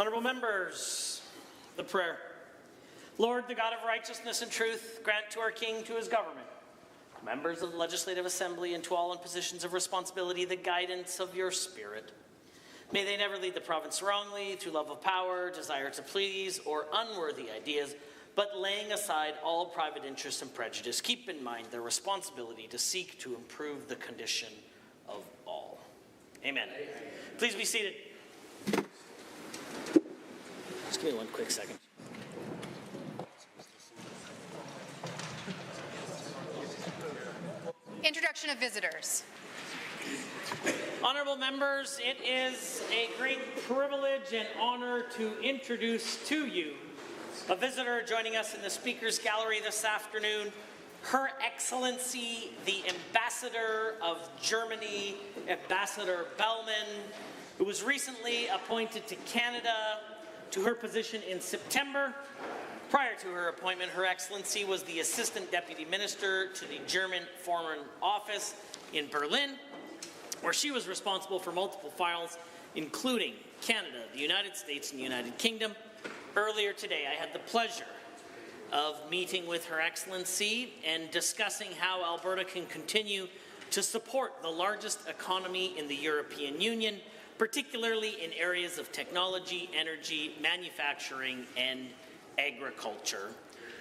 Honourable members, the prayer. Lord, the God of righteousness and truth, grant to our King, to his government, members of the Legislative Assembly, and to all in positions of responsibility, the guidance of your Spirit. May they never lead the province wrongly through love of power, desire to please, or unworthy ideas, but laying aside all private interest and prejudice, keep in mind their responsibility to seek to improve the condition of all. Amen. Please be seated. Just give me one quick second. Introduction of visitors. Honourable members, it is a great privilege and honour to introduce to you a visitor joining us in the Speaker's Gallery this afternoon, Her Excellency, the Ambassador of Germany, Ambassador Bellman, who was recently appointed to Canada to her position in September. Prior to her appointment, Her Excellency was the Assistant Deputy Minister to the German Foreign Office in Berlin, where she was responsible for multiple files, including Canada, the United States, and the United Kingdom. Earlier today, I had the pleasure of meeting with Her Excellency and discussing how Alberta can continue to support the largest economy in the European Union, particularly in areas of technology, energy, manufacturing, and agriculture.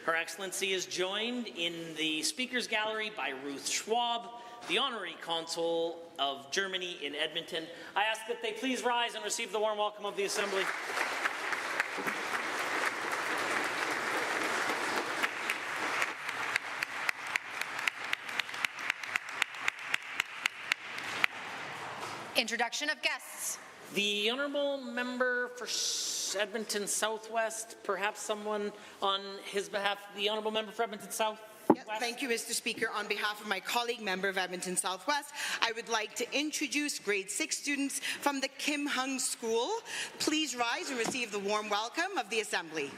Her Excellency is joined in the Speaker's Gallery by Ruth Schwab, the Honorary Consul of Germany in Edmonton. I ask that they please rise and receive the warm welcome of the Assembly. Introduction of guests. The Honourable Member for Edmonton Southwest, perhaps someone on his behalf, the Honourable Member for Edmonton South. Yes, thank you, Mr. Speaker. On behalf of my colleague, member of Edmonton Southwest, I would like to introduce grade 6 students from the Kim Hung School. Please rise and receive the warm welcome of the Assembly.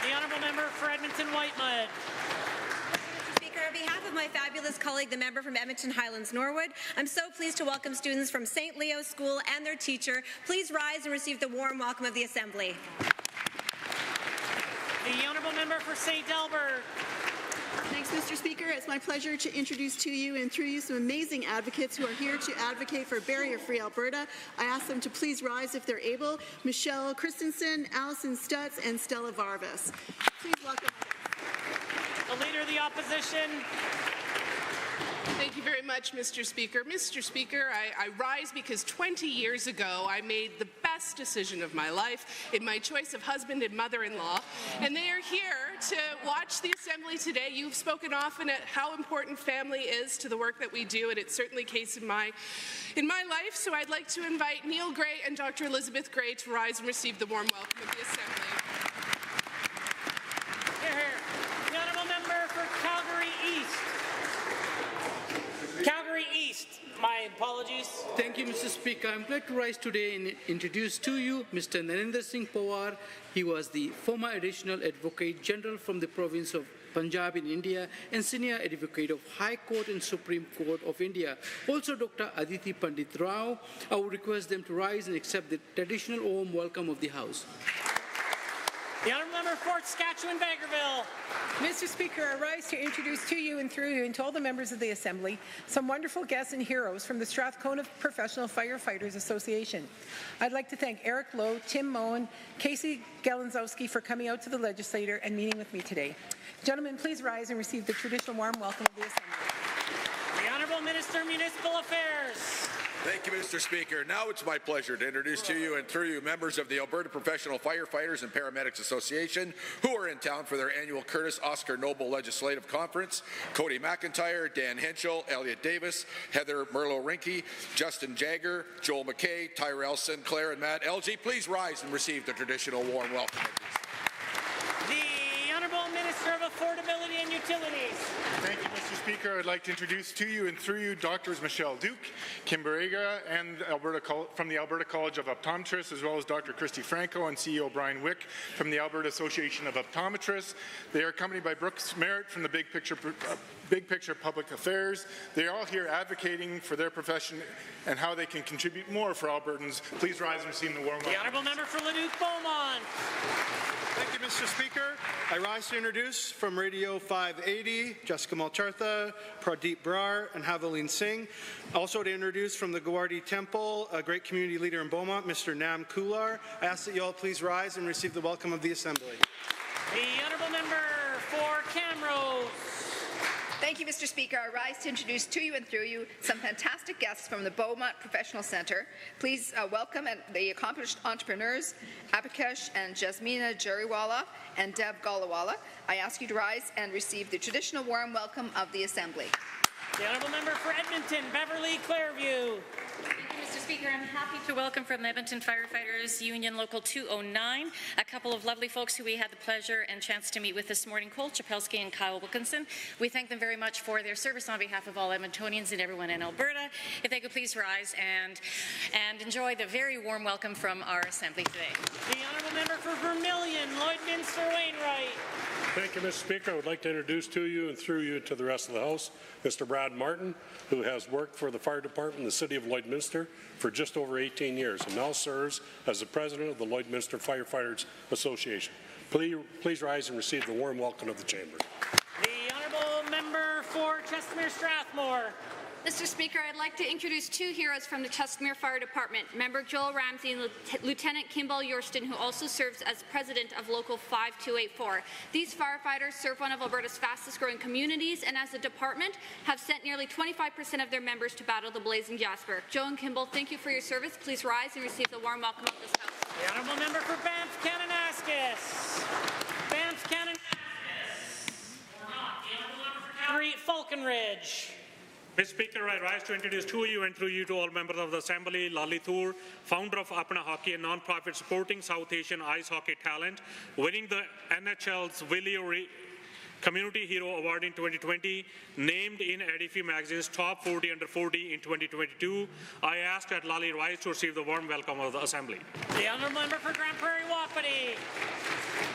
The Honourable Member for Edmonton Whitemud. On behalf of my fabulous colleague, the member from Edmonton Highlands Norwood, I'm so pleased to welcome students from St. Leo's School and their teacher. Please rise and receive the warm welcome of the Assembly. The Honourable Member for St. Delbert. Thanks, Mr. Speaker. It's my pleasure to introduce to you and through you some amazing advocates who are here to advocate for barrier-free Alberta. I ask them to please rise if they're able. Michelle Christensen, Alison Stutz, and Stella Varvis. Please welcome them. The Leader of the Opposition. Thank you very much, Mr. Speaker. Mr. Speaker, I rise because 20 years ago I made the best decision of my life in my choice of husband and mother-in-law, and they are here to watch the Assembly today. You've spoken often at how important family is to the work that we do, and it's certainly the case in my life, so I'd like to invite Neil Gray and Dr. Elizabeth Gray to rise and receive the warm welcome of the Assembly. Here, here. The Honourable Member for Calgary East. Calgary East, my apologies. Thank you, Mr. Speaker. I'm glad to rise today and introduce to you Mr. Narendra Singh Pawar. He was the former Additional Advocate General from the province of Punjab in India and Senior Advocate of High Court and Supreme Court of India. Also, Dr. Aditi Pandit Rao. I would request them to rise and accept the traditional warm welcome of the House. The Honourable Member for Fort Saskatchewan-Vegreville. Mr. Speaker, I rise to introduce to you and through you and to all the members of the Assembly some wonderful guests and heroes from the Strathcona Professional Firefighters Association. I'd like to thank Eric Lowe, Tim Moen, Casey Galanzowski for coming out to the Legislature and meeting with me today. Gentlemen, please rise and receive the traditional warm welcome of the Assembly. The Honourable Minister of Municipal Affairs. Thank you, Mr. Speaker. Now it's my pleasure to introduce to you and through you members of the Alberta Professional Firefighters and Paramedics Association who are in town for their annual Curtis Oscar Noble Legislative Conference. Cody McIntyre, Dan Henschel, Elliot Davis, Heather Merlo-Rinke, Justin Jagger, Joel McKay, Tyrell Sinclair, and Matt Elgie. Please rise and receive the traditional warm welcome. The Honourable Minister of Affordability and Utilities. Thank you, Mr. Speaker. I'd like to introduce to you and through you Drs. Michelle Duke, Kim Barriga, and from the Alberta College of Optometrists, as well as Dr. Christy Franco and CEO Brian Wick from the Alberta Association of Optometrists. They are accompanied by Brooks Merritt from the Big Picture Public Affairs. They are all here advocating for their profession and how they can contribute more for Albertans. Please rise and receive the warm welcome. The Honourable Member for Leduc-Beaumont. Thank you, Mr. Speaker. I rise to introduce from Radio 580, Jessica Malchartha, Pradeep Brar, and Havaleen Singh. Also to introduce from the Gawardi Temple, a great community leader in Beaumont, Mr. Nam Kular. I ask that you all please rise and receive the welcome of the Assembly. The Honourable Member for Camrose. Thank you, Mr. Speaker. I rise to introduce to you and through you some fantastic guests from the Beaumont Professional Centre. Please welcome the accomplished entrepreneurs, Abhikesh and Jasmina Jariwala and Deb Galawala. I ask you to rise and receive the traditional warm welcome of the Assembly. The Honourable Member for Edmonton, Beverly Clairview. Thank you, Mr. Speaker. I'm happy to welcome from the Edmonton Firefighters Union Local 209 a couple of lovely folks who we had the pleasure and chance to meet with this morning, Cole Chapelski and Kyle Wilkinson. We thank them very much for their service on behalf of all Edmontonians and everyone in Alberta. If they could please rise and enjoy the very warm welcome from our Assembly today. The Honourable Member for Vermilion, Lloydminster Wainwright. Thank you, Mr. Speaker. I would like to introduce to you and through you to the rest of the House, Mr. Brad Martin, who has worked for the Fire Department in the City of Lloydminster for just over 18 years and now serves as the President of the Lloydminster Firefighters Association. Please rise and receive the warm welcome of the Chamber. The Honourable Member for Chestermere Strathmore. Mr. Speaker, I'd like to introduce two heroes from the Chestermere Fire Department, Member Joel Ramsey and Lieutenant Kimball Yorston, who also serves as President of Local 5284. These firefighters serve one of Alberta's fastest-growing communities, and as a department, have sent nearly 25% of their members to battle the blazing Jasper. Joe and Kimball, thank you for your service. Please rise and receive the warm welcome of this House. The Honourable Member for Banff-Kananaskis. Banff-Kananaskis. Or not. The Honourable Member for Falconridge. Mr. Speaker, I rise to introduce to you and through you to all members of the Assembly, Lali Thur, founder of Apna Hockey, a non-profit supporting South Asian ice hockey talent, winning the NHL's Willie Community Hero Award in 2020, named in Edifi Magazine's Top 40 Under 40 in 2022. I ask that Lali rise to receive the warm welcome of the Assembly. The Honourable Member for Grand Prairie Wapiti.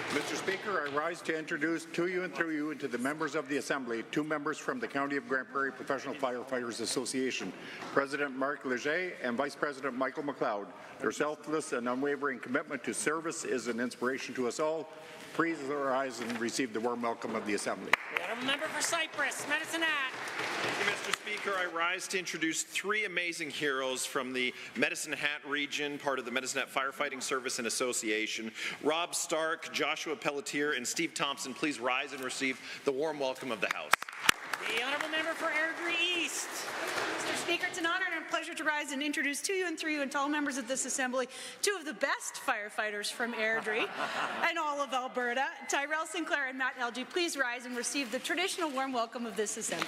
Mr. Speaker, I rise to introduce to you and through you and to the members of the Assembly two members from the County of Grand Prairie Professional Firefighters Association, President Mark Leger and Vice President Michael McLeod. Their selfless and unwavering commitment to service is an inspiration to us all. Please rise and receive the warm welcome of the Assembly. The Honourable Member for Cypress, Medicine Hat. Thank you, Mr. Speaker. I rise to introduce three amazing heroes from the Medicine Hat region, part of the Medicine Hat Firefighting Service and Association. Rob Stark, Joshua Pelletier, and Steve Thompson, please rise and receive the warm welcome of the House. The Honourable Member for Airdrie East. Mr. Speaker, it's an honour and a pleasure to rise and introduce to you and through you and to all members of this Assembly two of the best firefighters from Airdrie and all of Alberta, Tyrell Sinclair and Matt Elgie. Please rise and receive the traditional warm welcome of this Assembly.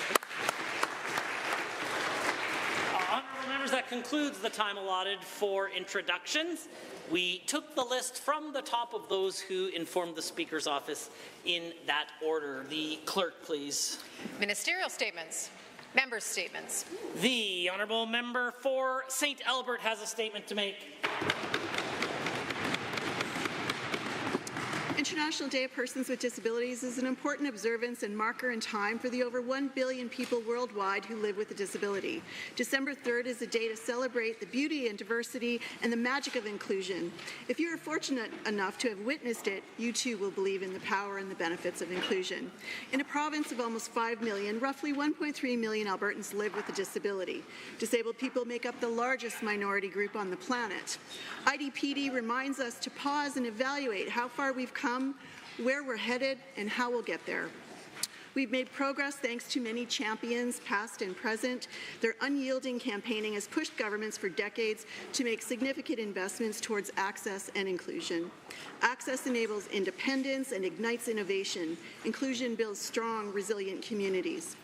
Honourable members, that concludes the time allotted for introductions. We took the list from the top of those who informed the Speaker's office in that order. The clerk, please. Ministerial statements. Members' statements. The Honourable Member for St. Albert has a statement to make. International Day of Persons with Disabilities is an important observance and marker in time for the over 1 billion people worldwide who live with a disability. December 3rd is a day to celebrate the beauty and diversity and the magic of inclusion. If you are fortunate enough to have witnessed it, you too will believe in the power and the benefits of inclusion. In a province of almost 5 million, roughly 1.3 million Albertans live with a disability. Disabled people make up the largest minority group on the planet. IDPD reminds us to pause and evaluate how far we've come, where we're headed, and how we'll get there. We've made progress thanks to many champions, past and present. Their unyielding campaigning has pushed governments for decades to make significant investments towards access and inclusion. Access enables independence and ignites innovation. Inclusion builds strong, resilient communities.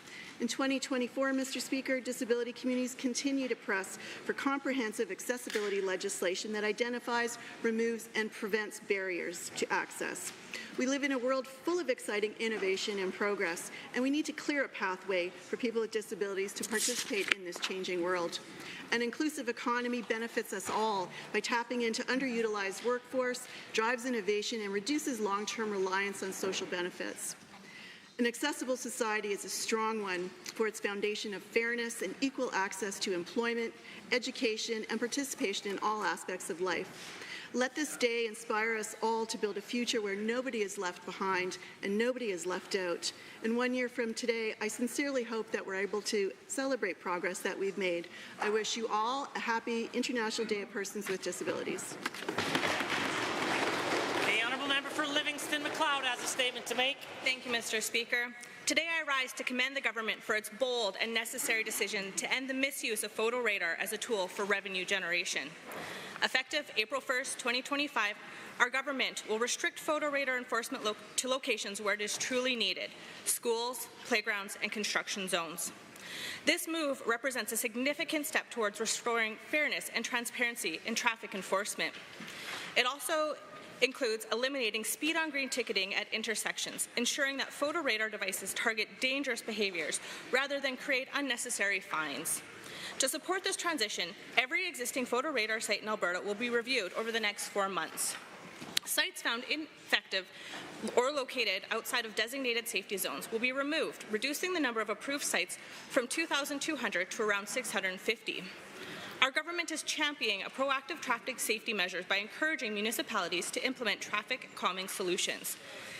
In 2024, Mr. Speaker, disability communities continue to press for comprehensive accessibility legislation that identifies, removes, and prevents barriers to access. We live in a world full of exciting innovation and progress, and we need to clear a pathway for people with disabilities to participate in this changing world. An inclusive economy benefits us all by tapping into underutilized workforce, drives innovation, and reduces long-term reliance on social benefits. An accessible society is a strong one for its foundation of fairness and equal access to employment, education, and participation in all aspects of life. Let this day inspire us all to build a future where nobody is left behind and nobody is left out. And 1 year from today, I sincerely hope that we're able to celebrate progress that we've made. I wish you all a happy International Day of Persons with Disabilities. The Honourable Member for Livingston-McLeod has a statement to make. Thank you, Mr. Speaker. Today I rise to commend the government for its bold and necessary decision to end the misuse of photo radar as a tool for revenue generation. Effective April 1st, 2025, our government will restrict photo radar enforcement to locations where it is truly needed: schools, playgrounds, and construction zones. This move represents a significant step towards restoring fairness and transparency in traffic enforcement. It also includes eliminating speed-on-green ticketing at intersections, ensuring that photo radar devices target dangerous behaviors rather than create unnecessary fines. To support this transition, every existing photo radar site in Alberta will be reviewed over the next 4 months. Sites found ineffective or located outside of designated safety zones will be removed, reducing the number of approved sites from 2,200 to around 650. Our government is championing proactive traffic safety measures by encouraging municipalities to implement traffic calming solutions.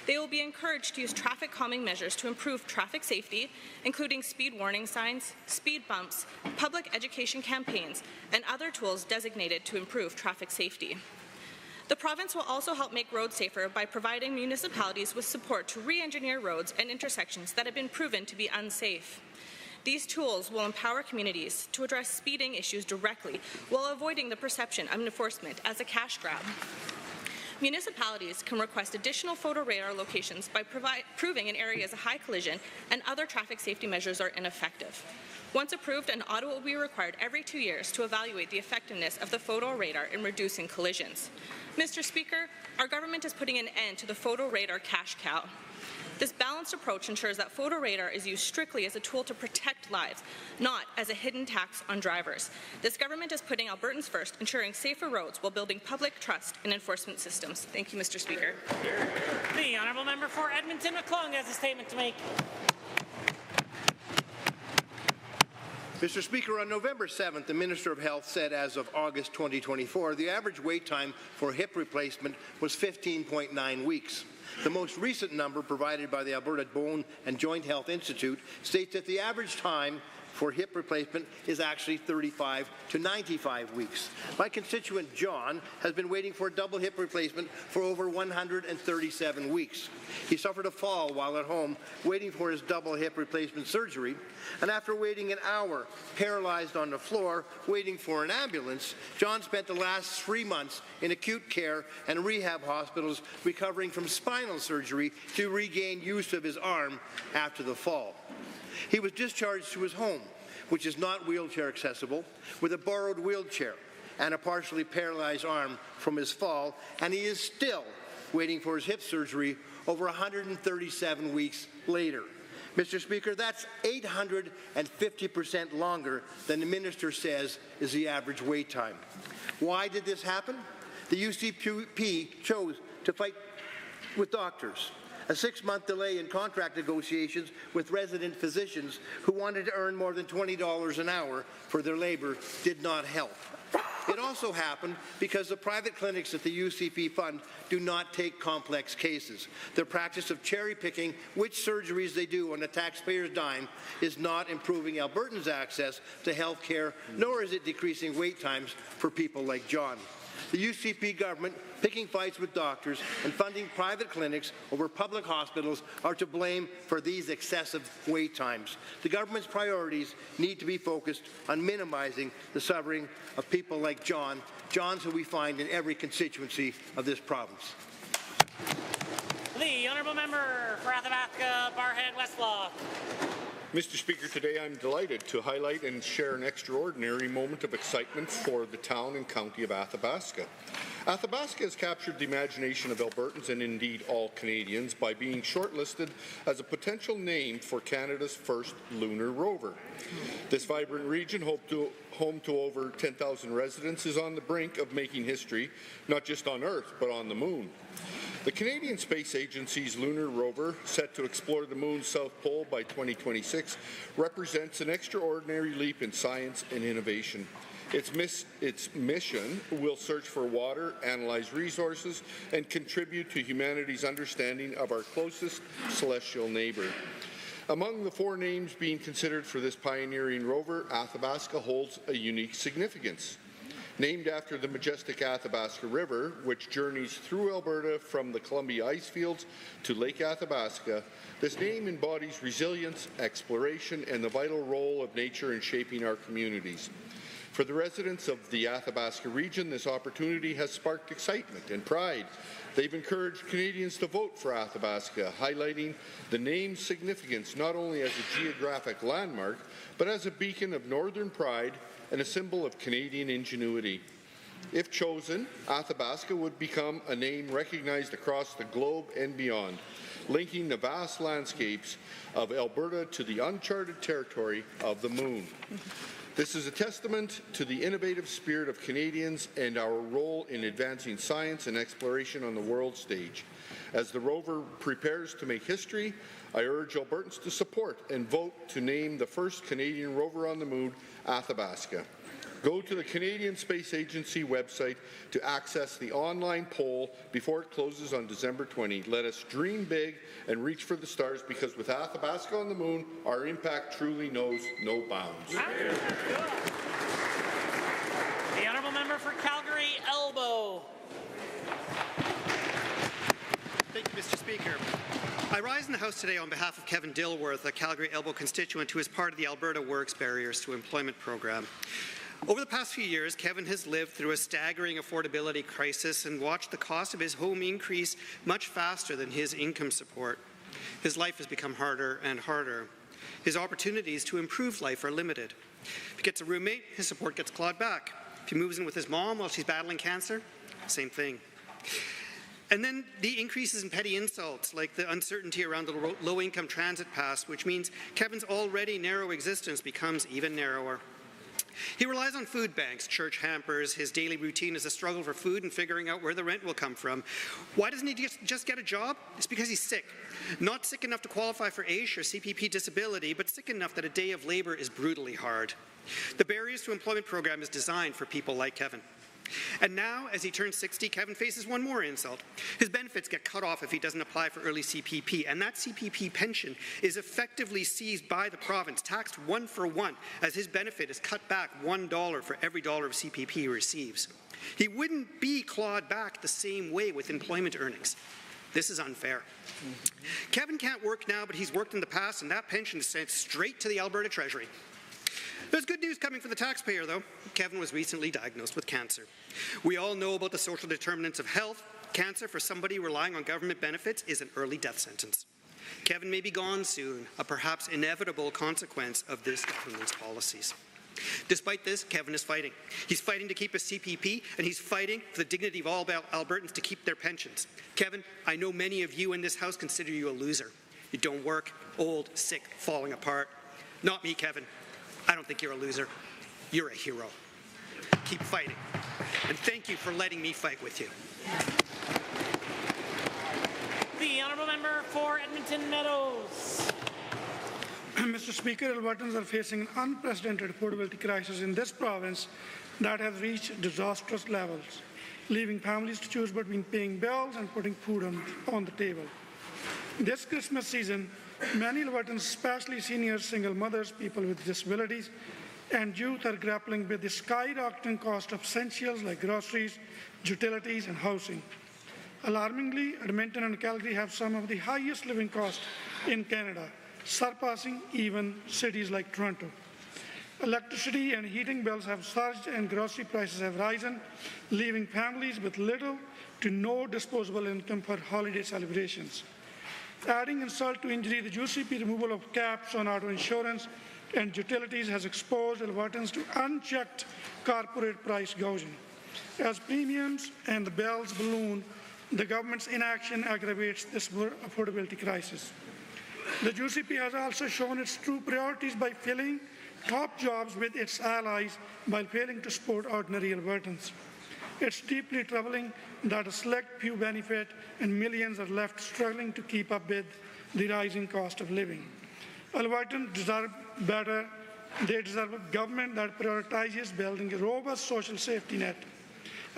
They will be encouraged to use traffic calming measures to improve traffic safety, including speed warning signs, speed bumps, public education campaigns, and other tools designated to improve traffic safety. The province will also help make roads safer by providing municipalities with support to re-engineer roads and intersections that have been proven to be unsafe. These tools will empower communities to address speeding issues directly while avoiding the perception of enforcement as a cash grab. Municipalities can request additional photo radar locations by proving an area is a high collision and other traffic safety measures are ineffective. Once approved, an audit will be required every 2 years to evaluate the effectiveness of the photo radar in reducing collisions. Mr. Speaker, our government is putting an end to the photo radar cash cow. This balanced approach ensures that photo radar is used strictly as a tool to protect lives, not as a hidden tax on drivers. This government is putting Albertans first, ensuring safer roads while building public trust in enforcement systems. Thank you, Mr. Speaker. The Honourable Member for Edmonton-McClung has a statement to make. Mr. Speaker, on November 7th, the Minister of Health said as of August 2024, the average wait time for hip replacement was 15.9 weeks. The most recent number provided by the Alberta Bone and Joint Health Institute states that the average time for hip replacement is actually 35 to 95 weeks. My constituent John has been waiting for a double hip replacement for over 137 weeks. He suffered a fall while at home waiting for his double hip replacement surgery, and after waiting an hour, paralyzed on the floor, waiting for an ambulance, John spent the last 3 months in acute care and rehab hospitals recovering from spinal surgery to regain use of his arm after the fall. He was discharged to his home, which is not wheelchair accessible, with a borrowed wheelchair and a partially paralyzed arm from his fall, and he is still waiting for his hip surgery over 137 weeks later. Mr. Speaker, that's 850% longer than the minister says is the average wait time. Why did this happen? The UCP chose to fight with doctors. A 6-month delay in contract negotiations with resident physicians who wanted to earn more than $20 an hour for their labor did not help. It also happened because the private clinics that the UCP fund do not take complex cases. Their practice of cherry-picking which surgeries they do on the taxpayer's dime is not improving Albertans' access to health care, nor is it decreasing wait times for people like John. The UCP government, picking fights with doctors and funding private clinics over public hospitals, are to blame for these excessive wait times. The government's priorities need to be focused on minimizing the suffering of people like Johns who we find in every constituency of this province. The Honourable Member for Athabasca, Barhead, Westlaw. Mr. Speaker, today I'm delighted to highlight and share an extraordinary moment of excitement for the town and county of Athabasca. Athabasca has captured the imagination of Albertans and indeed all Canadians by being shortlisted as a potential name for Canada's first lunar rover. This vibrant region, home to over 10,000 residents, is on the brink of making history, not just on Earth, but on the moon. The Canadian Space Agency's lunar rover, set to explore the moon's south pole by 2026, represents an extraordinary leap in science and innovation. Its mission will search for water, analyze resources, and contribute to humanity's understanding of our closest celestial neighbor. Among the 4 names being considered for this pioneering rover, Athabasca holds a unique significance. Named after the majestic Athabasca River, which journeys through Alberta from the Columbia icefields to Lake Athabasca, this name embodies resilience, exploration, and the vital role of nature in shaping our communities. For the residents of the Athabasca region, this opportunity has sparked excitement and pride. They've encouraged Canadians to vote for Athabasca, highlighting the name's significance not only as a geographic landmark, but as a beacon of northern pride and a symbol of Canadian ingenuity. If chosen, Athabasca would become a name recognized across the globe and beyond, linking the vast landscapes of Alberta to the uncharted territory of the moon. This is a testament to the innovative spirit of Canadians and our role in advancing science and exploration on the world stage. As the rover prepares to make history, I urge Albertans to support and vote to name the first Canadian rover on the moon, Athabasca. Go to the Canadian Space Agency website to access the online poll before it closes on December 20. Let us dream big and reach for the stars, because with Athabasca on the moon, our impact truly knows no bounds. The honourable member for Calgary Elbow. Thank you, Mr. Speaker. I rise in the House today on behalf of Kevin Dilworth, a Calgary Elbow constituent who is part of the Alberta Works Barriers to Employment program. Over the past few years, Kevin has lived through a staggering affordability crisis and watched the cost of his home increase much faster than his income support. His life has become harder and harder. His opportunities to improve life are limited. If he gets a roommate, his support gets clawed back. If he moves in with his mom while she's battling cancer, same thing. And then the increases in petty insults, like the uncertainty around the low-income transit pass, which means Kevin's already narrow existence becomes even narrower. He relies on food banks, church hampers. His daily routine is a struggle for food and figuring out where the rent will come from. Why doesn't he just get a job? It's because he's sick. Not sick enough to qualify for AISH or CPP disability, but sick enough that a day of labour is brutally hard. The Barriers to Employment program is designed for people like Kevin. And now, as he turns 60, Kevin faces one more insult. His benefits get cut off if he doesn't apply for early CPP, and that CPP pension is effectively seized by the province, taxed 1 for 1, as his benefit is cut back $1 for every dollar of CPP he receives. He wouldn't be clawed back the same way with employment earnings. This is unfair. Kevin can't work now, but he's worked in the past, and that pension is sent straight to the Alberta Treasury. There's good news coming for the taxpayer, though. Kevin was recently diagnosed with cancer. We all know about the social determinants of health. Cancer, for somebody relying on government benefits, is an early death sentence. Kevin may be gone soon, a perhaps inevitable consequence of this government's policies. Despite this, Kevin is fighting. He's fighting to keep his CPP, and he's fighting for the dignity of all Albertans to keep their pensions. Kevin, I know many of you in this House consider you a loser. You don't work, old, sick, falling apart. Not me, Kevin. I don't think you're a loser. You're a hero. Keep fighting. And thank you for letting me fight with you. The honourable member for Edmonton Meadows. Mr. Speaker, Albertans are facing an unprecedented affordability crisis in this province that has reached disastrous levels, leaving families to choose between paying bills and putting food on the table. This Christmas season, many Albertans, especially seniors, single mothers, people with disabilities, and youth are grappling with the skyrocketing cost of essentials like groceries, utilities, and housing. Alarmingly, Edmonton and Calgary have some of the highest living costs in Canada, surpassing even cities like Toronto. Electricity and heating bills have surged and grocery prices have risen, leaving families with little to no disposable income for holiday celebrations. Adding insult to injury, the UCP removal of caps on auto insurance and utilities has exposed Albertans to unchecked corporate price gouging. As premiums and the bills balloon, the government's inaction aggravates this affordability crisis. The UCP has also shown its true priorities by filling top jobs with its allies while failing to support ordinary Albertans. It's deeply troubling that a select few benefit and millions are left struggling to keep up with the rising cost of living. Albertans deserve better. They deserve a government that prioritizes building a robust social safety net,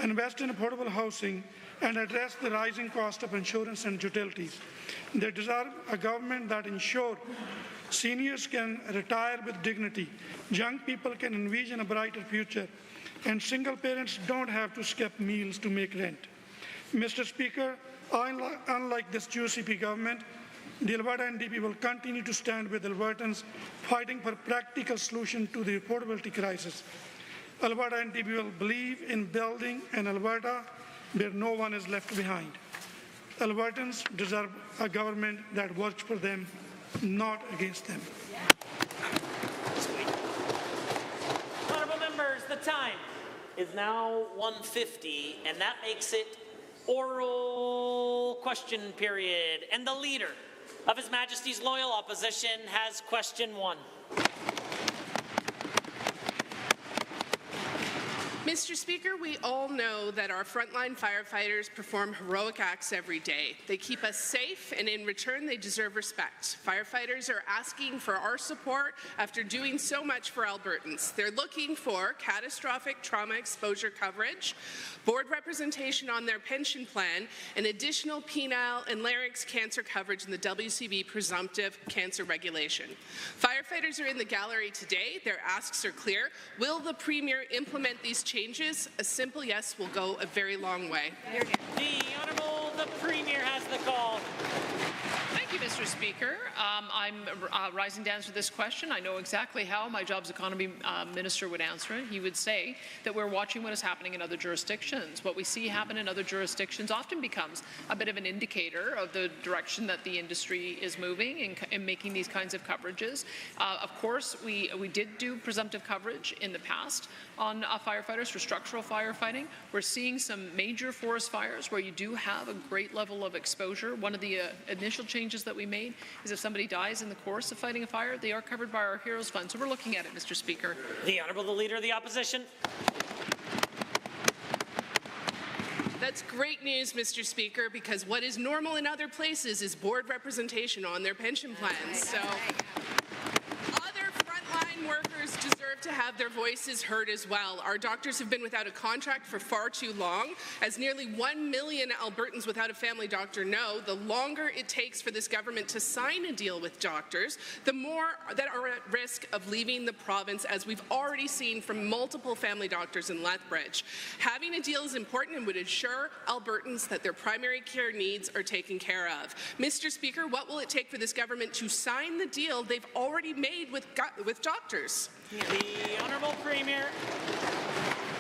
invest in affordable housing, and address the rising cost of insurance and utilities. They deserve a government that ensures seniors can retire with dignity, young people can envision a brighter future, and single parents don't have to skip meals to make rent. Mr. Speaker, unlike this UCP government, the Alberta NDP will continue to stand with Albertans fighting for practical solution to the affordability crisis. Alberta NDP will believe in building an Alberta where no one is left behind. Albertans deserve a government that works for them, not against them. Honourable members, the time is now 1:50, and that makes it oral question period. And the Leader of His Majesty's Loyal Opposition has question 1. Mr. Speaker, we all know that our frontline firefighters perform heroic acts every day. They keep us safe, and in return, they deserve respect. Firefighters are asking for our support after doing so much for Albertans. They're looking for catastrophic trauma exposure coverage, board representation on their pension plan, and additional penile and larynx cancer coverage in the WCB presumptive cancer regulation. Firefighters are in the gallery today. Their asks are clear. Will the Premier implement these changes? A simple yes will go a very long way. The Premier has the call. Thank you, Mr. Speaker. I'm rising to answer this question. I know exactly how my Jobs Economy Minister would answer it. He would say that we're watching what is happening in other jurisdictions. What we see happen in other jurisdictions often becomes a bit of an indicator of the direction that the industry is moving in making these kinds of coverages. Of course, we did do presumptive coverage in the past on firefighters for structural firefighting. We're seeing some major forest fires where you do have a great level of exposure. One of the initial changes that we made is if somebody dies in the course of fighting a fire, they are covered by our Heroes Fund. So we're looking at it, Mr. Speaker. The Leader of the Opposition. That's great news, Mr. Speaker, because what is normal in other places is board representation on their pension plans. So other frontline workers deserve to have their voices heard as well. Our doctors have been without a contract for far too long. As nearly 1 million Albertans without a family doctor know, the longer it takes for this government to sign a deal with doctors, the more that are at risk of leaving the province, as we've already seen from multiple family doctors in Lethbridge. Having a deal is important and would ensure Albertans that their primary care needs are taken care of. Mr. Speaker, what will it take for this government to sign the deal they've already made with doctors? The Honourable Premier.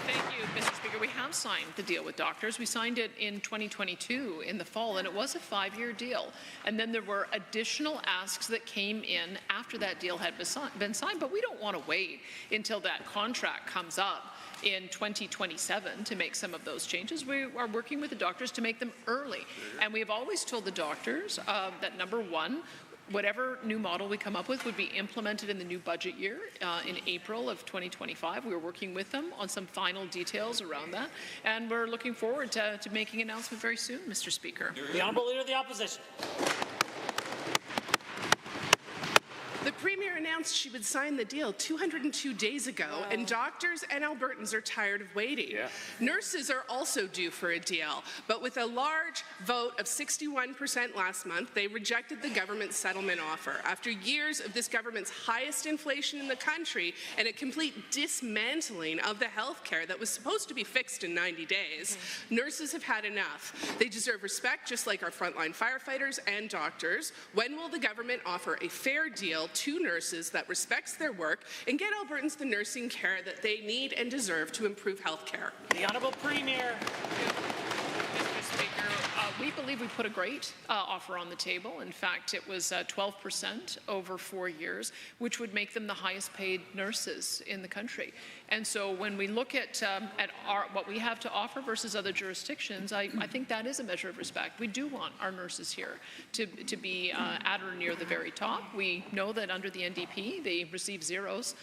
Thank you, Mr. Speaker. We have signed the deal with doctors. We signed it in 2022 in the fall, and it was a 5-year deal. And then there were additional asks that came in after that deal had been signed, but we don't want to wait until that contract comes up in 2027 to make some of those changes. We are working with the doctors to make them early. And we have always told the doctors that, number one, whatever new model we come up with would be implemented in the new budget year in April of 2025. We are working with them on some final details around that, and we're looking forward to making an announcement very soon, Mr. Speaker. The Honourable Leader of the Opposition. The Premier announced she would sign the deal 202 days ago, and doctors and Albertans are tired of waiting. Yeah. Nurses are also due for a deal, but with a large vote of 61% last month, they rejected the government's settlement offer. After years of this government's highest inflation in the country and a complete dismantling of the health care that was supposed to be fixed in 90 days, nurses have had enough. They deserve respect just like our frontline firefighters and doctors. When will the government offer a fair deal to nurses that respects their work and get Albertans the nursing care that they need and deserve to improve health care? The Honourable Premier. Mr. Speaker, We believe we put a great offer on the table. In fact, it was 12% over 4 years, which would make them the highest paid nurses in the country. And so when we look at what we have to offer versus other jurisdictions, I think that is a measure of respect. We do want our nurses here to be at or near the very top. We know that under the NDP, they receive zeros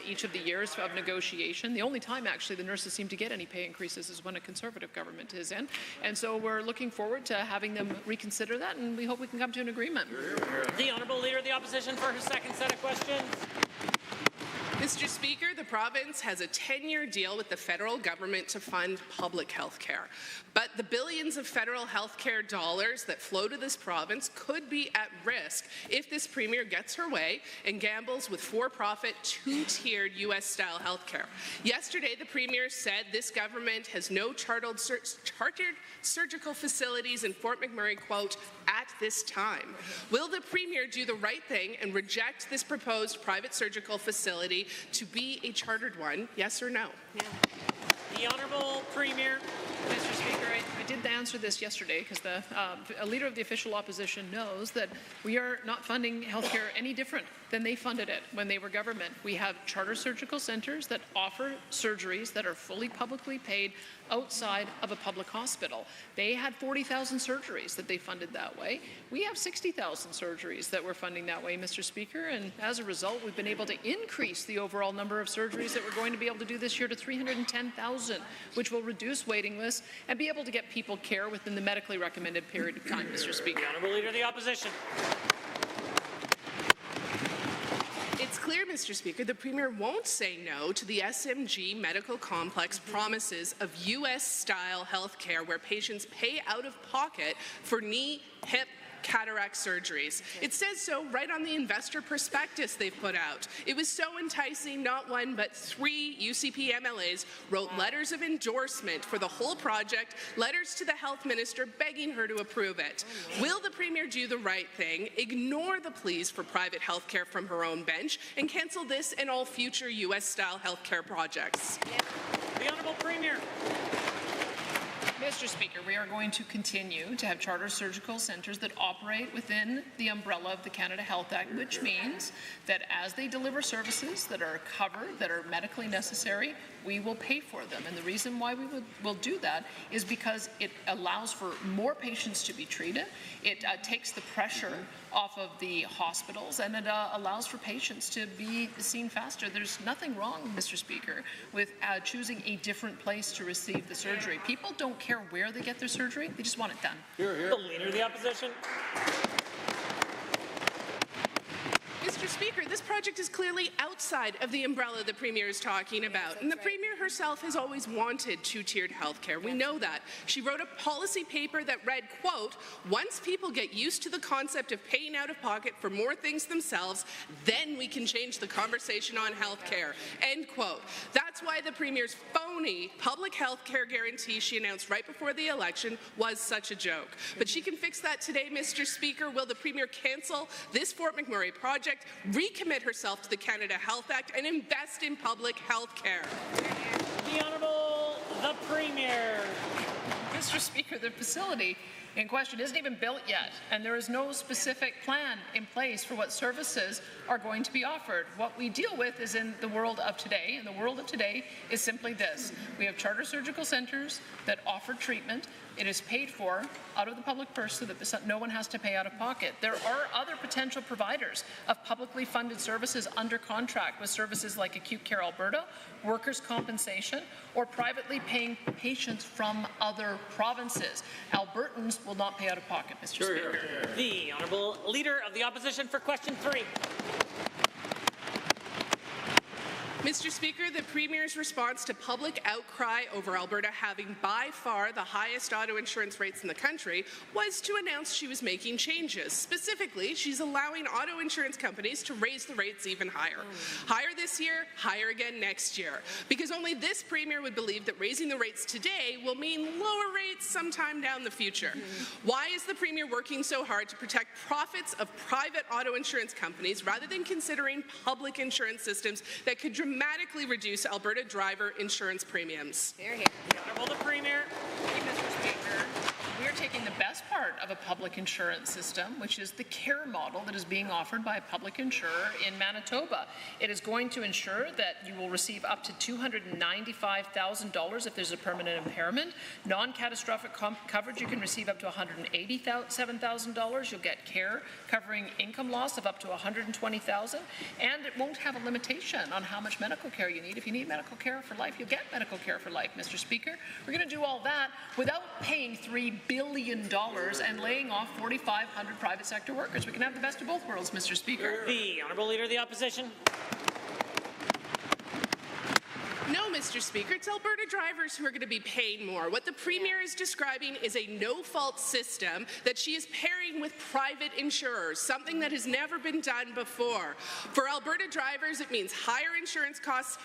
each of the years of negotiation. The only time, actually, the nurses seem to get any pay increases is when a Conservative government is in. And so we're looking forward to having them reconsider that, and we hope we can come to an agreement. The Honourable Leader of the Opposition for her second set of questions. Mr. Speaker, the province has a 10-year deal with the federal government to fund public health care. But the billions of federal health care dollars that flow to this province could be at risk if this premier gets her way and gambles with for-profit, two-tiered U.S.-style health care. Yesterday, the premier said this government has no chartered surgical facilities in Fort McMurray, quote, at this time. Will the premier do the right thing and reject this proposed private surgical facility to be a chartered one, yes or no? Yeah. The Honourable Premier. Mr. Speaker, I did answer this yesterday because the Leader of the Official Opposition knows that we are not funding healthcare any different than they funded it when they were government. We have charter surgical centres that offer surgeries that are fully publicly paid outside of a public hospital. They had 40,000 surgeries that they funded that way. We have 60,000 surgeries that we're funding that way, Mr. Speaker, and as a result, we've been able to increase the overall number of surgeries that we're going to be able to do this year to 310,000, which will reduce waiting lists and be able to get people care within the medically recommended period of time, Mr. Speaker. The Honourable Leader of the Opposition. It's clear, Mr. Speaker, the Premier won't say no to the SMG medical complex promises of U.S.-style health care where patients pay out of pocket for knee, hip, cataract surgeries. It says so right on the investor prospectus they've put out. It was so enticing, not one but 3 UCP MLAs wrote letters of endorsement for the whole project, letters to the health minister begging her to approve it. Will the Premier do the right thing, ignore the pleas for private health care from her own bench, and cancel this and all future U.S.-style health care projects? The Honourable Premier. Mr. Speaker, we are going to continue to have charter surgical centres that operate within the umbrella of the Canada Health Act, which means that as they deliver services that are covered, that are medically necessary, we will pay for them. And the reason why we will do that is because it allows for more patients to be treated, it takes the pressure off of the hospitals, and it allows for patients to be seen faster. There's nothing wrong, Mr. Speaker, with choosing a different place to receive the surgery. People don't care where they get their surgery, they just want it done. Hear, hear. The Leader of the Opposition. Mr. Speaker, this project is clearly outside of the umbrella the Premier is talking about. And the Premier herself has always wanted two-tiered health care. We know that. She wrote a policy paper that read, quote, once people get used to the concept of paying out of pocket for more things themselves, then we can change the conversation on health care, end quote. That's why the Premier's phony public health care guarantee she announced right before the election was such a joke. But she can fix that today, Mr. Speaker. Will the Premier cancel this Fort McMurray project, recommit herself to the Canada Health Act, and invest in public health care? The Honourable the Premier. Mr. Speaker, the facility in question isn't even built yet, and there is no specific plan in place for what services are going to be offered. What we deal with is in the world of today, and the world of today is simply this. We have charter surgical centres that offer treatment. It is paid for out of the public purse so that no one has to pay out of pocket. There are other potential providers of publicly funded services under contract with services like Acute Care Alberta, workers' compensation, or privately paying patients from other provinces. Albertans will not pay out of pocket, Mr. Speaker. The Honourable Leader of the Opposition for question 3. Mr. Speaker, the Premier's response to public outcry over Alberta having by far the highest auto insurance rates in the country was to announce she was making changes. Specifically, she's allowing auto insurance companies to raise the rates even higher. Higher this year, higher again next year. Because only this Premier would believe that raising the rates today will mean lower rates sometime down the future. Why is the Premier working so hard to protect profits of private auto insurance companies rather than considering public insurance systems that could dramatically reduce Alberta driver insurance premiums? The Honourable the Premier. Mr. Speaker, we're are taking the best part of a public insurance system, which is the care model that is being offered by a public insurer in Manitoba. It is going to ensure that you will receive up to $295,000 if there's a permanent impairment. Non-catastrophic coverage, you can receive up to $187,000. You'll get care covering income loss of up to $120,000, and it won't have a limitation on how much medical care you need. If you need medical care for life, you'll get medical care for life, Mr. Speaker. We're going to do all that without paying $3 billion and laying off 4,500 private sector workers. We can have the best of both worlds, Mr. Speaker. The Honourable Leader of the Opposition. No, Mr. Speaker, it's Alberta drivers who are going to be paying more. What the Premier is describing is a no-fault system that she is pairing with private insurers, something that has never been done before. For Alberta drivers, it means higher insurance costs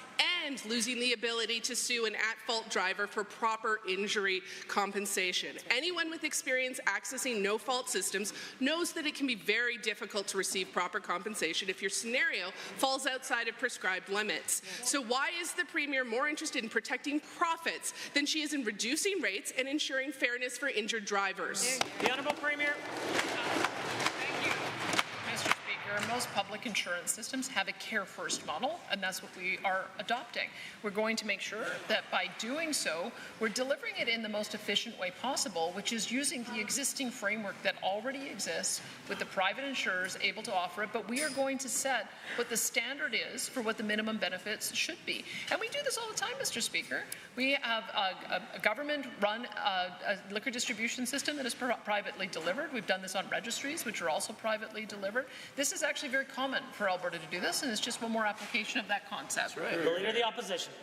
and losing the ability to sue an at-fault driver for proper injury compensation. Anyone with experience accessing no-fault systems knows that it can be very difficult to receive proper compensation if your scenario falls outside of prescribed limits. So why is the Premier more interested in protecting profits than she is in reducing rates and ensuring fairness for injured drivers? The Honourable Premier. Most public insurance systems have a care first model, and that's what we are adopting. We're going to make sure that by doing so, we're delivering it in the most efficient way possible, which is using the existing framework that already exists with the private insurers able to offer it, but we are going to set what the standard is for what the minimum benefits should be. And we do this all the time, Mr. Speaker. We have a government-run liquor distribution system that is privately delivered. We've done this on registries, which are also privately delivered. This is actually very common for Alberta to do this, and it's just one more application of that concept. That's right. The Leader of the Opposition.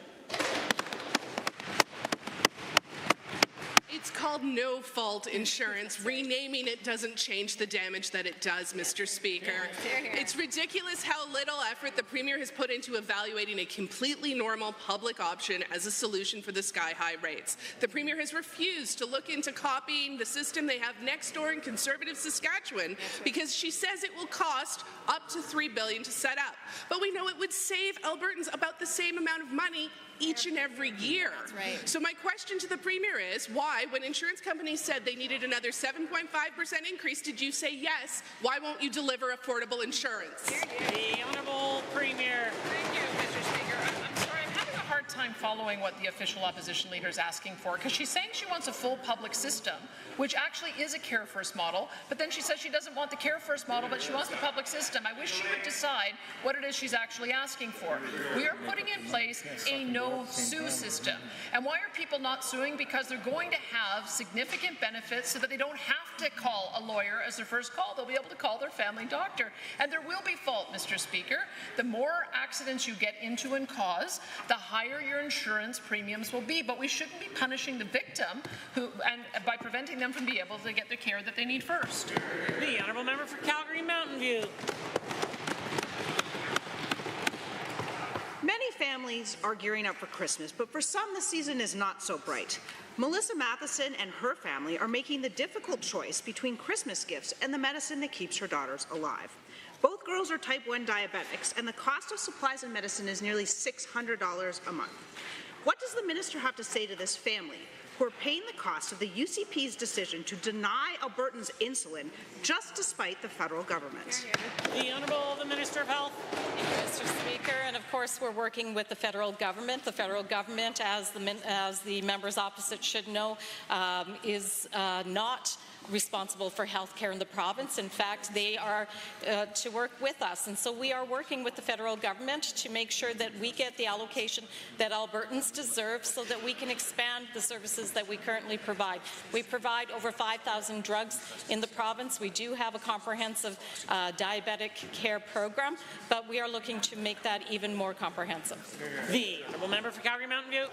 It's called no-fault insurance. Renaming it doesn't change the damage that it does, Mr. Speaker. It's ridiculous how little effort the Premier has put into evaluating a completely normal public option as a solution for the sky-high rates. The Premier has refused to look into copying the system they have next door in conservative Saskatchewan because she says it will cost up to $3 billion to set up. But we know it would save Albertans about the same amount of money each and every year. Right. So my question to the Premier is, why, when insurance companies said they needed another 7.5% increase, did you say yes? Why won't you deliver affordable insurance? The Honourable Premier. Thank you, Mr. Speaker. I'm sorry, I'm having a hard time following what the official opposition leader is asking for, because she's saying she wants a full public system, which actually is a care first model, but then she says she doesn't want the care first model, but she wants the public system. I wish she would decide what it is she's actually asking for. We are putting in place a no-sue system. And why are people not suing? Because they're going to have significant benefits so that they don't have to call a lawyer as their first call. They'll be able to call their family doctor. And there will be fault, Mr. Speaker. The more accidents you get into and cause, the higher your insurance premiums will be. But we shouldn't be punishing the victim by preventing them from being able to get the care that they need first. The Honourable Member for Calgary Mountain View. Many families are gearing up for Christmas, but for some the season is not so bright. Melissa Matheson and her family are making the difficult choice between Christmas gifts and the medicine that keeps her daughters alive. Both girls are type 1 diabetics, and the cost of supplies and medicine is nearly $600 a month. What does the minister have to say to this family, who are paying the cost of the UCP's decision to deny Albertans insulin just despite the federal government? The Honourable the Minister of Health. Thank you, Mr. Speaker. And of course, we're working with the federal government. The federal government, as the members opposite should know, is not responsible for health care in the province. In fact, they are to work with us. And so we are working with the federal government to make sure that we get the allocation that Albertans deserve so that we can expand the services that we currently provide. We provide over 5,000 drugs in the province. We do have a comprehensive diabetic care program, but we are looking to make that even more comprehensive. The Honourable Member for Calgary Mountain View.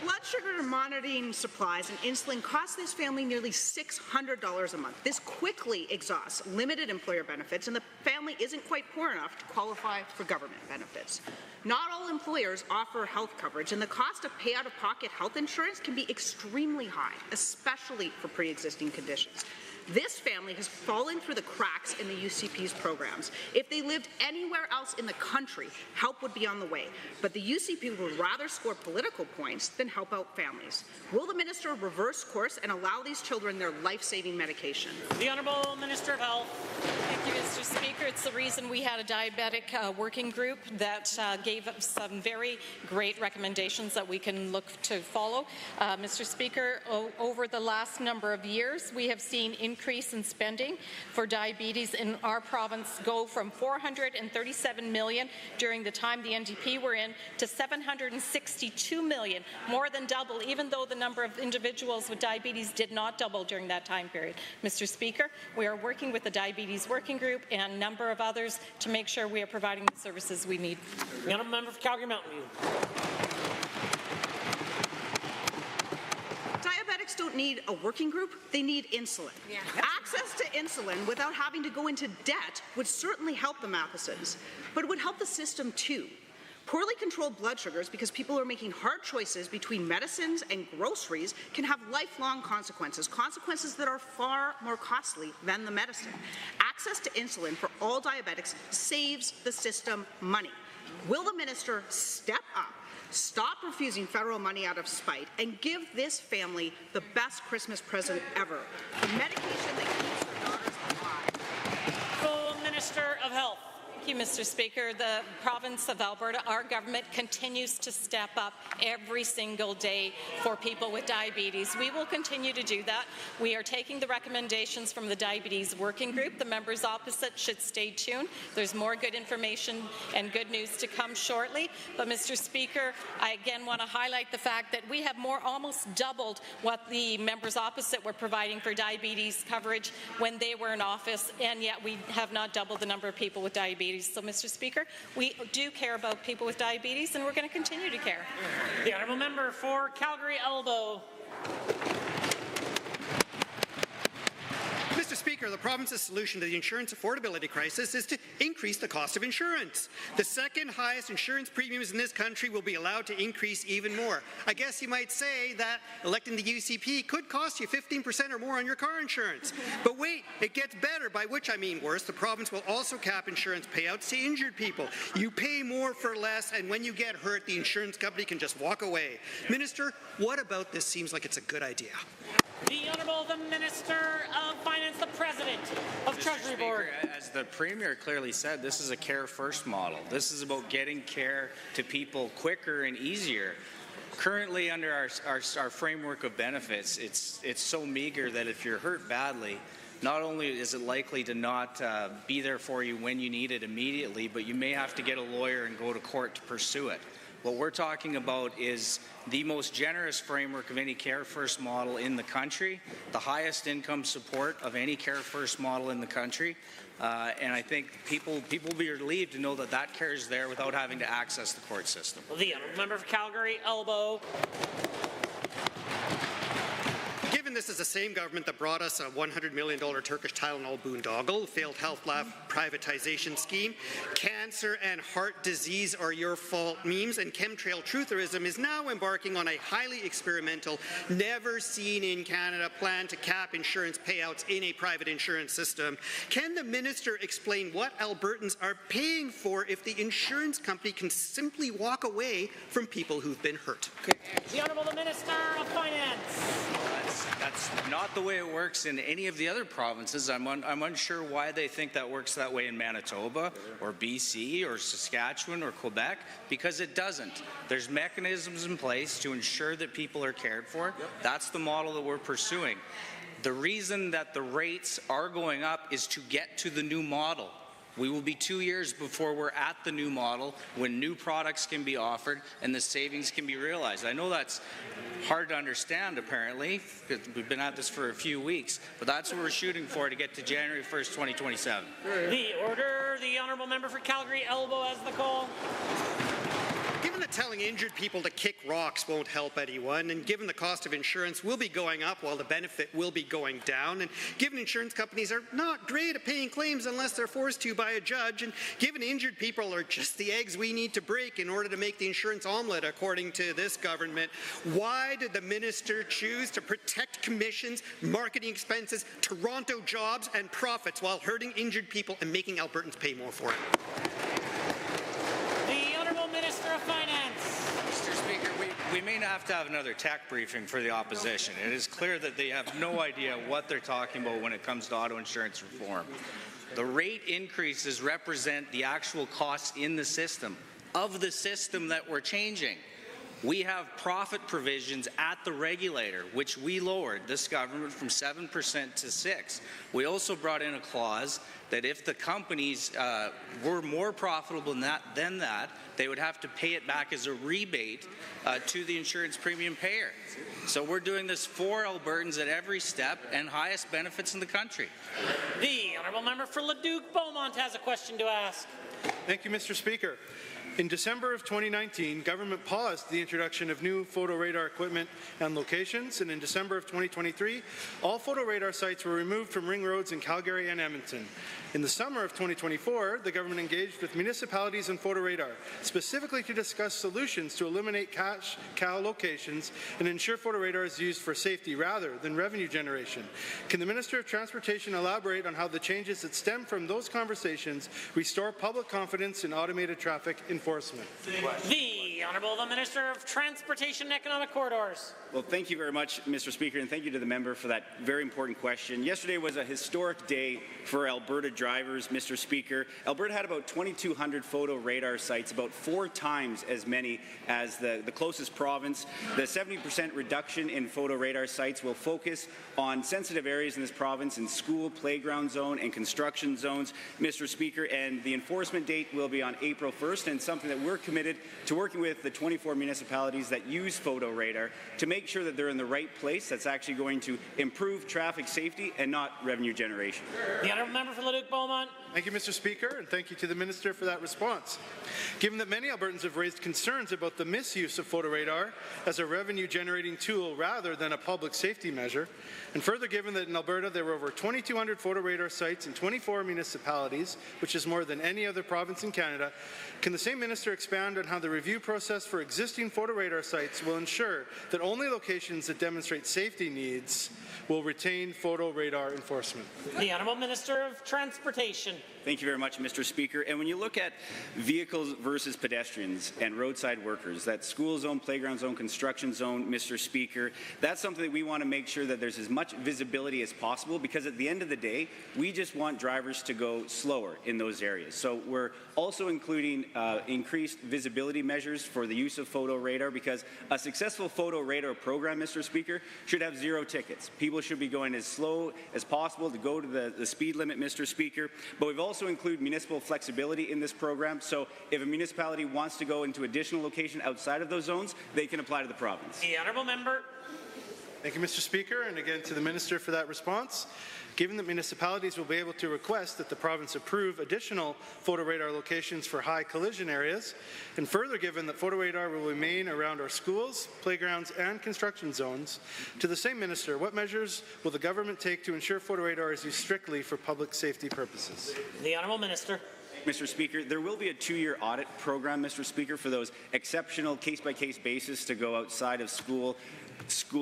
Blood sugar monitoring supplies and insulin cost this family nearly $600 a month. This quickly exhausts limited employer benefits, and the family isn't quite poor enough to qualify for government benefits. Not all employers offer health coverage, and the cost of pay-out-of-pocket health insurance can be extremely high, especially for pre-existing conditions. This family has fallen through the cracks in the UCP's programs. If they lived anywhere else in the country, help would be on the way. But the UCP would rather score political points than help out families. Will the minister reverse course and allow these children their life-saving medication? The Honourable Minister of Health. Thank you, Mr. Speaker. It's the reason we had a diabetic working group that gave us some very great recommendations that we can look to follow. Mr. Speaker, over the last number of years, we have seen increase in spending for diabetes in our province go from $437 million during the time the NDP were in to $762 million, more than double, even though the number of individuals with diabetes did not double during that time period. Mr. Speaker, we are working with the Diabetes Working Group and a number of others to make sure we are providing the services we need. The Honourable Member for Calgary Mountain View. Diabetics don't need a working group, they need insulin. Yeah. Access to insulin without having to go into debt would certainly help the Mathesons, but it would help the system too. Poorly controlled blood sugars, because people are making hard choices between medicines and groceries, can have lifelong consequences, consequences that are far more costly than the medicine. Access to insulin for all diabetics saves the system money. Will the minister step up, stop refusing federal money out of spite, and give this family the best Christmas present ever, the medication that keeps their daughters alive? Full Minister of Health. Thank you, Mr. Speaker. The province of Alberta, our government continues to step up every single day for people with diabetes. We will continue to do that. We are taking the recommendations from the Diabetes Working Group. The members opposite should stay tuned. There's more good information and good news to come shortly. But, Mr. Speaker, I again want to highlight the fact that we have almost doubled what the members opposite were providing for diabetes coverage when they were in office, and yet we have not doubled the number of people with diabetes. So, Mr. Speaker, we do care about people with diabetes, and we're going to continue to care. The Honourable Member for Calgary Elbow. Mr. Speaker, the province's solution to the insurance affordability crisis is to increase the cost of insurance. The second highest insurance premiums in this country will be allowed to increase even more. I guess you might say that electing the UCP could cost you 15% or more on your car insurance. But wait, it gets better, by which I mean worse. The province will also cap insurance payouts to injured people. You pay more for less, and when you get hurt, the insurance company can just walk away. Minister, what about this seems like it's a good idea? The Honourable the Minister of Finance, the President of Treasury Board. As the Premier clearly said, this is a care first model. This is about getting care to people quicker and easier. Currently, under our framework of benefits, it's so meager that if you're hurt badly, not only is it likely to not be there for you when you need it immediately, but you may have to get a lawyer and go to court to pursue it. What we're talking about is the most generous framework of any Care First model in the country, the highest income support of any Care First model in the country, and I think people will be relieved to know that that care is there without having to access the court system. The Honourable Member for Calgary Elbow. Given this is the same government that brought us a $100 million Turkish Tylenol boondoggle, failed health lab privatization scheme, cancer and heart disease are your fault memes, and chemtrail trutherism is now embarking on a highly experimental, never seen in Canada plan to cap insurance payouts in a private insurance system. Can the minister explain what Albertans are paying for if the insurance company can simply walk away from people who've been hurt? The Honourable the Minister of Finance. That's not the way it works in any of the other provinces. I'm unsure why they think that works that way in Manitoba or BC or Saskatchewan or Quebec, because it doesn't. There's mechanisms in place to ensure that people are cared for. That's the model that we're pursuing. The reason that the rates are going up is to get to the new model. We will be 2 years before we're at the new model, when new products can be offered and the savings can be realized. I know that's hard to understand, apparently. We've been at this for a few weeks, but that's what we're shooting for, to get to January 1st, 2027. The order, the Honourable Member for Calgary Elbow has the call. Given that telling injured people to kick rocks won't help anyone, and given the cost of insurance will be going up while the benefit will be going down, and given insurance companies are not great at paying claims unless they're forced to by a judge, and given injured people are just the eggs we need to break in order to make the insurance omelette, according to this government, why did the minister choose to protect commissions, marketing expenses, Toronto jobs, and profits while hurting injured people and making Albertans pay more for it? The Honourable Minister of Finance. Mr. Speaker, we may not have to have another tech briefing for the opposition. It is clear that they have no idea what they're talking about when it comes to auto insurance reform. The rate increases represent the actual costs in the system, of the system that we're changing. We have profit provisions at the regulator, which we lowered, this government, from 7% to 6%. We also brought in a clause that if the companies were more profitable than that, they would have to pay it back as a rebate to the insurance premium payer. So we're doing this for Albertans at every step and highest benefits in the country. The Honourable Member for Leduc Beaumont has a question to ask. Thank you, Mr. Speaker. In December of 2019, government paused the introduction of new photo radar equipment and locations, and in December of 2023, all photo radar sites were removed from ring roads in Calgary and Edmonton. In the summer of 2024, the government engaged with municipalities and photo radar, specifically to discuss solutions to eliminate cash cow locations and ensure photo radar is used for safety rather than revenue generation. Can the Minister of Transportation elaborate on how the changes that stem from those conversations restore public confidence in automated traffic enforcement? The Honourable the Minister of Transportation and Economic Corridors. Well, thank you very much, Mr. Speaker, and thank you to the member for that very important question. Yesterday was a historic day for Alberta drivers, Mr. Speaker. Alberta had about 2,200 photo radar sites, about 4 times as many as the closest province. The 70% reduction in photo radar sites will focus on sensitive areas in this province in school, playground zone, and construction zones, Mr. Speaker, and the enforcement date will be on April 1st, and something that we're committed to working with the 24 municipalities that use photo radar to make sure that they're in the right place that's actually going to improve traffic safety and not revenue generation. The Honourable Member for Leduc Beaumont. Thank you, Mr. Speaker, and thank you to the Minister for that response. Given that many Albertans have raised concerns about the misuse of photo radar as a revenue-generating tool rather than a public safety measure, and further given that in Alberta there were over 2,200 photo radar sites in 24 municipalities, which is more than any other province in Canada, can the same Minister expand on how the review process for existing photo radar sites will ensure that only locations that demonstrate safety needs will retain photo radar enforcement? The Honourable Minister of Transportation. Thank you very much, Mr. Speaker. And when you look at vehicles versus pedestrians and roadside workers, that school zone, playground zone, construction zone, Mr. Speaker, that's something that we want to make sure that there's as much visibility as possible, because at the end of the day, we just want drivers to go slower in those areas. So we're also including increased visibility measures for the use of photo radar, because a successful photo radar program, Mr. Speaker, should have 0 tickets. People should be going as slow as possible to go to the speed limit, Mr. Speaker. But we've also included municipal flexibility in this program, so if a municipality wants to go into additional location outside of those zones, they can apply to the province. The Honourable Member. Thank you, Mr. Speaker, and again to the Minister for that response. Given that municipalities will be able to request that the province approve additional photo radar locations for high collision areas, and further given that photo radar will remain around our schools, playgrounds, and construction zones, to the same Minister, what measures will the government take to ensure photo radar is used strictly for public safety purposes? The Honourable Minister. Mr. Speaker, there will be a 2-year audit program, Mr. Speaker, for those exceptional case-by-case basis to go outside of school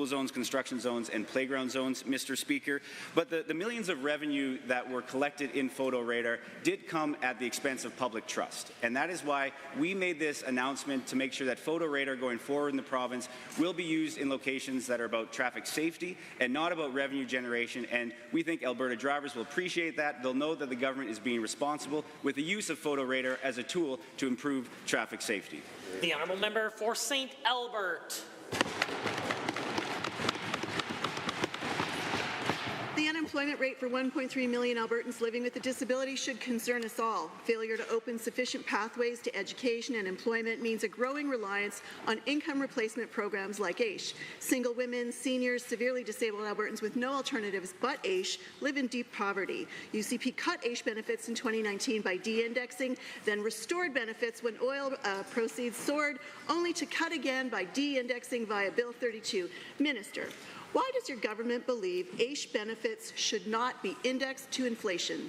zones, construction zones, and playground zones, Mr. Speaker. But the millions of revenue that were collected in photo radar did come at the expense of public trust. And that is why we made this announcement to make sure that photo radar going forward in the province will be used in locations that are about traffic safety and not about revenue generation. And we think Alberta drivers will appreciate that. They'll know that the government is being responsible with the use of photo radar as a tool to improve traffic safety. The Honourable Member for St. Albert. The unemployment rate for 1.3 million Albertans living with a disability should concern us all. Failure to open sufficient pathways to education and employment means a growing reliance on income replacement programs like AISH. Single women, seniors, severely disabled Albertans with no alternatives but AISH live in deep poverty. UCP cut AISH benefits in 2019 by de-indexing, then restored benefits when oil proceeds soared, only to cut again by de-indexing via Bill 32. Minister, why does your government believe AISH benefits should not be indexed to inflation?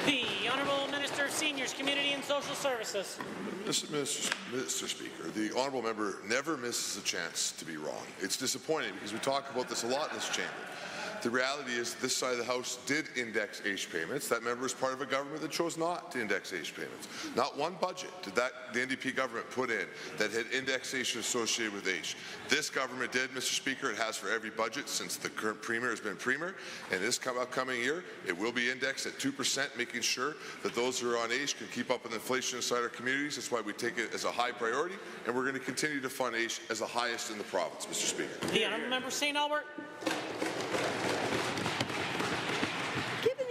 The Honourable Minister of Seniors, Community and Social Services. Mr. Speaker, the Honourable Member never misses a chance to be wrong. It's disappointing because we talk about this a lot in this chamber. The reality is this side of the House did index AISH payments. That member is part of a government that chose not to index AISH payments. Not one budget did the NDP government put in that had indexation associated with AISH. This government did, Mr. Speaker. It has for every budget since the current Premier has been Premier. And this upcoming year, it will be indexed at 2%, making sure that those who are on AISH can keep up with inflation inside our communities. That's why we take it as a high priority, and we're going to continue to fund AISH as the highest in the province, Mr. Speaker. The Honourable Member St. Albert.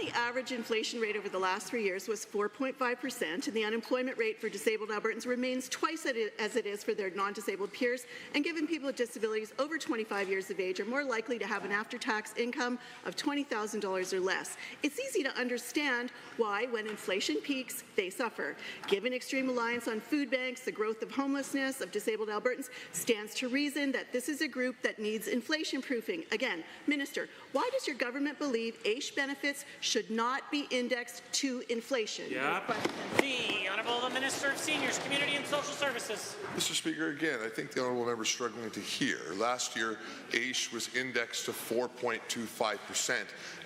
The average inflation rate over the last 3 years was 4.5%, and the unemployment rate for disabled Albertans remains twice as it is for their non-disabled peers, and given people with disabilities over 25 years of age are more likely to have an after-tax income of $20,000 or less. It's easy to understand why, when inflation peaks, they suffer. Given extreme reliance on food banks, the growth of homelessness of disabled Albertans stands to reason that this is a group that needs inflation proofing. Again, Minister, why does your government believe AISH benefits should not be indexed to inflation? Yep. The Honourable Minister of Seniors, Community and Social Services. Mr. Speaker, again, I think the Honourable Member is struggling to hear. Last year, AISH was indexed to 4.25%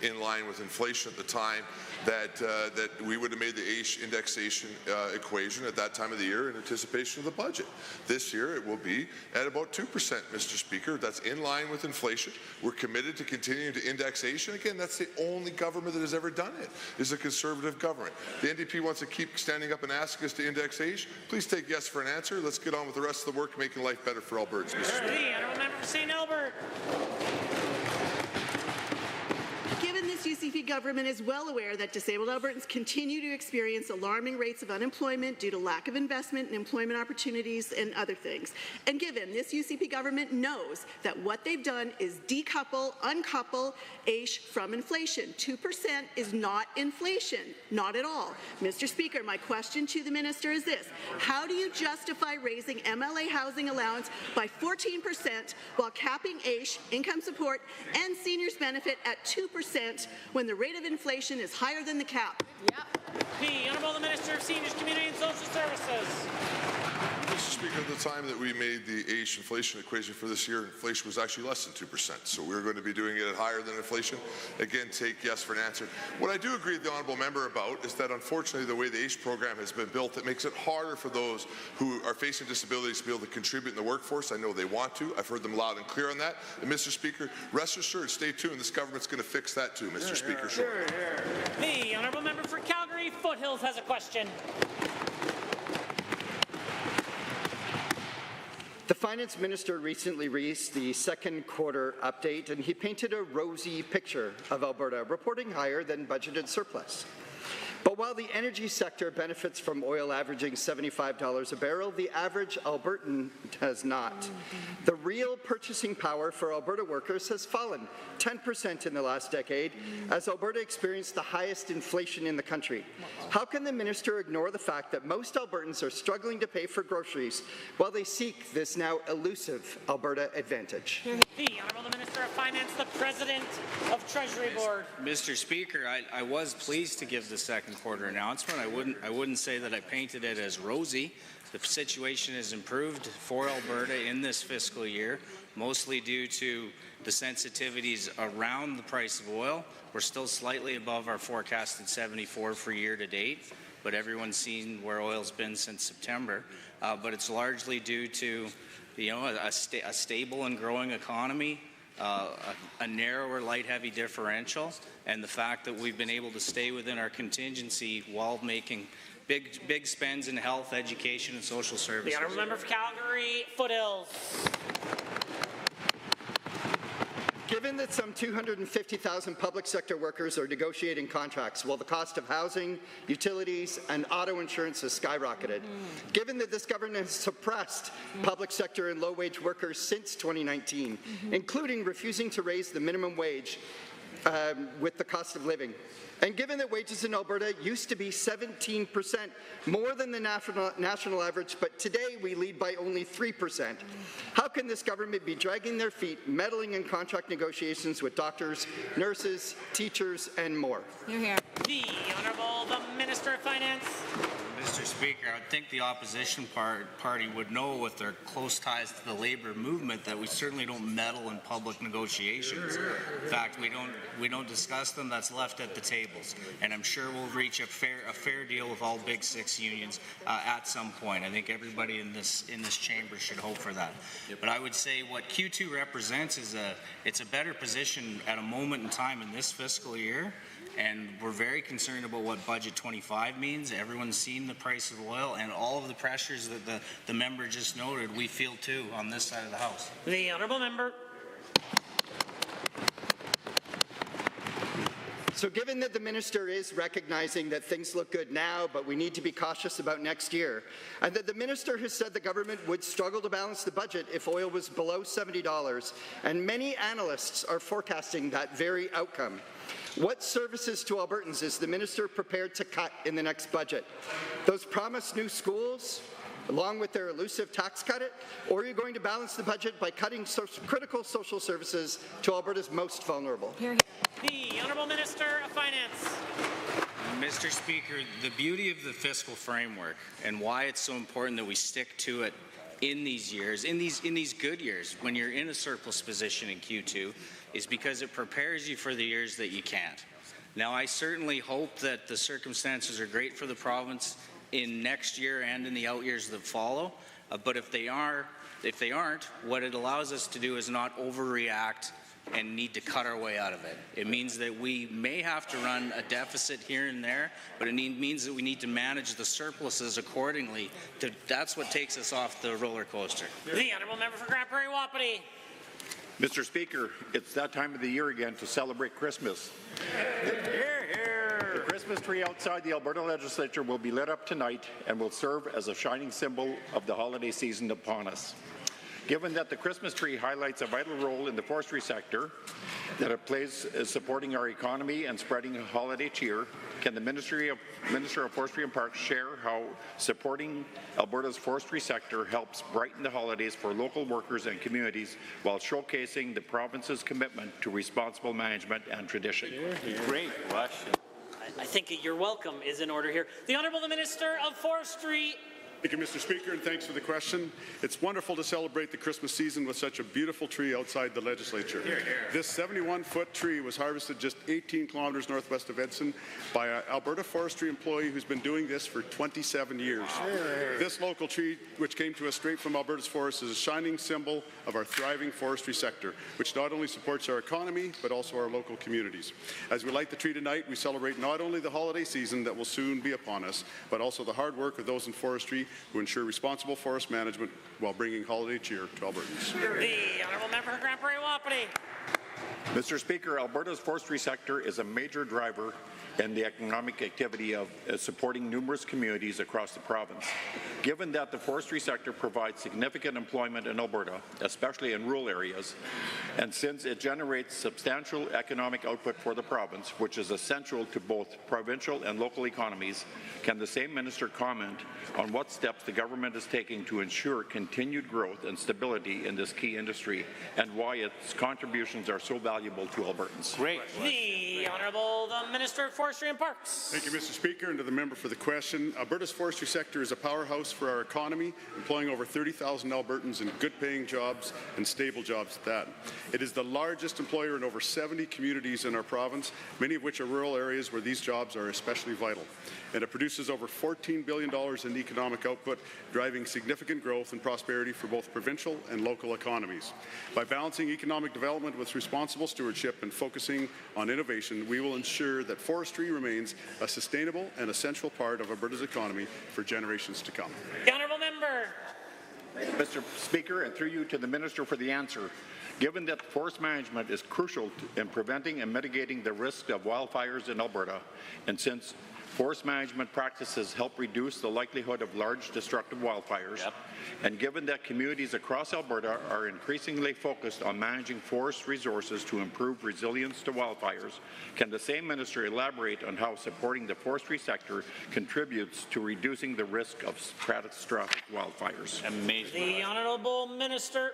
in line with inflation at the time that we would have made the AISH indexation equation at that time of the year in anticipation of the budget. This year, it will be at about 2%, Mr. Speaker. That's in line with inflation. We're committed to continuing to index AISH, and again, that's the only government that has ever done it, is a Conservative government. The NDP wants to keep standing up and asking us to index AISH. Please take yes for an answer. Let's get on with the rest of the work making life better for Albertans, Mr. Speaker. The Honourable Member for St. Albert. Given this UCP government is well aware that disabled Albertans continue to experience alarming rates of unemployment due to lack of investment in employment opportunities and other things. And given this UCP government knows that what they've done is uncouple AISH from inflation. 2% is not inflation, not at all. Mr. Speaker, my question to the minister is this: how do you justify raising MLA housing allowance by 14% while capping AISH, income support, and seniors benefit at 2% when the rate of inflation is higher than the cap? The Honourable Minister of Seniors, Community and Social Services. Mr. Speaker, at the time that we made the AISH inflation equation for this year, inflation was actually less than 2%. So we're going to be doing it at higher than inflation. Again, take yes for an answer. What I do agree with the Honourable Member about is that unfortunately the way the AISH program has been built, it makes it harder for those who are facing disabilities to be able to contribute in the workforce. I know they want to. I've heard them loud and clear on that. And Mr. Speaker, rest assured, stay tuned. This government's going to fix that too, Mr. Speaker. Sure. The Honourable Member for Calgary Foothills has a question. The Finance Minister recently released the second quarter update, and he painted a rosy picture of Alberta, reporting higher than budgeted surplus. But while the energy sector benefits from oil averaging $75 a barrel, the average Albertan has not. The real purchasing power for Alberta workers has fallen 10% in the last decade, as Alberta experienced the highest inflation in the country. How can the minister ignore the fact that most Albertans are struggling to pay for groceries while they seek this now elusive Alberta advantage? The Honourable Minister of Finance, the President of Treasury Board. Mr. Speaker, I was pleased to give the second quarter announcement. I wouldn't say that I painted it as rosy. The situation has improved for Alberta in this fiscal year, mostly due to the sensitivities around the price of oil. We're still slightly above our forecasted 74 for year to date, but everyone's seen where oil's been since September. But it's largely due to, a stable and growing economy, a narrower light-heavy differential, and the fact that we've been able to stay within our contingency while making big spends in health, education, and social services. The Honourable Member for Calgary Foothills. Given that some 250,000 public sector workers are negotiating contracts while the cost of housing, utilities, and auto insurance has skyrocketed, given that this government has suppressed public sector and low-wage workers since 2019, including refusing to raise the minimum wage with the cost of living, and given that wages in Alberta used to be 17% more than the national average, but today we lead by only 3%, how can this government be dragging their feet, meddling in contract negotiations with doctors, nurses, teachers, and more? The Honourable the Minister of Finance. Mr. Speaker, I would think the opposition party would know with their close ties to the labour movement that we certainly don't meddle in public negotiations. In fact, we don't discuss them. That's left at the tables, and I'm sure we'll reach a fair deal with all Big Six unions at some point. I think everybody in this chamber should hope for that. But I would say what Q2 represents is it's a better position at a moment in time in this fiscal year. And we're very concerned about what Budget 25 means. Everyone's seen the price of oil and all of the pressures that the member just noted, we feel too on this side of the House. The Honourable Member. So given that the minister is recognizing that things look good now, but we need to be cautious about next year, and that the minister has said the government would struggle to balance the budget if oil was below $70, and many analysts are forecasting that very outcome, what services to Albertans is the minister prepared to cut in the next budget? Those promised new schools, along with their elusive tax cut, or are you going to balance the budget by cutting critical social services to Alberta's most vulnerable? The Honourable Minister of Finance. Mr. Speaker, the beauty of the fiscal framework and why it's so important that we stick to it in these years, in these good years, when you're in a surplus position in Q2, is because it prepares you for the years that you can't. Now, I certainly hope that the circumstances are great for the province in next year and in the out years that follow, but if they aren't, what it allows us to do is not overreact and need to cut our way out of it. It means that we may have to run a deficit here and there, but it means that we need to manage the surpluses accordingly. That's what takes us off the roller coaster. The Honourable Member for Grand Prairie Wapiti. Mr. Speaker, it's that time of the year again to celebrate Christmas. The Christmas tree outside the Alberta Legislature will be lit up tonight and will serve as a shining symbol of the holiday season upon us. Given that the Christmas tree highlights a vital role in the forestry sector that it plays supporting our economy and spreading holiday cheer, can the Minister of Forestry and Parks share how supporting Alberta's forestry sector helps brighten the holidays for local workers and communities while showcasing the province's commitment to responsible management and tradition? Great question. I think your welcome is in order here. The Honourable the Minister of Forestry. Thank you, Mr. Speaker, and thanks for the question. It's wonderful to celebrate the Christmas season with such a beautiful tree outside the legislature. This 71-foot tree was harvested just 18 kilometers northwest of Edson by an Alberta forestry employee who's been doing this for 27 years. This local tree, which came to us straight from Alberta's forests, is a shining symbol of our thriving forestry sector, which not only supports our economy, but also our local communities. As we light the tree tonight, we celebrate not only the holiday season that will soon be upon us, but also the hard work of those in forestry who ensure responsible forest management while bringing holiday cheer to Albertans. The Honourable Member for Grand Prairie Wapiti. Mr. Speaker, Alberta's forestry sector is a major driver in the economic activity of supporting numerous communities across the province. Given that the forestry sector provides significant employment in Alberta, especially in rural areas, and since it generates substantial economic output for the province, which is essential to both provincial and local economies, can the same minister comment on what steps the government is taking to ensure continued growth and stability in this key industry, and why its contributions are so valuable to Albertans? Great. The Honourable the Minister of Forestry and Parks. Thank you, Mr. Speaker, and to the member for the question. Alberta's forestry sector is a powerhouse for our economy, employing over 30,000 Albertans in good-paying jobs and stable jobs at that. It is the largest employer in over 70 communities in our province, many of which are rural areas where these jobs are especially vital. And it produces over $14 billion in economic output, driving significant growth and prosperity for both provincial and local economies. By balancing economic development with responsible stewardship and focusing on innovation, we will ensure that forestry remains a sustainable and essential part of Alberta's economy for generations to come. The Honourable Member. Mr. Speaker, and through you to the Minister for the answer. Given that forest management is crucial in preventing and mitigating the risk of wildfires in Alberta, and since forest management practices help reduce the likelihood of large destructive wildfires, and given that communities across Alberta are increasingly focused on managing forest resources to improve resilience to wildfires, can the same minister elaborate on how supporting the forestry sector contributes to reducing the risk of catastrophic wildfires? Amazing. The Honourable Minister.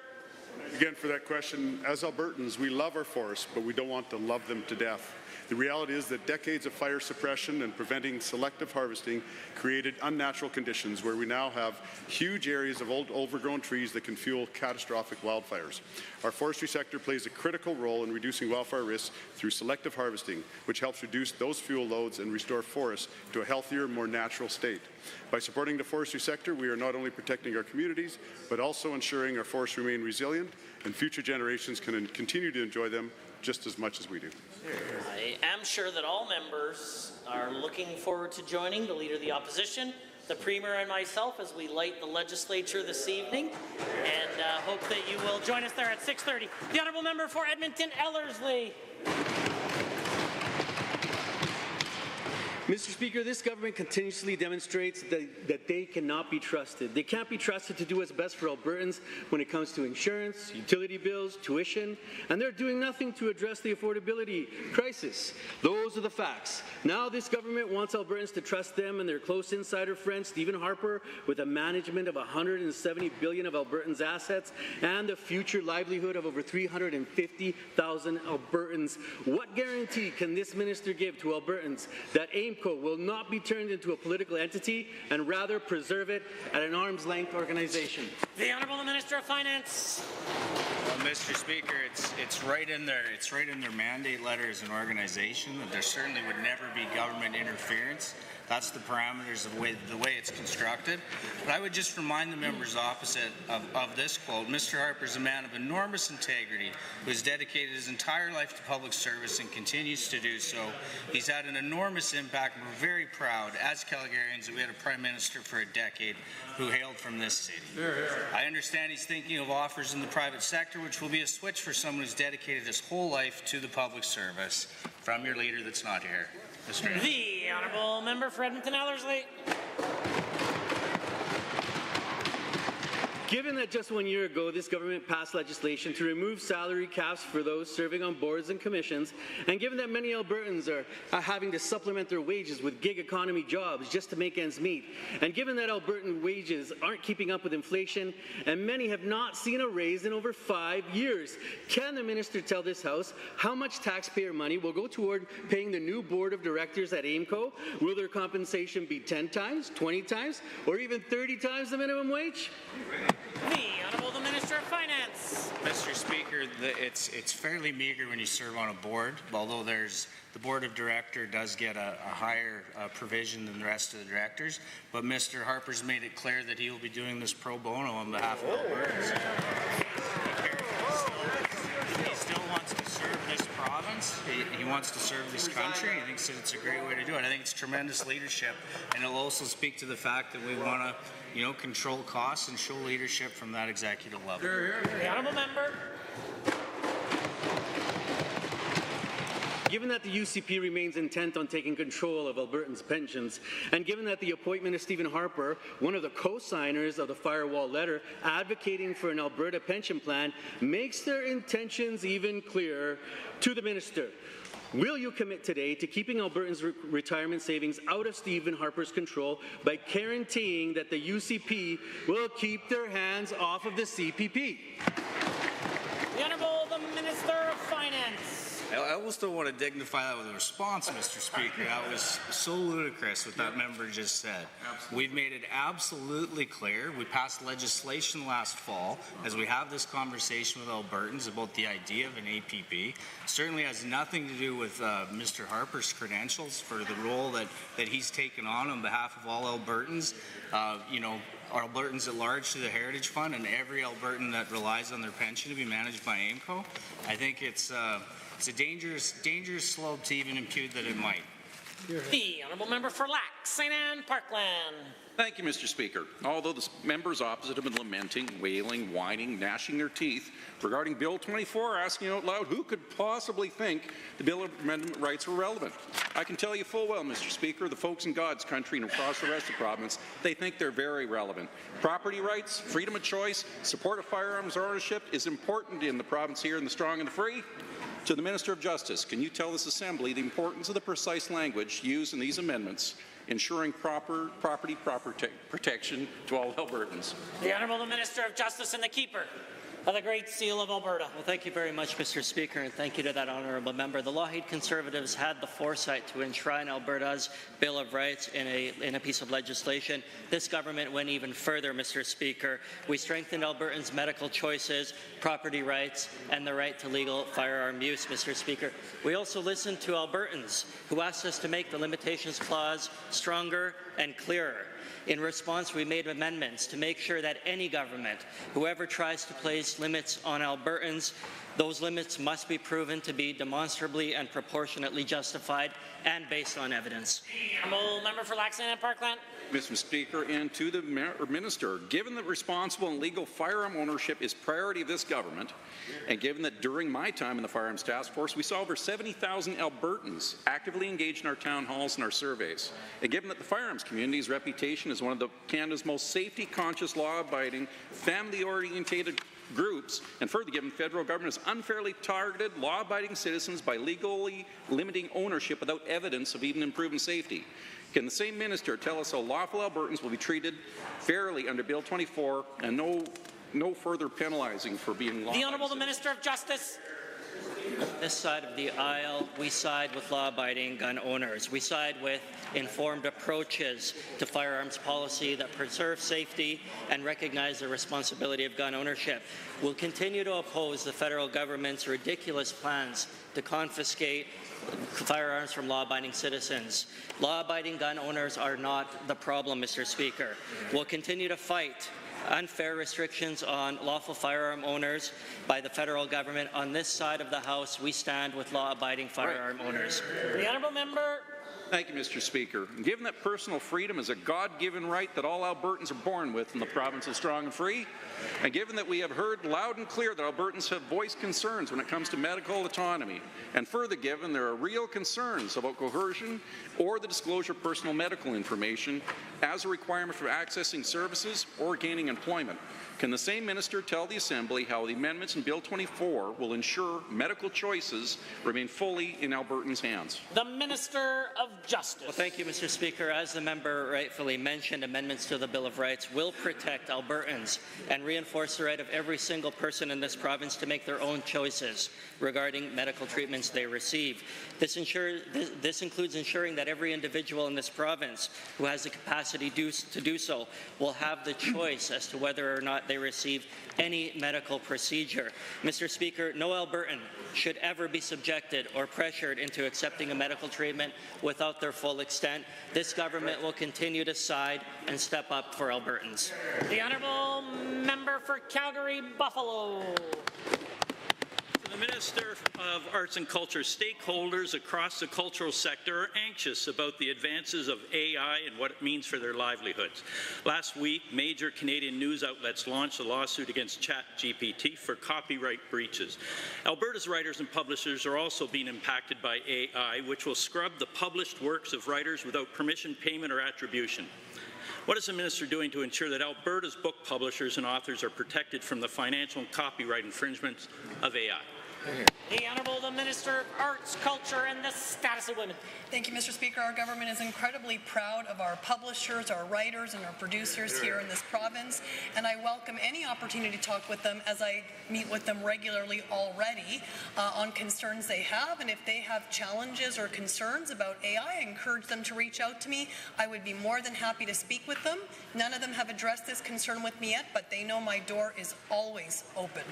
Again, for that question, as Albertans, we love our forests, but we don't want to love them to death. The reality is that decades of fire suppression and preventing selective harvesting created unnatural conditions where we now have huge areas of old overgrown trees that can fuel catastrophic wildfires. Our forestry sector plays a critical role in reducing wildfire risks through selective harvesting, which helps reduce those fuel loads and restore forests to a healthier, more natural state. By supporting the forestry sector, we are not only protecting our communities, but also ensuring our forests remain resilient and future generations can continue to enjoy them just as much as we do. I am sure that all members are looking forward to joining the Leader of the Opposition, the Premier and myself as we light the legislature this evening, and hope that you will join us there at 6:30. The Honourable Member for Edmonton-Ellerslie. Mr. Speaker, this government continuously demonstrates that they cannot be trusted. They can't be trusted to do what's best for Albertans when it comes to insurance, utility bills, tuition, and they're doing nothing to address the affordability crisis. Those are the facts. Now this government wants Albertans to trust them and their close insider friend, Stephen Harper, with a management of $170 billion of Albertans' assets and the future livelihood of over 350,000 Albertans. What guarantee can this minister give to Albertans that AIMCO will not be turned into a political entity and rather preserve it at an arm's length organization? The Honourable Minister of Finance. Well, Mr. Speaker, it's right in their mandate letter as an organization that there certainly would never be government interference. That's the parameters of the way it's constructed. But I would just remind the members opposite of this quote. Mr. Harper is a man of enormous integrity who has dedicated his entire life to public service and continues to do so. He's had an enormous impact. We're very proud, as Calgarians, that we had a Prime Minister for a decade who hailed from this city. I understand he's thinking of offers in the private sector, which will be a switch for someone who's dedicated his whole life to the public service. From your leader that's not here. The Honourable Member for Edmonton-Ellerslie. Given that just 1 year ago this government passed legislation to remove salary caps for those serving on boards and commissions, and given that many Albertans are having to supplement their wages with gig economy jobs just to make ends meet, and given that Albertan wages aren't keeping up with inflation and many have not seen a raise in over 5 years, can the minister tell this House how much taxpayer money will go toward paying the new board of directors at AIMCO? Will their compensation be 10 times, 20 times, or even 30 times the minimum wage? The Honourable Minister of Finance. Mr. Speaker, it's fairly meager when you serve on a board, although the board of director does get a higher provision than the rest of the directors. But Mr. Harper's made it clear that he will be doing this pro bono on behalf of Albertans. He still wants to serve this province. He wants to serve this country. He thinks that it's a great way to do it. I think it's tremendous leadership, and it'll also speak to the fact that we want to, control costs and show leadership from that executive level. The Honourable Member. Given that the UCP remains intent on taking control of Albertans' pensions, and given that the appointment of Stephen Harper, one of the co-signers of the firewall letter advocating for an Alberta pension plan, makes their intentions even clearer to the minister, will you commit today to keeping Albertans' retirement savings out of Stephen Harper's control by guaranteeing that the UCP will keep their hands off of the CPP? The Honourable Minister of Finance. I almost don't want to dignify that with a response, Mr. Speaker. That was so ludicrous what that member just said. We've made it absolutely clear. We passed legislation last fall as we have this conversation with Albertans about the idea of an APP. Certainly has nothing to do with Mr. Harper's credentials for the role that he's taken on behalf of all Albertans. Albertans at large through the Heritage Fund and every Albertan that relies on their pension to be managed by AIMCO. I think it's a dangerous slope to even impute that it might. The honourable member for Lac, St. Anne, Parkland. Thank you, Mr. Speaker. Although the members opposite have been lamenting, wailing, whining, gnashing their teeth regarding Bill 24, asking out loud who could possibly think the Bill of Amendment rights were relevant. I can tell you full well, Mr. Speaker, the folks in God's country and across the rest of the province, they think they're very relevant. Property rights, freedom of choice, support of firearms ownership is important in the province here in the strong and the free. To the Minister of Justice, can you tell this Assembly the importance of the precise language used in these amendments, ensuring proper protection to all Albertans? The Honourable Minister of Justice and the Keeper of the Great Seal of Alberta. Well, thank you very much, Mr. Speaker, and thank you to that honourable member. The Lougheed Conservatives had the foresight to enshrine Alberta's Bill of Rights in a piece of legislation. This government went even further, Mr. Speaker. We strengthened Albertans' medical choices, property rights, and the right to legal firearm use, Mr. Speaker. We also listened to Albertans who asked us to make the limitations clause stronger and clearer. In response, we made amendments to make sure that any government, whoever tries to place limits on Albertans, those limits must be proven to be demonstrably and proportionately justified and based on evidence. Honourable member for Lac, St. Anne, Parkland. Mr. Speaker, and to the Minister, given that responsible and legal firearm ownership is priority of this government, and given that during my time in the Firearms Task Force, we saw over 70,000 Albertans actively engaged in our town halls and our surveys, and given that the firearms community's reputation as one of Canada's most safety-conscious, law-abiding, family-orientated groups, and further given the federal government has unfairly targeted law-abiding citizens by legally limiting ownership without evidence of even improving safety. Can the same minister tell us how lawful Albertans will be treated fairly under Bill 24 and no further penalizing for being law-abiding? The Honourable Minister of Justice. This side of the aisle, we side with law-abiding gun owners. We side with informed approaches to firearms policy that preserve safety and recognize the responsibility of gun ownership. We'll continue to oppose the federal government's ridiculous plans to confiscate firearms from law-abiding citizens. Law-abiding gun owners are not the problem, Mr. Speaker. We'll continue to fight unfair restrictions on lawful firearm owners by the federal government. On this side of the House, we stand with law-abiding firearm owners. The honourable member. Thank you, Mr. Speaker. Given that personal freedom is a God-given right that all Albertans are born with in the province of strong and free, and given that we have heard loud and clear that Albertans have voiced concerns when it comes to medical autonomy, and further given there are real concerns about coercion or the disclosure of personal medical information as a requirement for accessing services or gaining employment, can the same minister tell the Assembly how the amendments in Bill 24 will ensure medical choices remain fully in Albertans' hands? The Minister of Justice. Well, thank you, Mr. Speaker. As the member rightfully mentioned, amendments to the Bill of Rights will protect Albertans and reinforce the right of every single person in this province to make their own choices regarding medical treatments they receive. This includes ensuring that every individual in this province who has the capacity to do so will have the choice as to whether or not they receive any medical procedure. Mr. Speaker, no Albertan should ever be subjected or pressured into accepting a medical treatment without their full extent. This government will continue to side and step up for Albertans. The honourable member for Calgary-Buffalo. The Minister of Arts and Culture, stakeholders across the cultural sector are anxious about the advances of AI and what it means for their livelihoods. Last week, major Canadian news outlets launched a lawsuit against ChatGPT for copyright breaches. Alberta's writers and publishers are also being impacted by AI, which will scrub the published works of writers without permission, payment, or attribution. What is the minister doing to ensure that Alberta's book publishers and authors are protected from the financial and copyright infringements of AI? The Honourable the Minister of Arts, Culture and the Status of Women. Thank you, Mr. Speaker. Our government is incredibly proud of our publishers, our writers, and our producers here in this province, and I welcome any opportunity to talk with them, as I meet with them regularly already, on concerns they have, and if they have challenges or concerns about AI, I encourage them to reach out to me. I would be more than happy to speak with them. None of them have addressed this concern with me yet, but they know my door is always open.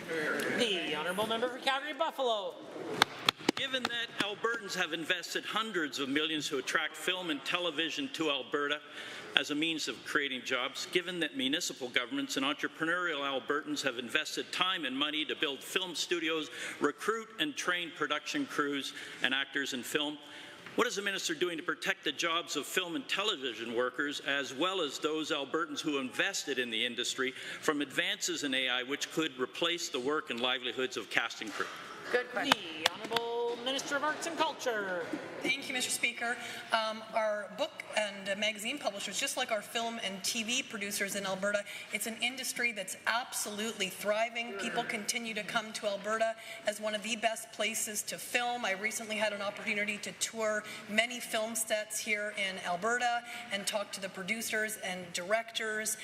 The Honourable Member for Calgary-Buffalo. Given that Albertans have invested hundreds of millions to attract film and television to Alberta as a means of creating jobs, given that municipal governments and entrepreneurial Albertans have invested time and money to build film studios, recruit and train production crews and actors in film, What is the minister doing to protect the jobs of film and television workers, as well as those Albertans who invested in the industry, from advances in AI which could replace the work and livelihoods of casting crew? Good question. The Honourable Minister of Arts and Culture. Thank you, Mr. Speaker. Our book and magazine publishers, just like our film and TV producers in Alberta, it's an industry that's absolutely thriving. People continue to come to Alberta as one of the best places to film. I recently had an opportunity to tour many film sets here in Alberta and talk to the producers and directors.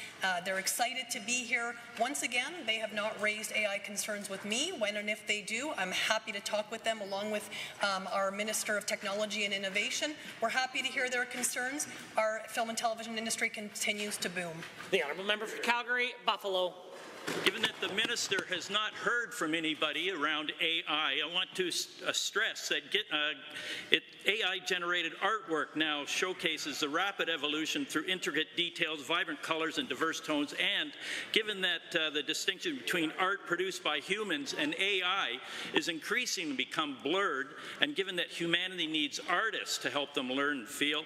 They're excited to be here. Once again, they have not raised AI concerns with me. When and if they do, I'm happy to talk with them along with our Minister of Technology and Innovation. We're happy to hear their concerns. Our film and television industry continues to boom. The Honourable Member for Calgary, Buffalo. Given that the minister has not heard from anybody around AI, I want to stress that AI-generated artwork now showcases the rapid evolution through intricate details, vibrant colors, and diverse tones. And given that the distinction between art produced by humans and AI is increasingly become blurred, and given that humanity needs artists to help them learn and feel,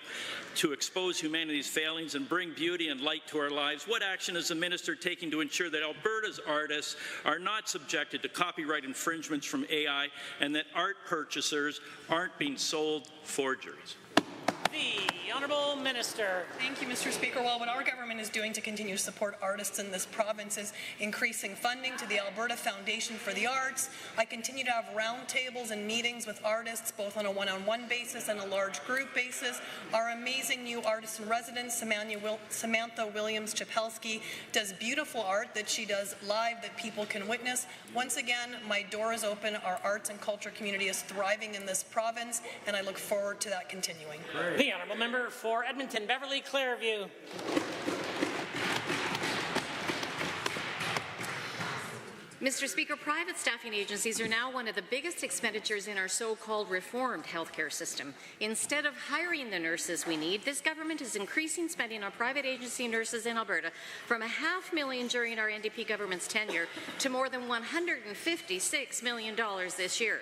to expose humanity's failings and bring beauty and light to our lives, what action is the minister taking to ensure that Alberta's artists are not subjected to copyright infringements from AI and that art purchasers aren't being sold forgeries? The Honourable Minister. Thank you, Mr. Speaker. Well, what our government is doing to continue to support artists in this province is increasing funding to the Alberta Foundation for the Arts. I continue to have roundtables and meetings with artists, both on a one-on-one basis and a large group basis. Our amazing new artist in residence, Samantha Williams-Chapelski, does beautiful art that she does live that people can witness. Once again, my door is open. Our arts and culture community is thriving in this province, and I look forward to that continuing. The Honourable Member for Edmonton, Beverly, Clearview. Mr. Speaker, private staffing agencies are now one of the biggest expenditures in our so-called reformed healthcare system. Instead of hiring the nurses we need, this government is increasing spending on private agency nurses in Alberta from $500,000 during our NDP government's tenure to more than $156 million this year.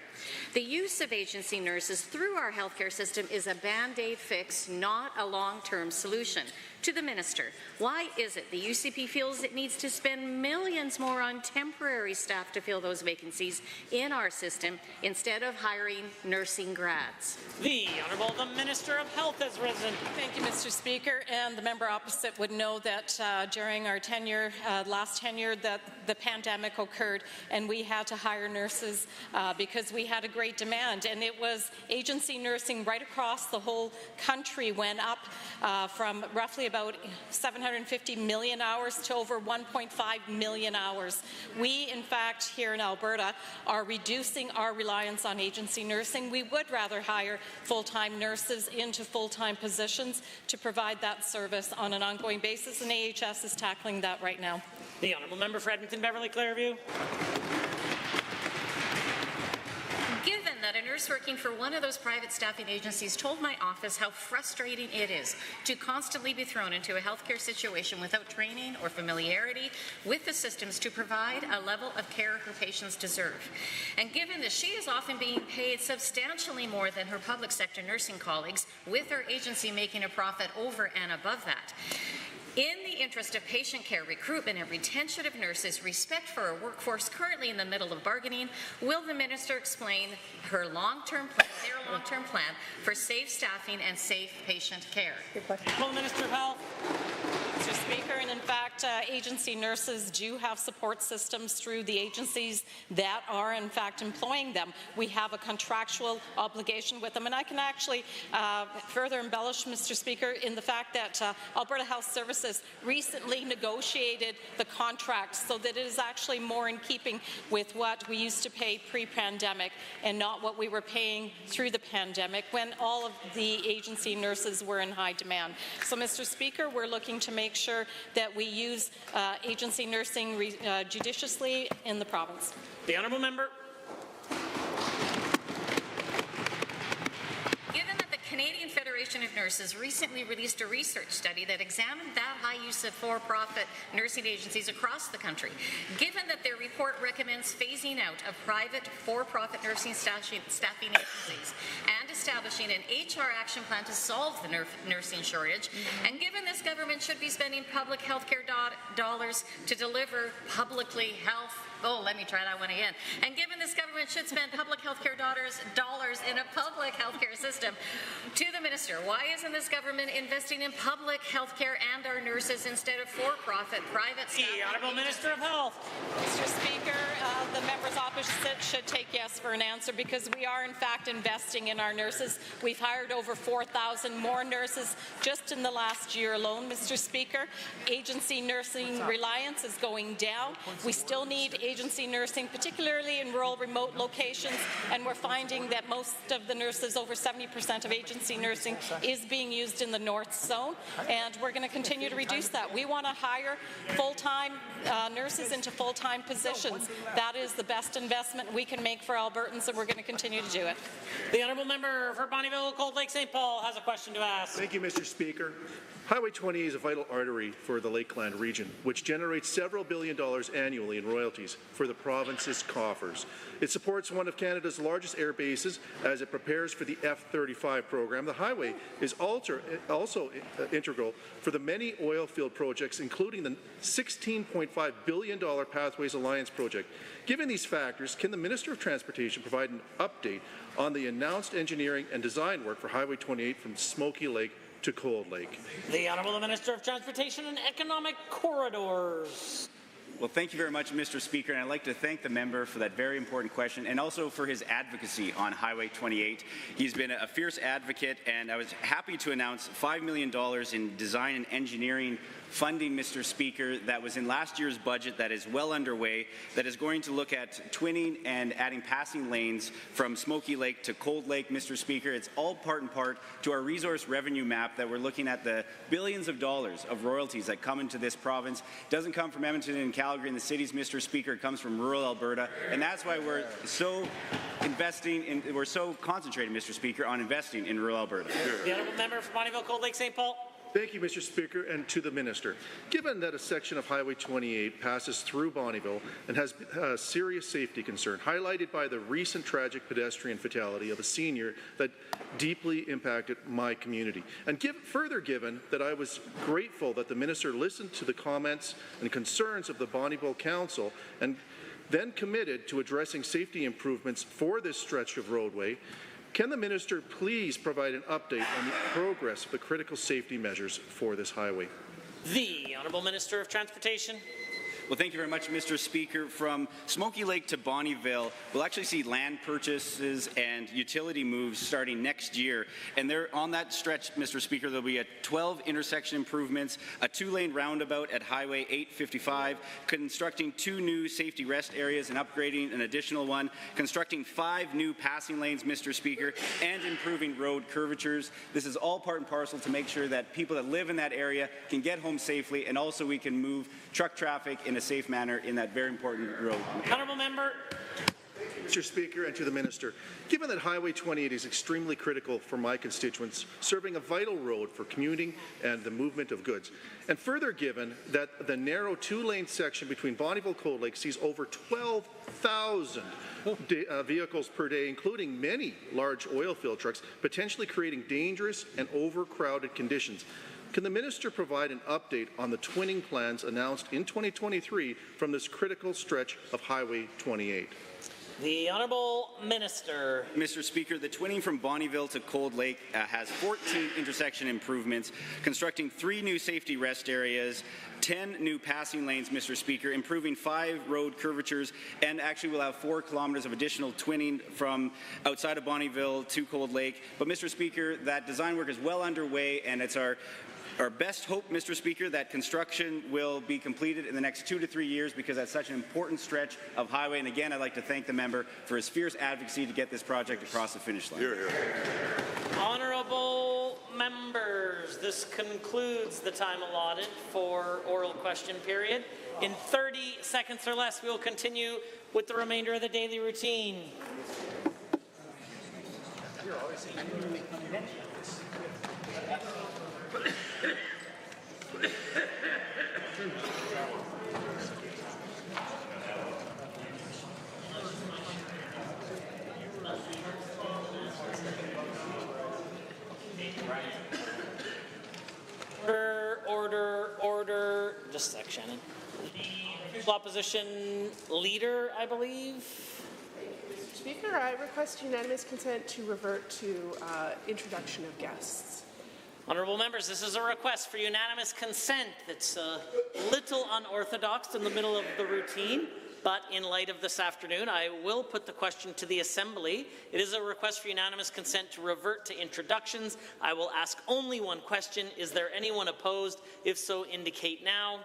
The use of agency nurses through our healthcare system is a band-aid fix, not a long-term solution. To the minister, why is it the UCP feels it needs to spend millions more on temporary staff to fill those vacancies in our system instead of hiring nursing grads? The Honourable the Minister of Health has risen. Thank you, Mr. Speaker. And the member opposite would know that during our tenure, last tenure, that the pandemic occurred and we had to hire nurses because we had a great demand. And it was agency nursing right across the whole country went up from roughly about 750 million hours to over 1.5 million hours. We, in fact, here in Alberta, are reducing our reliance on agency nursing. We would rather hire full-time nurses into full-time positions to provide that service on an ongoing basis, and AHS is tackling that right now. The Honourable Member for Edmonton, Beverly, Clearview. Given that a nurse working for one of those private staffing agencies told my office how frustrating it is to constantly be thrown into a healthcare situation without training or familiarity with the systems to provide a level of care her patients deserve. And given that she is often being paid substantially more than her public sector nursing colleagues, with her agency making a profit over and above that, in the interest of patient care, recruitment and retention of nurses, respect for a workforce currently in the middle of bargaining, will the minister explain her long-term plan, their long-term plan for safe staffing and safe patient care? Good question. Well, Minister of Health. Mr. Speaker, and in fact, agency nurses do have support systems through the agencies that are in fact employing them. We have a contractual obligation with them, and I can actually further embellish, Mr. Speaker, in the fact that Alberta Health Services recently negotiated the contract so that it is actually more in keeping with what we used to pay pre-pandemic and not what we were paying through the pandemic when all of the agency nurses were in high demand. So, Mr. Speaker, we're looking to make sure that we use agency nursing judiciously in the province. The Honourable Member. Given that the Canadian Federation Federation of Nurses recently released a research study that examined that high use of for-profit nursing agencies across the country. Given that their report recommends phasing out of private for-profit nursing staffing agencies and establishing an HR action plan to solve the nursing shortage, and given this government should be spending public health care dollars to deliver publicly health. Oh, let me try that one again. And given this government should spend public health care dollars in a public health care system, to the Minister, why isn't this government investing in public health care and our nurses instead of for-profit private staff? The Honourable Minister of Health. Mr. Speaker, the member's opposite should take yes for an answer because we are in fact investing in our nurses. We've hired over 4,000 more nurses just in the last year alone, Mr. Speaker. Agency nursing reliance is going down. We still need agency nursing, particularly in rural, remote locations, and we're finding that most of the nurses, over 70% of agency nursing, is being used in the North Zone, and we're going to continue to reduce that. We want to hire full-time nurses into full-time positions. That is the best investment we can make for Albertans, and we're going to continue to do it. The Honourable Member for Bonnyville, Cold Lake, St. Paul has a question to ask. Thank you, Mr. Speaker. Highway 20 is a vital artery for the Lakeland region, which generates several $billions annually in royalties for the province's coffers. It supports one of Canada's largest air bases as it prepares for the F-35 program. The highway is also integral for the many oil field projects, including the $16.5 billion Pathways Alliance project. Given these factors, can the Minister of Transportation provide an update on the announced engineering and design work for Highway 28 from Smoky Lake to Cold Lake? The Honourable Minister of Transportation and Economic Corridors. Well, thank you very much, Mr. Speaker, and I'd like to thank the member for that very important question and also for his advocacy on Highway 28. He's been a fierce advocate, and I was happy to announce $5 million in design and engineering funding, Mr. Speaker, that was in last year's budget that is well underway, that is going to look at twinning and adding passing lanes from Smoky Lake to Cold Lake, Mr. Speaker. It's all part and part to our resource revenue map that we're looking at the billions of dollars of royalties that come into this province. It doesn't come from Edmonton and Calgary and the cities, Mr. Speaker. It comes from rural Alberta, and that's why we're so concentrated, Mr. Speaker, on investing in rural Alberta. The Honourable Member for Bonnyville, Cold Lake, St. Paul. Thank you, Mr. Speaker, and to the Minister. Given that a section of Highway 28 passes through Bonnyville and has a serious safety concern, highlighted by the recent tragic pedestrian fatality of a senior that deeply impacted my community, and further given that I was grateful that the Minister listened to the comments and concerns of the Bonnyville Council and then committed to addressing safety improvements for this stretch of roadway, can the Minister please provide an update on the progress of the critical safety measures for this highway? The Honourable Minister of Transportation. Well, thank you very much, Mr. Speaker. From Smoky Lake to Bonnyville, we'll actually see land purchases and utility moves starting next year. And there, on that stretch, Mr. Speaker, there'll be 12 intersection improvements, a 2-lane roundabout at Highway 855, constructing 2 new safety rest areas and upgrading an additional one, constructing 5 new passing lanes, Mr. Speaker, and improving road curvatures. This is all part and parcel to make sure that people that live in that area can get home safely, and also we can move truck traffic in a safe manner in that very important road. Honourable Member. Mr. Speaker, and to the Minister, given that Highway 28 is extremely critical for my constituents, serving a vital road for commuting and the movement of goods, and further given that the narrow 2-lane section between Bonnyville-Cold Lake sees over 12,000 vehicles per day, including many large oil field trucks, potentially creating dangerous and overcrowded conditions, can the Minister provide an update on the twinning plans announced in 2023 from this critical stretch of Highway 28? The Honourable Minister. Mr. Speaker, the twinning from Bonnyville to Cold Lake has 14 intersection improvements, constructing 3 new safety rest areas, 10 new passing lanes, Mr. Speaker, improving 5 road curvatures, and actually we'll have 4 kilometres of additional twinning from outside of Bonnyville to Cold Lake. But, Mr. Speaker, that design work is well underway, and it's our best hope, Mr. Speaker, that construction will be completed in the next 2 to 3 years because that's such an important stretch of highway. And again, I'd like to thank the member for his fierce advocacy to get this project across the finish line. Honourable members, this concludes the time allotted for oral question period. In 30 seconds or less, we will continue with the remainder of the daily routine. Order. Just a sec, Shannon. The opposition leader, I believe. Speaker, I request unanimous consent to revert to introduction of guests. Honourable members, this is a request for unanimous consent. It's a little unorthodox in the middle of the routine, but in light of this afternoon, I will put the question to the Assembly. It is a request for unanimous consent to revert to introductions. I will ask only one question. Is there anyone opposed? If so, indicate now.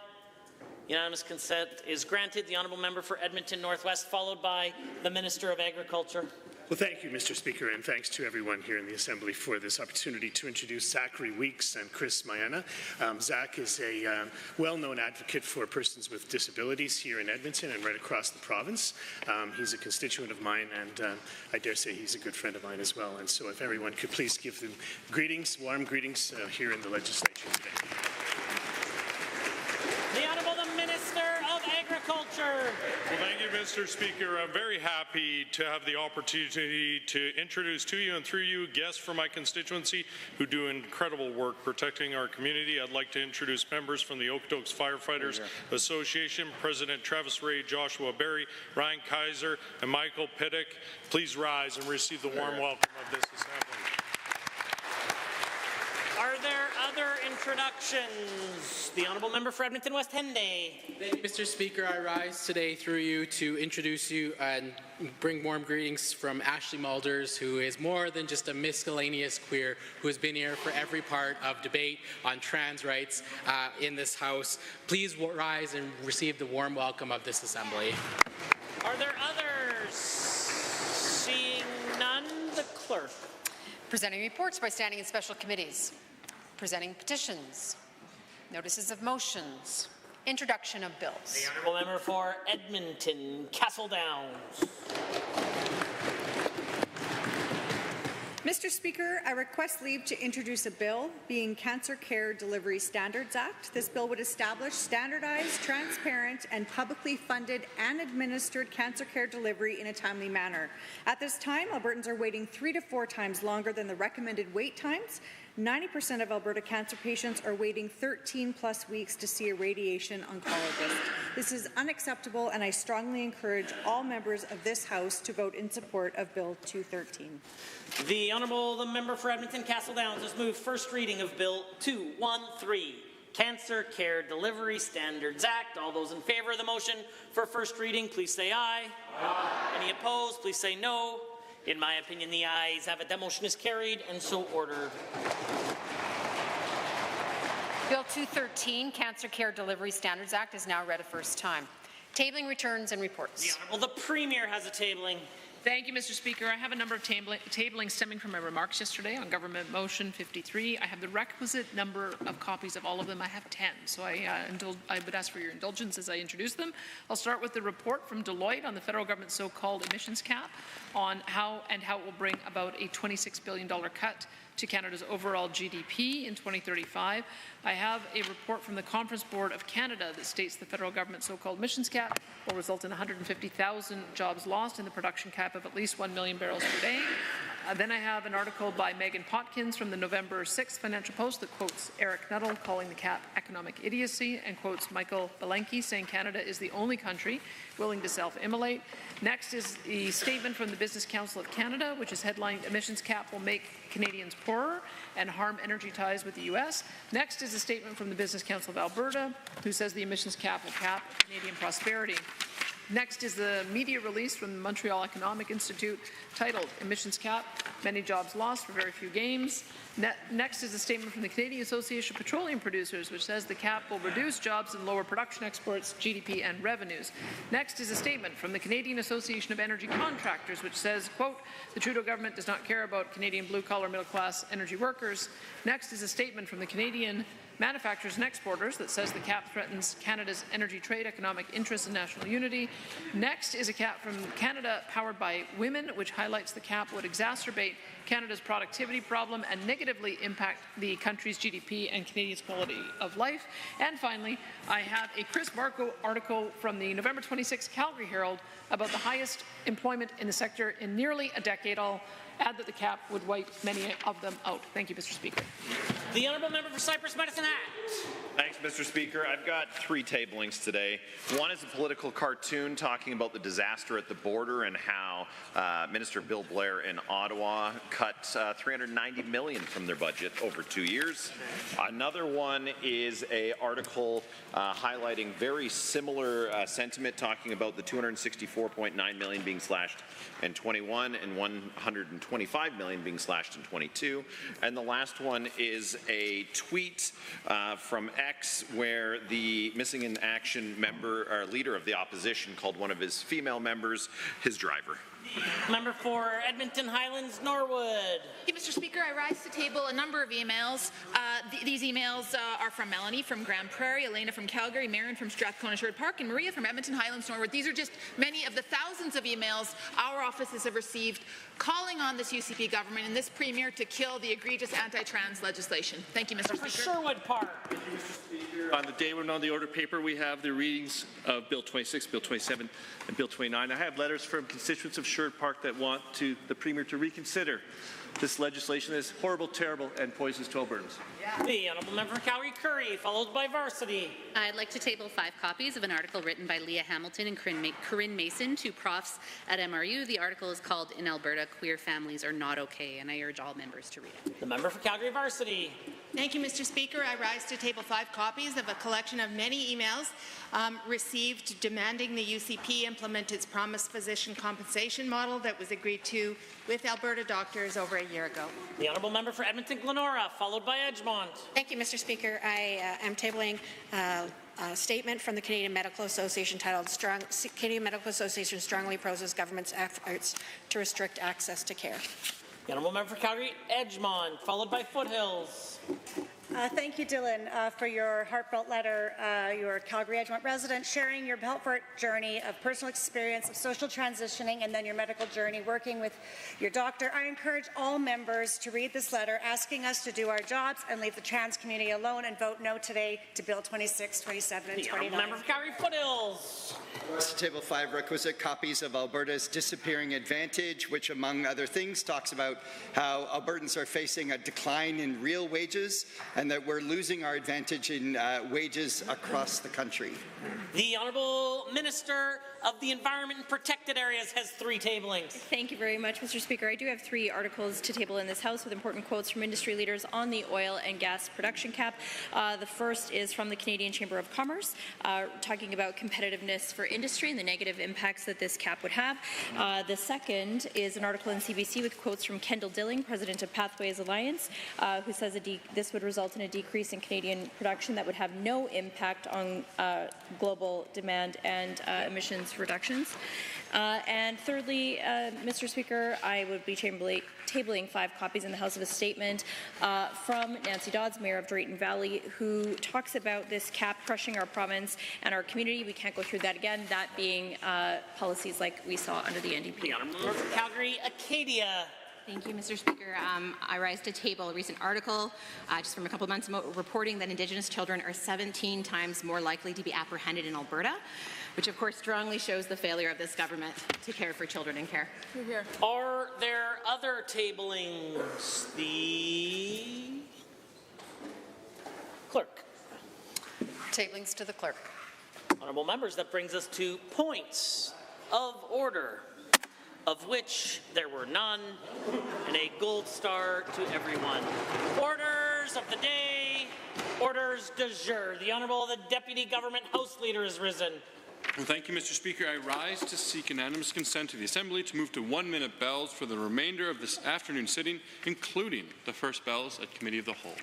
Unanimous consent is granted. The honourable member for Edmonton Northwest, followed by the Minister of Agriculture. Well, thank you, Mr. Speaker, and thanks to everyone here in the Assembly for this opportunity to introduce Zachary Weeks and Chris Mayana. Zach is a well-known advocate for persons with disabilities here in Edmonton and right across the province. He's a constituent of mine, and I dare say he's a good friend of mine as well. And so if everyone could please give them greetings, warm greetings here in the legislature today. The Honourable the Minister of Agriculture. Well, thank you, Mr. Speaker. I'm very happy to have the opportunity to introduce to you and through you guests from my constituency who do incredible work protecting our community. I'd like to introduce members from the Okotoks Firefighters Association, President Travis Ray, Joshua Berry, Ryan Kaiser, and Michael Pittick. Please rise and receive the warm welcome of this Assembly. Are there other introductions? The Honourable Member for Edmonton West Henday. Thank you, Mr. Speaker. I rise today through you to introduce you and bring warm greetings from Ashley Mulders, who is more than just a miscellaneous queer, who has been here for every part of debate on trans rights in this House. Please rise and receive the warm welcome of this Assembly. Are there others? Seeing none, the clerk. Presenting reports by standing and special committees. Presenting petitions. Notices of motions. Introduction of bills. The Honourable Member for Edmonton, Castle Downs. Mr. Speaker, I request leave to introduce a bill, being Cancer Care Delivery Standards Act. This bill would establish standardized, transparent, and publicly funded and administered cancer care delivery in a timely manner. At this time, Albertans are waiting 3 to 4 times longer than the recommended wait times. 90% of Alberta cancer patients are waiting 13+ weeks to see a radiation oncologist. This is unacceptable, and I strongly encourage all members of this House to vote in support of Bill 213. The Honourable the Member for Edmonton Castle Downs has moved first reading of Bill 213, Cancer Care Delivery Standards Act. All those in favour of the motion for first reading, please say aye. Aye. Any opposed, please say no. In my opinion, the ayes have it. That motion is carried and so ordered. Bill 213, Cancer Care Delivery Standards Act, is now read a first time. Tabling, returns, and reports. The Honourable the Premier has a tabling. Thank you, Mr. Speaker. I have a number of tabling stemming from my remarks yesterday on Government Motion 53. I have the requisite number of copies of all of them. I have 10, so I would ask for your indulgence as I introduce them. I'll start with the report from Deloitte on the federal government's so-called emissions cap, on how it will bring about a $26 billion cut to Canada's overall GDP in 2035. I have a report from the Conference Board of Canada that states the federal government's so-called emissions cap will result in 150,000 jobs lost in the production cap of at least 1 million barrels per day. Then I have an article by Megan Potkins from the November 6th Financial Post that quotes Eric Nuttall calling the cap economic idiocy and quotes Michael Belenky saying Canada is the only country willing to self-immolate. Next is the statement from the Business Council of Canada, which is headlined "Emissions Cap will make Canadians poorer and harm energy ties with the U.S." Next is a statement from the Business Council of Alberta, who says the emissions cap will cap Canadian prosperity. Next is the media release from the Montreal Economic Institute titled "Emissions Cap, Many Jobs Lost for Very Few Gains." Next is a statement from the Canadian Association of Petroleum Producers, which says the cap will reduce jobs and lower production exports, GDP, and revenues. Next is a statement from the Canadian Association of Energy Contractors, which says, quote, the Trudeau government does not care about Canadian blue-collar, middle-class energy workers. Next is a statement from the Canadian manufacturers and exporters that says the cap threatens Canada's energy trade, economic interests and national unity. Next is a cap from Canada powered by women, which highlights the cap would exacerbate Canada's productivity problem and negatively impact the country's GDP and Canadians' quality of life. And finally, I have a Chris Marco article from the November 26 Calgary Herald about the highest employment in the sector in nearly a decade. I'll add that the cap would wipe many of them out. Thank you, Mr. Speaker. The Honourable Member for Cypress Medicine Act. Thanks, Mr. Speaker. I've got 3 tablings today. One is a political cartoon talking about the disaster at the border and how Minister Bill Blair in Ottawa cut $390 million from their budget over 2 years. Another one is an article highlighting very similar sentiment, talking about the $264.9 million being slashed in 21 and $125 million being slashed in 22. And the last one is a tweet from X where the Missing in Action member or leader of the opposition called one of his female members his driver. Member for Edmonton Highlands, Norwood. Thank you, Mr. Speaker. I rise to table a number of emails. These emails are from Melanie from Grand Prairie, Elena from Calgary, Marion from Strathcona Sherwood Park, and Maria from Edmonton Highlands, Norwood. These are just many of the thousands of emails our offices have received calling on this UCP government and this Premier to kill the egregious anti-trans legislation. Thank you, Mr. Speaker. Sherwood Park. On the day when on the order paper we have the readings of Bill 26, Bill 27, and Bill 29. I have letters from constituents of Sherwood Park that want the Premier to reconsider this legislation that is horrible, terrible, and poisonous to Albertans. The Honourable Member for Calgary Curry, followed by Varsity. I'd like to table 5 copies of an article written by Leah Hamilton and Corinne Mason, 2 profs at MRU. The article is called "In Alberta, Queer Families Are Not Okay," and I urge all members to read it. The member for Calgary Varsity. Thank you, Mr. Speaker. I rise to table 5 copies of a collection of many emails received demanding the UCP implement its promised physician compensation model that was agreed to with Alberta doctors over a year ago. The Honourable Member for Edmonton Glenora, followed by Edgemont. Thank you, Mr. Speaker. I am tabling a statement from the Canadian Medical Association titled Canadian Medical Association strongly opposes government's efforts to restrict access to care. The Honourable Member for Calgary Edgemont, followed by Foothills. Thank you, Dylan, for your heartfelt letter. You're a Calgary Edgemont resident sharing your heartfelt journey of personal experience of social transitioning and then your medical journey working with your doctor. I encourage all members to read this letter asking us to do our jobs and leave the trans community alone and vote no today to Bill 26, 27, and 29. Member for Calgary Foothills. To table 5 requisite copies of Alberta's Disappearing Advantage, which among other things talks about how Albertans are facing a decline in real wages and that we're losing our advantage in wages across the country. The Honourable Minister of the Environment and Protected Areas has 3 tablings. Thank you very much, Mr. Speaker. I do have 3 articles to table in this House with important quotes from industry leaders on the oil and gas production cap. The first is from the Canadian Chamber of Commerce, talking about competitiveness for industry and the negative impacts that this cap would have. The second is an article in CBC with quotes from Kendall Dilling, President of Pathways Alliance, who says this would result in a decrease in Canadian production that would have no impact on global demand and emissions reductions. And thirdly, Mr. Speaker, I would be tabling 5 copies in the House of a statement from Nancy Dodds, Mayor of Drayton Valley, who talks about this cap crushing our province and our community. We can't go through that again, that being policies like we saw under the NDP. The Honourable for Calgary Acadia. Thank you, Mr. Speaker. I rise to table a recent article just from a couple of months ago reporting that Indigenous children are 17 times more likely to be apprehended in Alberta, which of course strongly shows the failure of this government to care for children in care. Are there other tablings? The clerk. Tablings to the clerk. Honourable members, that brings us to points of order, of which there were none, and a gold star to everyone. Orders of the day, orders du jour. The Honourable the Deputy Government House Leader has risen. Well, thank you, Mr. Speaker. I rise to seek unanimous consent of the Assembly to move to 1-minute bells for the remainder of this afternoon sitting, including the first bells at Committee of the Whole.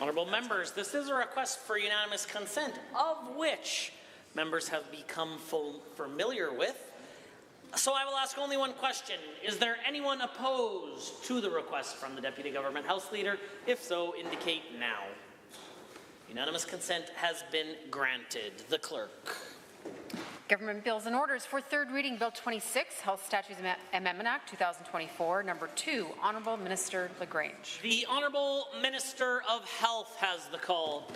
Honourable members, this is a request for unanimous consent, of which members have become familiar with. So I will ask only one question. Is there anyone opposed to the request from the Deputy Government House Leader? If so, indicate now. Unanimous consent has been granted. The clerk. Government bills and orders for third reading. Bill 26, Health Statutes Amendment Act 2024. Number 2, Honourable Minister LaGrange. The Honourable Minister of Health has the call.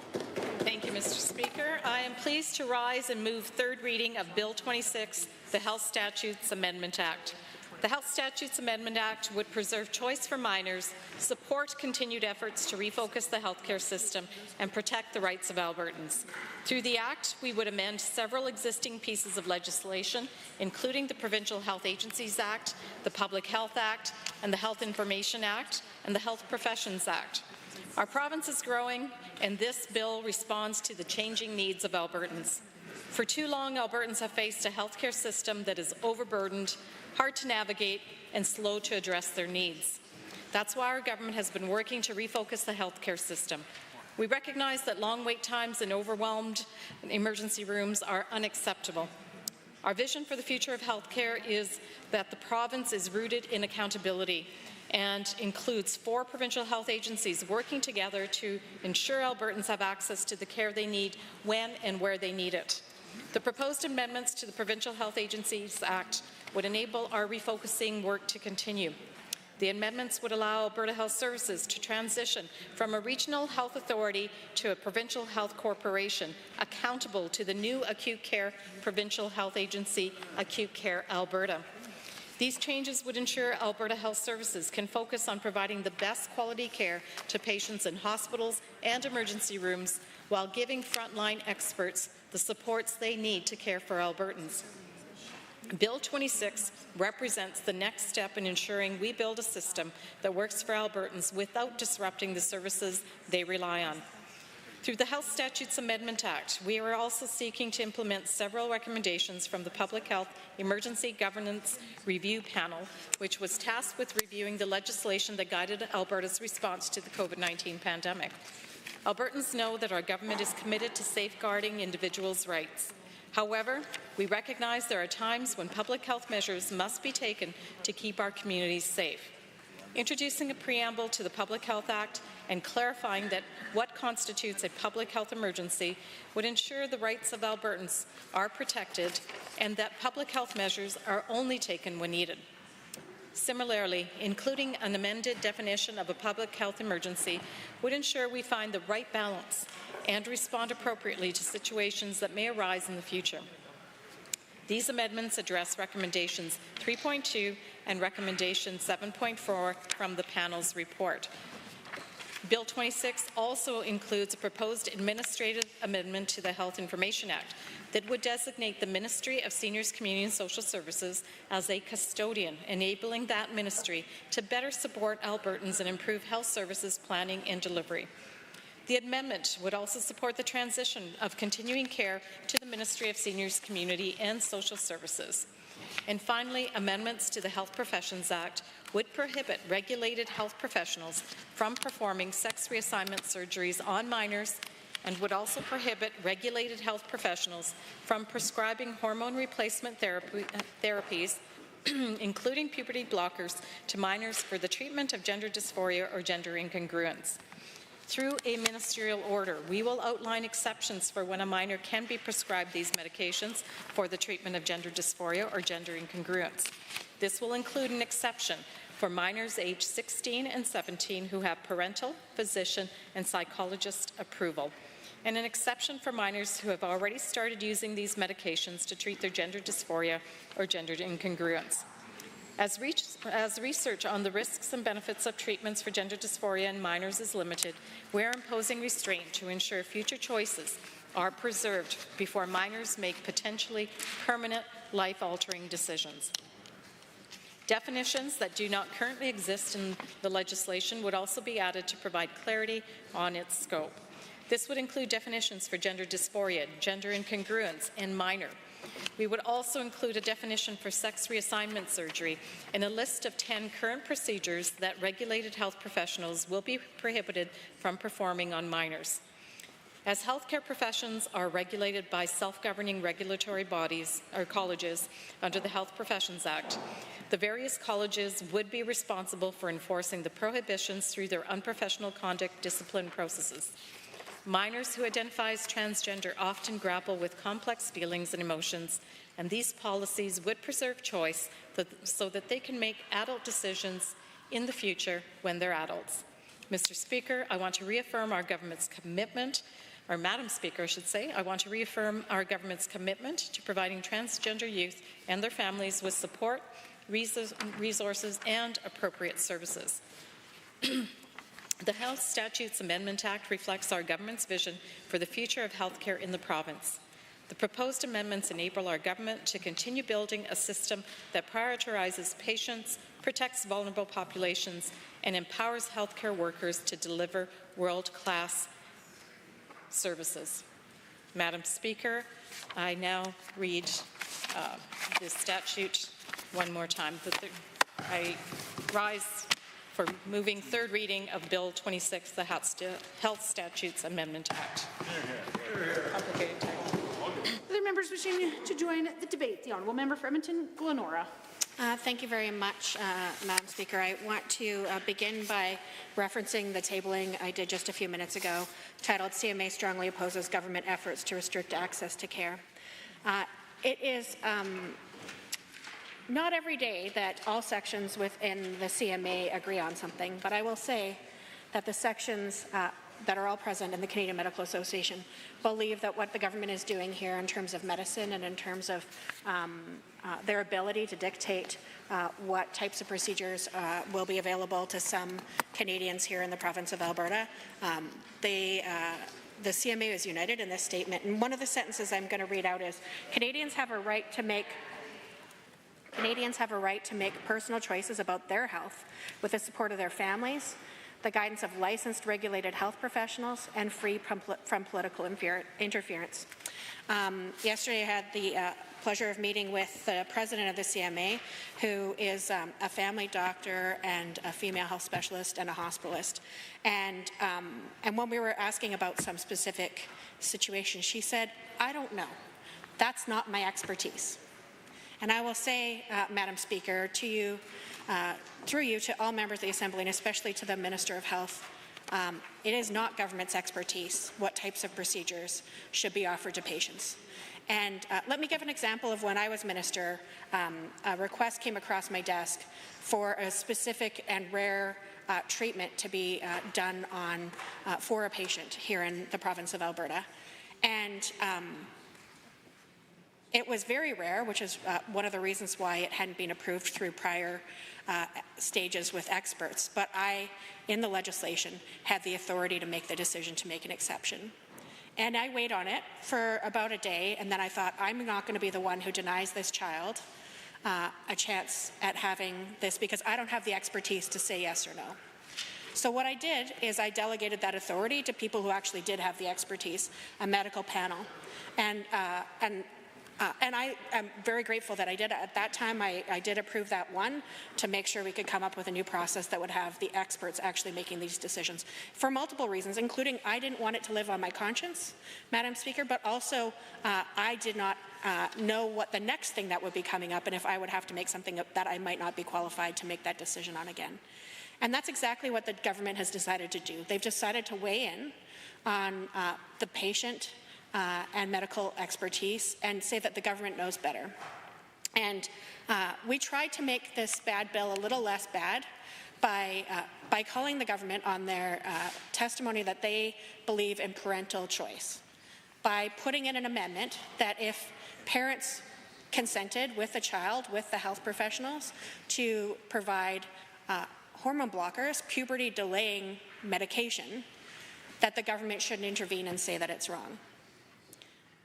Thank you, Mr. Speaker. I am pleased to rise and move third reading of Bill 26, the Health Statutes Amendment Act. The Health Statutes Amendment Act would preserve choice for minors, support continued efforts to refocus the healthcare system, and protect the rights of Albertans. Through the Act, we would amend several existing pieces of legislation, including the Provincial Health Agencies Act, the Public Health Act, and the Health Information Act, and the Health Professions Act. Our province is growing, and this bill responds to the changing needs of Albertans. For too long, Albertans have faced a healthcare system that is overburdened, hard to navigate, and slow to address their needs. That's why our government has been working to refocus the healthcare system. We recognize that long wait times and overwhelmed emergency rooms are unacceptable. Our vision for the future of healthcare is that the province is rooted in accountability and includes 4 provincial health agencies working together to ensure Albertans have access to the care they need when and where they need it. The proposed amendments to the Provincial Health Agencies Act would enable our refocusing work to continue. The amendments would allow Alberta Health Services to transition from a regional health authority to a provincial health corporation accountable to the new acute care provincial health agency, Acute Care Alberta. These changes would ensure Alberta Health Services can focus on providing the best quality care to patients in hospitals and emergency rooms while giving frontline experts the supports they need to care for Albertans. Bill 26 represents the next step in ensuring we build a system that works for Albertans without disrupting the services they rely on. Through the Health Statutes Amendment Act, we are also seeking to implement several recommendations from the Public Health Emergency Governance Review Panel, which was tasked with reviewing the legislation that guided Alberta's response to the COVID-19 pandemic. Albertans know that our government is committed to safeguarding individuals' rights. However, we recognize there are times when public health measures must be taken to keep our communities safe. Introducing a preamble to the Public Health Act and clarifying that what constitutes a public health emergency would ensure the rights of Albertans are protected and that public health measures are only taken when needed. Similarly, including an amended definition of a public health emergency would ensure we find the right balance and respond appropriately to situations that may arise in the future. These amendments address recommendations 3.2 and recommendation 7.4 from the panel's report. Bill 26 also includes a proposed administrative amendment to the Health Information Act that would designate the Ministry of Seniors, Community and Social Services as a custodian, enabling that ministry to better support Albertans and improve health services planning and delivery. The amendment would also support the transition of continuing care to the Ministry of Seniors, Community and Social Services. And finally, amendments to the Health Professions Act would prohibit regulated health professionals from performing sex reassignment surgeries on minors and would also prohibit regulated health professionals from prescribing hormone replacement therapies, including puberty blockers, to minors for the treatment of gender dysphoria or gender incongruence. Through a ministerial order, we will outline exceptions for when a minor can be prescribed these medications for the treatment of gender dysphoria or gender incongruence. This will include an exception for minors aged 16 and 17 who have parental, physician, and psychologist approval, and an exception for minors who have already started using these medications to treat their gender dysphoria or gender incongruence. As research on the risks and benefits of treatments for gender dysphoria in minors is limited, we are imposing restraint to ensure future choices are preserved before minors make potentially permanent, life-altering decisions. Definitions that do not currently exist in the legislation would also be added to provide clarity on its scope. This would include definitions for gender dysphoria, gender incongruence, and minor. We would also include a definition for sex reassignment surgery and a list of 10 current procedures that regulated health professionals will be prohibited from performing on minors. As healthcare professions are regulated by self-governing regulatory bodies or colleges under the Health Professions Act, the various colleges would be responsible for enforcing the prohibitions through their unprofessional conduct discipline processes. Minors who identify as transgender often grapple with complex feelings and emotions, and these policies would preserve choice so that they can make adult decisions in the future when they're adults. Mr. Speaker, I want to reaffirm our government's commitment, or Madam Speaker, I should say, I want to reaffirm our government's commitment to providing transgender youth and their families with support, resources, and appropriate services. The Health Statutes Amendment Act reflects our government's vision for the future of healthcare in the province. The proposed amendments enable our government to continue building a system that prioritizes patients, protects vulnerable populations, and empowers healthcare workers to deliver world-class services. Madam Speaker, I now read the statute one more time. I rise for moving third reading of Bill 26, the Health Statutes Amendment Act. Complicated title. Other members wishing to join the debate. The Honourable Member for Edmonton, Glenora. Thank you very much, Madam Speaker. I want to begin by referencing the tabling I did just a few minutes ago, titled CMA Strongly Opposes Government Efforts to Restrict Access to Care. It is not every day that all sections within the CMA agree on something, but I will say that the sections that are all present in the Canadian Medical Association believe that what the government is doing here in terms of medicine and in terms of their ability to dictate what types of procedures will be available to some Canadians here in the province of Alberta. The CMA is united in this statement, and one of the sentences I'm going to read out is, Canadians have a right to make personal choices about their health with the support of their families, the guidance of licensed regulated health professionals, and free from political interference. Yesterday I had the pleasure of meeting with the president of the CMA, who is a family doctor and a female health specialist and a hospitalist. And when we were asking about some specific situations, she said, I don't know. That's not my expertise. And I will say, Madam Speaker, to you, through you, to all members of the Assembly, and especially to the Minister of Health, it is not government's expertise what types of procedures should be offered to patients. And let me give an example of when I was Minister. A request came across my desk for a specific and rare treatment to be done on for a patient here in the province of Alberta. And it was very rare, which is one of the reasons why it hadn't been approved through prior stages with experts. But I, in the legislation, had the authority to make the decision to make an exception. And I weighed on it for about a day, and then I thought, I'm not going to be the one who denies this child a chance at having this, because I don't have the expertise to say yes or no. So what I did is I delegated that authority to people who actually did have the expertise, a medical panel. And I am very grateful that I did. At that time, I did approve that one to make sure we could come up with a new process that would have the experts actually making these decisions for multiple reasons, including I didn't want it to live on my conscience, Madam Speaker, but also I did not know what the next thing that would be coming up and if I would have to make something that I might not be qualified to make that decision on again. And that's exactly what the government has decided to do. They've decided to weigh in on the patient and medical expertise and say that the government knows better. And we tried to make this bad bill a little less bad by calling the government on their testimony that they believe in parental choice, by putting in an amendment that if parents consented with the child, with the health professionals, to provide hormone blockers, puberty delaying medication, that the government shouldn't intervene and say that it's wrong.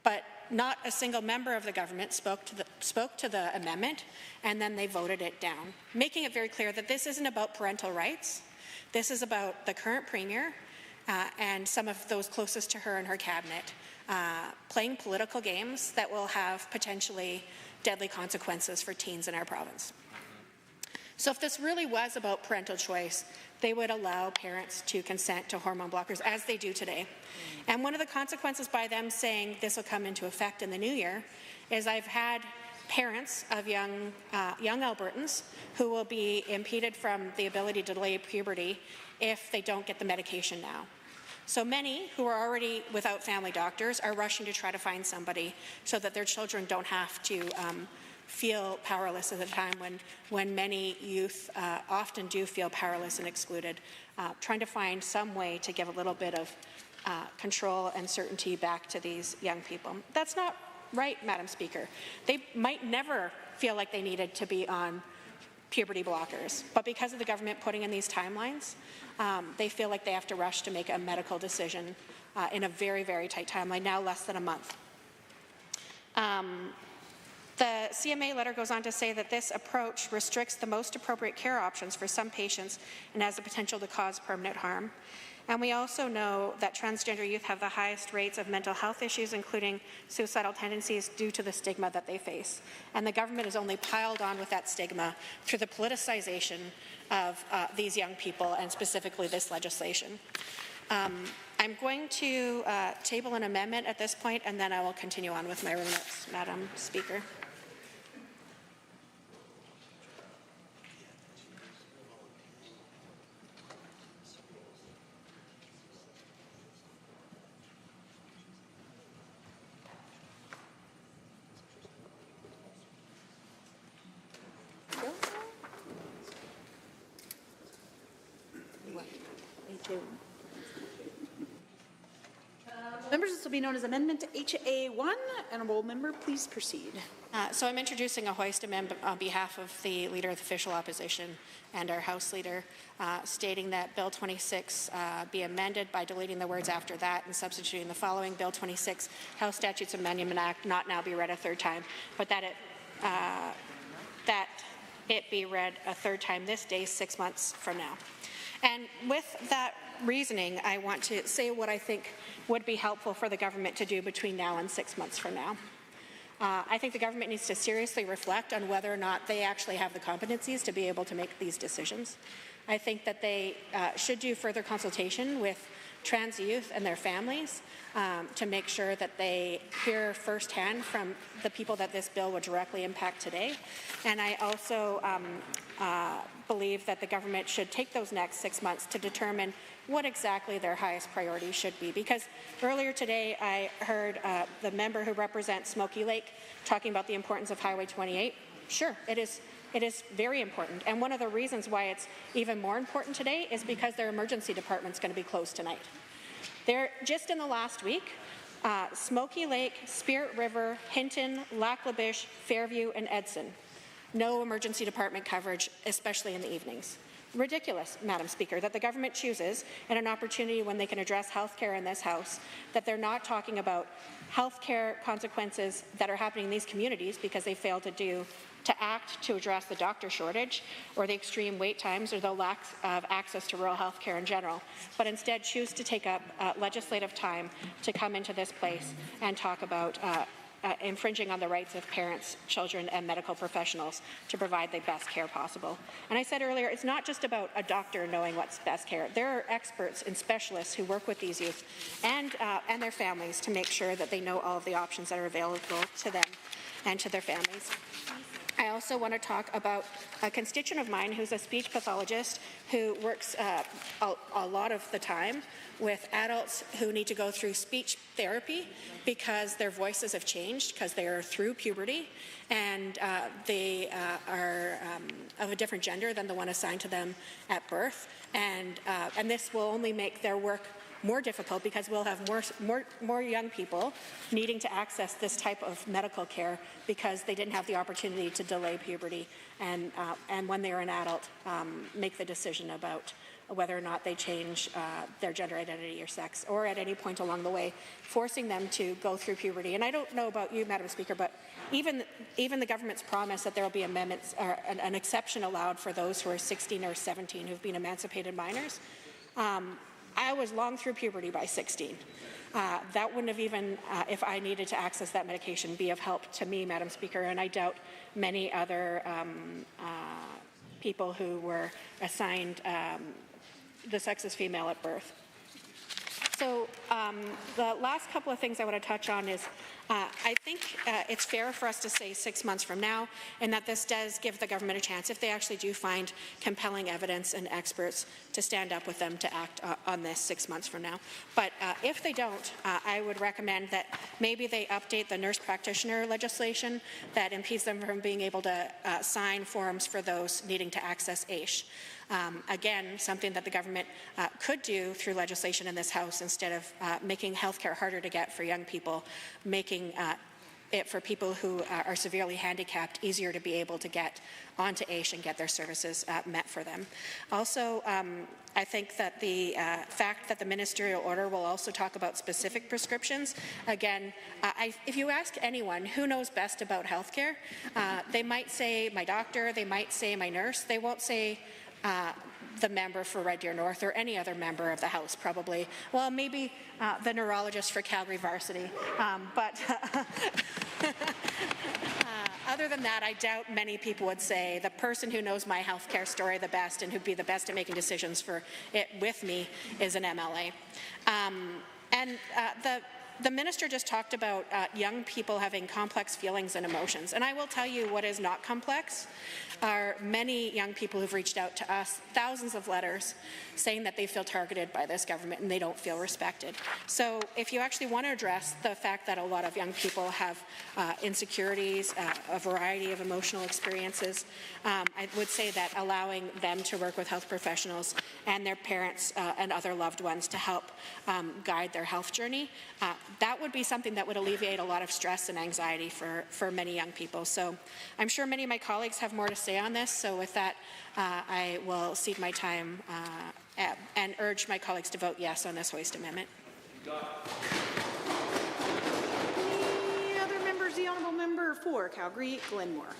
But not a single member of the government spoke to the amendment, and then they voted it down, making it very clear that this isn't about parental rights. This is about the current premier and some of those closest to her and her cabinet playing political games that will have potentially deadly consequences for teens in our province. So if this really was about parental choice, they would allow parents to consent to hormone blockers, as they do today. And one of the consequences by them saying this will come into effect in the new year is I've had parents of young Albertans who will be impeded from the ability to delay puberty if they don't get the medication now. So many who are already without family doctors are rushing to try to find somebody so that their children don't have to feel powerless at a time when many youth often do feel powerless and excluded, trying to find some way to give a little bit of control and certainty back to these young people. That's not right, Madam Speaker. They might never feel like they needed to be on puberty blockers, but because of the government putting in these timelines, they feel like they have to rush to make a medical decision in a very, very tight timeline, now less than a month. The CMA letter goes on to say that this approach restricts the most appropriate care options for some patients and has the potential to cause permanent harm. And we also know that transgender youth have the highest rates of mental health issues, including suicidal tendencies, due to the stigma that they face. And the government has only piled on with that stigma through the politicization of these young people, and specifically this legislation. I'm going to table an amendment at this point, and then I will continue on with my remarks, Madam Speaker. Members, this will be known as Amendment HA1. Honourable member, please proceed. So I'm introducing a hoist amendment on behalf of the Leader of the Official Opposition and our House Leader, stating that Bill 26 be amended by deleting the words after that and substituting the following: Bill 26, House Statutes Amendment Act, not now be read a third time, but that it be read a third time this day, 6 months from now. And with that reasoning, I want to say what I think would be helpful for the government to do between now and 6 months from now. I think the government needs to seriously reflect on whether or not they actually have the competencies to be able to make these decisions. I think that they should do further consultation with trans youth and their families to make sure that they hear firsthand from the people that this bill would directly impact today. And I also believe that the government should take those next 6 months to determine what exactly their highest priority should be. Because earlier today I heard the member who represents Smoky Lake talking about the importance of Highway 28. Sure, it is very important. And one of the reasons why it's even more important today is because their emergency department is going to be closed tonight. Just in the last week, Smoky Lake, Spirit River, Hinton, Lac La Biche, Fairview, and Edson. No emergency department coverage, especially in the evenings. Ridiculous, Madam Speaker, that the government chooses, in an opportunity when they can address health care in this House, that they're not talking about health care consequences that are happening in these communities because they failed to act to address the doctor shortage or the extreme wait times or the lack of access to rural health care in general, but instead choose to take up legislative time to come into this place and talk about infringing on the rights of parents, children, and medical professionals to provide the best care possible. And I said earlier, it's not just about a doctor knowing what's best care. There are experts and specialists who work with these youth and their families to make sure that they know all of the options that are available to them and to their families. I also want to talk about a constituent of mine who's a speech pathologist who works a lot of the time with adults who need to go through speech therapy because their voices have changed, because they are through puberty, and they are of a different gender than the one assigned to them at birth. And this will only make their work more difficult because we'll have more young people needing to access this type of medical care because they didn't have the opportunity to delay puberty and when they're an adult make the decision about whether or not they change their gender identity or sex, or at any point along the way, forcing them to go through puberty. And I don't know about you, Madam Speaker, but even the government's promise that there will be amendments or an exception allowed for those who are 16 or 17 who've been emancipated minors. I was long through puberty by 16. That wouldn't have even, if I needed to access that medication, be of help to me, Madam Speaker, and I doubt many other people who were assigned the sex as female at birth. So the last couple of things I want to touch on is I think it's fair for us to say 6 months from now, and that this does give the government a chance, if they actually do find compelling evidence and experts, to stand up with them to act on this 6 months from now. But if they don't, I would recommend that maybe they update the nurse practitioner legislation that impedes them from being able to sign forms for those needing to access AISH. Again, something that the government could do through legislation in this House, instead of making healthcare harder to get for young people, making it for people who are severely handicapped easier to be able to get onto AISH and get their services met for them. Also, I think that the fact that the ministerial order will also talk about specific prescriptions, again, if you ask anyone who knows best about healthcare, they might say my doctor, they might say my nurse, they won't say the member for Red Deer North or any other member of the House, probably. Well, maybe the neurologist for Calgary Varsity. But other than that, I doubt many people would say the person who knows my healthcare story the best and who'd be the best at making decisions for it with me is an MLA. The minister just talked about young people having complex feelings and emotions. And I will tell you what is not complex are many young people who've reached out to us, thousands of letters saying that they feel targeted by this government and they don't feel respected. So if you actually want to address the fact that a lot of young people have insecurities, a variety of emotional experiences, I would say that allowing them to work with health professionals and their parents and other loved ones to help guide their health journey, that would be something that would alleviate a lot of stress and anxiety for many young people. So I'm sure many of my colleagues have more to say on this. So with that, I will cede my time and urge my colleagues to vote yes on this hoist amendment. Any other members? The honourable member for Calgary Glenmore.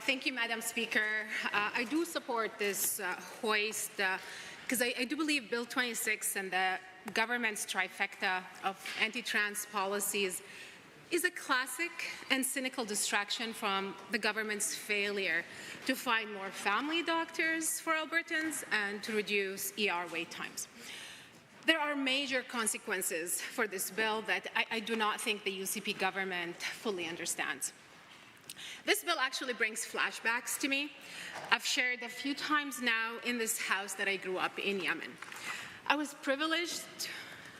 Thank you, Madam Speaker. I do support this hoist because I do believe Bill 26 and the government's trifecta of anti-trans policies is a classic and cynical distraction from the government's failure to find more family doctors for Albertans and to reduce ER wait times. There are major consequences for this bill that I do not think the UCP government fully understands. This bill actually brings flashbacks to me. I've shared a few times now in this House that I grew up in Yemen. I was privileged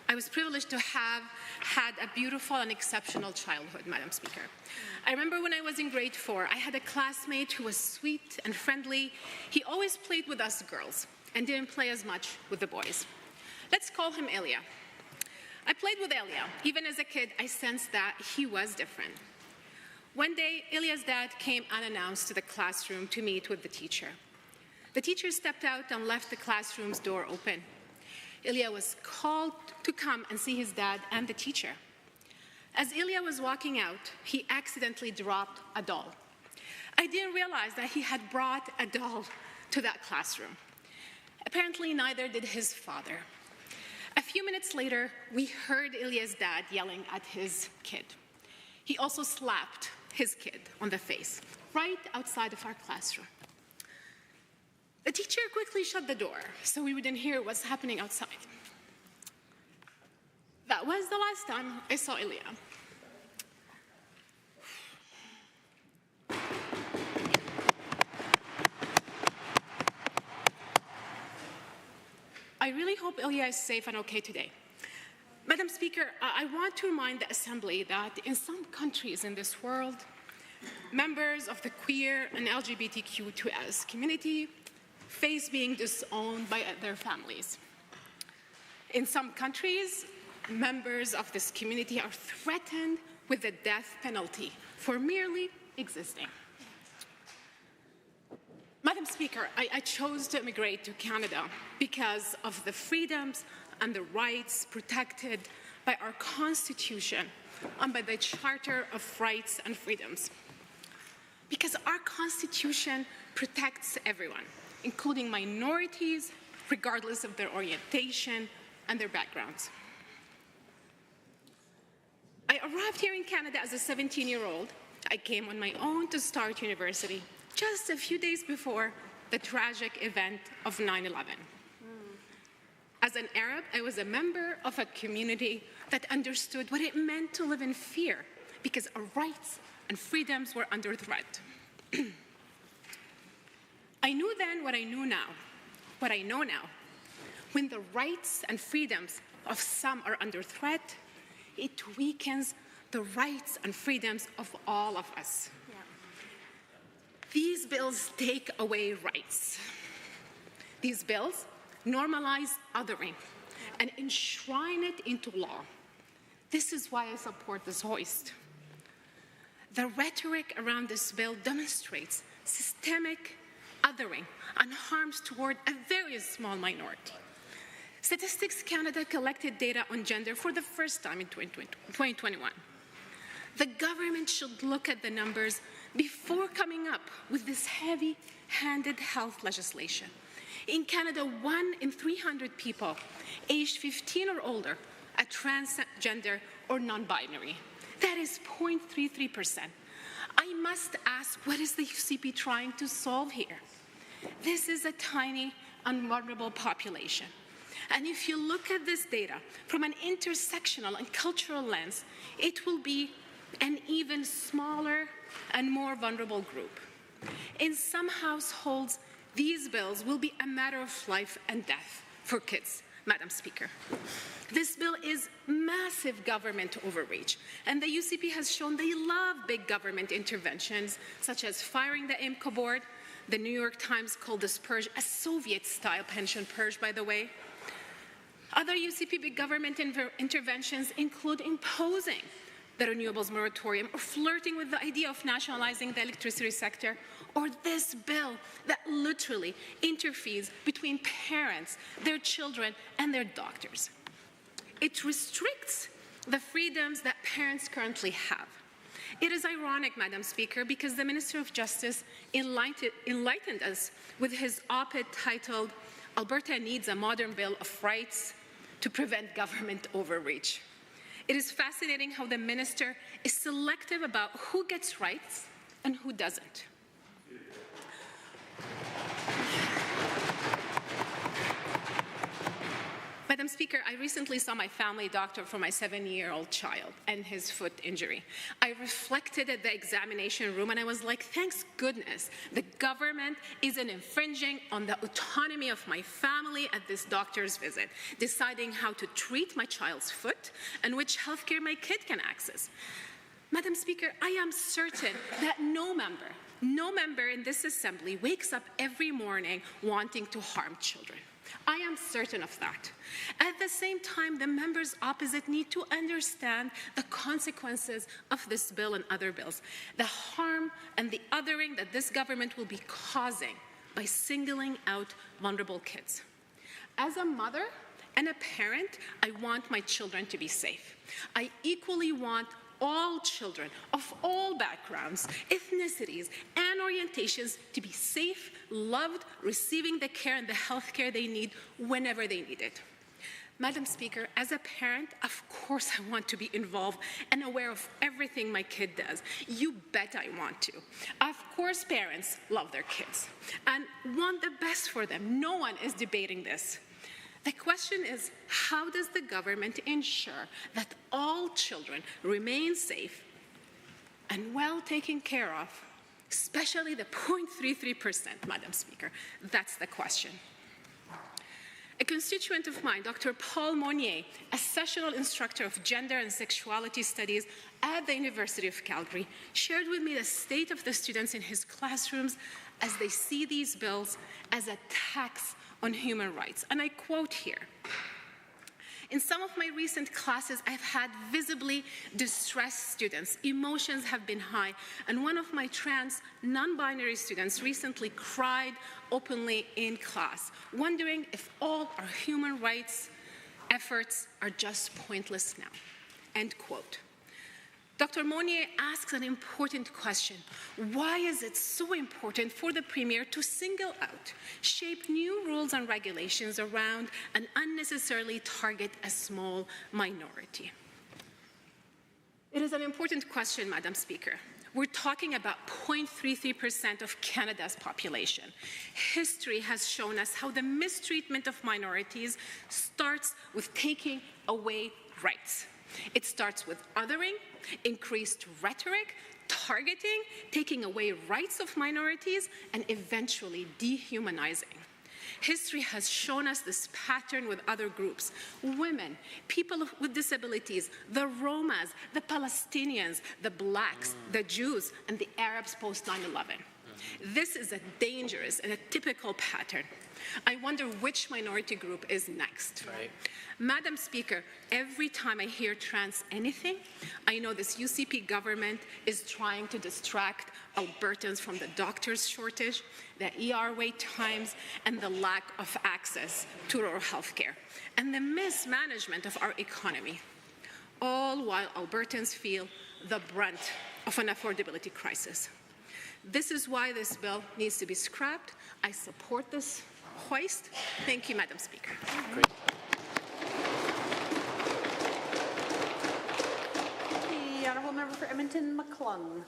to have had a beautiful and exceptional childhood, Madam Speaker. I remember when I was in grade 4, I had a classmate who was sweet and friendly. He always played with us girls and didn't play as much with the boys. Let's call him Elia. I played with Elia. Even as a kid, I sensed that he was different. One day, Elia's dad came unannounced to the classroom to meet with the teacher. The teacher stepped out and left the classroom's door open. Elia was called to come and see his dad and the teacher. As Elia was walking out, he accidentally dropped a doll. I didn't realize that he had brought a doll to that classroom. Apparently, neither did his father. A few minutes later, we heard Elia's dad yelling at his kid. He also slapped his kid on the face, right outside of our classroom. The teacher quickly shut the door so we wouldn't hear what's happening outside. That was the last time I saw Elia. I really hope Elia is safe and okay today. Madam Speaker, I want to remind the Assembly that in some countries in this world, members of the queer and LGBTQ2S community face being disowned by their families. In some countries, members of this community are threatened with the death penalty for merely existing. Madam Speaker, I chose to immigrate to Canada because of the freedoms and the rights protected by our Constitution and by the Charter of Rights and Freedoms. Because our Constitution protects everyone, including minorities, regardless of their orientation and their backgrounds. I arrived here in Canada as a 17-year-old. I came on my own to start university just a few days before the tragic event of 9/11. As an Arab, I was a member of a community that understood what it meant to live in fear because our rights and freedoms were under threat. I knew then what I know now. When the rights and freedoms of some are under threat, it weakens the rights and freedoms of all of us. Yeah. These bills take away rights. These bills normalize othering and enshrine it into law. This is why I support this hoist. The rhetoric around this bill demonstrates systemic othering and harms toward a very small minority. Statistics Canada collected data on gender for the first time in 2021. The government should look at the numbers before coming up with this heavy-handed health legislation. In Canada, 1 in 300 people aged 15 or older are transgender or non-binary. That is 0.33%. I must ask, what is the UCP trying to solve here? This is a tiny and vulnerable population. And if you look at this data from an intersectional and cultural lens, it will be an even smaller and more vulnerable group. In some households, these bills will be a matter of life and death for kids, Madam Speaker. This bill is massive government overreach, and the UCP has shown they love big government interventions, such as firing the IMCO board. The New York Times called this purge a Soviet-style pension purge, by the way. Other UCP big government interventions include imposing the renewables moratorium or flirting with the idea of nationalizing the electricity sector, or this bill that literally interferes between parents, their children, and their doctors. It restricts the freedoms that parents currently have. It is ironic, Madam Speaker, because the Minister of Justice enlightened us with his op-ed titled, "Alberta Needs a Modern Bill of Rights to Prevent Government Overreach." It is fascinating how the minister is selective about who gets rights and who doesn't. Madam Speaker, I recently saw my family doctor for my 7-year-old child and his foot injury. I reflected at the examination room and I was like, thanks goodness, the government isn't infringing on the autonomy of my family at this doctor's visit, deciding how to treat my child's foot and which healthcare my kid can access. Madam Speaker, I am certain that no member in this assembly wakes up every morning wanting to harm children. I am certain of that. At the same time, the members opposite need to understand the consequences of this bill and other bills, the harm and the othering that this government will be causing by singling out vulnerable kids. As a mother and a parent, I want my children to be safe. I equally want all children of all backgrounds, ethnicities, and orientations to be safe, loved, receiving the care and the health care they need whenever they need it. Madam Speaker, as a parent, of course I want to be involved and aware of everything my kid does. You bet I want to. Of course parents love their kids and want the best for them. No one is debating this. The question is, how does the government ensure that all children remain safe and well taken care of, especially the 0.33%, Madam Speaker? That's the question. A constituent of mine, Dr. Paul Monnier, a sessional instructor of gender and sexuality studies at the University of Calgary, shared with me the state of the students in his classrooms as they see these bills as a tax on human rights. And I quote here, "In some of my recent classes, I've had visibly distressed students. Emotions have been high. And one of my trans, non-binary students recently cried openly in class, wondering if all our human rights efforts are just pointless now." End quote. Dr. Monnier asks an important question. Why is it so important for the Premier to single out, shape new rules and regulations around, and unnecessarily target a small minority? It is an important question, Madam Speaker. We're talking about 0.33% of Canada's population. History has shown us how the mistreatment of minorities starts with taking away rights. It starts with othering, increased rhetoric, targeting, taking away rights of minorities, and eventually dehumanizing. History has shown us this pattern with other groups: women, people with disabilities, the Romas, the Palestinians, the blacks, the Jews, and the Arabs post 9/11. This is a dangerous and a typical pattern. I wonder which minority group is next. Right. Madam Speaker, every time I hear trans anything, I know this UCP government is trying to distract Albertans from the doctor's shortage, the ER wait times, and the lack of access to rural health care, and the mismanagement of our economy, all while Albertans feel the brunt of an affordability crisis. This is why this bill needs to be scrapped. I support this hoist. Thank you, Madam Speaker. Great. The honourable member for Edmonton McClung.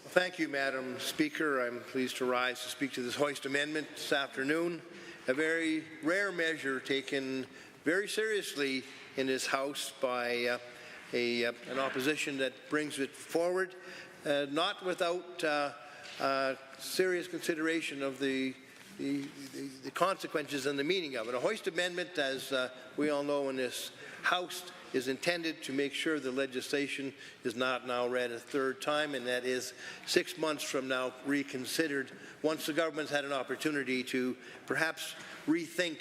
Thank you, Madam Speaker. I'm pleased to rise to speak to this hoist amendment this afternoon, a very rare measure taken very seriously in this House by an opposition that brings it forward, not without serious consideration of the consequences and the meaning of it. A hoist amendment, as we all know in this House, is intended to make sure the legislation is not now read a third time, and that is 6 months from now reconsidered once the government's had an opportunity to perhaps rethink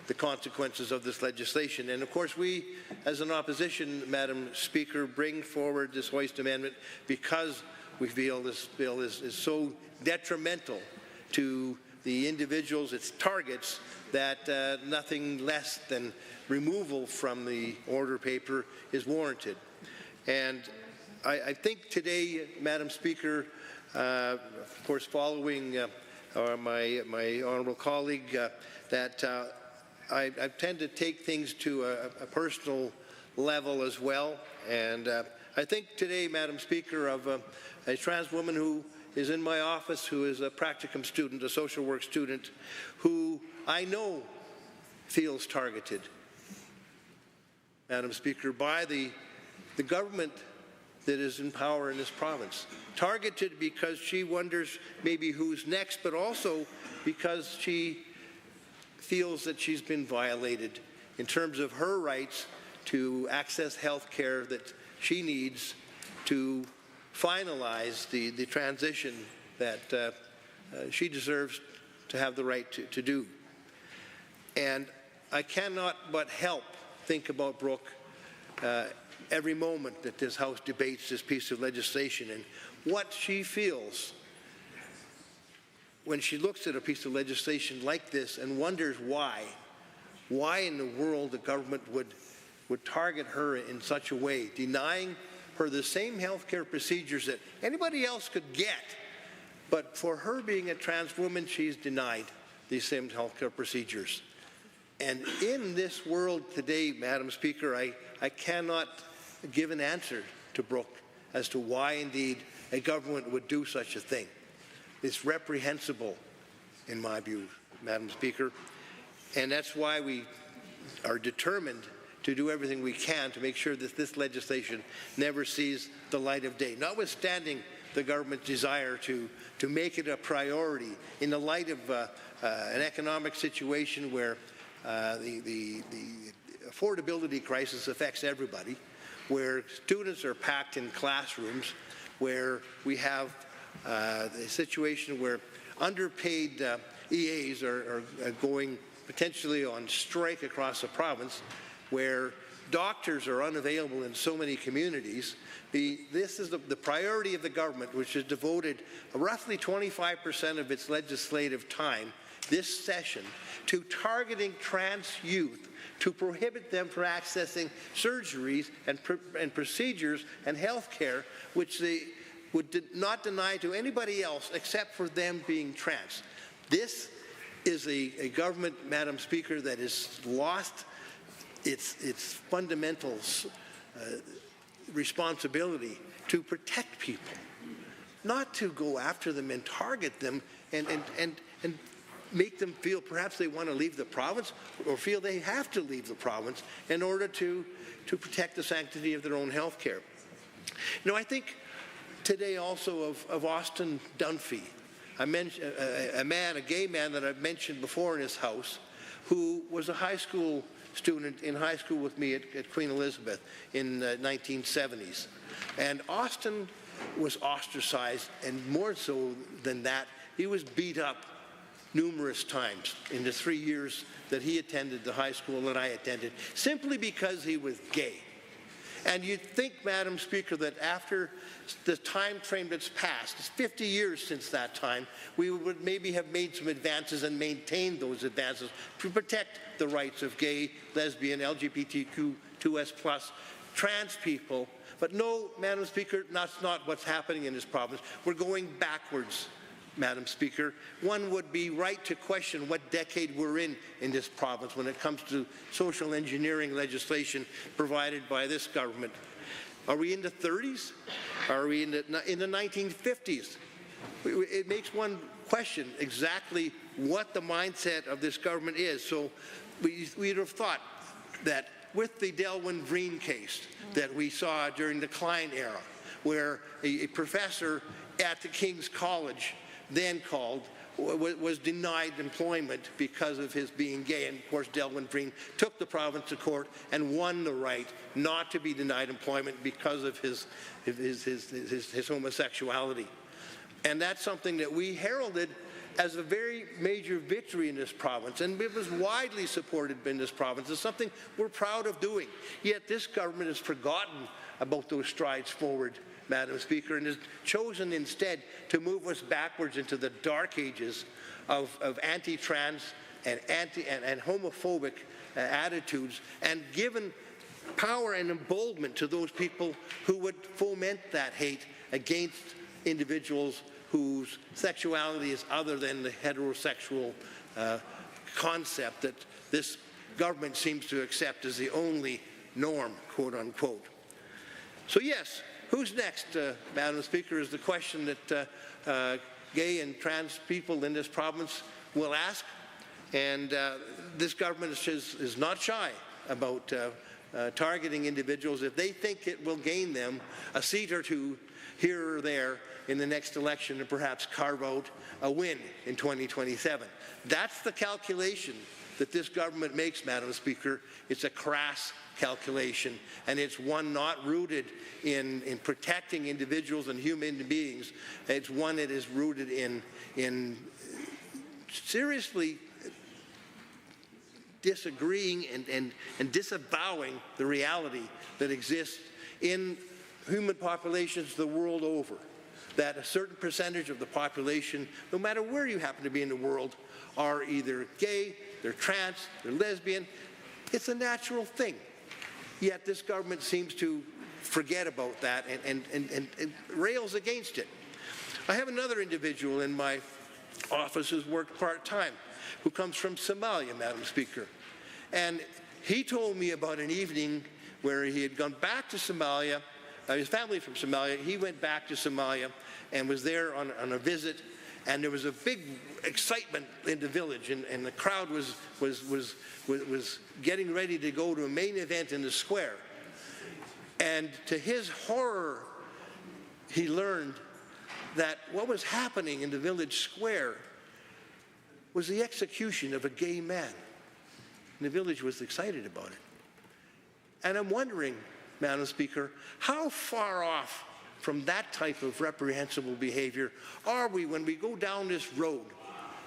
the consequences of this legislation. And of course, we, as an opposition, Madam Speaker, bring forward this hoist amendment because we feel this bill is so detrimental to the individuals, its targets, that nothing less than removal from the order paper is warranted. And I think today, Madam Speaker, of course, following my honourable colleague, that I tend to take things to a personal level as well. And I think today, Madam Speaker, of a trans woman who is in my office, who is a practicum student, a social work student, who I know feels targeted, Madam Speaker, by the government that is in power in this province. Targeted because she wonders maybe who's next, but also because she feels that she's been violated in terms of her rights to access health care that she needs to finalize the transition that she deserves to have the right to do. And I cannot but help think about Brooke every moment that this House debates this piece of legislation and what she feels when she looks at a piece of legislation like this and wonders why in the world the government would target her in such a way, denying her the same health care procedures that anybody else could get. But for her being a trans woman, she's denied these same health care procedures. And in this world today, Madam Speaker, I cannot give an answer to Brooke as to why indeed a government would do such a thing. It's reprehensible in my view, Madam Speaker, and that's why we are determined to do everything we can to make sure that this legislation never sees the light of day, notwithstanding the government's desire to make it a priority in the light of an economic situation where the affordability crisis affects everybody, where students are packed in classrooms, where we have a situation where underpaid EAs are going potentially on strike across the province, where doctors are unavailable in so many communities. This is the priority of the government, which has devoted roughly 25% of its legislative time this session to targeting trans youth, to prohibit them from accessing surgeries and procedures and health care, which they would not deny to anybody else except for them being trans. This is a government, Madam Speaker, that has lost its fundamental responsibility to protect people not to go after them and target them and make them feel perhaps they want to leave the province or feel they have to leave the province in order to protect the sanctity of their own health care. You know, I think today also of Austin Dunphy, a gay man that I've mentioned before in his house, who was a high school student in high school with me at Queen Elizabeth in the 1970s. And Austin was ostracized, and more so than that, he was beat up numerous times in the 3 years that he attended the high school that I attended, simply because he was gay. And you'd think, Madam Speaker, that after the time frame that's passed, it's 50 years since that time, we would maybe have made some advances and maintained those advances to protect the rights of gay, lesbian, LGBTQ2S+, trans people. But no, Madam Speaker, that's not what's happening in this province. We're going backwards, Madam Speaker. One would be right to question what decade we're in this province when it comes to social engineering legislation provided by this government. Are we in the 30s? Are we in the 1950s? It makes one question exactly what the mindset of this government is. So we'd have thought that with the Delwyn Green case that we saw during the Klein era, where a professor at the King's College then was denied employment because of his being gay. And of course, Delwyn Green took the province to court and won the right not to be denied employment because of his homosexuality. And that's something that we heralded as a very major victory in this province, and it was widely supported in this province. It's something we're proud of doing. Yet this government has forgotten about those strides forward, Madam Speaker, and has chosen instead to move us backwards into the dark ages of anti-trans and homophobic attitudes, and given power and emboldenment to those people who would foment that hate against individuals whose sexuality is other than the heterosexual concept that this government seems to accept as the only norm, quote unquote. So yes, who's next, Madam Speaker, is the question that gay and trans people in this province will ask. And this government is not shy about targeting individuals if they think it will gain them a seat or two here or there in the next election and perhaps carve out a win in 2027. That's the calculation that this government makes, Madam Speaker. It's a crass calculation, and it's one not rooted in protecting individuals and human beings. It's one that is rooted in seriously disagreeing and disavowing the reality that exists in human populations the world over, that a certain percentage of the population, no matter where you happen to be in the world, are either gay, they're trans, they're lesbian. It's a natural thing. Yet this government seems to forget about that and rails against it. I have another individual in my office who's worked part-time, who comes from Somalia, Madam Speaker. And he told me about an evening where he had gone back to Somalia. His family from Somalia. He went back to Somalia and was there on a visit, and there was a big excitement in the village, and the crowd was getting ready to go to a main event in the square. And to his horror, he learned that what was happening in the village square was the execution of a gay man. And the village was excited about it. And I'm wondering, Madam Speaker, how far off from that type of reprehensible behavior are we when we go down this road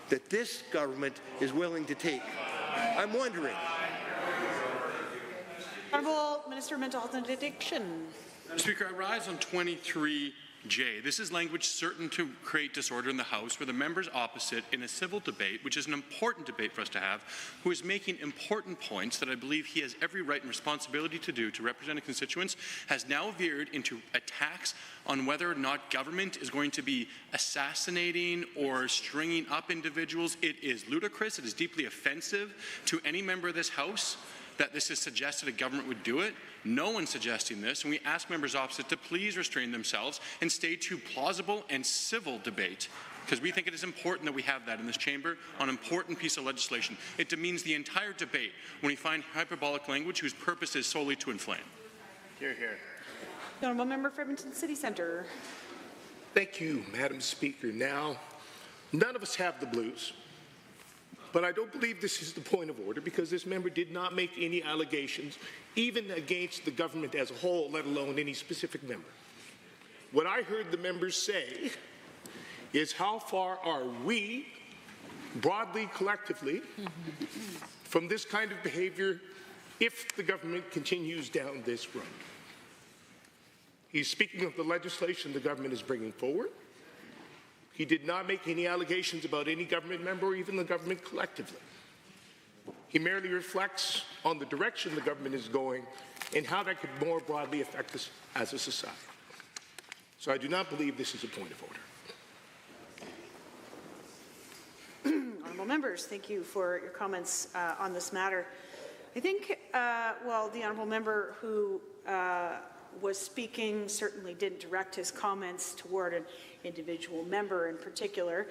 that this government is willing to take? I'm wondering. Honourable Minister of Mental Health and Addiction. Madam Speaker, I rise on 23J. This is language certain to create disorder in the House, where the members opposite, in a civil debate, which is an important debate for us to have, who is making important points that I believe he has every right and responsibility to do to represent a constituents, has now veered into attacks on whether or not government is going to be assassinating or stringing up individuals. It is ludicrous. It is deeply offensive to any member of this House. that this is suggested a government would do it. No one's suggesting this, and we ask members opposite to please restrain themselves and stay to plausible and civil debate, because we think it is important that we have that in this chamber on an important piece of legislation. It demeans the entire debate when we find hyperbolic language whose purpose is solely to inflame. Hear, hear. The honourable member for Edmonton City Centre. Thank you, Madam Speaker. Now, none of us have the blues, but I don't believe this is the point of order because this member did not make any allegations, even against the government as a whole, let alone any specific member. What I heard the members say is how far are we, broadly, collectively, from this kind of behavior if the government continues down this road. He's speaking of the legislation the government is bringing forward. He did not make any allegations about any government member or even the government collectively. He merely reflects on the direction the government is going and how that could more broadly affect us as a society. So I do not believe this is a point of order. Honourable members, thank you for your comments on this matter. I think, well, the honourable member who was speaking certainly didn't direct his comments toward an individual member in particular.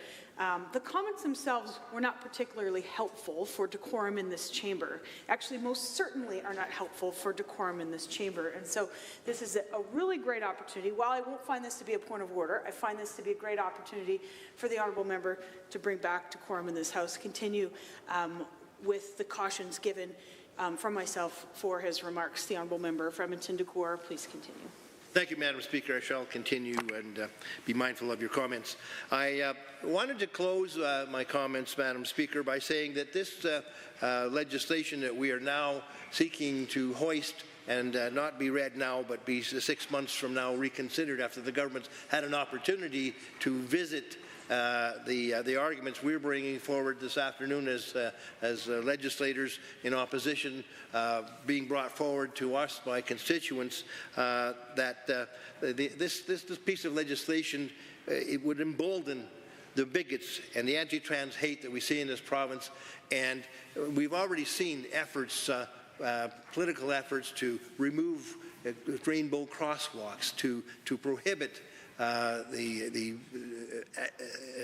The comments themselves were not particularly helpful for decorum in this chamber. Actually, most certainly are not helpful for decorum in this chamber. And so this is a really great opportunity. While I won't find this to be a point of order, I find this to be a great opportunity for the honourable member to bring back decorum in this House, continue with the cautions given from myself for his remarks. The honourable member for Edmonton Decore, please continue. Thank you, Madam Speaker. I shall continue and be mindful of your comments. I wanted to close my comments, Madam Speaker, by saying that this legislation that we are now seeking to hoist and not be read now, but be 6 months from now reconsidered after the government's had an opportunity to visit the arguments we're bringing forward this afternoon as legislators in opposition, being brought forward to us by constituents, that this piece of legislation, it would embolden the bigots and the anti-trans hate that we see in this province. And we've already seen efforts, political efforts to remove rainbow crosswalks, to prohibit the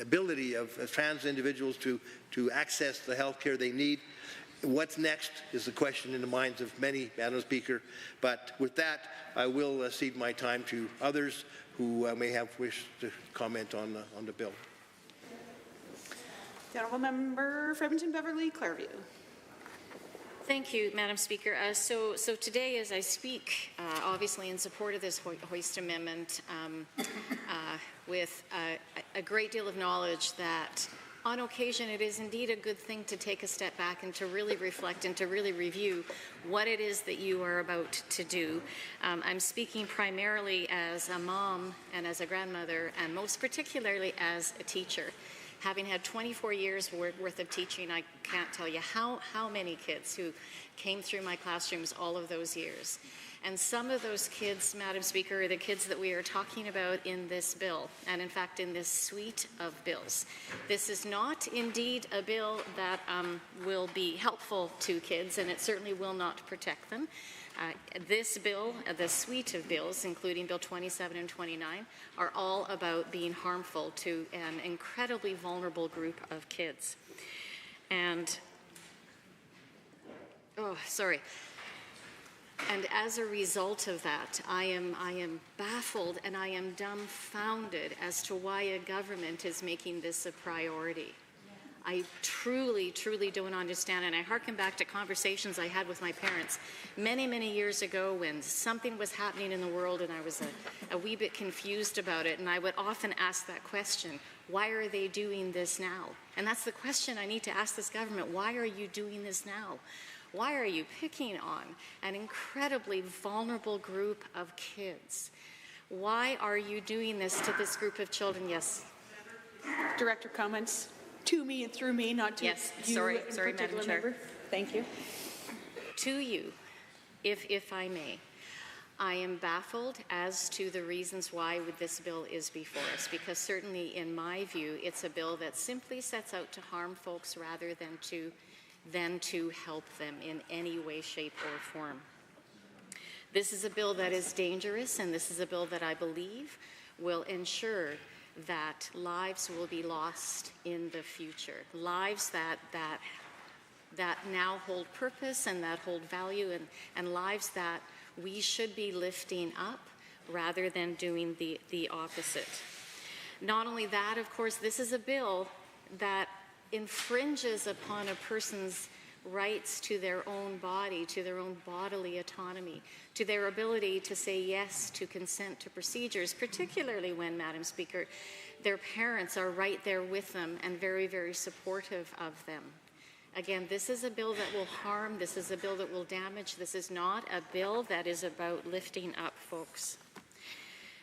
ability of trans individuals to access the health care they need. What's next is the question in the minds of many, Madam Speaker. But with that, I will cede my time to others who may have wished to comment on the bill. The honourable member for Edmonton Beverly Clareview. Thank you, Madam Speaker. So today, as I speak, obviously in support of this hoist amendment, with a great deal of knowledge that on occasion it is indeed a good thing to take a step back and to really reflect and to really review what it is that you are about to do. I'm speaking primarily as a mom and as a grandmother, and most particularly as a teacher. Having had 24 years worth of teaching, I can't tell you how many kids who came through my classrooms all of those years. And some of those kids, Madam Speaker, are the kids that we are talking about in this bill, and in fact in this suite of bills. This is not indeed a bill that will be helpful to kids, and it certainly will not protect them. This bill, the suite of bills, including Bill 27 and 29, are all about being harmful to an incredibly vulnerable group of kids. And, and as a result of that, I am baffled and I am dumbfounded as to why a government is making this a priority. I truly, truly don't understand, and I hearken back to conversations I had with my parents many, many years ago when something was happening in the world and I was a wee bit confused about it, and I would often ask that question, why are they doing this now? And that's the question I need to ask this government, why are you doing this now? Why are you picking on an incredibly vulnerable group of kids? Why are you doing this to this group of children? Yes. Director, comments? To me and through me, not to yes, you sorry, Madam Chair. Member. Thank you. To you, if I may, I am baffled as to the reasons why this bill is before us, because certainly in my view, it's a bill that simply sets out to harm folks rather than to than to help them in any way, shape, or form. This is a bill that is dangerous, and this is a bill that I believe will ensure that lives will be lost in the future. Lives that now hold purpose and that hold value, and lives that we should be lifting up rather than doing the opposite. Not only that, of course, this is a bill that infringes upon a person's rights to their own body, to their own bodily autonomy, to their ability to say yes to consent to procedures, particularly when, Madam Speaker, their parents are right there with them and very, very supportive of them. Again, this is a bill that will harm, this is a bill that will damage, this is not a bill that is about lifting up folks.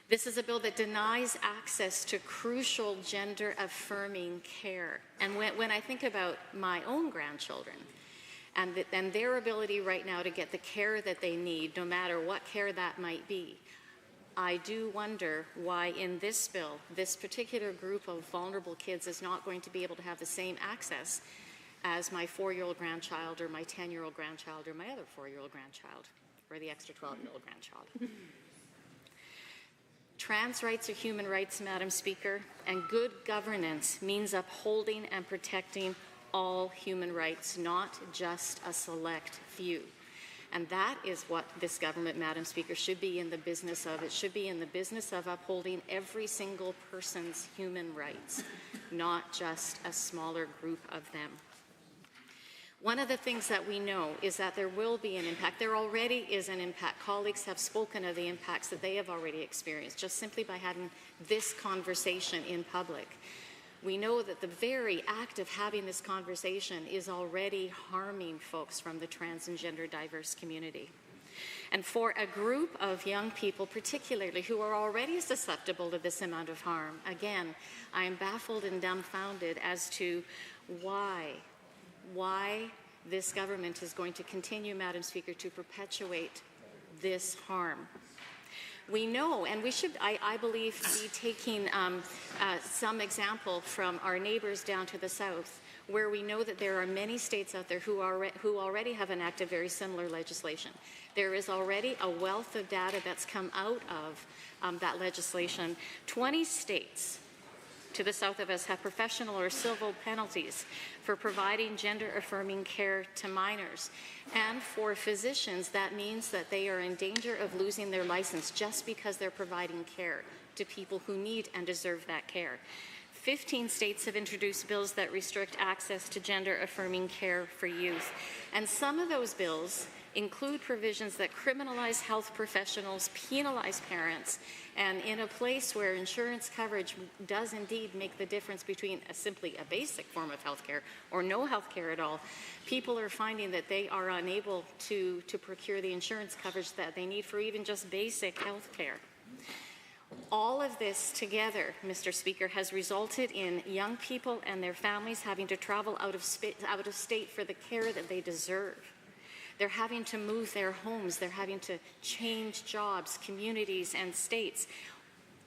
This is a bill that denies access to crucial gender-affirming care. And when I think about my own grandchildren and their ability right now to get the care that they need, no matter what care that might be, I do wonder why in this bill, this particular group of vulnerable kids is not going to be able to have the same access as my 4-year-old grandchild or my 10-year-old grandchild or my other 4-year-old grandchild or the extra 12-year-old grandchild. Trans rights are human rights, Madam Speaker, and good governance means upholding and protecting all human rights, not just a select few. And that is what this government, Madam Speaker, should be in the business of. It should be in the business of upholding every single person's human rights, not just a smaller group of them. One of the things that we know is that there will be an impact. There already is an impact. Colleagues have spoken of the impacts that they have already experienced just simply by having this conversation in public. We know that the very act of having this conversation is already harming folks from the trans and gender diverse community. And for a group of young people, particularly, who are already susceptible to this amount of harm, again, I am baffled and dumbfounded as to why this government is going to continue, Madam Speaker, to perpetuate this harm. We know, and we should, I believe, be taking some example from our neighbors down to the south, where we know that there are many states out there who already have enacted very similar legislation. There is already a wealth of data that's come out of that legislation. 20 states to the south of us have professional or civil penalties for providing gender-affirming care to minors. And for physicians, that means that they are in danger of losing their license just because they're providing care to people who need and deserve that care. 15 states have introduced bills that restrict access to gender-affirming care for youth. And some of those bills include provisions that criminalize health professionals, penalize parents, and in a place where insurance coverage does indeed make the difference between simply a basic form of health care or no health care at all, people are finding that they are unable to procure the insurance coverage that they need for even just basic health care. All of this together, Mr. Speaker, has resulted in young people and their families having to travel out of state for the care that they deserve. They're having to move their homes. They're having to change jobs, communities, and states,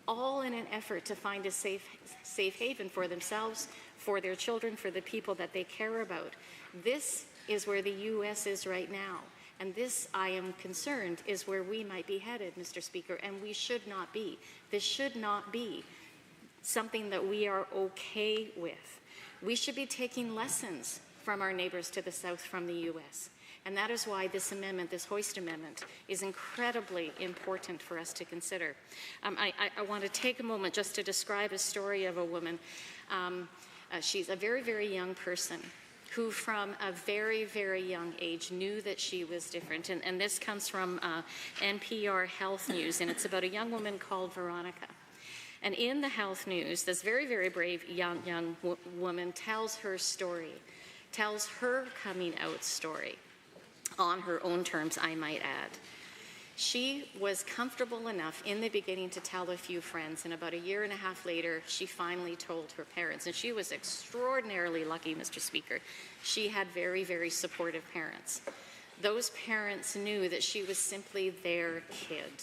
all in an effort to find a safe haven for themselves, for their children, for the people that they care about. This is where the U.S. is right now. And this, I am concerned, is where we might be headed, Mr. Speaker, and we should not be. This should not be something that we are okay with. We should be taking lessons from our neighbors to the south from the U.S. And that is why this amendment, this Hoist Amendment, is incredibly important for us to consider. I want to take a moment just to describe a story of a woman. She's a very, very young person who from a very, very young age knew that she was different. And this comes from NPR Health News, and it's about a young woman called Veronica. And in the health news, this very, very brave young woman tells her story, tells her coming out story. On her own terms, I might add. She was comfortable enough in the beginning to tell a few friends, and about a year and a half later, she finally told her parents. And she was extraordinarily lucky, Mr. Speaker. She had very, very supportive parents. Those parents knew that she was simply their kid.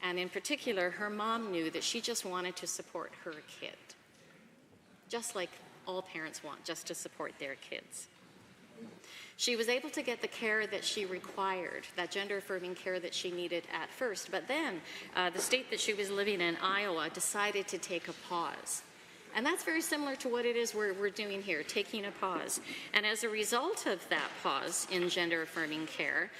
And in particular, her mom knew that she just wanted to support her kid, just like all parents want, just to support their kids. She was able to get the care that she required, that gender-affirming care that she needed at first. But then the state that she was living in, Iowa, decided to take a pause. And that's very similar to what it is we're doing here, taking a pause. And as a result of that pause in gender-affirming care,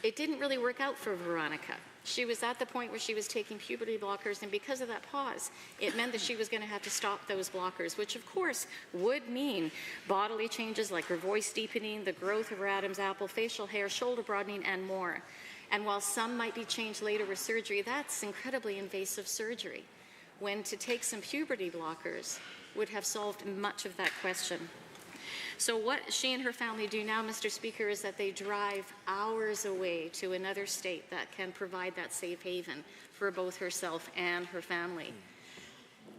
it didn't really work out for Veronica. She was at the point where she was taking puberty blockers, and because of that pause, it meant that she was going to have to stop those blockers, which of course would mean bodily changes like her voice deepening, the growth of her Adam's apple, facial hair, shoulder broadening, and more. And while some might be changed later with surgery, that's incredibly invasive surgery, when to take some puberty blockers would have solved much of that question. So what she and her family do now, Mr. Speaker, is that they drive hours away to another state that can provide that safe haven for both herself and her family.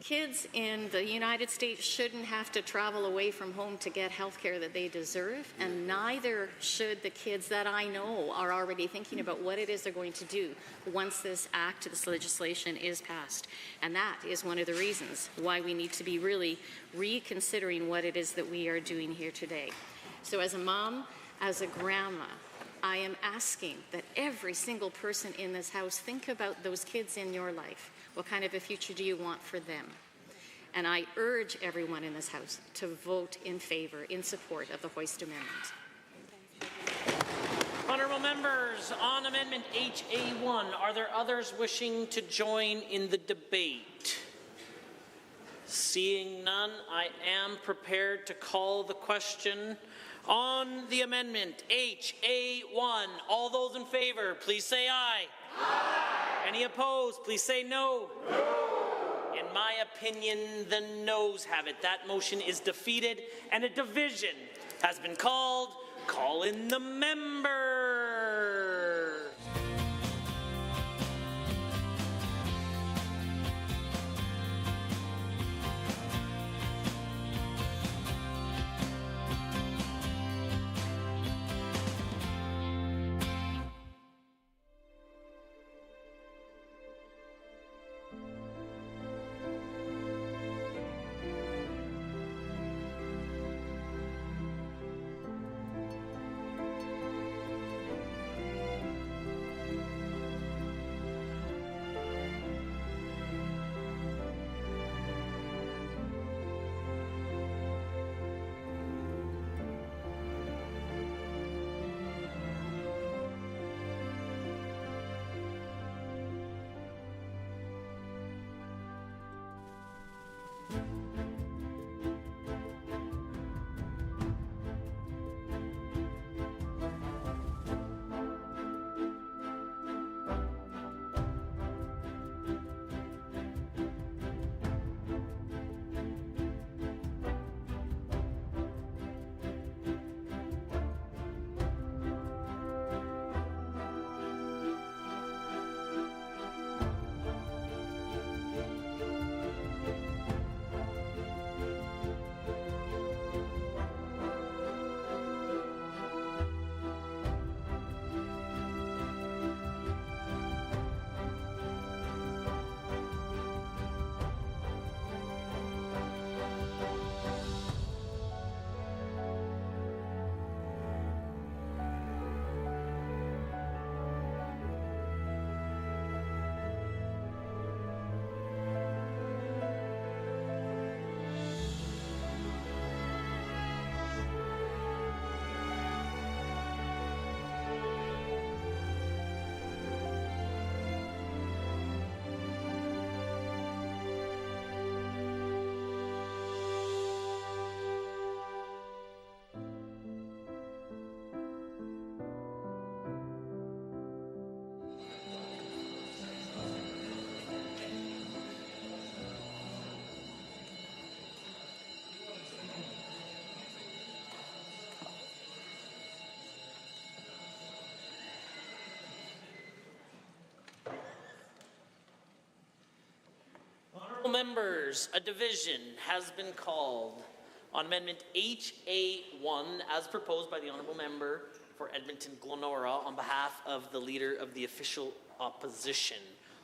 Kids in the United States shouldn't have to travel away from home to get health care that they deserve, and neither should the kids that I know are already thinking about what it is they're going to do once this act, this legislation is passed. And that is one of the reasons why we need to be really reconsidering what it is that we are doing here today. So as a mom, as a grandma, I am asking that every single person in this house think about those kids in your life. What kind of a future do you want for them? And I urge everyone in this House to vote in favor, in support of the Hoist Amendment. Honourable members, on Amendment HA1, are there others wishing to join in the debate? Seeing none, I am prepared to call the question on the amendment HA1. All those in favor, please say aye. Aye. Any opposed, please say no. No. In my opinion, the noes have it. That motion is defeated, and a division has been called. Call in the members. Members, a division has been called on Amendment HA1 as proposed by the Honourable Member for Edmonton Glenora on behalf of the Leader of the Official Opposition.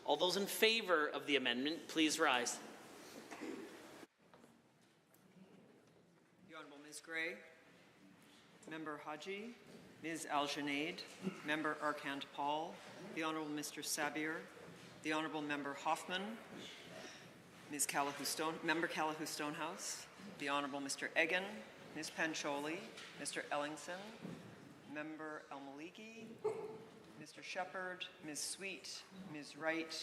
All those in favour of the amendment, please rise. The Honourable Ms. Gray. Member Haji, Ms. Al-Junaid, Member Arkand Paul, the Honourable Mr. Sabir, the Honourable Member Hoffman, Ms. Member Callahoo Stonehouse, the Honourable Mr. Egan, Ms. Pancholi, Mr. Ellingson, Member El-Maliki, Mr. Shepherd, Ms. Sweet, Ms. Wright,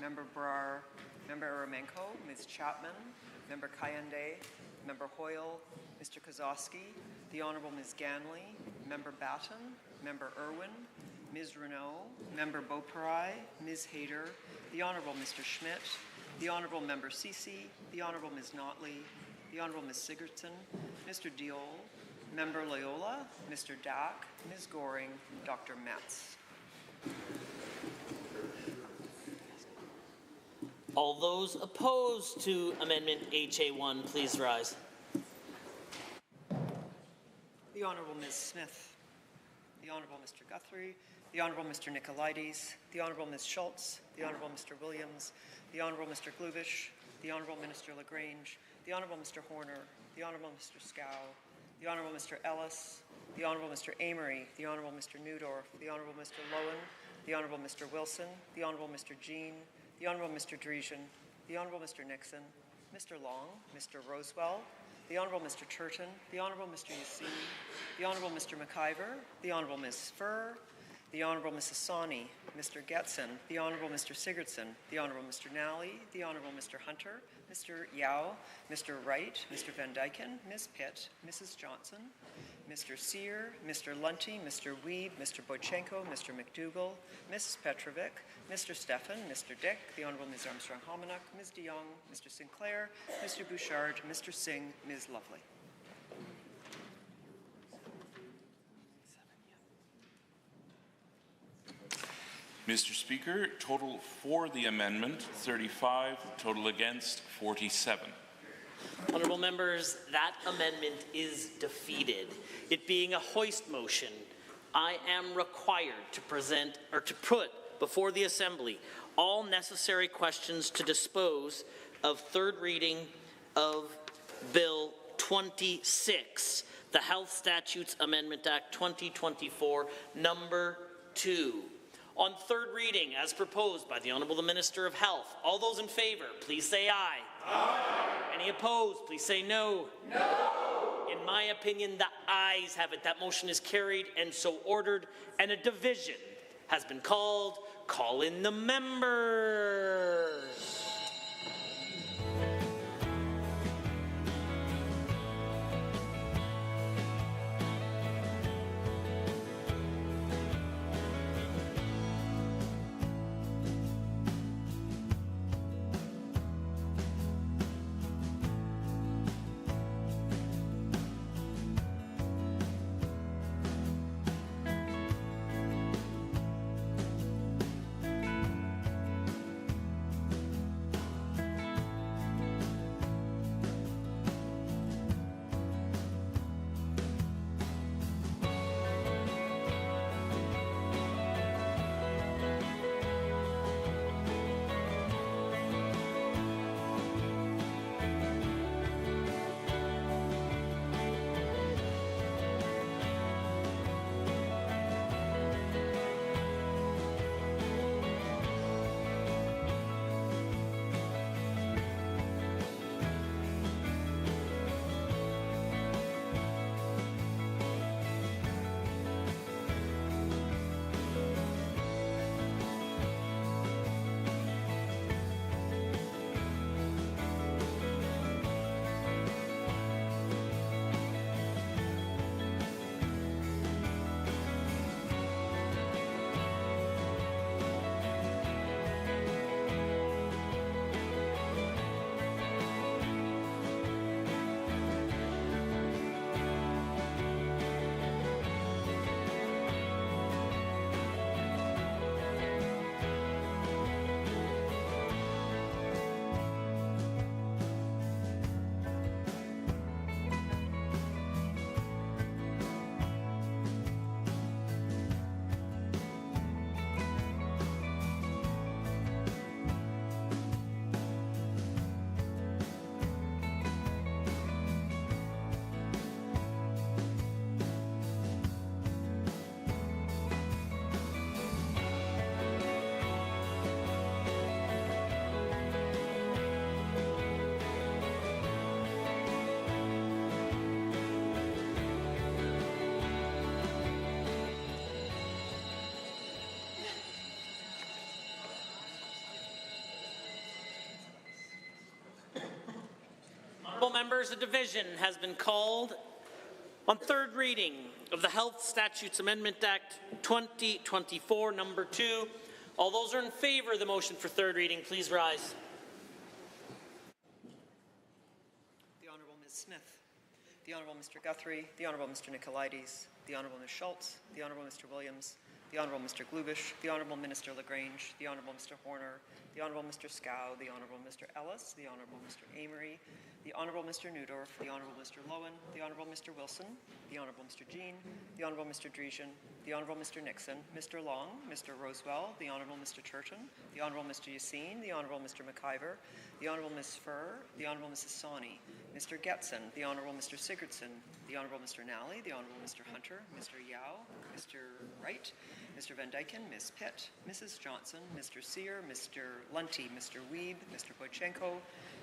Member Brar, Member Eremenko, Ms. Chapman, Member Kayande, Member Hoyle, Mr. Kozowski, the Honourable Ms. Ganley, Member Batten, Member Irwin, Ms. Renault, Member Beauperai, Ms. Hayter, the Honourable Mr. Schmidt, the Honourable Member Ceci, the Honourable Ms. Notley, the Honourable Ms. Sigurdsson, Mr. Diol, Member Loyola, Mr. Dack, Ms. Goring, Dr. Metz. All those opposed to Amendment HA1, please rise. The Honourable Ms. Smith, the Honourable Mr. Guthrie, the Honourable Mr. Nicolaides, the Honourable Ms. Schultz, the Honourable Mr. Williams, the Honourable Mr. Gluvish, the Honourable Minister LaGrange, the Honourable Mr. Horner, the Honourable Mr. Scow, the Honourable Mr. Ellis, the Honourable Mr. Amory, the Honourable Mr. Newdorf, the Honourable Mr. Lowen, the Honourable Mr. Wilson, the Honourable Mr. Jean, the Honourable Mr. Dreesen, the Honourable Mr. Nixon, Mr. Long, Mr. Rosewell, the Honourable Mr. Turton, the Honourable Mr. Yassini, the Honourable Mr. McIver, the Honourable Ms. Furr, the Honourable Mrs. Sawney, Mr. Getson, the Honourable Mr. Sigurdsson, the Honourable Mr. Nally, the Honourable Mr. Hunter, Mr. Yao, Mr. Wright, Mr. Van Dyken, Ms. Pitt, Mrs. Johnson, Mr. Sear, Mr. Lunty, Mr. Weeb, Mr. Boychenko, Mr. McDougall, Mrs. Petrovic, Mr. Stefan, Mr. Dick, the Honourable Ms. Armstrong-Homenuk, Ms. de Jong, Mr. Sinclair, Mr. Bouchard, Mr. Singh, Ms. Lovely. Mr. Speaker, total for the amendment, 35, total against, 47. Honourable members, that amendment is defeated. It being a hoist motion, I am required to present or to put before the Assembly all necessary questions to dispose of third reading of Bill 26, the Health Statutes Amendment Act 2024, number 2. On third reading, as proposed by the Honourable the Minister of Health. All those in favour, please say aye. Aye. Any opposed, please say no. No. In my opinion, the ayes have it. That motion is carried and so ordered, and a division has been called. Call in the members. members, a division has been called on third reading of the Health Statutes Amendment Act 2024, number 2. All those are in favor of the motion for third reading, please rise. The Honourable Ms. Smith, the Honourable Mr. Guthrie, the Honourable Mr. Nicolaides, the Honourable Ms. Schultz, the Honourable Mr. Williams, the Honourable Mr. Glubish, the Honourable Minister Lagrange, the Honourable Mr. Horner, the Honourable Mr. Scow, the Honourable Mr. Ellis, the Honourable Mr. Amory, the Honourable Mr. Newdorf, the Honourable Mr. Lowen, the Honourable Mr. Wilson, the Honourable Mr. Jean, the Honourable Mr. Dreesian, the Honourable Mr. Nixon, Mr. Long, Mr. Rosewell, the Honourable Mr. Turton, the Honourable Mr. Yassine, the Honourable Mr. McIver, the Honourable Ms. Furr, the Honourable Mrs. Sawney, Mr. Getson, the Honourable Mr. Sigurdsson, the Honourable Mr. Nally, the Honourable Mr. Hunter, Mr. Yao, Mr. Wright, Mr. Van Dyken, Ms. Pitt, Mrs. Johnson, Mr. Sear, Mr. Lunty, Mr. Weeb, Mr. Boychenko,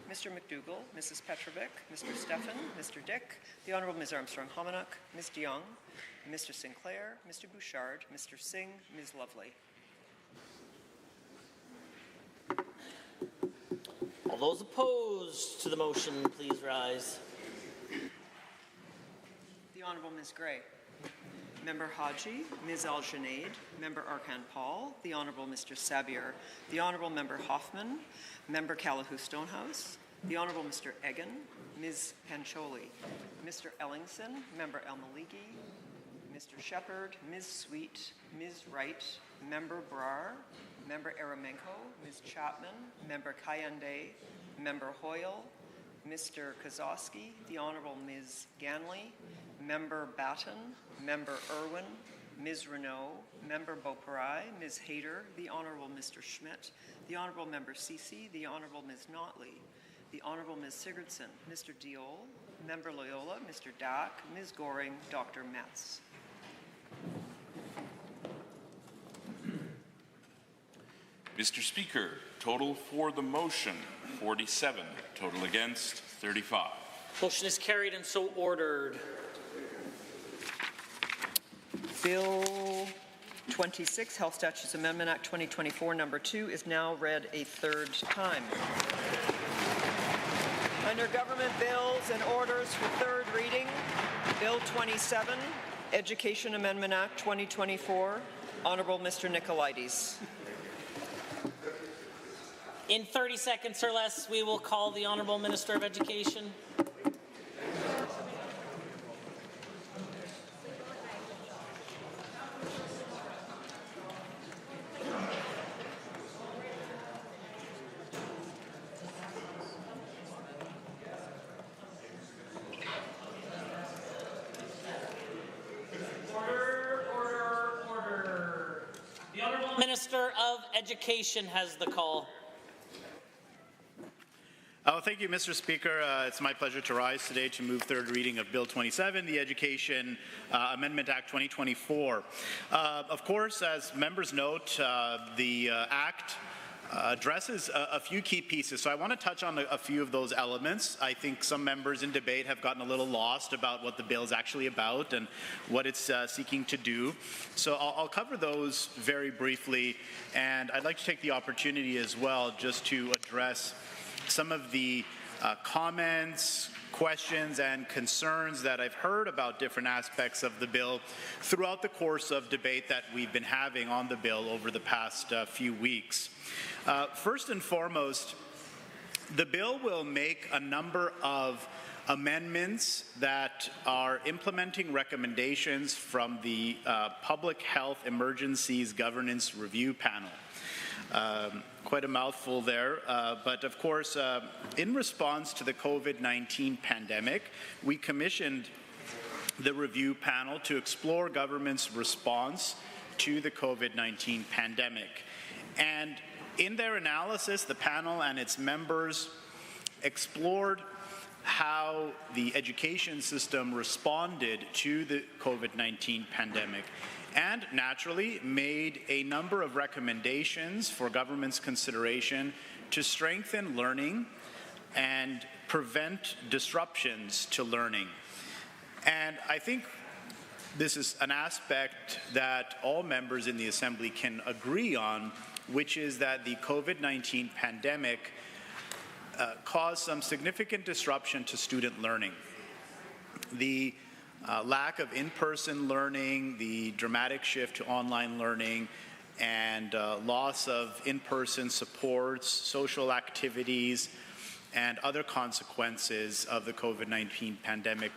Mr. McDougall, Mrs. Petrovic, Mr. Stefan, Mr. Dick, the Honourable Ms. Armstrong-Hominack, Ms. DeYoung, Mr. Sinclair, Mr. Bouchard, Mr. Singh, Ms. Lovely. All those opposed to the motion, please rise. The Honourable Ms. Gray. Member Haji, Ms. Al-Junaid, Member Arkan Paul, the Honourable Mr. Sabier, the Honourable Member Hoffman, Member Calahoo Stonehouse, the Honourable Mr. Egan, Ms. Pancholi, Mr. Ellingson, Member El-Maliki, Mr. Shepherd, Ms. Sweet, Ms. Wright, Member Brar, Member Aramenko, Ms. Chapman, Member Kayande, Member Hoyle, Mr. Kozowski, the Honourable Ms. Ganley, Member Batten, Member Irwin, Ms. Renault, Member Beauparai, Ms. Hayter, the Honourable Mr. Schmidt, the Honourable Member Ceci, the Honourable Ms. Notley, the Honourable Ms. Sigurdsson, Mr. Diol, Member Loyola, Mr. Dack, Ms. Goring, Dr. Metz. Mr. Speaker, total for the motion, 47. Total against, 35. Motion is carried and so ordered. Bill 26, Health Statutes Amendment Act 2024, number 2, is now read a third time. Under Government Bills and Orders for third reading, Bill 27, Education Amendment Act 2024, Honourable Mr. Nicolaides. In 30 seconds or less, we will call the Honourable Minister of Education. Order. The Honourable Minister of Education has the call. Thank you, Mr. Speaker. It's my pleasure to rise today to move third reading of Bill 27, the Education Amendment Act 2024. Of course, as members note, the Act addresses a few key pieces. So I want to touch on a few of those elements. I think some members in debate have gotten a little lost about what the bill is actually about and what it's seeking to do. So I'll cover those very briefly, and I'd like to take the opportunity as well just to address some of the comments, questions, and concerns that I've heard about different aspects of the bill throughout the course of debate that we've been having on the bill over the past few weeks. First and foremost, the bill will make a number of amendments that are implementing recommendations from the Public Health Emergencies Governance Review Panel. Quite a mouthful there, but of course, in response to the COVID-19 pandemic, we commissioned the review panel to explore government's response to the COVID-19 pandemic. And in their analysis, the panel and its members explored how the education system responded to the COVID-19 pandemic, and naturally made a number of recommendations for government's consideration to strengthen learning and prevent disruptions to learning. And I think this is an aspect that all members in the Assembly can agree on, which is that the COVID-19 pandemic caused some significant disruption to student learning. The lack of in-person learning, the dramatic shift to online learning, and loss of in-person supports, social activities, and other consequences of the COVID-19 pandemic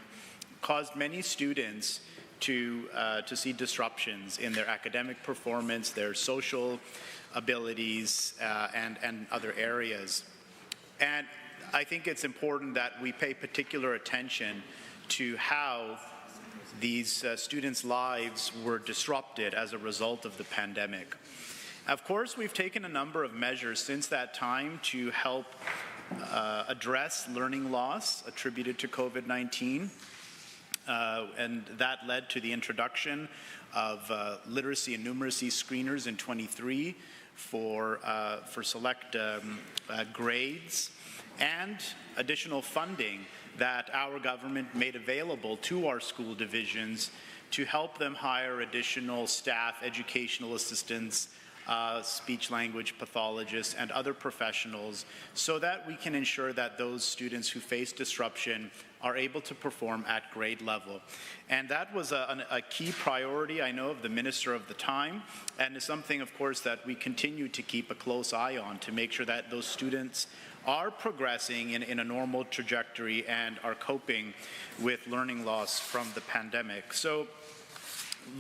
caused many students to see disruptions in their academic performance, their social abilities, and other areas. And I think it's important that we pay particular attention to how these students' lives were disrupted as a result of the pandemic. Of course, we've taken a number of measures since that time to help address learning loss attributed to COVID-19, and that led to the introduction of literacy and numeracy screeners in 23 for select grades, and additional funding that our government made available to our school divisions to help them hire additional staff, educational assistants, speech-language pathologists, and other professionals, so that we can ensure that those students who face disruption are able to perform at grade level. And that was a key priority, I know, of the minister of the time, and is something, of course, that we continue to keep a close eye on to make sure that those students are progressing in a normal trajectory and are coping with learning loss from the pandemic. So,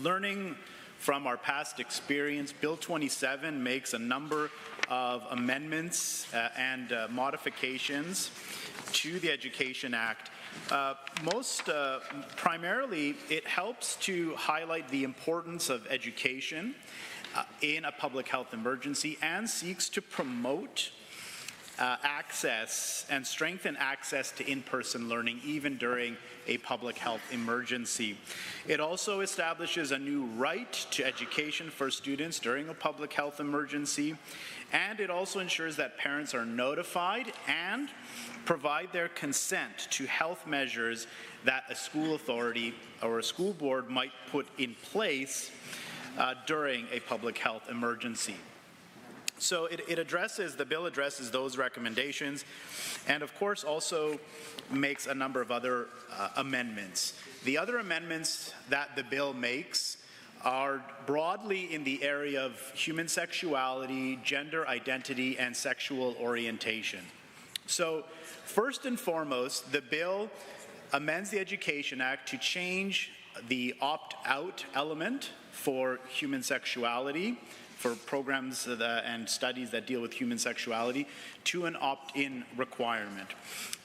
learning from our past experience, Bill 27 makes a number of amendments and modifications to the Education Act. Primarily, it helps to highlight the importance of education in a public health emergency and seeks to promote access and strengthen access to in-person learning even during a public health emergency. It also establishes a new right to education for students during a public health emergency, and it also ensures that parents are notified and provide their consent to health measures that a school authority or a school board might put in place during a public health emergency. So the bill addresses those recommendations, and of course also makes a number of other amendments. The other amendments that the bill makes are broadly in the area of human sexuality, gender identity, and sexual orientation. So first and foremost, the bill amends the Education Act to change the opt-out element for human sexuality, for programs and studies that deal with human sexuality, to an opt-in requirement.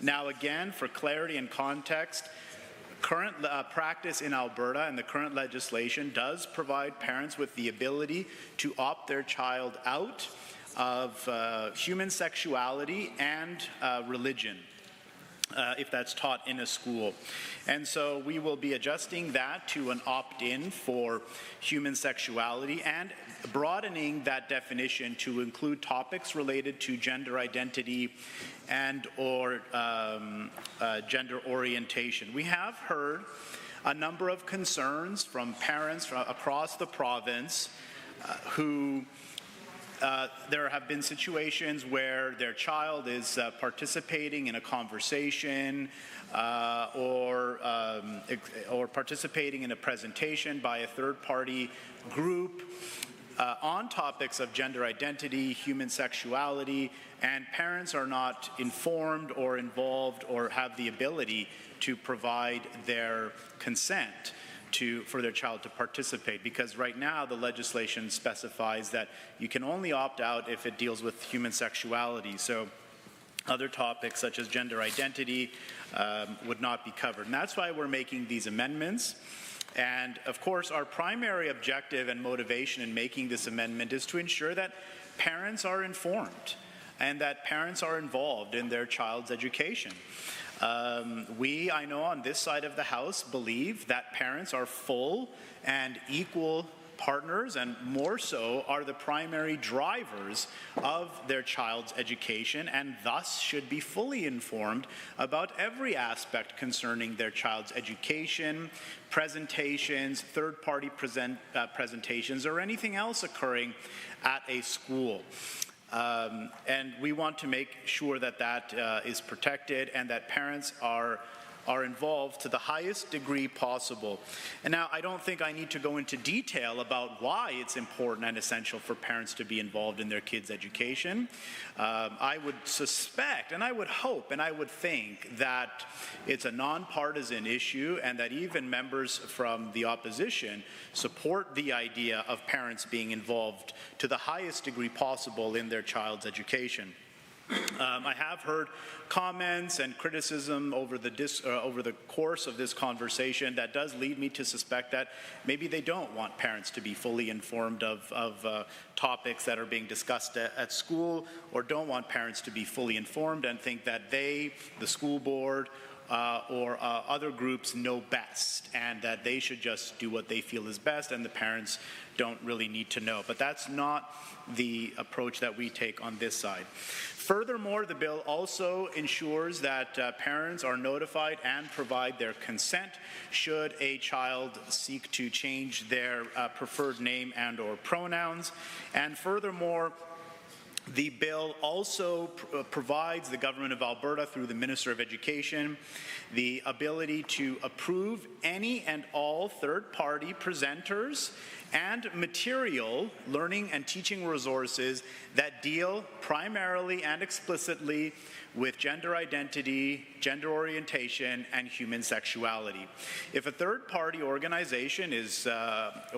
Now again, for clarity and context, current practice in Alberta and the current legislation does provide parents with the ability to opt their child out of human sexuality and religion, if that's taught in a school. And so we will be adjusting that to an opt-in for human sexuality and broadening that definition to include topics related to gender identity and or gender orientation. We have heard a number of concerns from parents across the province who there have been situations where their child is participating in a conversation or participating in a presentation by a third-party group on topics of gender identity, human sexuality, and parents are not informed or involved or have the ability to provide their consent for their child to participate, because right now the legislation specifies that you can only opt out if it deals with human sexuality. So other topics such as gender identity would not be covered. And that's why we're making these amendments. And of course, our primary objective and motivation in making this amendment is to ensure that parents are informed and that parents are involved in their child's education. I know on this side of the House, believe that parents are full and equal partners, and more so are the primary drivers of their child's education, and thus should be fully informed about every aspect concerning their child's education, presentations, third-party presentations, or anything else occurring at a school. And we want to make sure that that is protected and that parents are involved to the highest degree possible. And now I don't think I need to go into detail about why it's important and essential for parents to be involved in their kids' education. I would suspect, and I would hope, and I would think that it's a nonpartisan issue and that even members from the opposition support the idea of parents being involved to the highest degree possible in their child's education. I have heard comments and criticism over the course of this conversation that does lead me to suspect that maybe they don't want parents to be fully informed of topics that are being discussed at school, or don't want parents to be fully informed and think that they, the school board, or other groups know best and that they should just do what they feel is best and the parents don't really need to know. But that's not the approach that we take on this side. Furthermore, the bill also ensures that parents are notified and provide their consent should a child seek to change their preferred name and or pronouns. And furthermore, the bill also provides the Government of Alberta, through the Minister of Education, the ability to approve any and all third-party presenters and material, learning and teaching resources that deal primarily and explicitly with gender identity, gender orientation, and human sexuality. If a third-party organization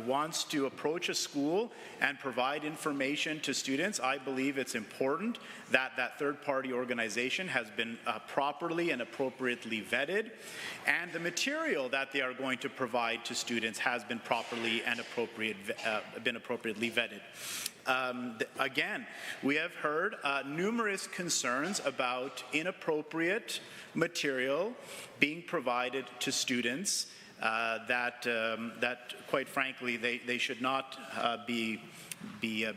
wants to approach a school and provide information to students, I believe it's important that that third-party organization has been properly and appropriately vetted, and the material that they are going to provide to students has been properly and appropriately vetted. Again, we have heard numerous concerns about inappropriate material being provided to students that quite frankly, they should not be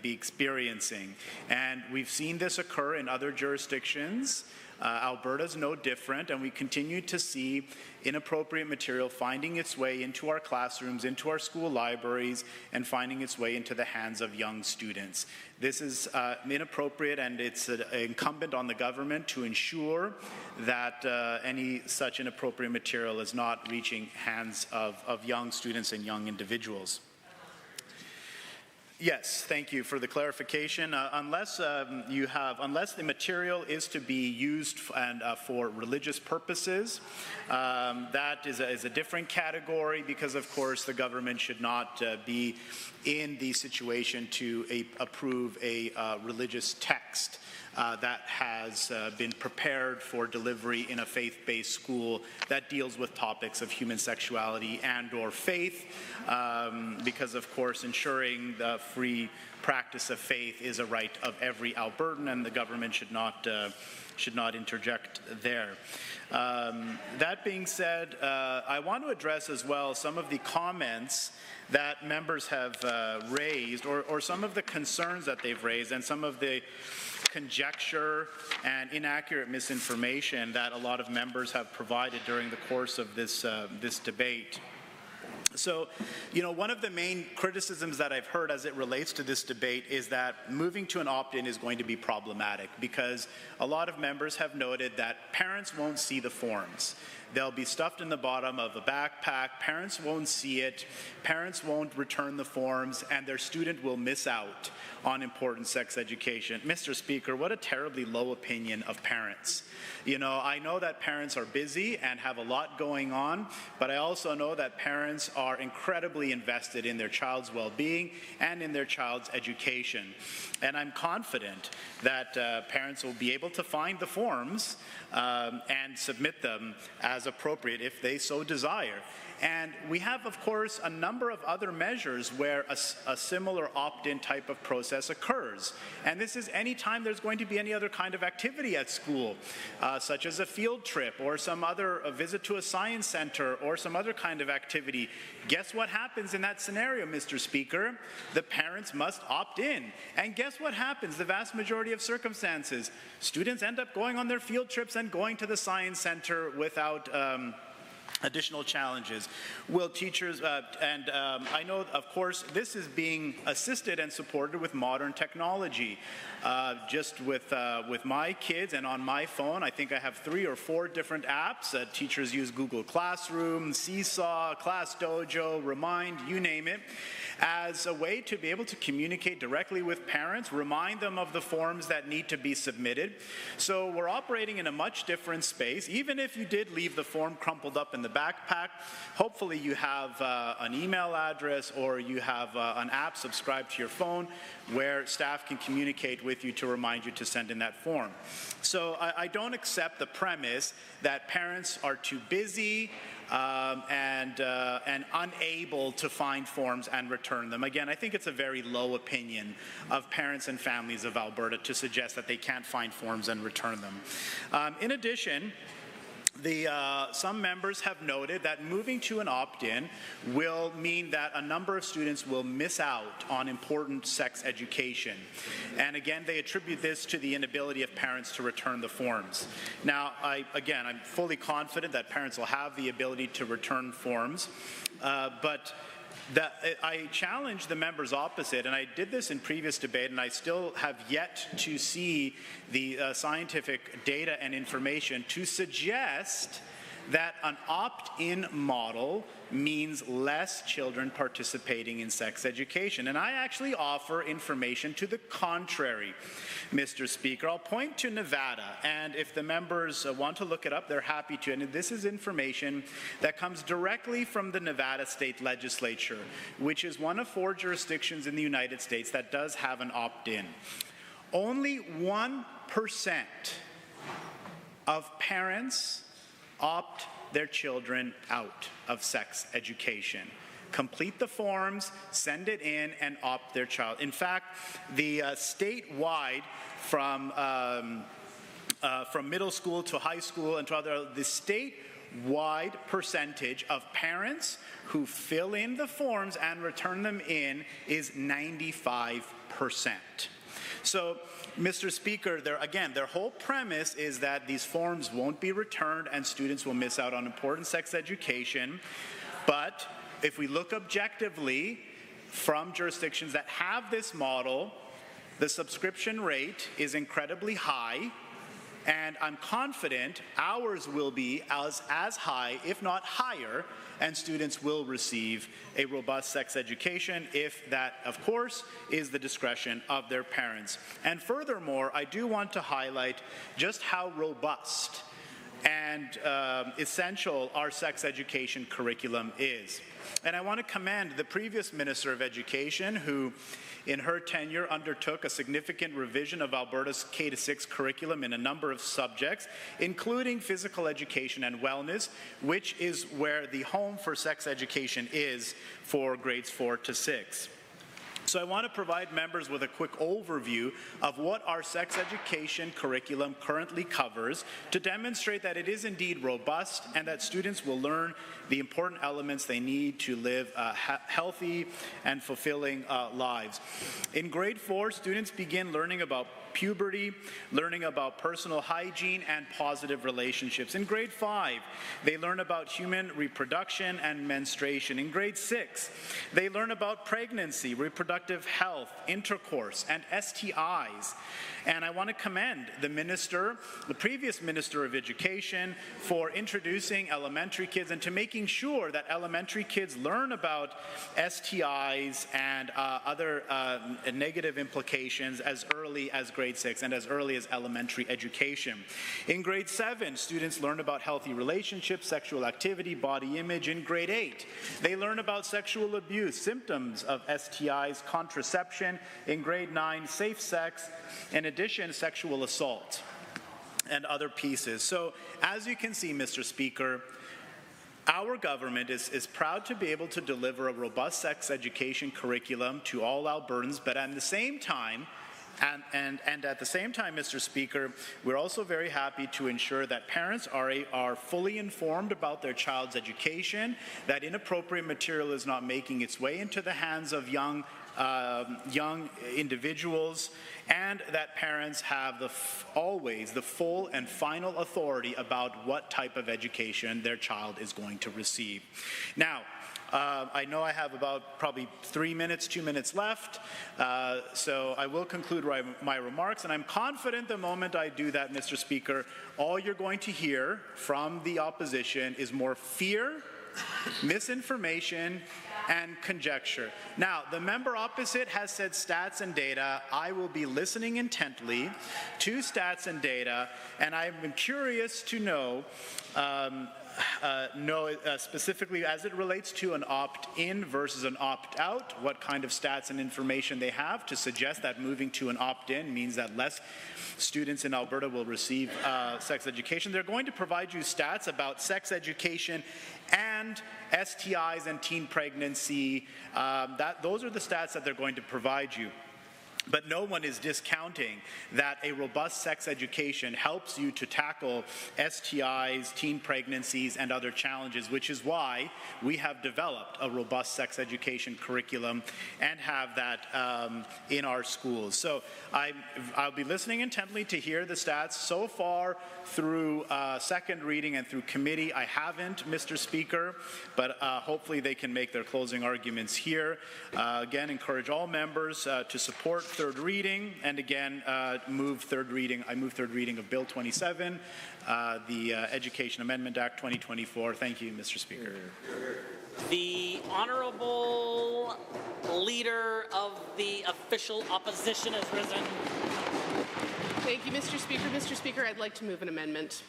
experiencing. And we've seen this occur in other jurisdictions. Alberta's no different, and we continue to see inappropriate material finding its way into our classrooms, into our school libraries, and finding its way into the hands of young students. This is inappropriate, and it's incumbent on the government to ensure that any such inappropriate material is not reaching hands of young students and young individuals. Yes, thank you for the clarification. Unless the material is to be used for religious purposes, that is a different category, because of course the government should not be in the situation to approve a religious text that has been prepared for delivery in a faith-based school that deals with topics of human sexuality and or faith, because of course ensuring the free practice of faith is a right of every Albertan, and the government should not interject there. That being said, I want to address as well some of the comments that members have raised, or some of the concerns that they've raised, and some of the conjecture and inaccurate misinformation that a lot of members have provided during the course of this debate. So, one of the main criticisms that I've heard as it relates to this debate is that moving to an opt-in is going to be problematic, because a lot of members have noted that parents won't see the forms. They'll be stuffed in the bottom of a backpack, parents won't see it, parents won't return the forms, and their student will miss out on important sex education. Mr. Speaker, what a terribly low opinion of parents. I know that parents are busy and have a lot going on, but I also know that parents are incredibly invested in their child's well-being and in their child's education. And I'm confident that parents will be able to find the forms and submit them as appropriate if they so desire. And we have, of course, a number of other measures where a similar opt-in type of process occurs. And this is any time there's going to be any other kind of activity at school, such as a field trip or some other visit to a science center or some other kind of activity. Guess what happens in that scenario, Mr. Speaker? The parents must opt in. And guess what happens? The vast majority of circumstances, students end up going on their field trips and going to the science center without Additional challenges. Will teachers, I know, of course, this is being assisted and supported with modern technology. Just with my kids and on my phone, I think I have 3 or 4 different apps. Teachers use Google Classroom, Seesaw, Class Dojo, Remind, you name it, as a way to be able to communicate directly with parents, remind them of the forms that need to be submitted. So we're operating in a much different space. Even if you did leave the form crumpled up in the backpack, hopefully you have an email address or you have an app subscribed to your phone where staff can communicate with you to remind you to send in that form. So I don't accept the premise that parents are too busy and unable to find forms and return them. Again, I think it's a very low opinion of parents and families of Alberta to suggest that they can't find forms and return them. In addition, some members have noted that moving to an opt-in will mean that a number of students will miss out on important sex education. And again, they attribute this to the inability of parents to return the forms. Now, I'm fully confident that parents will have the ability to return forms, but I challenge the members opposite, and I did this in previous debate, and I still have yet to see the scientific data and information to suggest that an opt-in model means less children participating in sex education. And I actually offer information to the contrary, Mr. Speaker. I'll point to Nevada, and if the members want to look it up, they're happy to. And this is information that comes directly from the Nevada State Legislature, which is one of 4 jurisdictions in the United States that does have an opt-in. Only 1% of parents opt their children out of sex education. Complete the forms, send it in, and opt their child. In fact, the statewide from middle school to high school and to other, the statewide percentage of parents who fill in the forms and return them in is 95%. So, Mr. Speaker, their whole premise is that these forms won't be returned and students will miss out on important sex education. But if we look objectively from jurisdictions that have this model, the subscription rate is incredibly high, and I'm confident ours will be as high, if not higher, and students will receive a robust sex education if that, of course, is the discretion of their parents. And furthermore, I do want to highlight just how robust and essential our sex education curriculum is. And I want to commend the previous Minister of Education who, in her tenure, undertook a significant revision of Alberta's K-6 curriculum in a number of subjects, including physical education and wellness, which is where the home for sex education is for grades 4 to 6. So I want to provide members with a quick overview of what our sex education curriculum currently covers to demonstrate that it is indeed robust and that students will learn the important elements they need to live healthy and fulfilling lives. In grade 4, students begin learning about puberty, learning about personal hygiene and positive relationships. In grade 5, they learn about human reproduction and menstruation. In grade 6, they learn about pregnancy, reproductive health, intercourse, and STIs. And I want to commend the previous Minister of Education, for introducing elementary kids and to making sure that elementary kids learn about STIs and other negative implications as early as grade 6 and as early as elementary education. In grade 7, students learn about healthy relationships, sexual activity, body image. In grade 8, they learn about sexual abuse, symptoms of STIs, contraception. In grade 9, safe sex. In addition, sexual assault and other pieces. So, as you can see, Mr. Speaker, our government is proud to be able to deliver a robust sex education curriculum to all Albertans, but at the same time, at the same time, Mr. Speaker, we're also very happy to ensure that parents are fully informed about their child's education, that inappropriate material is not making its way into the hands of young young individuals, and that parents have always the full and final authority about what type of education their child is going to receive. Now, I know I have about probably 2 minutes left, so I will conclude my remarks, and I'm confident the moment I do that, Mr. Speaker, all you're going to hear from the opposition is more fear, misinformation, and conjecture. Now, the member opposite has said stats and data. I will be listening intently to stats and data, and I'm curious to know specifically as it relates to an opt-in versus an opt-out, what kind of stats and information they have to suggest that moving to an opt-in means that less students in Alberta will receive sex education. They're going to provide you stats about sex education and STIs and teen pregnancy. Those are the stats that they're going to provide you. But no one is discounting that a robust sex education helps you to tackle STIs, teen pregnancies, and other challenges, which is why we have developed a robust sex education curriculum and have that in our schools. So I'll be listening intently to hear the stats. So far through second reading and through committee, I haven't, Mr. Speaker, but hopefully they can make their closing arguments here. Again, encourage all members to support third reading, and again, move third reading. I move third reading of Bill 27, the Education Amendment Act 2024. Thank you, Mr. Speaker. The Honourable Leader of the Official Opposition has risen. Thank you, Mr. Speaker. Mr. Speaker, I'd like to move an amendment.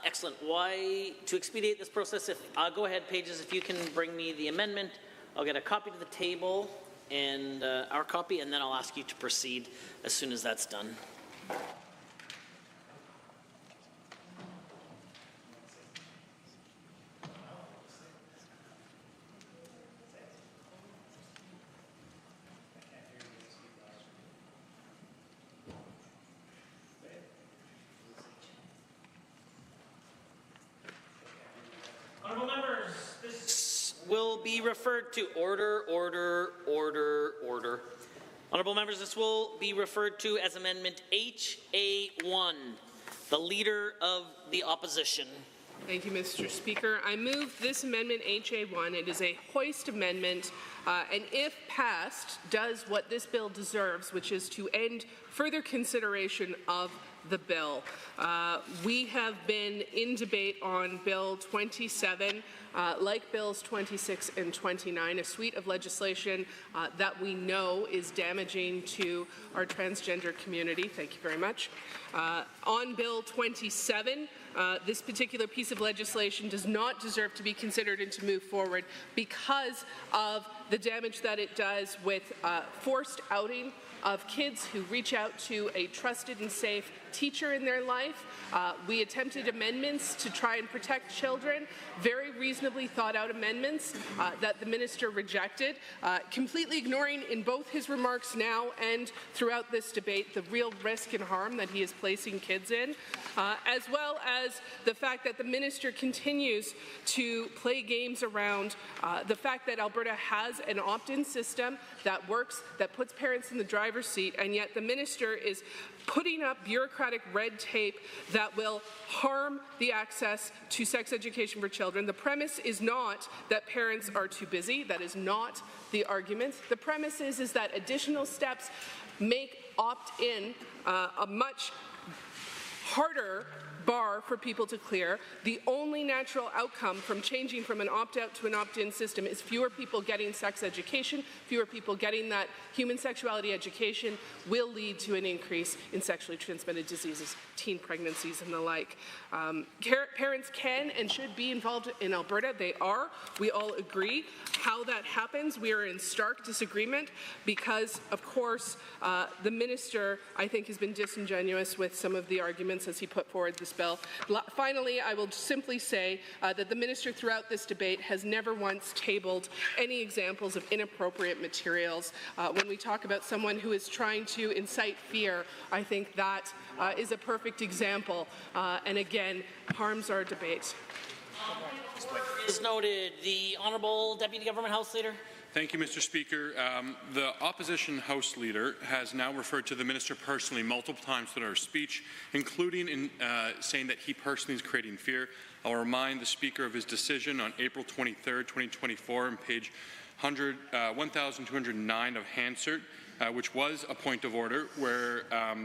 Excellent. Why, to expedite this process, go ahead, Pages, if you can bring me the amendment, I'll get a copy to the table and our copy, and then I'll ask you to proceed as soon as that's done. Honourable members, this will be referred to order. Honourable members, this will be referred to as Amendment HA1, the Leader of the Opposition. Thank you, Mr. Speaker. I move this amendment, HA1. It is a hoist amendment, and if passed, does what this bill deserves, which is to end further consideration of the bill. We have been in debate on Bill 27, like Bills 26 and 29, a suite of legislation that we know is damaging to our transgender community. Thank you very much. On Bill 27, this particular piece of legislation does not deserve to be considered and to move forward because of the damage that it does with forced outing of kids who reach out to a trusted and safe teacher in their life. We attempted amendments to try and protect children, very reasonably thought out amendments that the minister rejected, completely ignoring in both his remarks now and throughout this debate the real risk and harm that he is placing kids in, as well as the fact that the minister continues to play games around the fact that Alberta has an opt-in system that works, that puts parents in the driver's seat, and yet the minister is putting up bureaucratic red tape that will harm the access to sex education for children. The premise is not that parents are too busy. That is not the argument. The premise is that additional steps make opt-in a much harder bar for people to clear. The only natural outcome from changing from an opt-out to an opt-in system is fewer people getting sex education, fewer people getting that human sexuality education will lead to an increase in sexually transmitted diseases, teen pregnancies, and the like. Parents can and should be involved in Alberta. They are. We all agree. How that happens, we are in stark disagreement because, of course, the minister, I think, has been disingenuous with some of the arguments as he put forward this bill. Finally, I will simply say that the minister throughout this debate has never once tabled any examples of inappropriate materials. When we talk about someone who is trying to incite fear, I think that is a perfect example, and again, harms our debate. Is noted. The Honourable Deputy Government House Leader. Thank you, Mr. Speaker. The opposition House Leader has now referred to the Minister personally multiple times throughout our speech, including in saying that he personally is creating fear. I'll remind the Speaker of his decision on April 23rd, 2024, on page 1209 of Hansard, which was a point of order, where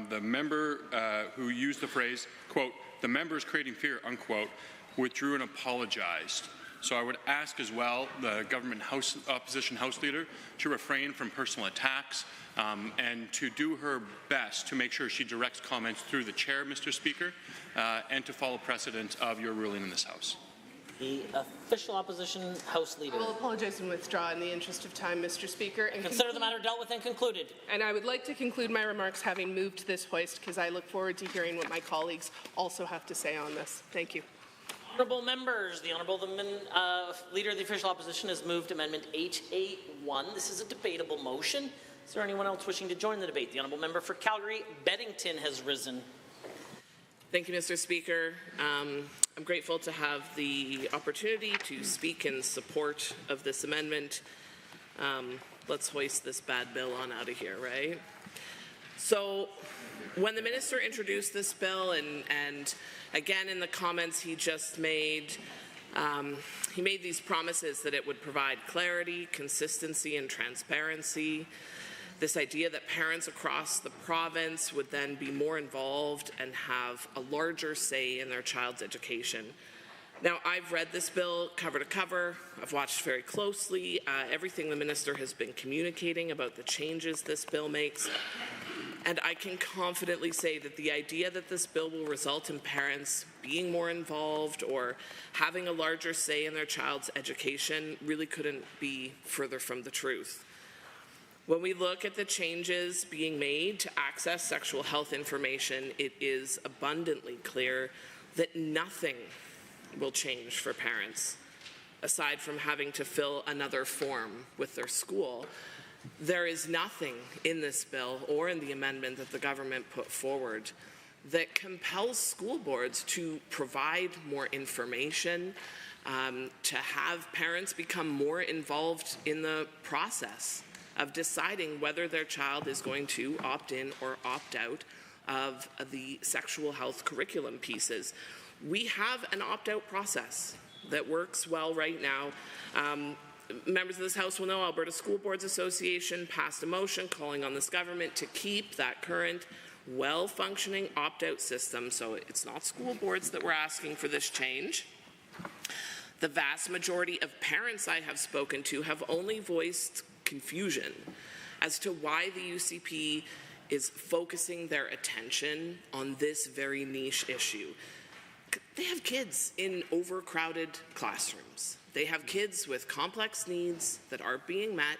the member who used the phrase, quote, "the member is creating fear," unquote, withdrew and apologized. So I would ask as well the opposition House Leader to refrain from personal attacks and to do her best to make sure she directs comments through the chair, Mr. Speaker, and to follow precedent of your ruling in this House. The official opposition House Leader. I will apologize and withdraw in the interest of time, Mr. Speaker. And consider the matter dealt with and concluded. And I would like to conclude my remarks having moved this hoist, because I look forward to hearing what my colleagues also have to say on this. Thank you. Honourable members, the Honourable Leader of the Official Opposition has moved Amendment HA1. This is a debatable motion. Is there anyone else wishing to join the debate? The Honourable Member for Calgary-Beddington has risen. Thank you, Mr. Speaker. I'm grateful to have the opportunity to speak in support of this amendment. Let's hoist this bad bill on out of here, right? So when the minister introduced this bill, and again in the comments he just made, he made these promises that it would provide clarity, consistency, and transparency. This idea that parents across the province would then be more involved and have a larger say in their child's education. Now, I've read this bill cover to cover. I've watched very closely everything the minister has been communicating about the changes this bill makes. And I can confidently say that the idea that this bill will result in parents being more involved or having a larger say in their child's education really couldn't be further from the truth. When we look at the changes being made to access sexual health information, it is abundantly clear that nothing will change for parents, aside from having to fill another form with their school. There is nothing in this bill or in the amendment that the government put forward that compels school boards to provide more information, to have parents become more involved in the process of deciding whether their child is going to opt in or opt out of the sexual health curriculum pieces. We have an opt-out process that works well right now. Members of this House will know Alberta School Boards Association passed a motion calling on this government to keep that current well-functioning opt-out system. So it's not school boards that we're asking for this change. The vast majority of parents I have spoken to have only voiced confusion as to why the UCP is focusing their attention on this very niche issue. They have kids in overcrowded classrooms. They have kids with complex needs that aren't being met.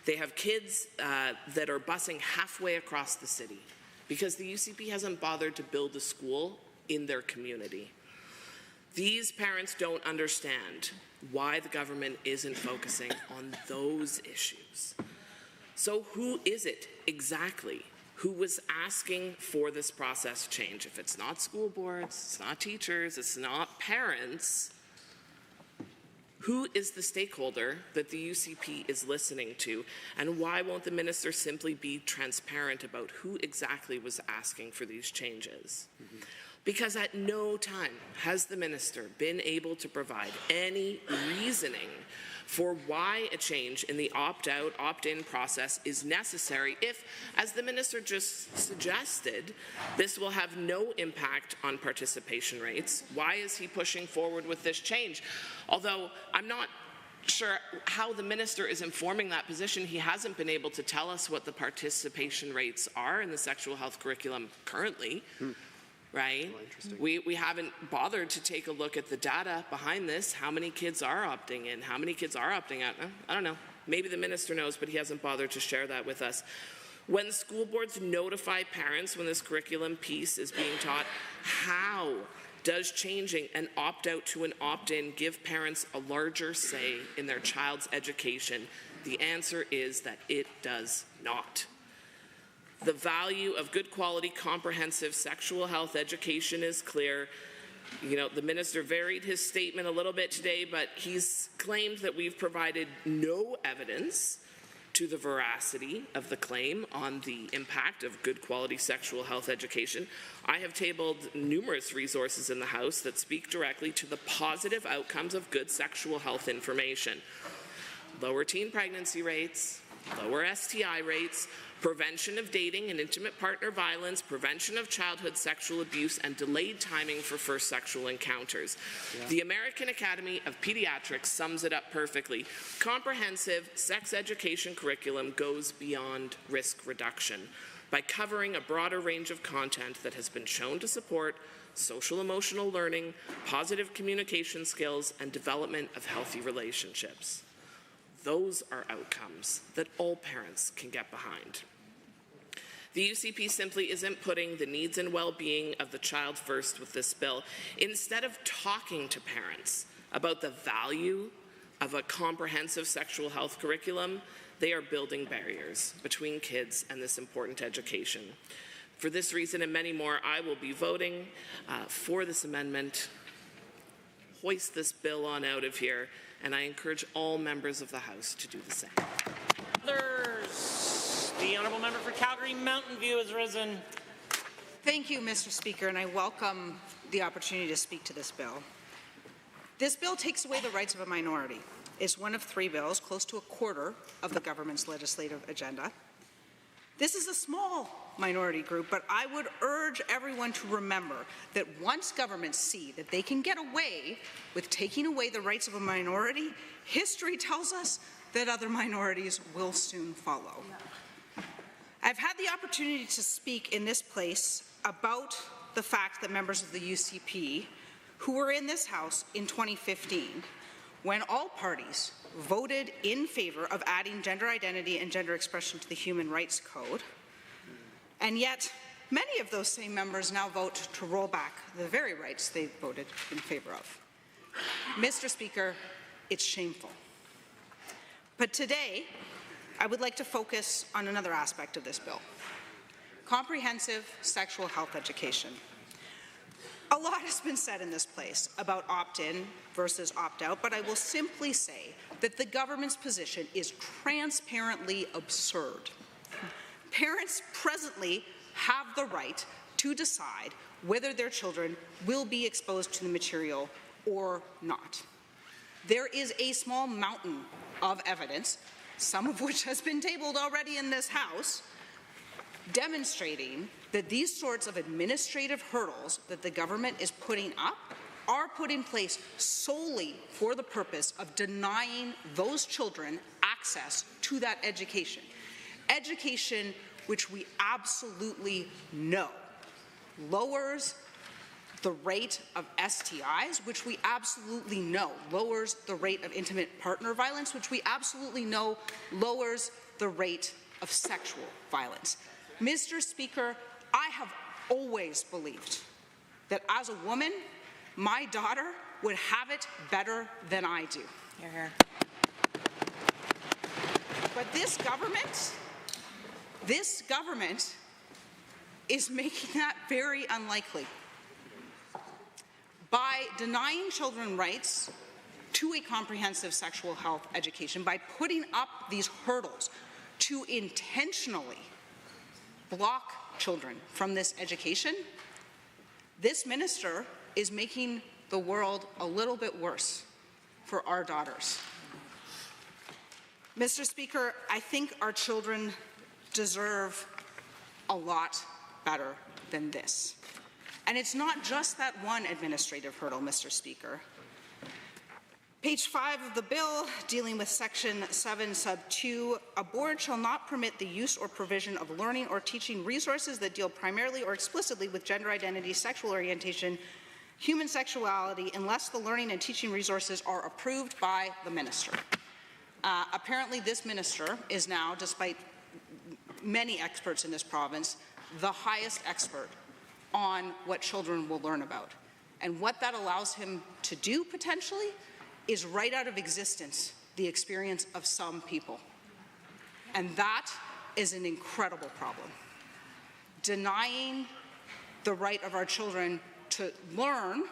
They have kids that are busing halfway across the city because the UCP hasn't bothered to build a school in their community. These parents don't understand why the government isn't focusing on those issues. So who is it exactly who was asking for this process change? If it's not school boards, it's not teachers, it's not parents, who is the stakeholder that the UCP is listening to? And why won't the minister simply be transparent about who exactly was asking for these changes? Because at no time has the minister been able to provide any reasoning for why a change in the opt-out, opt-in process is necessary if, as the minister just suggested, this will have no impact on participation rates. Why is he pushing forward with this change? Although I'm not sure how the minister is informing that position. He hasn't been able to tell us what the participation rates are in the sexual health curriculum currently. Right? We haven't bothered to take a look at the data behind this. How many kids are opting in? How many kids are opting out? I don't know. Maybe the minister knows, but he hasn't bothered to share that with us. When school boards notify parents when this curriculum piece is being taught, how does changing an opt-out to an opt-in give parents a larger say in their child's education? The answer is that it does not. The value of good quality, comprehensive sexual health education is clear. You know, the minister varied his statement a little bit today, but he's claimed that we've provided no evidence to the veracity of the claim on the impact of good quality sexual health education. I have tabled numerous resources in the House that speak directly to the positive outcomes of good sexual health information. Lower teen pregnancy rates, lower STI rates, prevention of dating and intimate partner violence, prevention of childhood sexual abuse, and delayed timing for first sexual encounters. Yeah. The American Academy of Pediatrics sums it up perfectly. Comprehensive sex education curriculum goes beyond risk reduction by covering a broader range of content that has been shown to support social emotional learning, positive communication skills, and development of healthy relationships. Those are outcomes that all parents can get behind. The UCP simply isn't putting the needs and well-being of the child first with this bill. Instead of talking to parents about the value of a comprehensive sexual health curriculum, they are building barriers between kids and this important education. For this reason and many more, I will be voting for this amendment. Hoist this bill on out of here, and I encourage all members of the House to do the same. Others, the honourable member for Calgary Mountain View has risen. Thank you, Mr. Speaker, and I welcome the opportunity to speak to this bill. This bill takes away the rights of a minority. It's one of 3 bills, close to a quarter of the government's legislative agenda. This is a small minority group, but I would urge everyone to remember that once governments see that they can get away with taking away the rights of a minority, history tells us that other minorities will soon follow. I've had the opportunity to speak in this place about the fact that members of the UCP who were in this House in 2015, when all parties voted in favor of adding gender identity and gender expression to the Human Rights Code, and yet many of those same members now vote to roll back the very rights they voted in favor of. Mr. Speaker, it's shameful. But today, I would like to focus on another aspect of this bill: comprehensive sexual health education. A lot has been said in this place about opt-in versus opt-out, but I will simply say that the government's position is transparently absurd. Parents presently have the right to decide whether their children will be exposed to the material or not. There is a small mountain of evidence, some of which has been tabled already in this House, demonstrating that these sorts of administrative hurdles that the government is putting up are put in place solely for the purpose of denying those children access to that education. Education which we absolutely know lowers the rate of STIs, which we absolutely know lowers the rate of intimate partner violence, which we absolutely know lowers the rate of sexual violence. Mr. Speaker, I have always believed that as a woman, my daughter would have it better than I do. Hear, hear. But this government is making that very unlikely. By denying children rights to a comprehensive sexual health education, by putting up these hurdles to intentionally block children from this education, this minister is making the world a little bit worse for our daughters. Mr. Speaker, I think our children deserve a lot better than this. And it's not just that one administrative hurdle, Mr. Speaker. Page 5 of the bill, dealing with Section 7, Sub 2, a board shall not permit the use or provision of learning or teaching resources that deal primarily or explicitly with gender identity, sexual orientation, human sexuality, unless the learning and teaching resources are approved by the minister. Apparently, this minister is now, despite many experts in this province, the highest expert on what children will learn about. And what that allows him to do, potentially, is write out of existence the experience of some people. And that is an incredible problem. Denying the right of our children to learn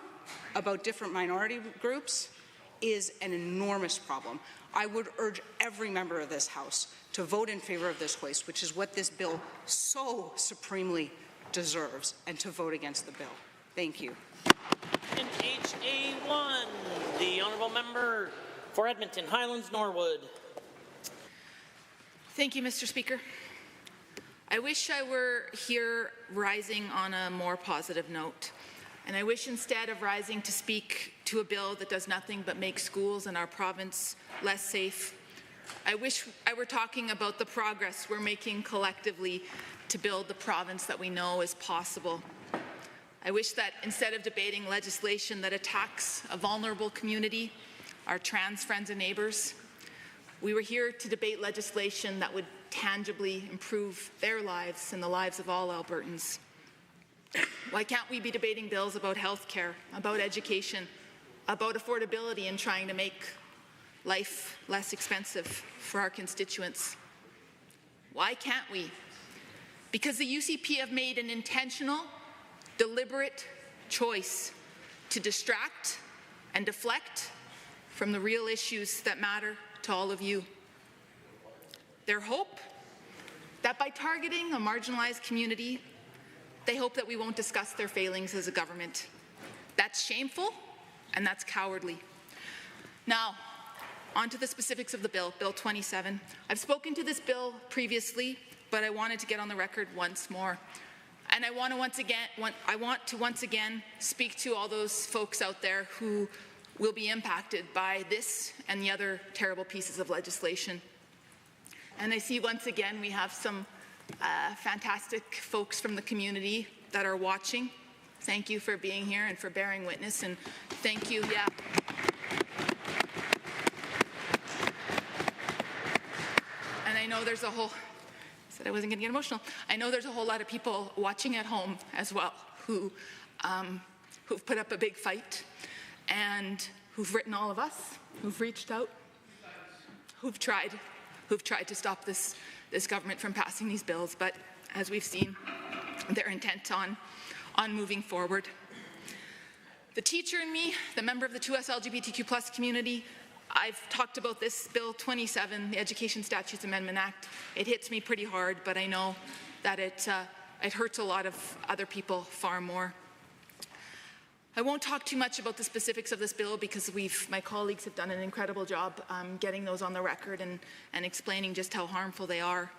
about different minority groups is an enormous problem. I would urge every member of this House to vote in favor of this hoist, which is what this bill so supremely deserves, and to vote against the bill. Thank you. In HA1, the honourable member for Edmonton Highlands Norwood. Thank you, Mr. Speaker. I wish I were here rising on a more positive note. And I wish instead of rising to speak to a bill that does nothing but make schools in our province less safe, I wish I were talking about the progress we're making collectively to build the province that we know is possible. I wish that instead of debating legislation that attacks a vulnerable community, our trans friends and neighbours, we were here to debate legislation that would tangibly improve their lives and the lives of all Albertans. Why can't we be debating bills about health care, about education, about affordability and trying to make life less expensive for our constituents? Why can't we? Because the UCP have made an intentional, deliberate choice to distract and deflect from the real issues that matter to all of you. Their hope that by targeting a marginalized community, they hope that we won't discuss their failings as a government. That's shameful and that's cowardly. Now, on to the specifics of the bill, Bill 27. I've spoken to this bill previously, but I wanted to get on the record once more. And I want to once again speak to all those folks out there who will be impacted by this and the other terrible pieces of legislation. And I see once again we have some fantastic folks from the community that are watching. Thank you for being here and for bearing witness, and thank you, And I know there's a whole, said I wasn't going to get emotional. I know there's a whole lot of people watching at home as well who've put up a big fight and who've written all of us, who've reached out, who've tried to stop this government from passing these bills, but as we've seen, they're intent on moving forward. The teacher in me, the member of the 2S LGBTQ+ community, I've talked about this Bill 27, the Education Statutes Amendment Act. It hits me pretty hard, but I know that it hurts a lot of other people far more. I won't talk too much about the specifics of this bill because my colleagues have done an incredible job getting those on the record and explaining just how harmful they are.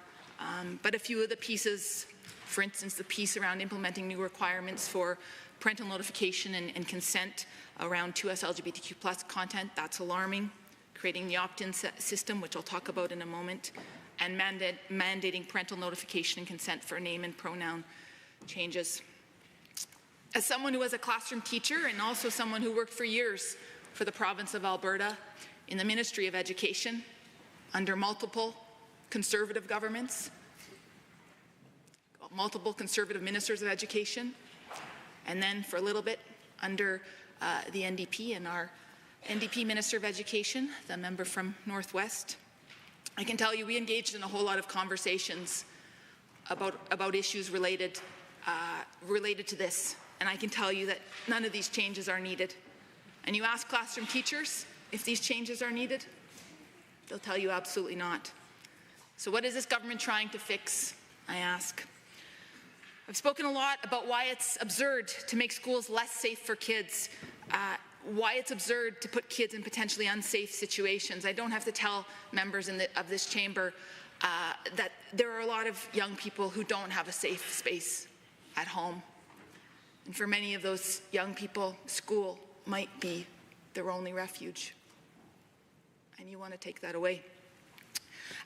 But a few of the pieces, for instance, the piece around implementing new requirements for parental notification and consent around 2S LGBTQ+ content, that's alarming. Creating the opt-in system, which I'll talk about in a moment, and mandating parental notification and consent for name and pronoun changes. As someone who was a classroom teacher and also someone who worked for years for the province of Alberta in the Ministry of Education under multiple Conservative governments, multiple Conservative ministers of education, and then for a little bit under the NDP and our NDP Minister of Education, the member from Northwest, I can tell you we engaged in a whole lot of conversations about issues related to this. And I can tell you that none of these changes are needed. And you ask classroom teachers if these changes are needed, they'll tell you absolutely not. So what is this government trying to fix, I ask? I've spoken a lot about why it's absurd to make schools less safe for kids, why it's absurd to put kids in potentially unsafe situations. I don't have to tell members of this chamber that there are a lot of young people who don't have a safe space at home. And for many of those young people, school might be their only refuge. And you want to take that away.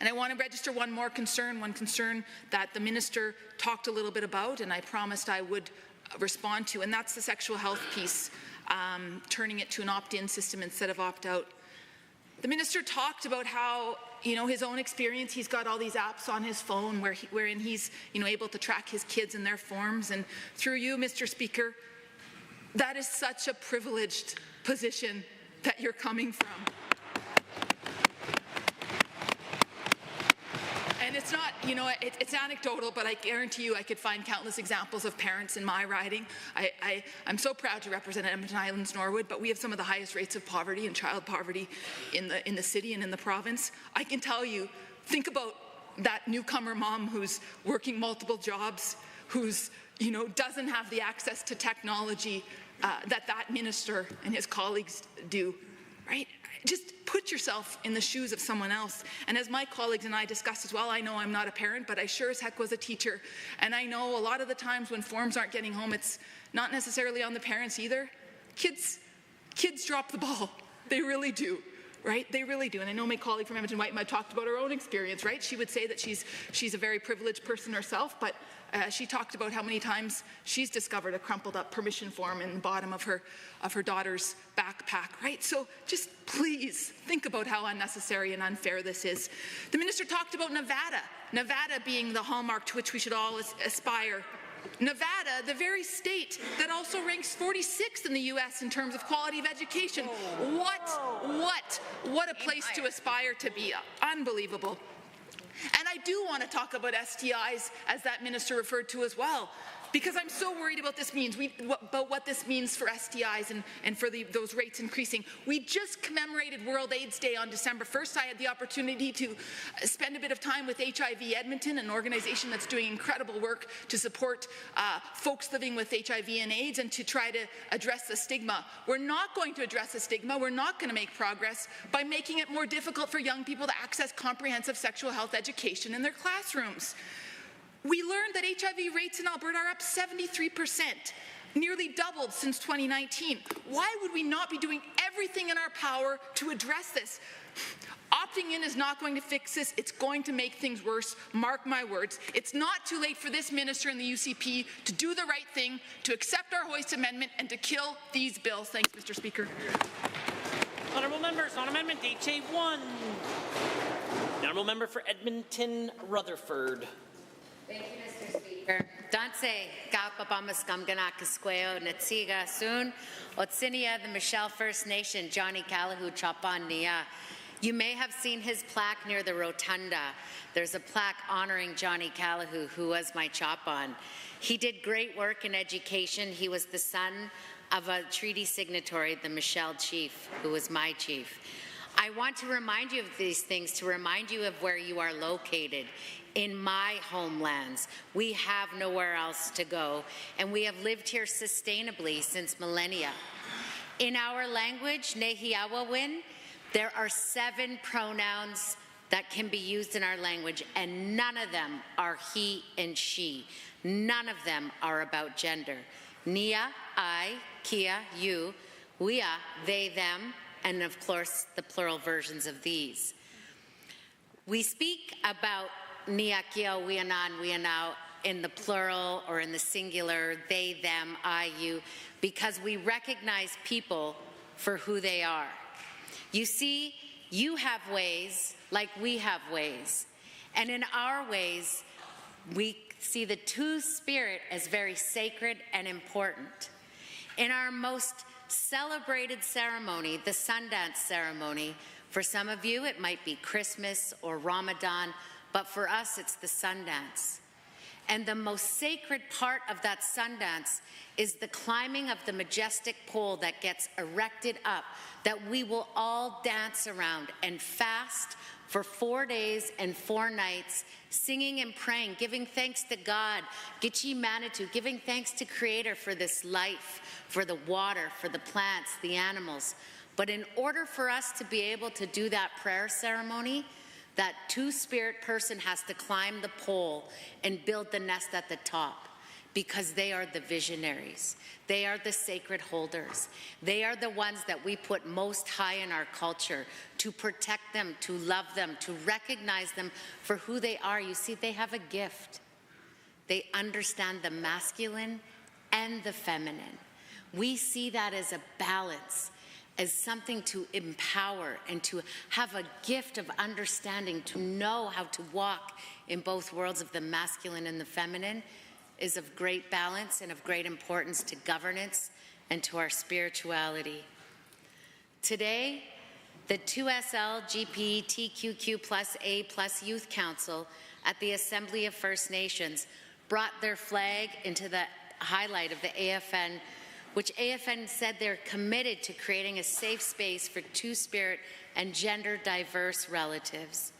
And I want to register one concern that the minister talked a little bit about and I promised I would respond to, and that's the sexual health piece, turning it to an opt-in system instead of opt-out. The minister talked about how, his own experience, he's got all these apps on his phone wherein he's, able to track his kids and their forms. And through you, Mr. Speaker, that is such a privileged position that you're coming from. And it's not, you know, it's anecdotal, but I guarantee you I could find countless examples of parents in my riding. I'm so proud to represent Edmonton Islands Norwood, but we have some of the highest rates of poverty and child poverty in the city and in the province. I can tell you, think about that newcomer mom who's working multiple jobs, who's, you know, doesn't have the access to technology that minister and his colleagues do, right? Just put yourself in the shoes of someone else. And as my colleagues and I discussed as well, I know I'm not a parent, but I sure as heck was a teacher. And I know a lot of the times when forms aren't getting home, it's not necessarily on the parents either. Kids drop the ball. They really do. Right? They really do. And I know my colleague from Edmonton White talked about her own experience, right? She would say that she's a very privileged person herself, but she talked about how many times she's discovered a crumpled up permission form in the bottom of her daughter's backpack, right? So just please think about how unnecessary and unfair this is. The minister talked about Nevada being the hallmark to which we should all aspire. Nevada, the very state that also ranks 46th in the U.S. in terms of quality of education. What a place to aspire to be. Unbelievable. And I do want to talk about STIs, as that minister referred to as well, because I'm so worried about what this means for STIs and for those rates increasing. We just commemorated World AIDS Day on December 1st. I had the opportunity to spend a bit of time with HIV Edmonton, an organization that's doing incredible work to support folks living with HIV and AIDS and to try to address the stigma. We're not going to address the stigma. We're not going to make progress by making it more difficult for young people to access comprehensive sexual health education in their classrooms. We learned that HIV rates in Alberta are up 73%, nearly doubled since 2019. Why would we not be doing everything in our power to address this? Opting in is not going to fix this. It's going to make things worse. Mark my words. It's not too late for this minister and the UCP to do the right thing, to accept our Hoist Amendment, and to kill these bills. Thanks, Mr. Speaker. Honourable members, on Amendment HA1. The Honourable Member for Edmonton Rutherford. Thank you, Mr. Speaker. Danse, Kapapamaskam Natsiga soon, Otsinia, the Michelle First Nation, Johnny Calahoo Chapan Nia. You may have seen his plaque near the rotunda. There's a plaque honoring Johnny Calahoo, who was my Chapan. He did great work in education. He was the son of a treaty signatory, the Michelle Chief, who was my chief. I want to remind you of these things, to remind you of where you are located. In my homelands, we have nowhere else to go, and we have lived here sustainably since millennia. In our language, Nehiawawin, there are 7 pronouns that can be used in our language, and none of them are he and she. None of them are about gender. Nia, I, Kia, you, Wea, they, them, and of course the plural versions of these. We speak about Nia, Kia, Weanan, Weanau in the plural or in the singular, they, them, I, you, because we recognize people for who they are. You see, you have ways like we have ways. And in our ways, we see the Two-Spirit as very sacred and important. In our most celebrated ceremony, the Sundance ceremony, for some of you it might be Christmas or Ramadan, but for us it's the Sundance. And the most sacred part of that Sundance is the climbing of the majestic pole that gets erected up, that we will all dance around and fast for 4 days and 4 nights, singing and praying, giving thanks to God, Gichi Manitou, giving thanks to Creator for this life, for the water, for the plants, the animals. But in order for us to be able to do that prayer ceremony, that Two-Spirit person has to climb the pole and build the nest at the top, because they are the visionaries. They are the sacred holders. They are the ones that we put most high in our culture, to protect them, to love them, to recognize them for who they are. You see, they have a gift. They understand the masculine and the feminine. We see that as a balance, as something to empower and to have a gift of understanding, to know how to walk in both worlds of the masculine and the feminine, is of great balance and of great importance to governance and to our spirituality. Today, the 2SL GPTQQ+A+ Youth Council at the Assembly of First Nations brought their flag into the highlight of the AFN, which AFN said they're committed to creating a safe space for Two-Spirit and gender-diverse relatives.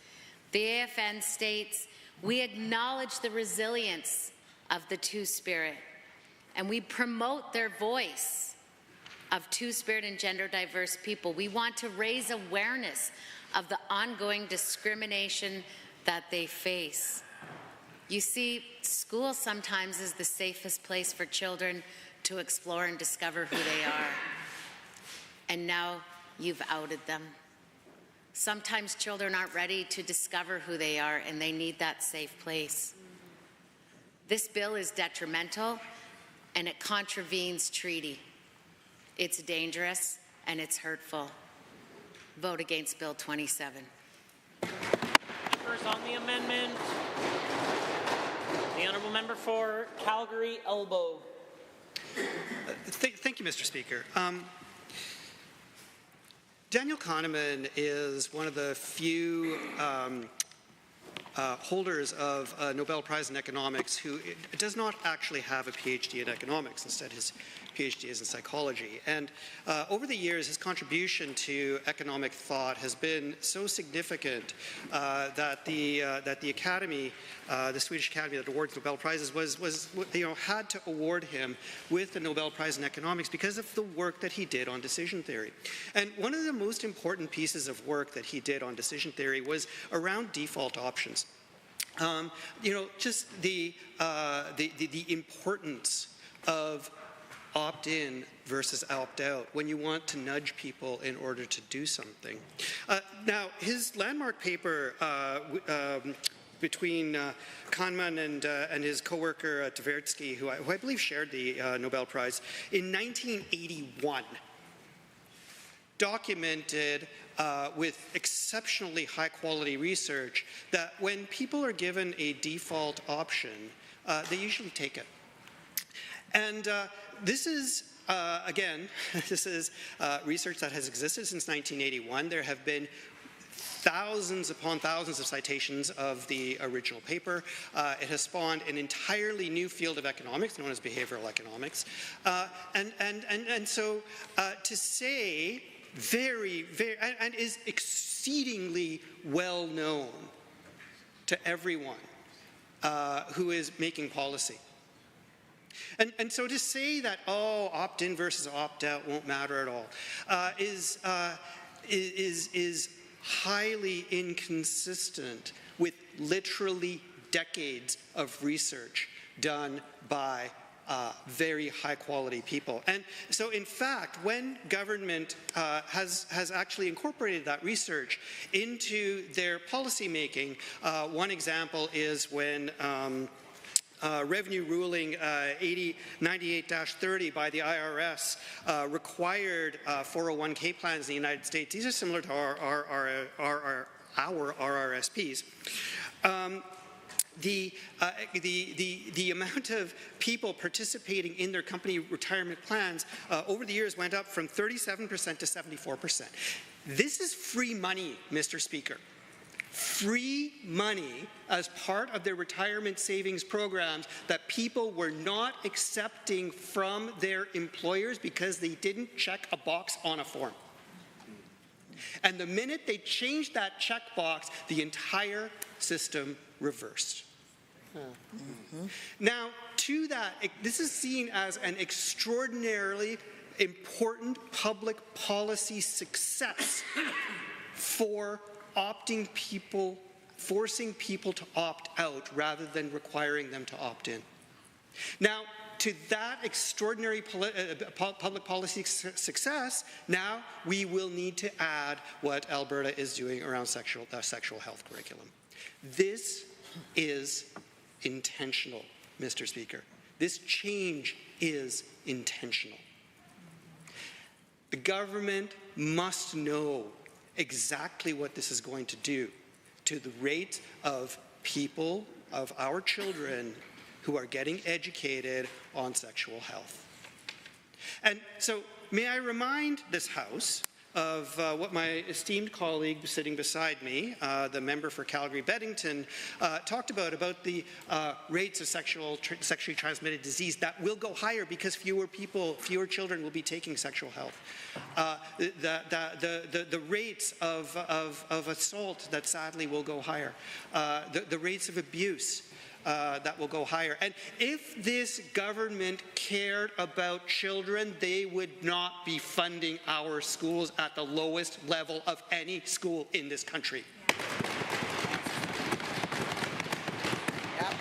The AFN states, "We acknowledge the resilience of the Two-Spirit, and we promote their voice of Two-Spirit and gender-diverse people. We want to raise awareness of the ongoing discrimination that they face." You see, school sometimes is the safest place for children to explore and discover who they are. And now you've outed them. Sometimes children aren't ready to discover who they are, and they need that safe place. This bill is detrimental, and it contravenes treaty. It's dangerous, and it's hurtful. Vote against Bill 27. Members on the amendment. The honourable member for Calgary Elbow. Thank you, Mr. Speaker. Daniel Kahneman is one of the few holders of a Nobel Prize in Economics who does not actually have a PhD in economics. Instead, his PhD is in psychology. And over the years, his contribution to economic thought has been so significant that the Academy, the Swedish Academy that awards Nobel Prizes, had to award him with the Nobel Prize in Economics because of the work that he did on decision theory. And one of the most important pieces of work that he did on decision theory was around default options. Just the importance of opt-in versus opt-out when you want to nudge people in order to do something. Now, his landmark paper between Kahneman and his co-worker Tversky, who I believe shared the Nobel Prize, in 1981, documented with exceptionally high-quality research that when people are given a default option, they usually take it. And this is, again, this is research that has existed since 1981. There have been thousands upon thousands of citations of the original paper. It has spawned an entirely new field of economics known as behavioral economics. And so to say and is exceedingly well known to everyone who is making policy. And so to say that, opt-in versus opt-out won't matter at all is highly inconsistent with literally decades of research done by very high-quality people. And so, in fact, when government has actually incorporated that research into their policy making, one example is when Revenue Ruling 8098-30 by the IRS required 401k plans in the United States. These are similar to our RRSPs. The amount of people participating in their company retirement plans over the years went up from 37% to 74%. This is free money, Mr. Speaker. Free money as part of their retirement savings programs that people were not accepting from their employers because they didn't check a box on a form. And the minute they changed that checkbox, the entire system reversed. Now, to that, this is seen as an extraordinarily important public policy success for forcing people to opt out rather than requiring them to opt in. Now, to that extraordinary public policy success, now we will need to add what Alberta is doing around sexual health curriculum. This is intentional, Mr. Speaker. This change is intentional. The government must know exactly what this is going to do to the rate of people, of our children, who are getting educated on sexual health. And so may I remind this House of what my esteemed colleague sitting beside me, the member for Calgary-Beddington, talked about the rates of sexually transmitted disease that will go higher because fewer children will be taking sexual health. The rates of assault that sadly will go higher. The rates of abuse that will go higher. And if this government cared about children, they would not be funding our schools at the lowest level of any school in this country. Yep.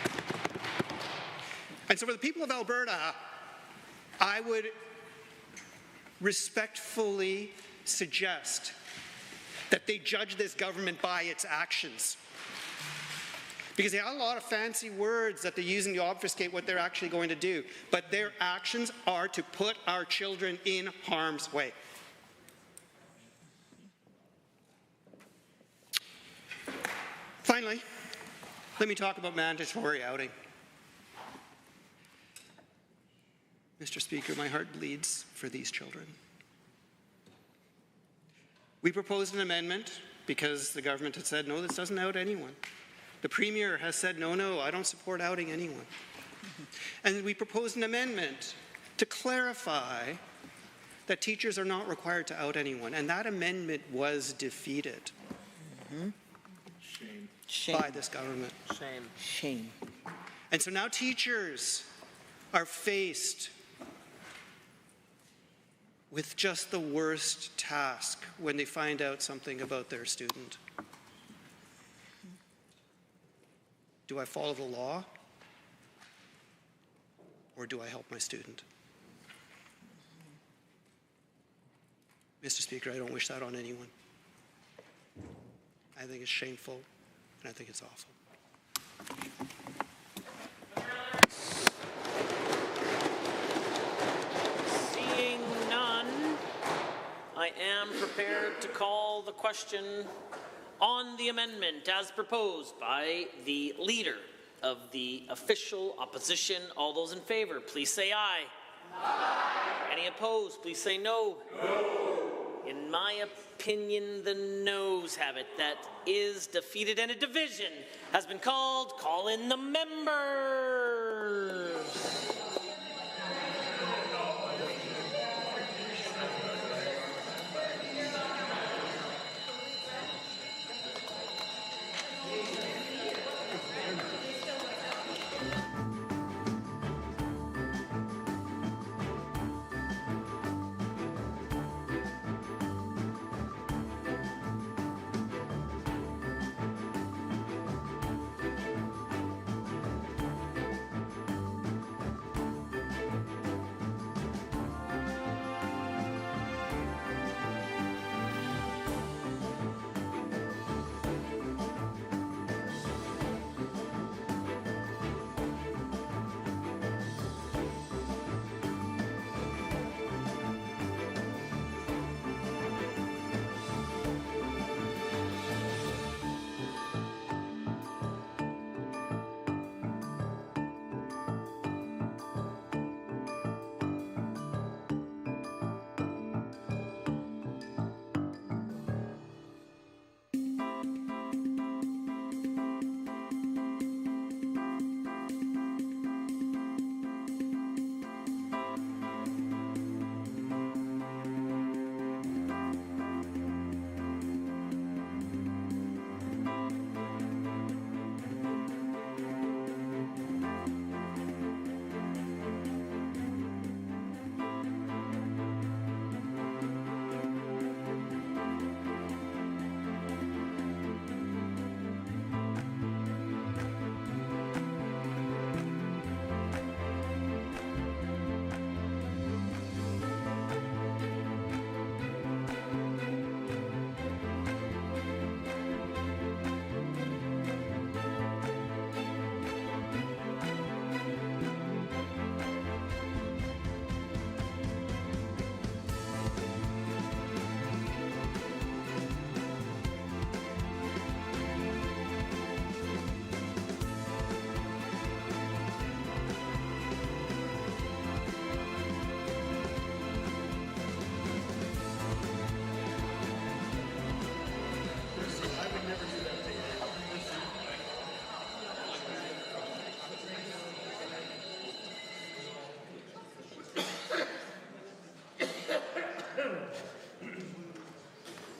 And so for the people of Alberta, I would respectfully suggest that they judge this government by its actions. Because they have a lot of fancy words that they're using to obfuscate what they're actually going to do. But their actions are to put our children in harm's way. Finally, let me talk about mandatory outing. Mr. Speaker, my heart bleeds for these children. We proposed an amendment because the government had said, no, this doesn't out anyone. The Premier has said, no, I don't support outing anyone. And we proposed an amendment to clarify that teachers are not required to out anyone. And that amendment was defeated by this government. Shame. And so now teachers are faced with just the worst task when they find out something about their student. Do I follow the law, or do I help my student? Mr. Speaker, I don't wish that on anyone. I think it's shameful, and I think it's awful. Seeing none, I am prepared to call the question on the amendment as proposed by the leader of the official opposition. All those in favor, please say aye. Aye. Any opposed, please say no. No. In my opinion, the noes have it. That is defeated, and a division has been called. Call in the members.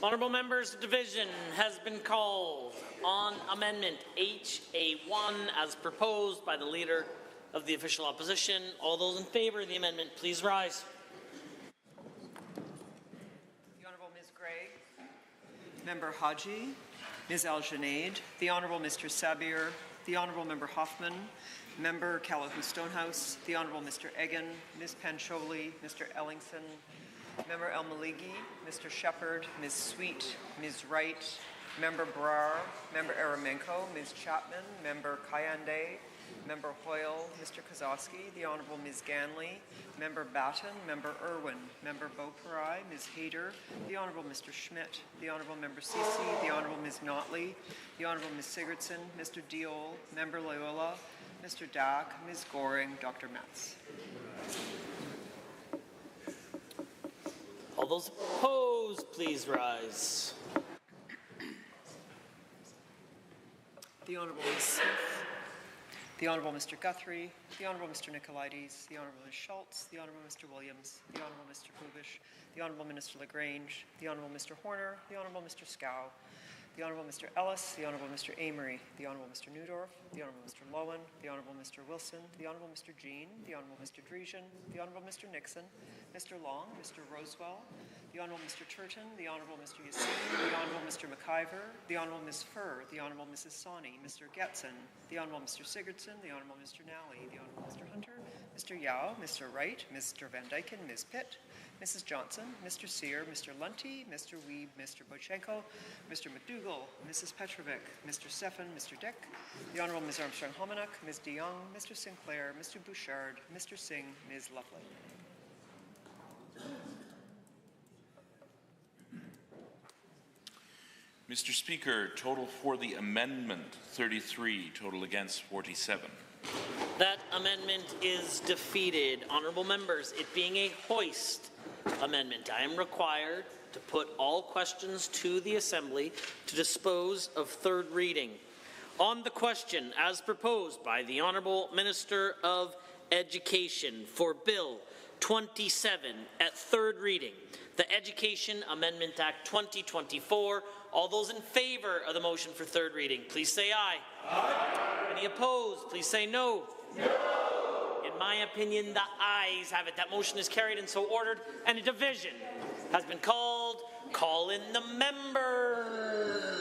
Honourable members, division has been called on Amendment HA1 as proposed by the Leader of the Official Opposition. All those in favour of the amendment, please rise. The Honourable Ms. Gray, Member Haji, Ms. Al-Junaid, the Honourable Mr. Sabir, the Honourable Member Hoffman, Member Calahoo Stonehouse, the Honourable Mr. Egan, Ms. Pancholi, Mr. Ellingson, Member El-Maligi, Mr. Shepherd, Ms. Sweet, Ms. Wright, Member Brar, Member Aramenko, Ms. Chapman, Member Kayande, Member Hoyle, Mr. Kozowski, the Honourable Ms. Ganley, Member Batten, Member Irwin, Member Beauperai, Ms. Hayter, the Honourable Mr. Schmidt, the Honourable Member Ceci, the Honourable Ms. Notley, the Honourable Ms. Sigurdsson, Mr. Diol, Member Loyola, Mr. Dack, Ms. Goring, Dr. Metz. All those opposed, please rise. The Honourable Ms. Smith, the Honourable Mr. Guthrie, the Honourable Mr. Nicolaides, the Honourable Ms. Schultz, the Honourable Mr. Williams, the Honourable Mr. Klubish, the Honourable Minister LaGrange, the Honourable Mr. Horner, the Honourable Mr. Scow, the Honourable Mr. Ellis, the Honourable Mr. Amory, the Honourable Mr. Newdorf, the Honourable Mr. Lowen, the Honourable Mr. Wilson, the Honourable Mr. Jean, the Honourable Mr. Dreesian, the Honourable Mr. Nixon, Mr. Long, Mr. Rosewell, the Honourable Mr. Turton, the Honourable Mr. Yassine, the Honourable Mr. McIver, the Honourable Ms. Furr, the Honourable Mrs. Sawney, Mr. Getson, the Honourable Mr. Sigurdsson, the Honourable Mr. Nally, the Honourable Mr. Hunter, Mr. Yao, Mr. Wright, Mr. Van Dyken, Ms. Pitt, Mrs. Johnson, Mr. Sear, Mr. Lunty, Mr. Wiebe, Mr. Bochenko, Mr. McDougall, Mrs. Petrovic, Mr. Stefan, Mr. Dick, the Honourable Ms. Armstrong-Homenuk, Ms. DeYoung, Mr. Sinclair, Mr. Bouchard, Mr. Singh, Ms. Lovely. Mr. Speaker, total for the amendment 33, total against 47. That amendment is defeated. Honourable members, it being a hoist amendment, I am required to put all questions to the Assembly to dispose of third reading. On the question as proposed by the Honourable Minister of Education for Bill 27 at third reading, the Education Amendment Act 2024, all those in favour of the motion for third reading, please say aye. Aye. Any opposed, please say no. No. In my opinion, the ayes have it. That motion is carried and so ordered, and a division has been called. Call in the members.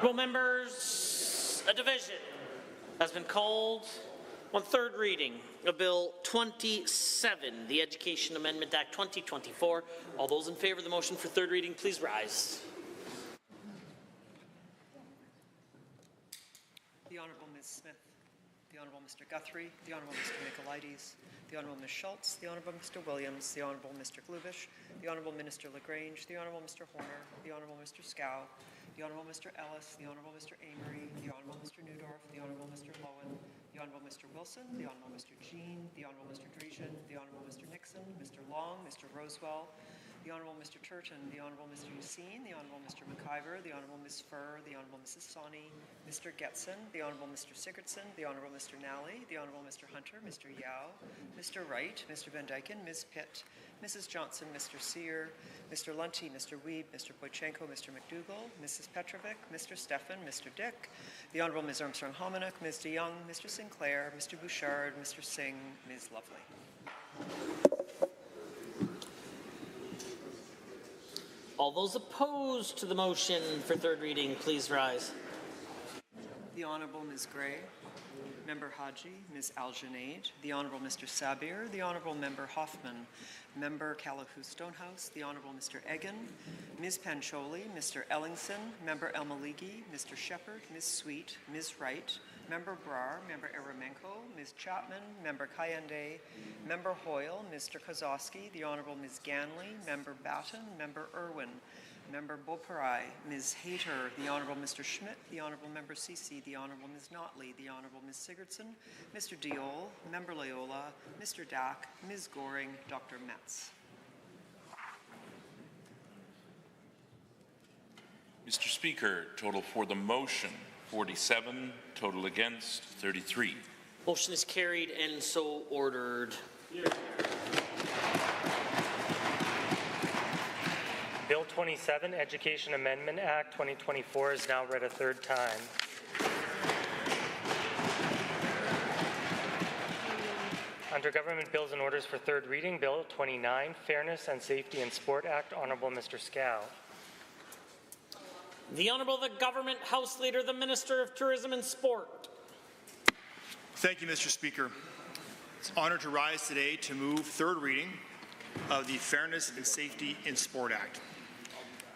Well, members, a division has been called on third reading of Bill 27, the Education Amendment Act 2024. All those in favour of the motion for third reading, please rise. The Honourable Ms. Smith, the Honourable Mr. Guthrie, the Honourable Mr. Nicolaides, the Honourable Ms. Schultz, the Honourable Mr. Williams, the Honourable Mr. Glubish, the Honourable Minister Lagrange, the Honourable Mr. Horner, the Honourable Mr. Scow, the Honourable Mr. Ellis, the Honourable Mr. Amory, the Honourable Mr. Newdorf, the Honourable Mr. Lowen, the Honourable Mr. Wilson, the Honourable Mr. Jean, the Honourable Mr. Dreesen, the Honourable Mr. Nixon, Mr. Long, Mr. Rosewell, the Honourable Mr. Turton, the Honourable Mr. Yassine, the Honourable Mr. McIver, the Honourable Ms. Furr, the Honourable Mrs. Sawney, Mr. Getson, the Honourable Mr. Sigurdsson, the Honourable Mr. Nally, the Honourable Mr. Hunter, Mr. Yao, Mr. Wright, Mr. Van Dyken, Ms. Pitt, Mrs. Johnson, Mr. Sear, Mr. Lunty, Mr. Wiebe, Mr. Boychenko, Mr. McDougall, Mrs. Petrovic, Mr. Stefan, Mr. Dick, the Honourable Ms. Armstrong-Hominick, Ms. de Young, Mr. Sinclair, Mr. Bouchard, Mr. Singh, Ms. Lovely. All those opposed to the motion for third reading, please rise. The Honourable Ms. Gray, Member Haji, Ms. Al-Junaid, the Honourable Mr. Sabir, the Honourable Member Hoffman, Member Calahoo Stonehouse, the Honourable Mr. Egan, Ms. Pancholi, Mr. Ellingson, Member El-Maligi, Mr. Shepherd, Ms. Sweet, Ms. Wright, Member Brar, Member Eremenko, Ms. Chapman, Member Kayande, Member Hoyle, Mr. Kozowski, the Honourable Ms. Ganley, Member Batten, Member Irwin, Member Beauparai, Ms. Hayter, the Honourable Mr. Schmidt, the Honourable Member Ceci, the Honourable Ms. Notley, the Honourable Ms. Sigurdsson, Mr. Diol, Member Loyola, Mr. Dack, Ms. Goring, Dr. Metz. Mr. Speaker, total for the motion 47, total against 33. Motion is carried and so ordered. Bill 27, Education Amendment Act 2024 is now read a third time. Under Government Bills and Orders for third reading, Bill 29, Fairness and Safety in Sport Act, Honourable Mr. Scow. The Honourable the Government House Leader, the Minister of Tourism and Sport. Thank you, Mr. Speaker. It's an honor to rise today to move third reading of the Fairness and Safety in Sport Act.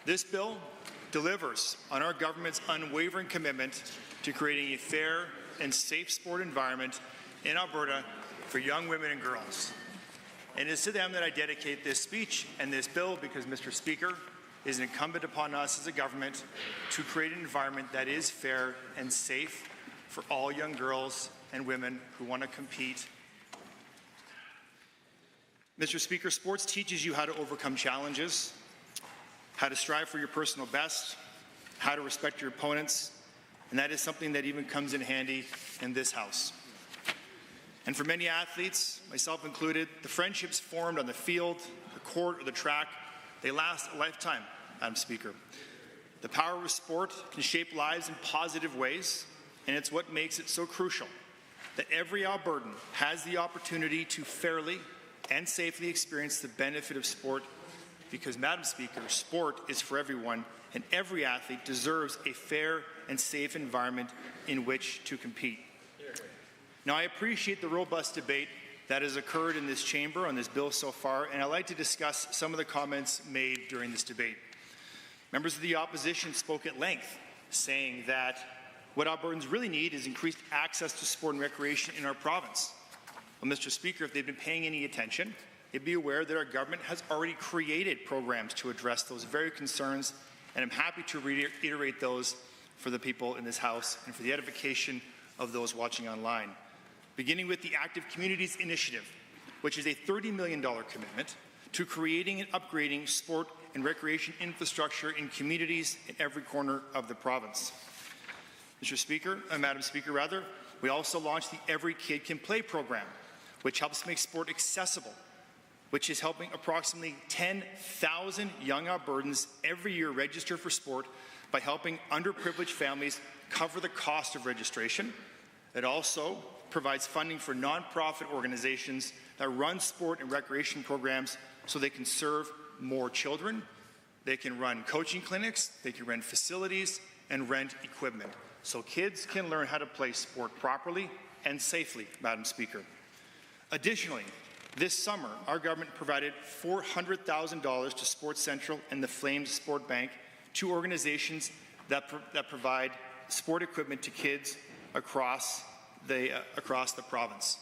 This bill delivers on our government's unwavering commitment to creating a fair and safe sport environment in Alberta for young women and girls. And it is to them that I dedicate this speech and this bill because, Mr. Speaker, it is incumbent upon us as a government to create an environment that is fair and safe for all young girls and women who want to compete. Mr. Speaker, sports teaches you how to overcome challenges, how to strive for your personal best, how to respect your opponents, and that is something that even comes in handy in this House. And for many athletes, myself included, the friendships formed on the field, the court, or the track, they last a lifetime, Madam Speaker. The power of sport can shape lives in positive ways, and it's what makes it so crucial that every Albertan has the opportunity to fairly and safely experience the benefit of sport because, Madam Speaker, sport is for everyone, and every athlete deserves a fair and safe environment in which to compete. Now, I appreciate the robust debate that has occurred in this chamber on this bill so far, and I'd like to discuss some of the comments made during this debate. Members of the opposition spoke at length, saying that what Albertans really need is increased access to sport and recreation in our province. Well, Mr. Speaker, if they've been paying any attention, they'd be aware that our government has already created programs to address those very concerns, and I'm happy to reiterate those for the people in this House and for the edification of those watching online. Beginning with the Active Communities Initiative, which is a $30 million commitment to creating and upgrading sport and recreation infrastructure in communities in every corner of the province. Mr. Speaker, Madam Speaker, rather, we also launched the Every Kid Can Play program, which helps make sport accessible, which is helping approximately 10,000 young Albertans every year register for sport by helping underprivileged families cover the cost of registration. It also provides funding for nonprofit organizations that run sport and recreation programs so they can serve more children, they can run coaching clinics, they can run facilities, and rent equipment so kids can learn how to play sport properly and safely, Madam Speaker. Additionally, this summer, our government provided $400,000 to Sports Central and the Flames Sport Bank, two organizations that provide sport equipment to kids across the province.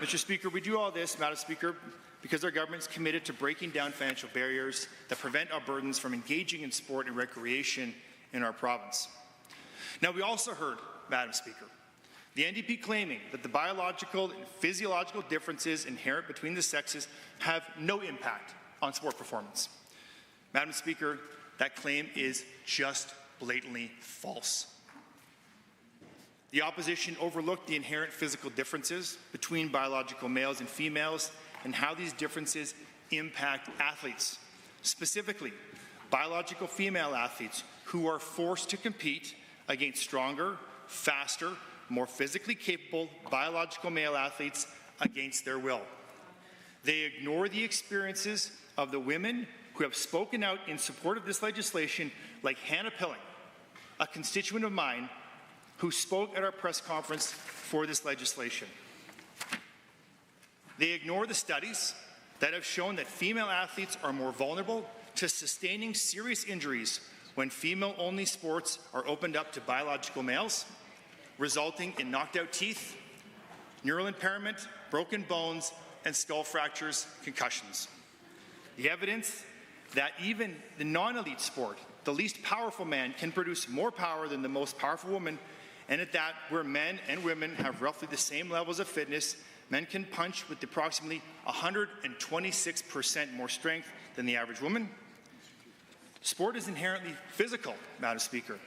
Mr. Speaker, we do all this, Madam Speaker, because our government is committed to breaking down financial barriers that prevent Albertans from engaging in sport and recreation in our province. Now, we also heard, Madam Speaker, the NDP claiming that the biological and physiological differences inherent between the sexes have no impact on sport performance. Madam Speaker, that claim is just blatantly false. The opposition overlooked the inherent physical differences between biological males and females and how these differences impact athletes. Specifically, biological female athletes who are forced to compete against stronger, faster, more physically capable biological male athletes against their will. They ignore the experiences of the women who have spoken out in support of this legislation, like Hannah Pilling, a constituent of mine who spoke at our press conference for this legislation. They ignore the studies that have shown that female athletes are more vulnerable to sustaining serious injuries when female-only sports are opened up to biological males, resulting in knocked-out teeth, neural impairment, broken bones, and skull fractures, concussions. The evidence that even the non-elite sport, the least powerful man, can produce more power than the most powerful woman, and at that, where men and women have roughly the same levels of fitness, men can punch with approximately 126% more strength than the average woman. Sport is inherently physical, Madam Speaker.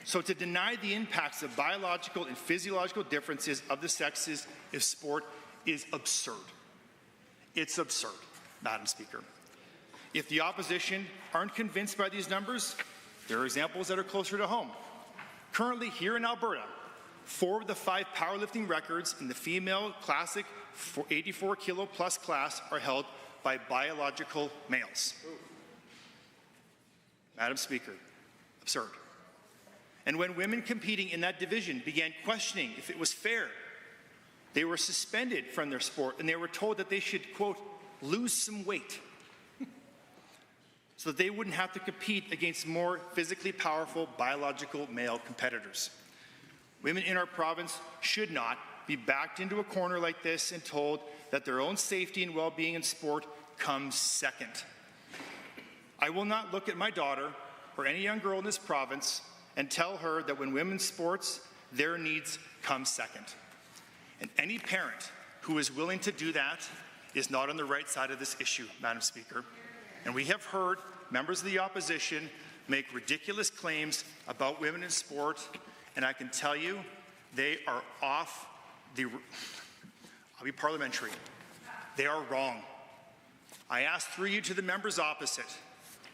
So to deny the impacts of biological and physiological differences of the sexes of sport is absurd. It's absurd, Madam Speaker. If the opposition aren't convinced by these numbers, there are examples that are closer to home. Currently, here in Alberta, 4 of the 5 powerlifting records in the female classic 84 kilo plus class are held by biological males. Madam Speaker, absurd. And when women competing in that division began questioning if it was fair, they were suspended from their sport and they were told that they should, quote, lose some weight so that they wouldn't have to compete against more physically powerful biological male competitors. Women in our province should not be backed into a corner like this and told that their own safety and well-being in sport comes second. I will not look at my daughter or any young girl in this province and tell her that when women's sports, their needs come second. And any parent who is willing to do that is not on the right side of this issue, Madam Speaker. And we have heard members of the opposition make ridiculous claims about women in sport, and I can tell you they are off the, I'll be parliamentary, they are wrong. I ask through you to the members opposite,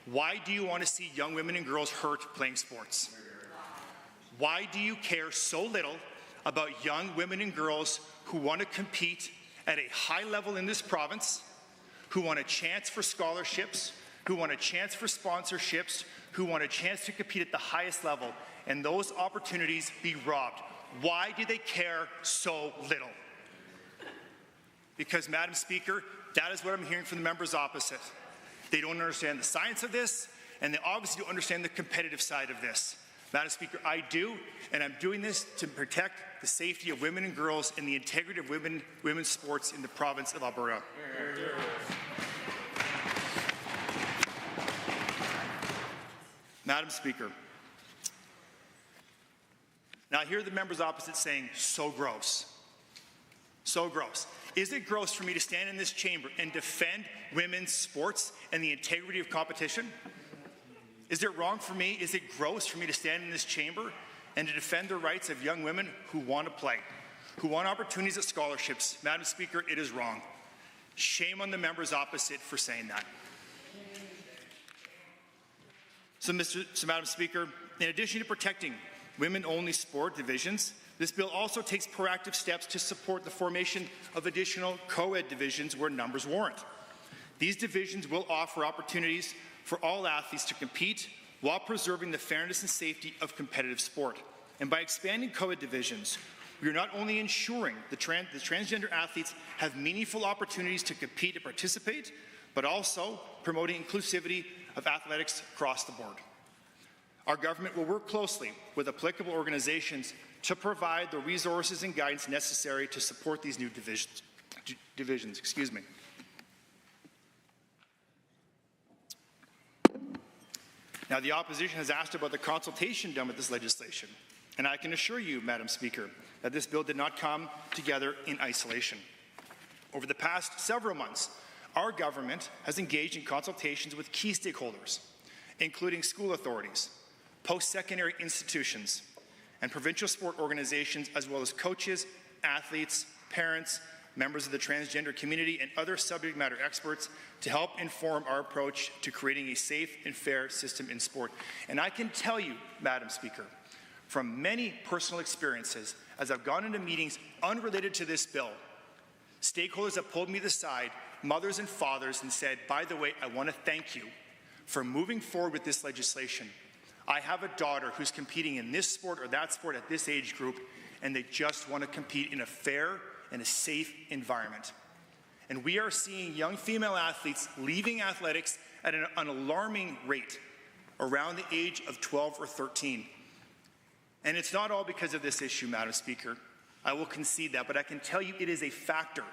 why do you want to see young women and girls hurt playing sports? Why do you care so little about young women and girls who want to compete at a high level in this province, who want a chance for scholarships, who want a chance for sponsorships, who want a chance to compete at the highest level, and those opportunities be robbed? Why do they care so little? Because, Madam Speaker, that is what I'm hearing from the members opposite. They don't understand the science of this, and they obviously don't understand the competitive side of this. Madam Speaker, I do, and I'm doing this to protect the safety of women and girls and the integrity of women's sports in the province of Alberta. Madam Speaker, now I hear the members opposite saying, so gross. So gross. Is it gross for me to stand in this chamber and defend women's sports and the integrity of competition? Is it wrong for me? Is it gross for me to stand in this chamber and to defend the rights of young women who want to play, who want opportunities at scholarships? Madam Speaker, it is wrong. Shame on the members opposite for saying that. So, Madam Speaker, in addition to protecting women-only sport divisions, this bill also takes proactive steps to support the formation of additional co-ed divisions where numbers warrant. These divisions will offer opportunities for all athletes to compete while preserving the fairness and safety of competitive sport. And by expanding co-ed divisions, we are not only ensuring the transgender athletes have meaningful opportunities to compete and participate, but also promoting inclusivity of athletics across the board. Our government will work closely with applicable organizations to provide the resources and guidance necessary to support these new divisions. Excuse me. Now, the opposition has asked about the consultation done with this legislation, and I can assure you, Madam Speaker, that this bill did not come together in isolation. Over the past several months, our government has engaged in consultations with key stakeholders, including school authorities, post-secondary institutions, and provincial sport organizations, as well as coaches, athletes, parents, members of the transgender community, and other subject matter experts to help inform our approach to creating a safe and fair system in sport. And I can tell you, Madam Speaker, from many personal experiences, as I've gone into meetings unrelated to this bill, stakeholders have pulled me aside, mothers and fathers, and said, by the way, I want to thank you for moving forward with this legislation. I have a daughter who's competing in this sport or that sport at this age group, and they just want to compete in a fair and a safe environment. And we are seeing young female athletes leaving athletics at an alarming rate around the age of 12 or 13. And it's not all because of this issue, Madam Speaker. I will concede that, but I can tell you it is a factor.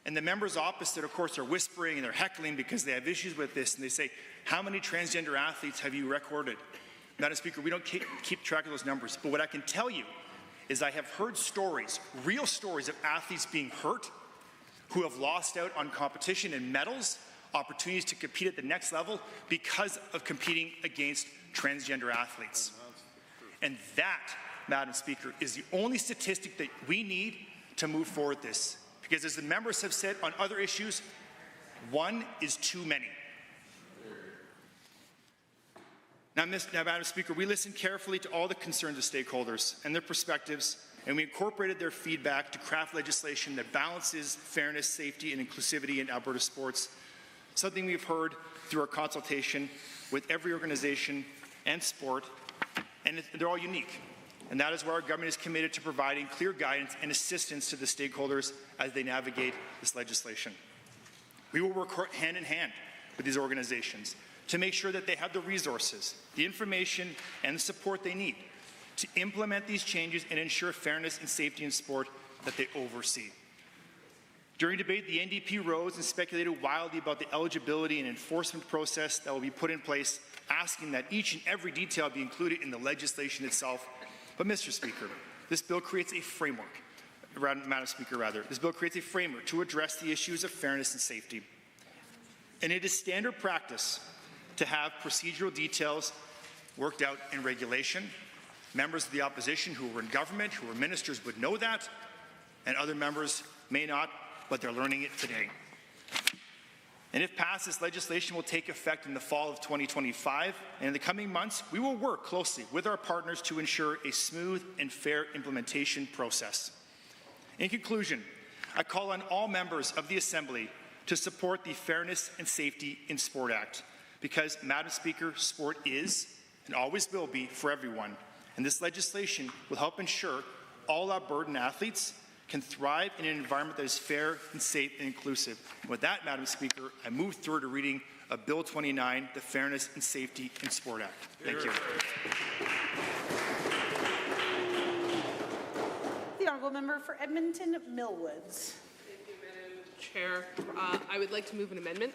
And the members opposite, of course, are whispering and they're heckling because they have issues with this, and they say, how many transgender athletes have you recorded? Madam Speaker, we don't keep track of those numbers, but what I can tell you is I have heard stories, real stories of athletes being hurt who have lost out on competition and medals, opportunities to compete at the next level because of competing against transgender athletes. And that, Madam Speaker, is the only statistic that we need to move forward this. Because as the members have said on other issues, one is too many. Now, Madam Speaker, we listened carefully to all the concerns of stakeholders and their perspectives, and we incorporated their feedback to craft legislation that balances fairness, safety, and inclusivity in Alberta sports, something we've heard through our consultation with every organization and sport, and they're all unique. And that is where our government is committed to providing clear guidance and assistance to the stakeholders as they navigate this legislation. We will work hand in hand with these organizations to make sure that they have the resources, the information, and the support they need to implement these changes and ensure fairness and safety in sport that they oversee. During debate, the NDP rose and speculated wildly about the eligibility and enforcement process that will be put in place, asking that each and every detail be included in the legislation itself. But, Mr. Speaker, this bill creates a framework, Madam Speaker, this bill creates a framework to address the issues of fairness and safety. And it is standard practice to have procedural details worked out in regulation. Members of the opposition who were in government, who were ministers, would know that, and other members may not, but they're learning it today. And if passed, this legislation will take effect in the fall of 2025, and in the coming months, we will work closely with our partners to ensure a smooth and fair implementation process. In conclusion, I call on all members of the Assembly to support the Fairness and Safety in Sport Act, because, Madam Speaker, sport is and always will be for everyone, and this legislation will help ensure all Albertan athletes can thrive in an environment that is fair and safe and inclusive. And with that, Madam Speaker, I move through to reading of Bill 29, the Fairness and Safety in Sport Act. Thank you. The Honourable Member for Edmonton Millwoods. Thank you, Madam Chair. I would like to move an amendment.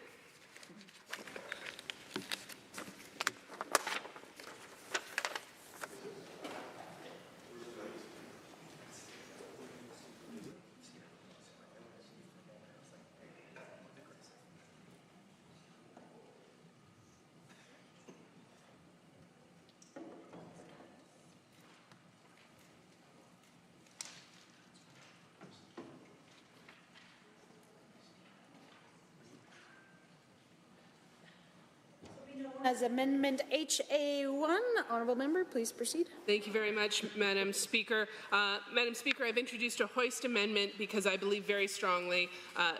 as Amendment HA1. Honourable Member, please proceed. Thank you very much, Madam Speaker. Madam Speaker, I've introduced a hoist amendment because I believe very strongly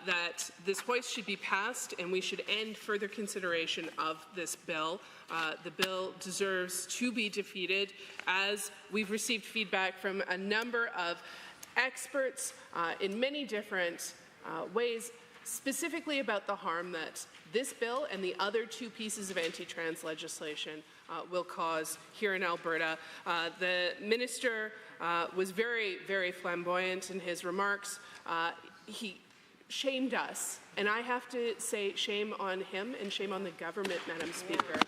that this hoist should be passed and we should end further consideration of this bill. The bill deserves to be defeated, as we've received feedback from a number of experts in many different ways, specifically about the harm that this bill and the other two pieces of anti-trans legislation will cause here in Alberta. The minister was very, very flamboyant in his remarks. He shamed us, and I have to say shame on him and shame on the government, Madam Speaker.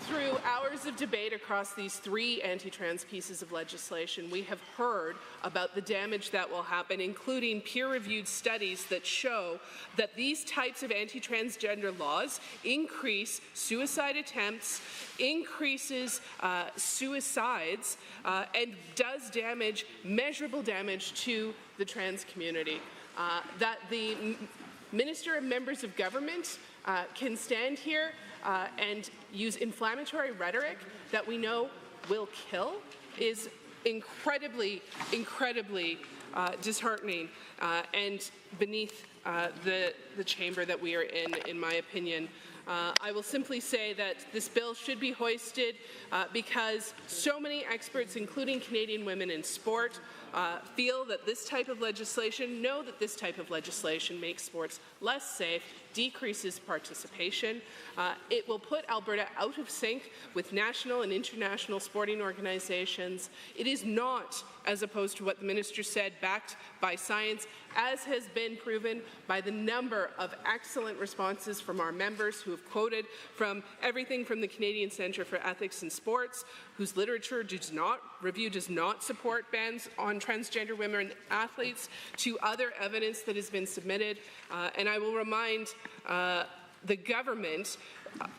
Through hours of debate across these three anti-trans pieces of legislation, we have heard about the damage that will happen, including peer-reviewed studies that show that these types of anti-transgender laws increase suicide attempts, increases suicides, and does damage, measurable damage to the trans community. That the minister and members of government can stand here and use inflammatory rhetoric that we know will kill is incredibly, incredibly disheartening and beneath the chamber that we are in my opinion. I will simply say that this bill should be hoisted because so many experts, including Canadian women in sport, feel that this type of legislation, know that this type of legislation makes sports less safe, decreases participation. It will put Alberta out of sync with national and international sporting organizations. It is not, as opposed to what the minister said, backed by science, as has been proven by the number of excellent responses from our members who have quoted from everything from the Canadian Centre for Ethics in Sports, whose literature does not support bans on transgender women athletes, to other evidence that has been submitted. And I will remind the government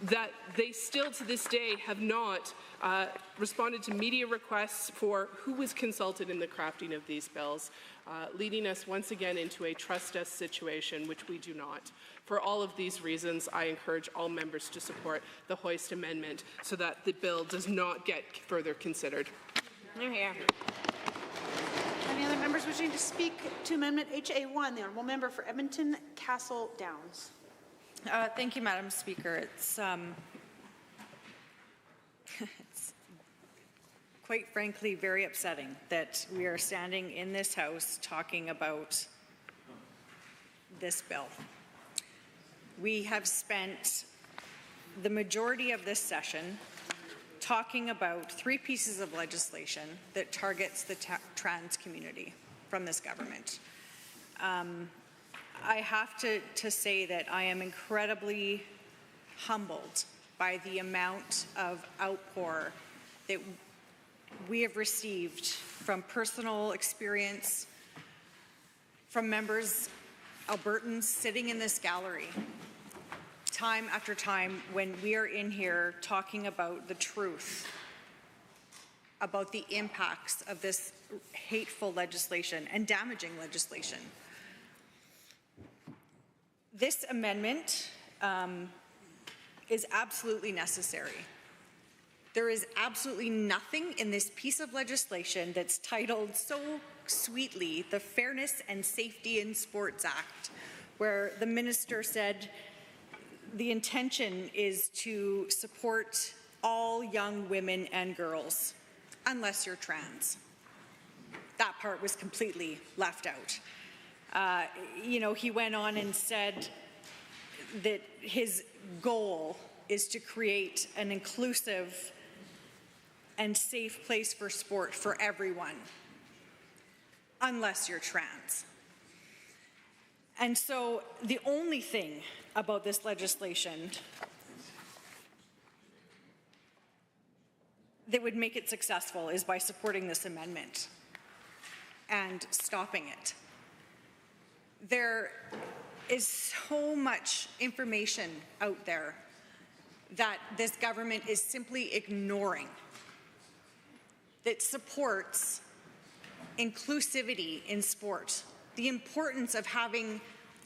that they still to this day have not responded to media requests for who was consulted in the crafting of these bills, leading us once again into a trust us situation, which we do not. For all of these reasons, I encourage all members to support the hoist amendment so that the bill does not get further considered. Any other members wishing to speak to Amendment HA1? The Honourable Member for Edmonton Castle Downs. Thank you, Madam Speaker. It's quite frankly very upsetting that we are standing in this House talking about this bill. We have spent the majority of this session talking about three pieces of legislation that targets the trans community from this government. I have to say that I am incredibly humbled by the amount of outpour that we have received from personal experience, from members, Albertans sitting in this gallery, time after time when we are in here talking about the truth, about the impacts of this hateful legislation and damaging legislation. This amendment is absolutely necessary. There is absolutely nothing in this piece of legislation that's titled so sweetly the Fairness and Safety in Sports Act, where the minister said the intention is to support all young women and girls, unless you're trans. That part was completely left out. He went on and said that his goal is to create an inclusive and safe place for sport for everyone, unless you're trans. And so the only thing about this legislation that would make it successful is by supporting this amendment and stopping it. There is so much information out there that this government is simply ignoring that supports inclusivity in sport, the importance of having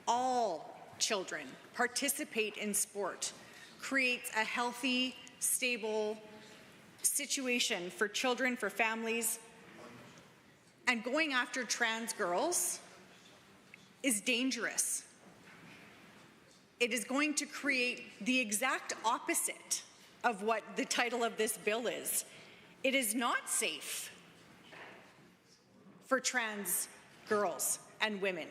all children participate in sport creates a healthy, stable situation for children, for families. And going after trans girls is dangerous. It is going to create the exact opposite of what the title of this bill is. It is not safe for trans girls and women.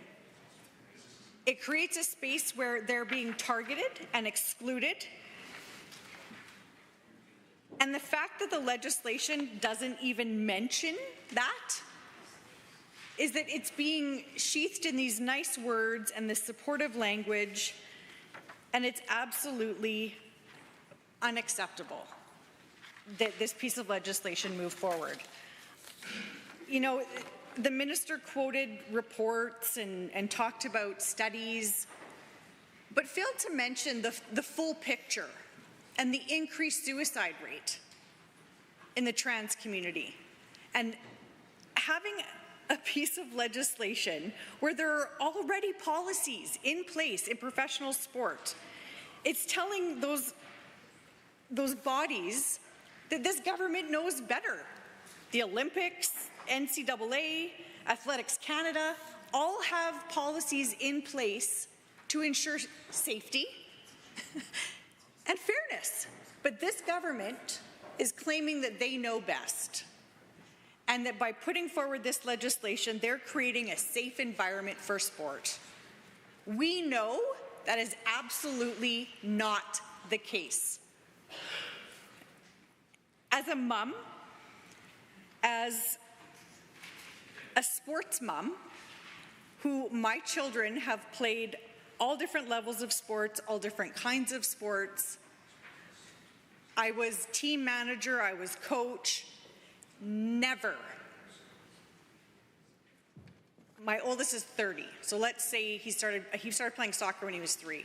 It creates a space where they're being targeted and excluded. And the fact that the legislation doesn't even mention that is that it's being sheathed in these nice words and this supportive language, and it's absolutely unacceptable that this piece of legislation move forward. You know, the minister quoted reports and talked about studies, but failed to mention the full picture and the increased suicide rate in the trans community. And having a piece of legislation where there are already policies in place in professional sport, it's telling those bodies that this government knows better. The Olympics, NCAA, Athletics Canada, all have policies in place to ensure safety and fairness. But this government is claiming that they know best, and that by putting forward this legislation, they're creating a safe environment for sport. We know that is absolutely not the case. As a mom, as a sports mom, who my children have played all different levels of sports, all different kinds of sports. I was team manager, I was coach. Never. My oldest is 30, so let's say he started playing soccer when he was 3.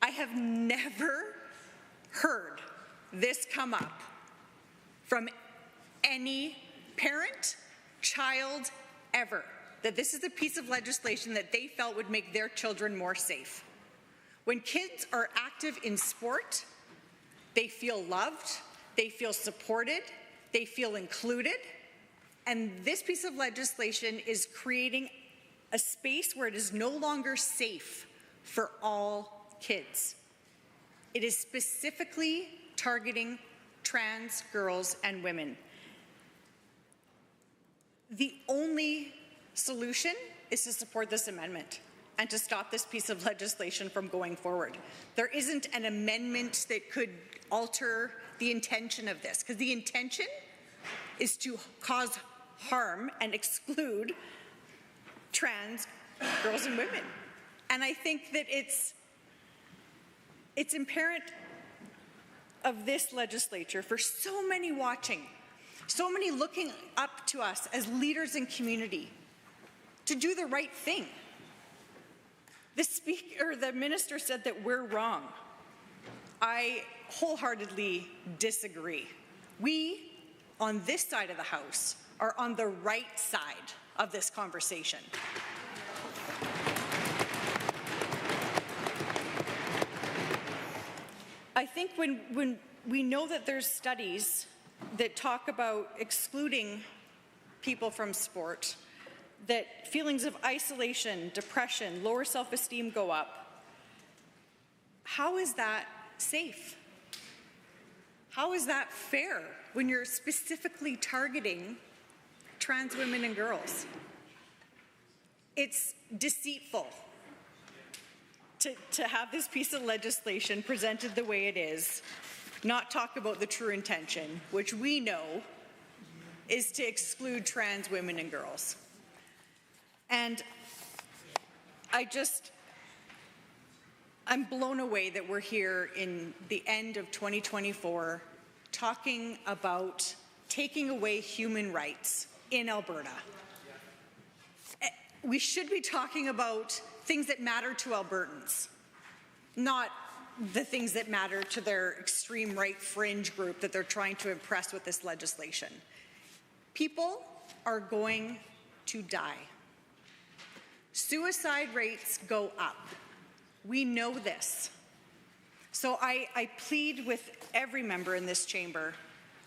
I have never heard this come up from any parent, child, ever, that this is a piece of legislation that they felt would make their children more safe. When kids are active in sport, they feel loved, they feel supported, they feel included, and this piece of legislation is creating a space where it is no longer safe for all kids. It is specifically targeting trans girls and women. The only solution is to support this amendment and to stop this piece of legislation from going forward. There isn't an amendment that could alter the intention of this, because the intention is to cause harm and exclude trans girls and women. And I think that it's imperative of this legislature for so many watching, so many looking up to us as leaders in community, to do the right thing. The minister said that we're wrong. I wholeheartedly disagree. We, on this side of the House, are on the right side of this conversation. I think when we know that there's studies that talk about excluding people from sport, that feelings of isolation, depression, lower self-esteem go up, how is that safe? How is that fair when you're specifically targeting trans women and girls? It's deceitful to have this piece of legislation presented the way it is, not talk about the true intention, which we know is to exclude trans women and girls. And I'm blown away that we're here in the end of 2024 talking about taking away human rights in Alberta. We should be talking about things that matter to Albertans, not the things that matter to their extreme right fringe group that they're trying to impress with this legislation. People are going to die. Suicide rates go up. We know this. So I plead with every member in this chamber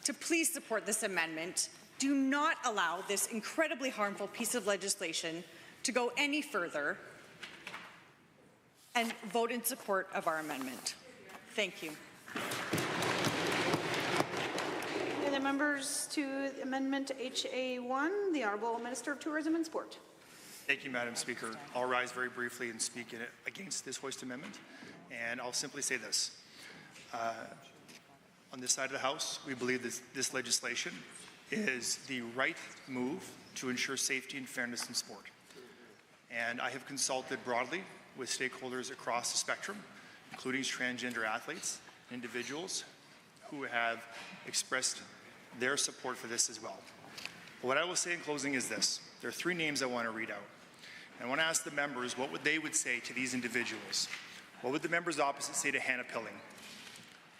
to please support this amendment. Do not allow this incredibly harmful piece of legislation to go any further, and vote in support of our amendment. Thank you. Any other members to Amendment HA1? The Honourable Minister of Tourism and Sport. Thank you, Madam Speaker. I'll rise very briefly and speak against this hoist amendment, and I'll simply say this. On this side of the House, we believe this legislation is the right move to ensure safety and fairness in sport. And I have consulted broadly with stakeholders across the spectrum, including transgender athletes, individuals who have expressed their support for this as well. But what I will say in closing is this. There are 3 names I want to read out. And I want to ask the members what they would say to these individuals. What would the members opposite say to Hannah Pilling,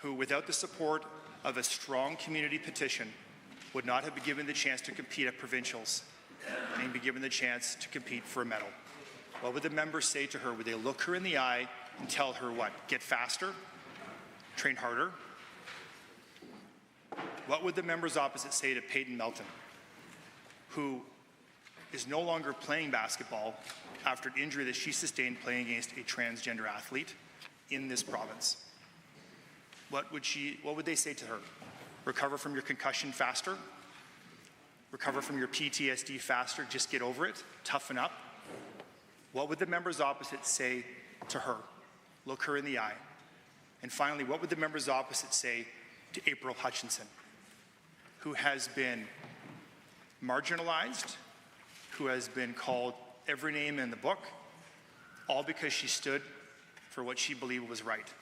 who, without the support of a strong community petition, would not have been given the chance to compete at provincials and be given the chance to compete for a medal? What would the members say to her? Would they look her in the eye and tell her what? Get faster? Train harder? What would the members opposite say to Peyton Melton, who is no longer playing basketball after an injury that she sustained playing against a transgender athlete in this province? What would they say to her? Recover from your concussion faster? Recover from your PTSD faster? Just get over it? Toughen up? What would the members opposite say to her? Look her in the eye. And finally, what would the members opposite say to April Hutchinson, who has been marginalized, who has been called every name in the book, all because she stood for what she believed was right?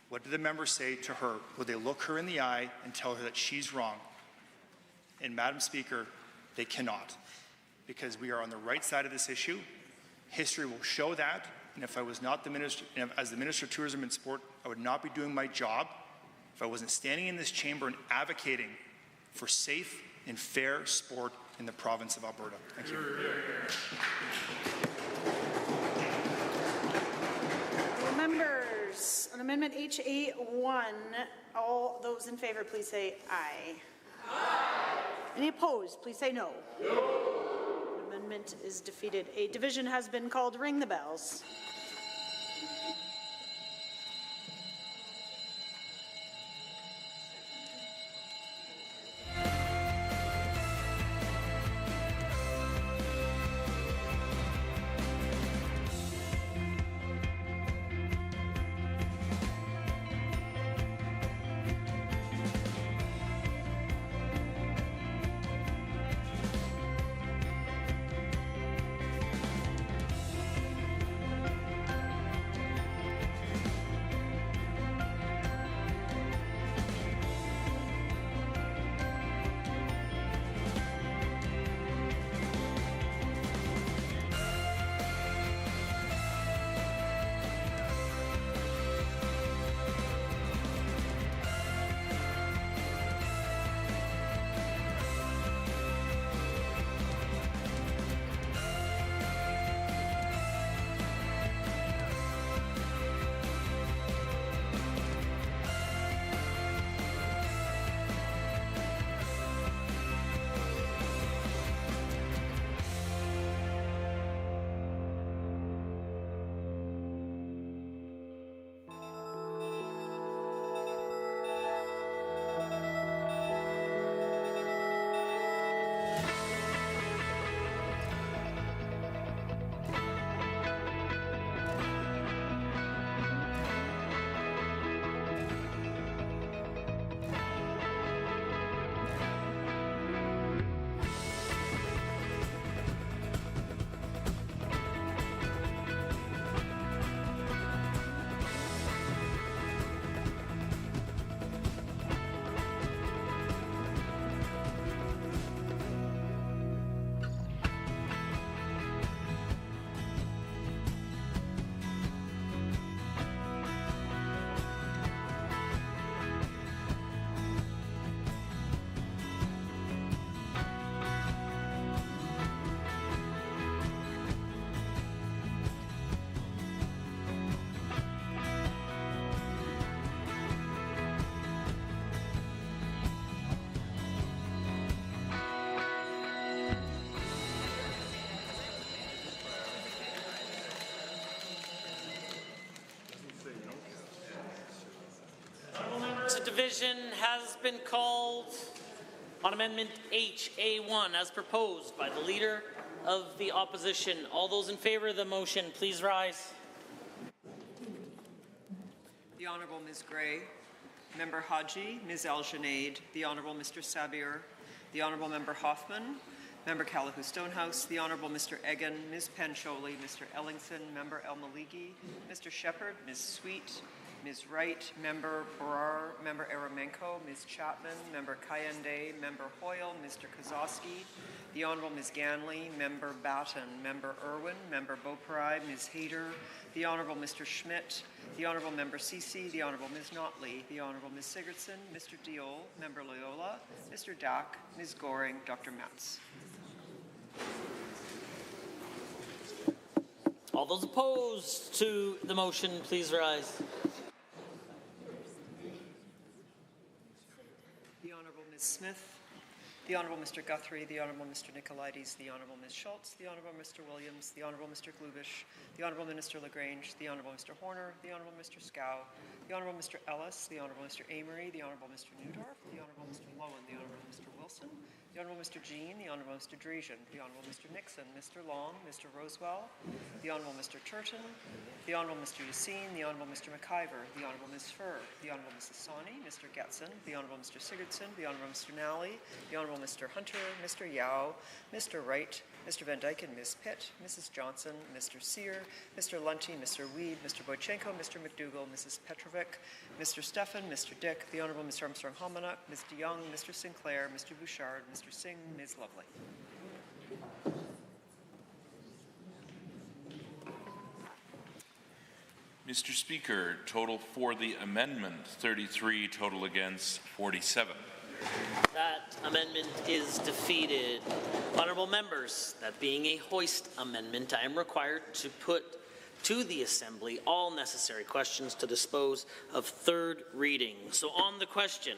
What do the members say to her? Will they look her in the eye and tell her that she's wrong? And Madam Speaker, they cannot, because we are on the right side of this issue. History will show that, and if I was not the minister, as the Minister of Tourism and Sport, I would not be doing my job if I wasn't standing in this chamber and advocating for safe and fair sport in the province of Alberta. Thank you. Members, on Amendment HA1, all those in favour, please say aye. Aye. Any opposed, please say no. No. The amendment is defeated. A division has been called. Ring the bells. division has been called on Amendment HA1 as proposed by the Leader of the Opposition. All those in favour of the motion, please rise. The Honourable Ms. Gray, Member Haji, Ms. El-Junaid, the Honourable Mr. Sabir, the Honourable Member Hoffman, Member Callahoo Stonehouse, the Honourable Mr. Egan, Ms. Pancholi, Mr. Ellingson, Member El-Maligi, Mr. Shepherd, Ms. Sweet, Ms. Wright, Member Barar, Member Aramenko, Ms. Chapman, Member Kayende, Member Hoyle, Mr. Kozowski, the Honourable Ms. Ganley, Member Batten, Member Irwin, Member Beaupre, Ms. Hayter, the Honourable Mr. Schmidt, the Honourable Member Ceci, the Honourable Ms. Notley, the Honourable Ms. Sigurdsson, Mr. Diol, Member Loyola, Mr. Dack, Ms. Goring, Dr. Metz. All those opposed to the motion, please rise. The Honourable Ms. Smith, the Honourable Mr. Guthrie, the Honourable Mr. Nicolaides, the Honourable Ms. Schultz, the Honourable Mr. Williams, the Honourable Mr. Glubish, the Honourable Minister Lagrange, the Honourable Mr. Horner, the Honourable Mr. Scow, the Honourable Mr. Ellis, the Honourable Mr. Amory, the Honourable Mr. Newdorf, the Honourable Mr. Lowen, the Honourable Mr. Wilson, the Honourable Mr. Jean, the Honourable Mr. Dreesian, the Honourable Mr. Nixon, Mr. Long, Mr. Rosewell, the Honourable Mr. Turton, the Honourable Mr. Yassine, the Honourable Mr. McIver, the Honourable Ms. Furr, the Honourable Mrs. Sani, Mr. Getson, the Honourable Mr. Sigurdsson, the Honourable Mr. Nally, the Honourable Mr. Hunter, Mr. Yao, Mr. Wright, Mr. Van Dyken, Ms. Pitt, Mrs. Johnson, Mr. Sear, Mr. Lunty, Mr. Weed, Mr. Boychenko, Mr. McDougall, Mrs. Petrovic, Mr. Stefan, Mr. Dick, the Honourable Mr. Armstrong-Homanuk, Ms. DeYoung, Mr. Sinclair, Mr. Bouchard, Mr. Singh, Ms. Lovely. Mr. Speaker, total for the amendment, 33, total against, 47. That amendment is defeated. Honourable members, that being a hoist amendment, I am required to put to the Assembly all necessary questions to dispose of third reading. So on the question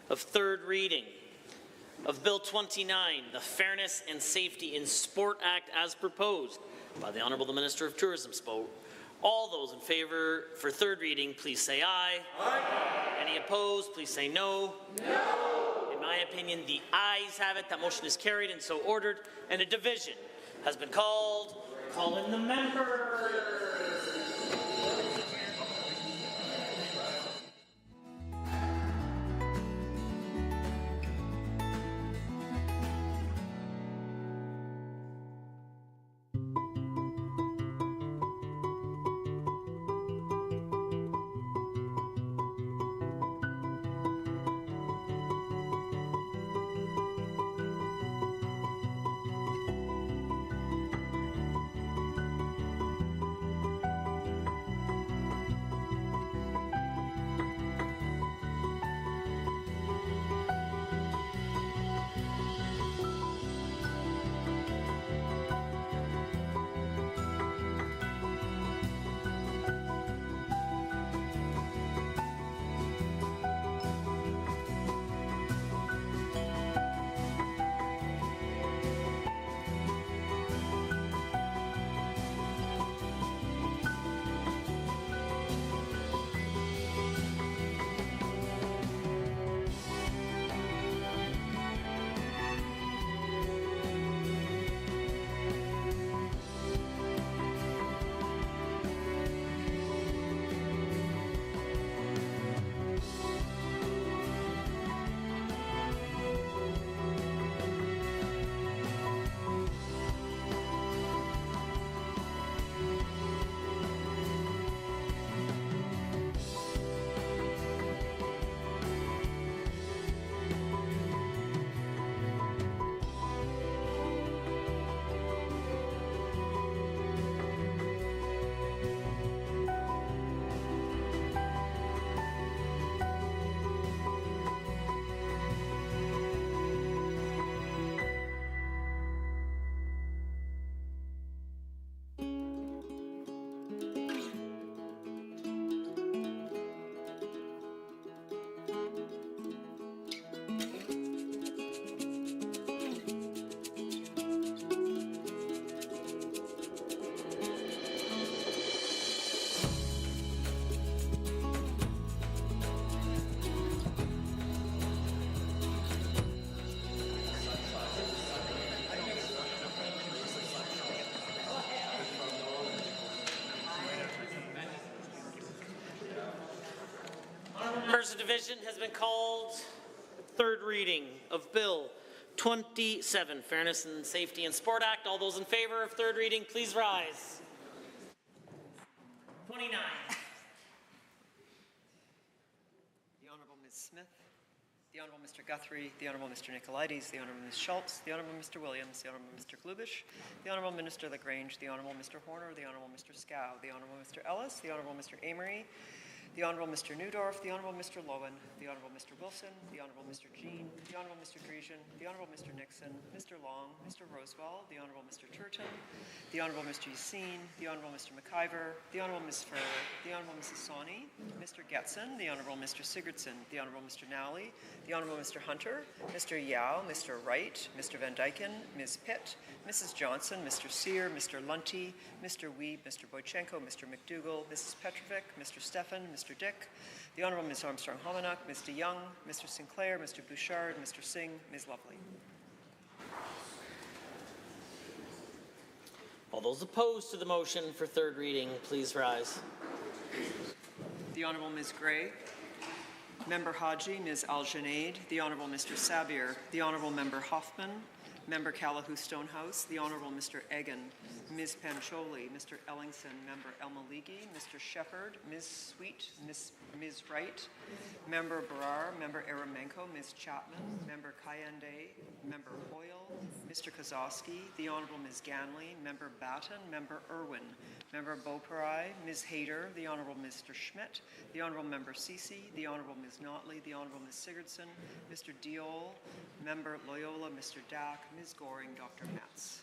of third reading of Bill 29, the Fairness and Safety in Sport Act as proposed by the Honourable the Minister of Tourism, all those in favour for third reading, please say aye. Aye. Any opposed, please say no. No. In my opinion, the ayes have it. That motion is carried and so ordered. And a division has been called. Call in the members. Members, the division has been called. Third reading of Bill 27, Fairness and Safety in Sport Act. All those in favor of third reading, please rise. 29. The Honourable Ms. Smith, the Honourable Mr. Guthrie, the Honourable Mr. Nicolaides, the Honourable Ms. Schultz, the Honourable Mr. Williams, the Honourable Mr. Glubish, the Honourable Minister Lagrange, the Honourable Mr. Horner, the Honourable Mr. Scow, the Honourable Mr. Ellis, the Honourable Mr. Amory, the Honourable Mr. Newdorf, the Honourable Mr. Lowen, the Honourable Mr. Wilson, the Honourable Mr. Jean, the Honourable Mr. Grecian, the Honourable Mr. Nixon, Mr. Long, Mr. Rosewell, the Honourable Mr. Turton, the Honourable Mr. Yassine, the Honourable Mr. McIver, the Honourable Ms. Furr, the Honourable Mrs. Sawney, Mr. Getson, the Honourable Mr. Sigurdsson, the Honourable Mr. Nowley, the Honourable Mr. Hunter, Mr. Yao, Mr. Wright, Mr. Van Dyken, Ms. Pitt, Mrs. Johnson, Mr. Sear, Mr. Lunty, Mr. Weeb, Mr. Boychenko, Mr. McDougall, Mrs. Petrovic, Mr. Stefan, Mr. Dick, the Honourable Ms. Armstrong-Homanuck, Ms. DeYoung, Mr. Sinclair, Mr. Bouchard, Mr. Singh, Ms. Lovely. All those opposed to the motion for third reading, please rise. The Honourable Ms. Gray, Member Haji, Ms. Al-Junaid, the Honourable Mr. Sabir, the Honourable Member Hoffman, Member Calahoo Stonehouse, the Honourable Mr. Egan, Ms. Pancholi, Mr. Ellingson, Member El-Maligi, Mr. Shepherd, Ms. Sweet, Ms. Wright, Member Brar, Member Aramenko, Ms. Chapman, Member Kayande, Member Hoyle, Mr. Kozowski, the Honourable Ms. Ganley, Member Batten, Member Irwin, Member Beauparai, Ms. Hayter, the Honourable Mr. Schmidt, the Honourable Member Ceci, the Honourable Ms. Notley, the Honourable Ms. Sigurdsson, Mr. Diol, Member Loyola, Mr. Dack, Ms. Goring, Dr. Metz.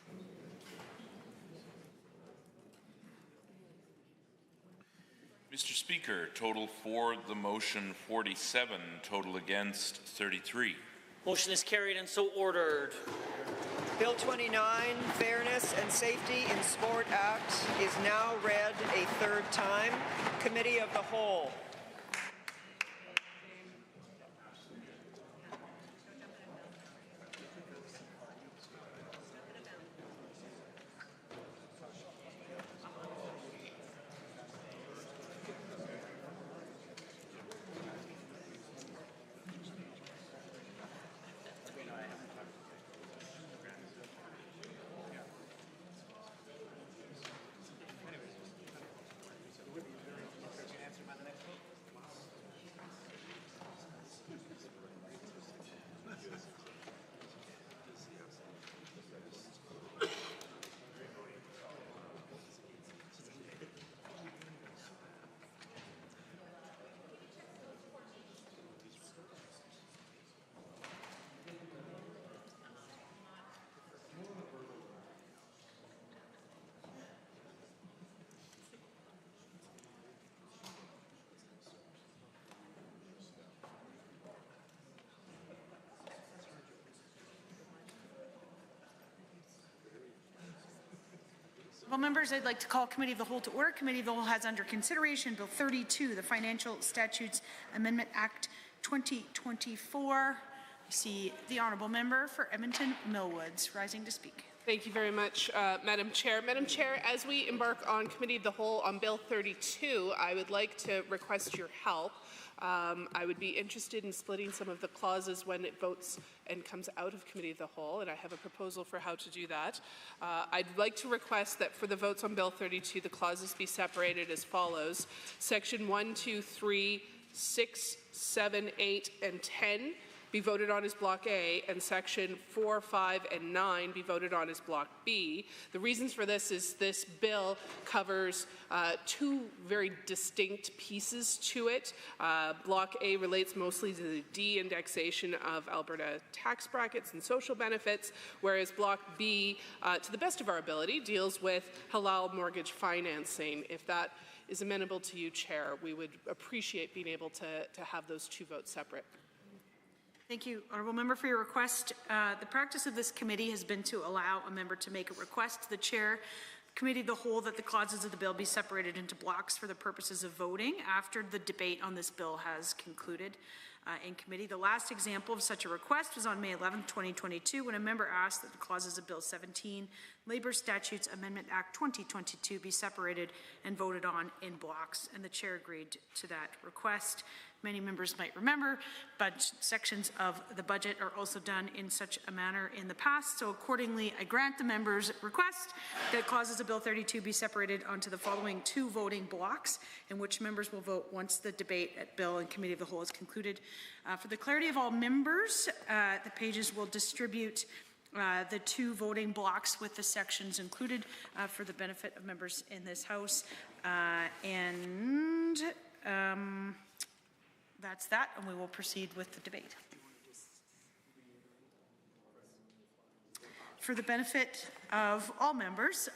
Mr. Speaker, total for the motion 47, total against 33. Motion is carried and so ordered. Bill 29, Fairness and Safety in Sport Act, is now read a third time. Committee of the Whole. Well, members, I'd like to call Committee of the Whole to order. Committee of the Whole has under consideration Bill 32, the Financial Statutes Amendment Act 2024. I see the Honourable Member for Edmonton Millwoods rising to speak. Thank you very much, Madam Chair. Madam Chair, as we embark on Committee of the Whole on Bill 32, I would like to request your help. I would be interested in splitting some of the clauses when it votes and comes out of Committee of the Whole, and I have a proposal for how to do that. I'd like to request that for the votes on Bill 32, the clauses be separated as follows. Section 1, 2, 3, 6, 7, 8, and 10 be voted on as Block A, and Section 4, 5, and 9 be voted on as Block B. The reasons for this is this bill covers two very distinct pieces to it. Block A relates mostly to the de-indexation of Alberta tax brackets and social benefits, whereas Block B, to the best of our ability, deals with halal mortgage financing. If that is amenable to you, Chair, we would appreciate being able to have those two votes separate. Thank you, Honourable Member, for your request. The practice of this committee has been to allow a member to make a request to the Chair, Committee of the Whole, that the clauses of the bill be separated into blocks for the purposes of voting after the debate on this bill has concluded in committee. The last example of such a request was on May 11, 2022, when a member asked that the clauses of Bill 17, Labor Statutes Amendment Act 2022 be separated and voted on in blocks, and the chair agreed to that request. Many members might remember, but sections of the budget are also done in such a manner in the past, so accordingly, I grant the members' request that clauses of Bill 32 be separated onto the following 2 voting blocks, in which members will vote once the debate at Bill and Committee of the Whole is concluded. For the clarity of all members, the pages will distribute the 2 voting blocks with the sections included for the benefit of members in this House. That's that, and we will proceed with the debate. For the benefit of all members,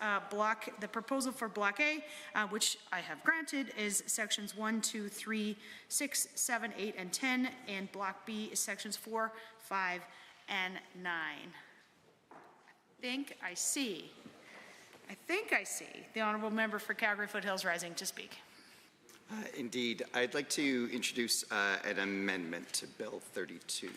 the proposal for Block A, which I have granted, is sections 1, 2, 3, 6, 7, 8, and 10, and Block B is sections 4, 5, and 9. I think I see the Honourable Member for Calgary Foothills rising to speak. Indeed. I'd like to introduce an amendment to Bill 32.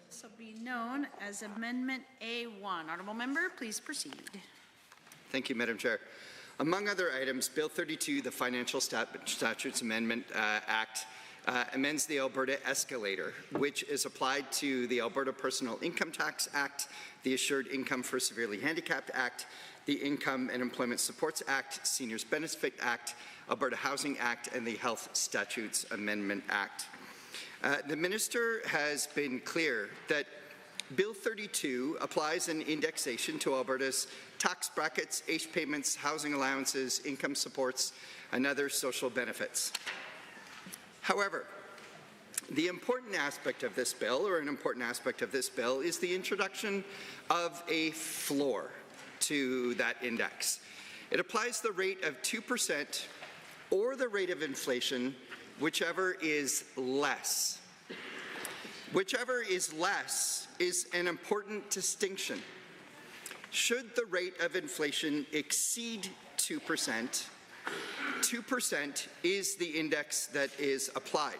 This will be known as Amendment A1. Honourable Member, please proceed. Thank you, Madam Chair. Among other items, Bill 32, the Financial Statutes Amendment Act, amends the Alberta Escalator, which is applied to the Alberta Personal Income Tax Act, the Assured Income for Severely Handicapped Act, the Income and Employment Supports Act, Seniors Benefit Act, Alberta Housing Act, and the Health Statutes Amendment Act. The Minister has been clear that Bill 32 applies an indexation to Alberta's tax brackets, ACE payments, housing allowances, income supports, and other social benefits. However, the important aspect of this bill, or an important aspect of this bill, is the introduction of a floor to that index. It applies the rate of 2% or the rate of inflation, whichever is less. Whichever is less is an important distinction. Should the rate of inflation exceed 2%, 2% is the index that is applied.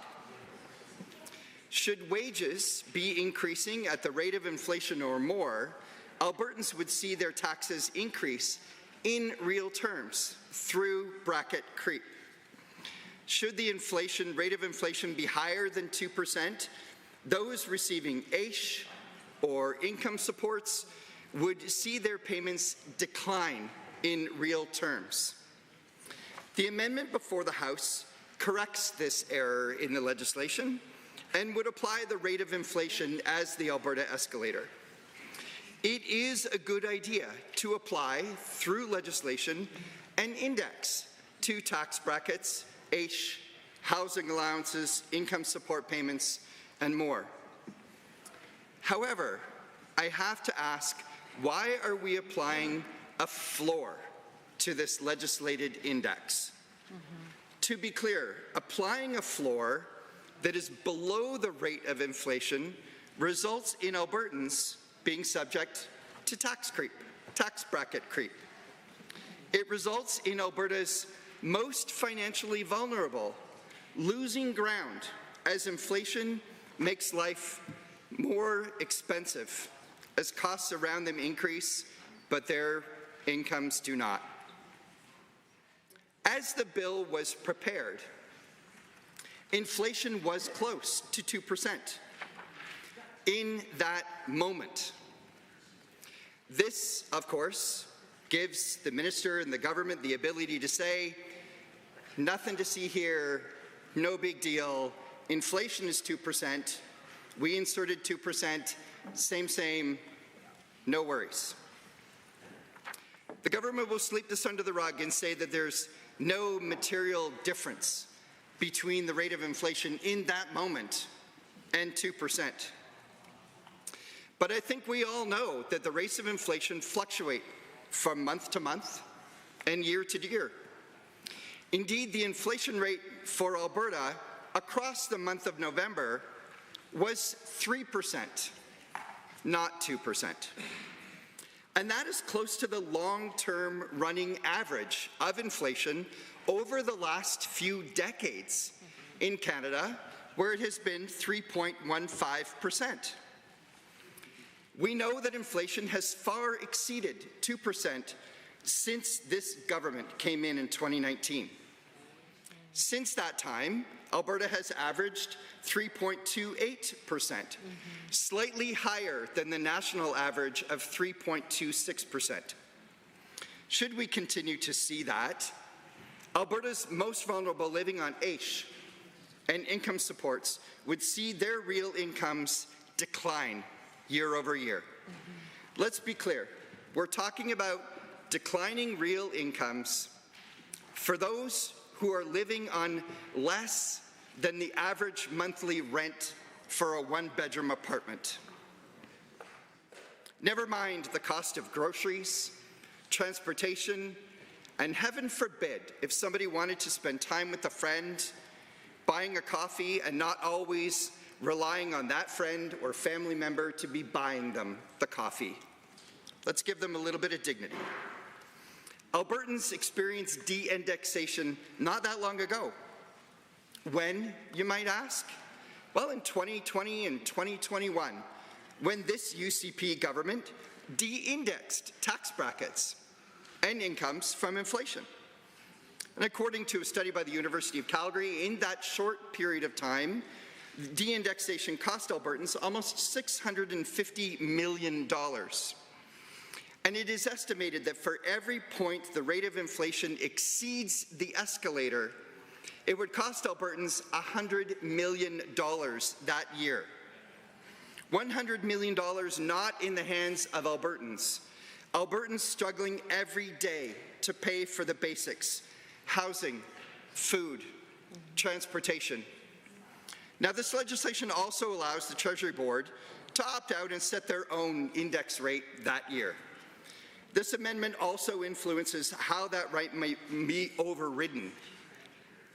Should wages be increasing at the rate of inflation or more, Albertans would see their taxes increase in real terms through bracket creep. Should the rate of inflation be higher than 2%, those receiving ACE or income supports would see their payments decline in real terms. The amendment before the House corrects this error in the legislation and would apply the rate of inflation as the Alberta escalator. It is a good idea to apply, through legislation, an index to tax brackets, ACE, housing allowances, income support payments, and more. However, I have to ask, why are we applying a floor to this legislated index? To be clear, applying a floor that is below the rate of inflation results in Albertans being subject to tax creep, tax bracket creep. It results in Alberta's most financially vulnerable losing ground as inflation makes life more expensive, as costs around them increase, but their incomes do not. As the bill was prepared, inflation was close to 2% in that moment. This, of course, gives the minister and the government the ability to say, nothing to see here, no big deal, inflation is 2%, we inserted 2%, same, no worries. The government will sweep this under the rug and say that there's no material difference between the rate of inflation in that moment and 2%. But I think we all know that the rates of inflation fluctuate from month to month and year to year. Indeed, the inflation rate for Alberta across the month of November was 3%, not 2%. And that is close to the long-term running average of inflation over the last few decades in Canada, where it has been 3.15%. We know that inflation has far exceeded 2% since this government came in 2019. Since that time, Alberta has averaged 3.28%, slightly higher than the national average of 3.26%. Should we continue to see that, Alberta's most vulnerable living on AISH and income supports would see their real incomes decline year over year. Let's be clear, we're talking about declining real incomes for those who are living on less than the average monthly rent for a one-bedroom apartment. Never mind the cost of groceries, transportation, and heaven forbid if somebody wanted to spend time with a friend, buying a coffee and not always relying on that friend or family member to be buying them the coffee. Let's give them a little bit of dignity. Albertans experienced de-indexation not that long ago. When, you might ask? Well, in 2020 and 2021, when this UCP government de-indexed tax brackets and incomes from inflation. And according to a study by the University of Calgary, in that short period of time, de-indexation cost Albertans almost $650 million. And it is estimated that for every point the rate of inflation exceeds the escalator, it would cost Albertans $100 million that year. $100 million not in the hands of Albertans. Albertans struggling every day to pay for the basics: housing, food, transportation. Now, this legislation also allows the Treasury Board to opt out and set their own index rate that year. This amendment also influences how that right might be overridden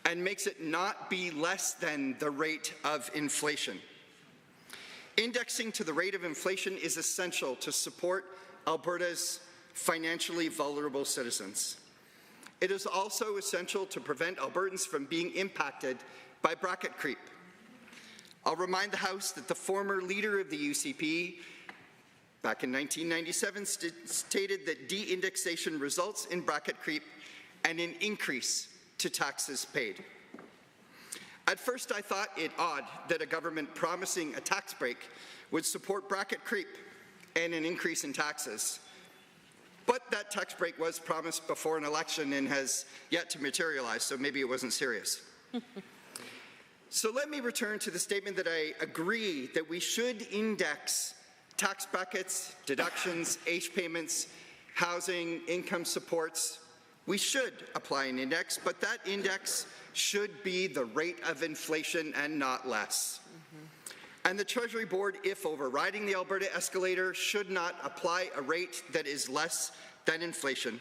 and makes it not be less than the rate of inflation. Indexing to the rate of inflation is essential to support Alberta's financially vulnerable citizens. It is also essential to prevent Albertans from being impacted by bracket creep. I'll remind the House that the former leader of the UCP back in 1997 stated that de-indexation results in bracket creep and an increase to taxes paid. At first, I thought it odd that a government promising a tax break would support bracket creep and an increase in taxes. But that tax break was promised before an election and has yet to materialize, so maybe it wasn't serious. So let me return to the statement that I agree that we should index tax brackets, deductions, age payments, housing, income supports. We should apply an index, but that index should be the rate of inflation and not less. And the Treasury Board, if overriding the Alberta escalator, should not apply a rate that is less than inflation.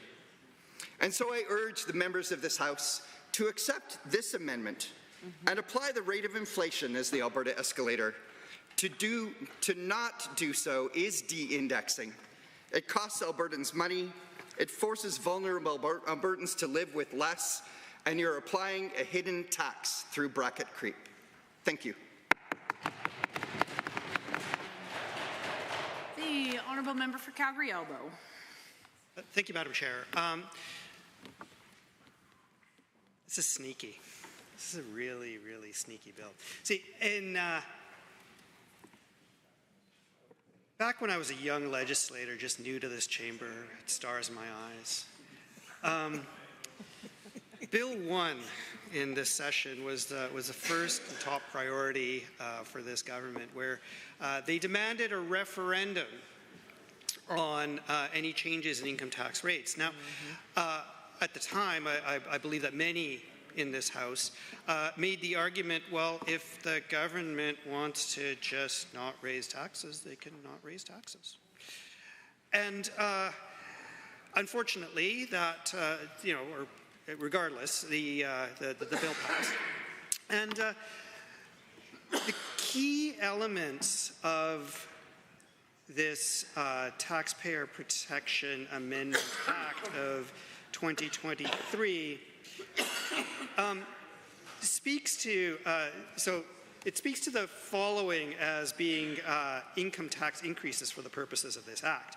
And so I urge the members of this House to accept this amendment and apply the rate of inflation as the Alberta escalator. To not do so is de-indexing. It costs Albertans money, it forces vulnerable Albertans to live with less, and you're applying a hidden tax through bracket creep. Thank you. The honourable member for Calgary Elbow. Thank you, Madam Chair. This is sneaky. This is a really, really sneaky bill. See, back when I was a young legislator, just new to this chamber, had stars in my eyes, Bill 1 in this session was the first and top priority for this government, where they demanded a referendum on any changes in income tax rates. Now, at the time, I believe that many in this House made the argument, well, if the government wants to just not raise taxes, they can not raise taxes. And unfortunately, that, or regardless, the bill passed. And the key elements of this Taxpayer Protection Amendment Act of 2023 speaks to, it speaks to the following as being income tax increases for the purposes of this act.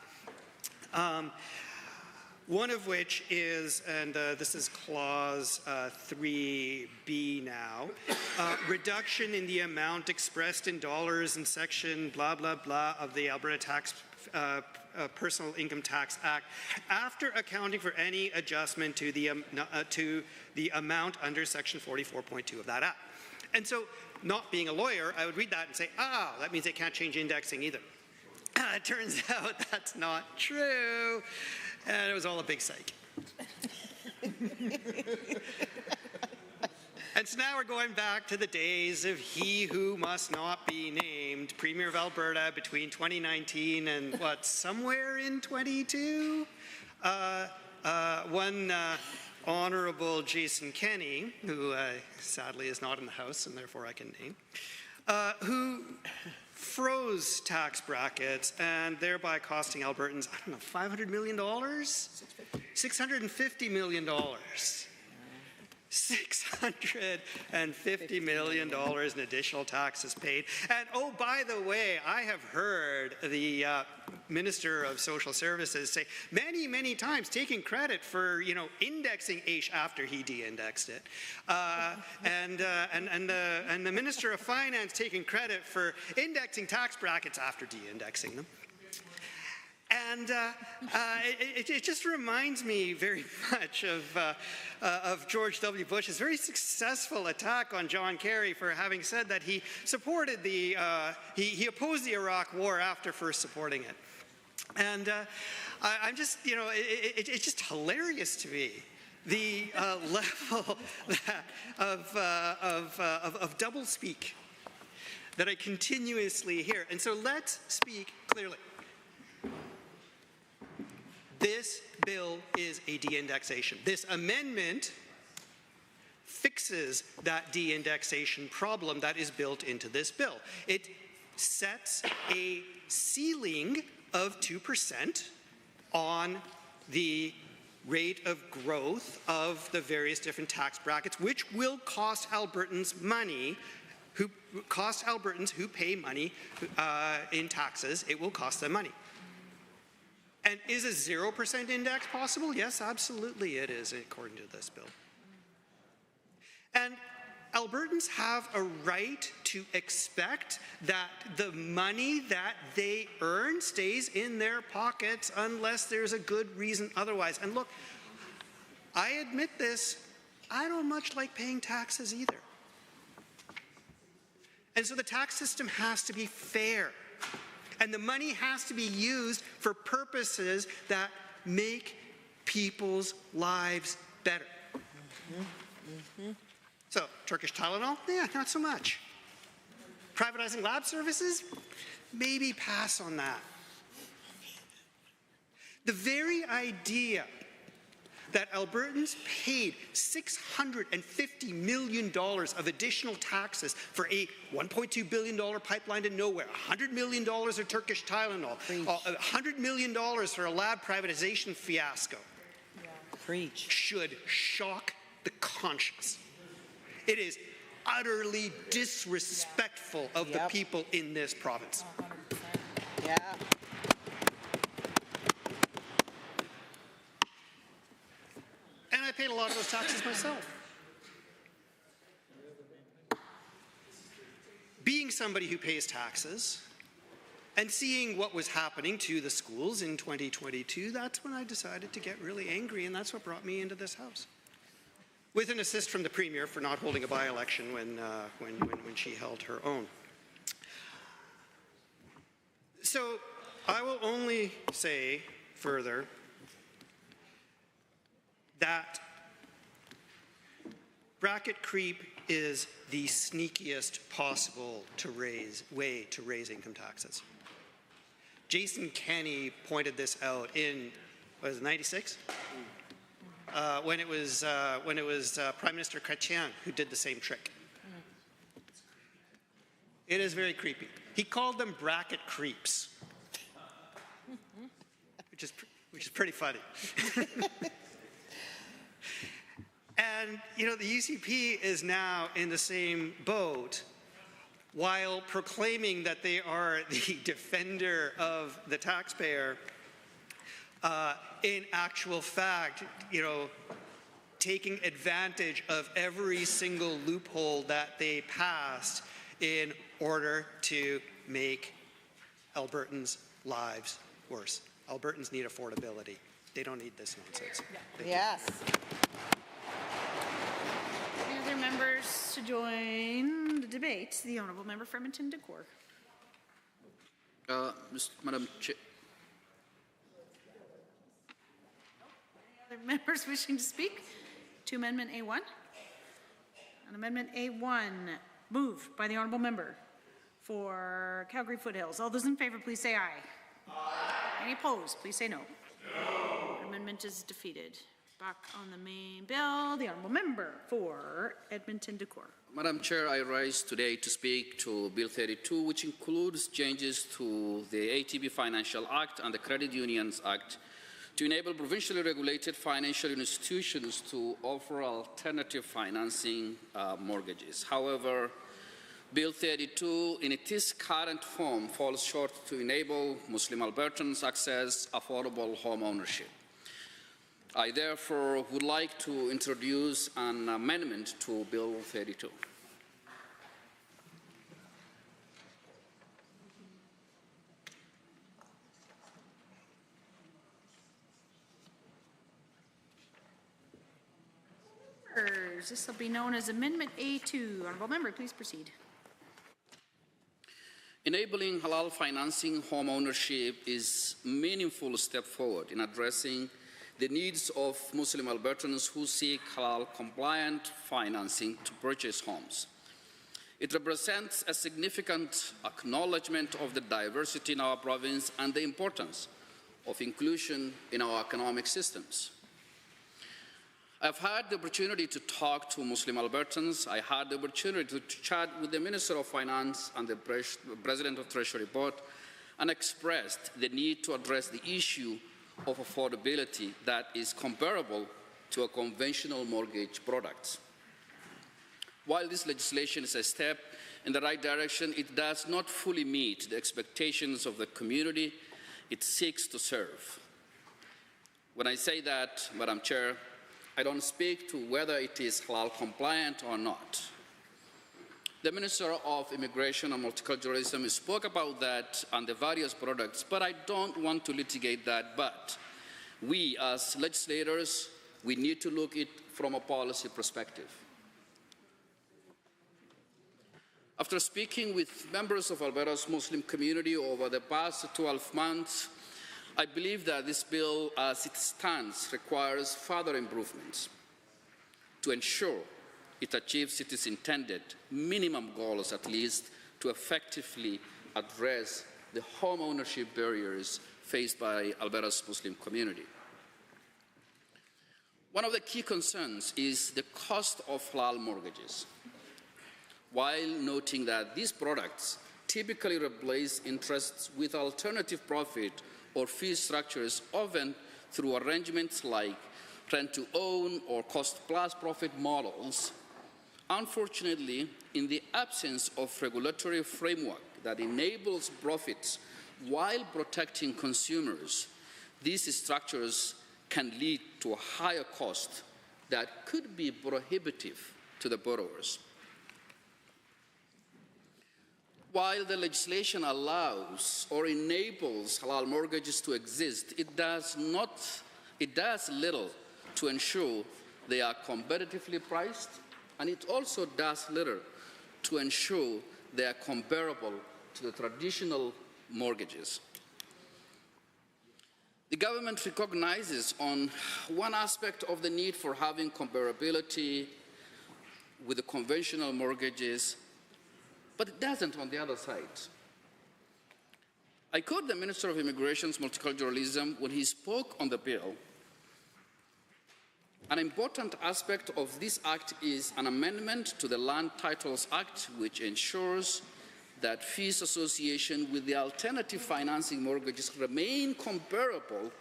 One of which is, and this is clause 3B now, reduction in the amount expressed in dollars in section blah, blah, blah of the Alberta Personal Income Tax Act after accounting for any adjustment to the amount under section 44.2 of that act. And so, not being a lawyer, I would read that and say, that means they can't change indexing either. It turns out that's not true, and it was all a big psych. And so now we're going back to the days of he who must not be named, Premier of Alberta between 2019 and somewhere in 22? One Honourable Jason Kenney, who sadly is not in the House and therefore I can name, who froze tax brackets and thereby costing Albertans, I don't know, $500 million? $650 million. $650 million in additional taxes paid. And oh, by the way, I have heard the Minister of Social Services say many, many times, taking credit for, indexing AISH after he de-indexed it. And the Minister of Finance taking credit for indexing tax brackets after de-indexing them. And it just reminds me very much of George W. Bush's very successful attack on John Kerry for having said that he supported he opposed the Iraq War after first supporting it. And I'm just, it's just hilarious to me, the level of doublespeak that I continuously hear. And so let's speak clearly. This bill is a de-indexation. This amendment fixes that de-indexation problem that is built into this bill. It sets a ceiling of 2% on the rate of growth of the various different tax brackets, which will cost Albertans money, who pay money in taxes. It will cost them money. And is a 0% index possible? Yes, absolutely it is, according to this bill. And Albertans have a right to expect that the money that they earn stays in their pockets unless there's a good reason otherwise. And look, I admit this, I don't much like paying taxes either. And so the tax system has to be fair. And the money has to be used for purposes that make people's lives better. So, Turkish Tylenol? Yeah, not so much. Privatizing lab services? Maybe pass on that. The very idea that Albertans paid $650 million of additional taxes for a $1.2 billion pipeline to nowhere, $100 million of Turkish Tylenol, $100 million for a lab privatization fiasco, should shock the conscience. It is utterly disrespectful of the people in this province. 100%. Yeah. And I paid a lot of those taxes myself. Being somebody who pays taxes and seeing what was happening to the schools in 2022, that's when I decided to get really angry, and that's what brought me into this House. With an assist from the Premier for not holding a by-election when she held her own. So I will only say further that bracket creep is the sneakiest possible way to raise income taxes. Jason Kenney pointed this out in, what is it, 96? when it was Prime Minister Chrétien who did the same trick. It is very creepy. He called them bracket creeps, which is pretty funny. And, you know, the UCP is now in the same boat while proclaiming that they are the defender of the taxpayer. In actual fact, you know, taking advantage of every single loophole that they passed in order to make Albertans' lives worse. Albertans need affordability. They don't need this nonsense. Yes. Any other members to join the debate? The Honourable Member for Edmonton-Decour. Madam Chair. Other members wishing to speak to Amendment A1? On Amendment A1, moved by the Honourable Member for Calgary Foothills. All those in favour, please say aye. Aye. Any opposed, please say no. No. Amendment is defeated. Back on the main bill, the Honourable Member for Edmonton-Decour. Madam Chair, I rise today to speak to Bill 32, which includes changes to the ATB Financial Act and the Credit Unions Act to enable provincially regulated financial institutions to offer alternative financing mortgages. However, Bill 32, in its current form, falls short to enable Muslim Albertans access affordable home ownership. I therefore would like to introduce an amendment to Bill 32. This will be known as Amendment A2. Honourable Member, please proceed. Enabling halal financing home ownership is a meaningful step forward in addressing the needs of Muslim Albertans who seek halal-compliant financing to purchase homes. It represents a significant acknowledgement of the diversity in our province and the importance of inclusion in our economic systems. I've had the opportunity to talk to Muslim Albertans. I had the opportunity to chat with the Minister of Finance and the President of Treasury Board and expressed the need to address the issue of affordability that is comparable to a conventional mortgage product. While this legislation is a step in the right direction, it does not fully meet the expectations of the community it seeks to serve. When I say that, Madam Chair, I don't speak to whether it is halal compliant or not. The Minister of Immigration and Multiculturalism spoke about that and the various products, but I don't want to litigate that. But we as legislators, we need to look at it from a policy perspective. After speaking with members of Alberta's Muslim community over the past 12 months, I believe that this bill, as it stands, requires further improvements to ensure it achieves its intended minimum goals, at least, to effectively address the home ownership barriers faced by Alberta's Muslim community. One of the key concerns is the cost of halal mortgages, while noting that these products typically replace interests with alternative profit or fee structures, often through arrangements like rent-to-own or cost-plus profit models. Unfortunately, in the absence of regulatory framework that enables profits while protecting consumers, these structures can lead to a higher cost that could be prohibitive to the borrowers. While the legislation allows or enables halal mortgages to exist, it does little to ensure they are competitively priced, and it also does little to ensure they are comparable to the traditional mortgages. The government recognizes on one aspect of the need for having comparability with the conventional mortgages, but it doesn't on the other side. I quote the Minister of Immigration's Multiculturalism when he spoke on the bill. An important aspect of this act is an amendment to the Land Titles Act, which ensures that fees associated with the alternative financing mortgages remain comparable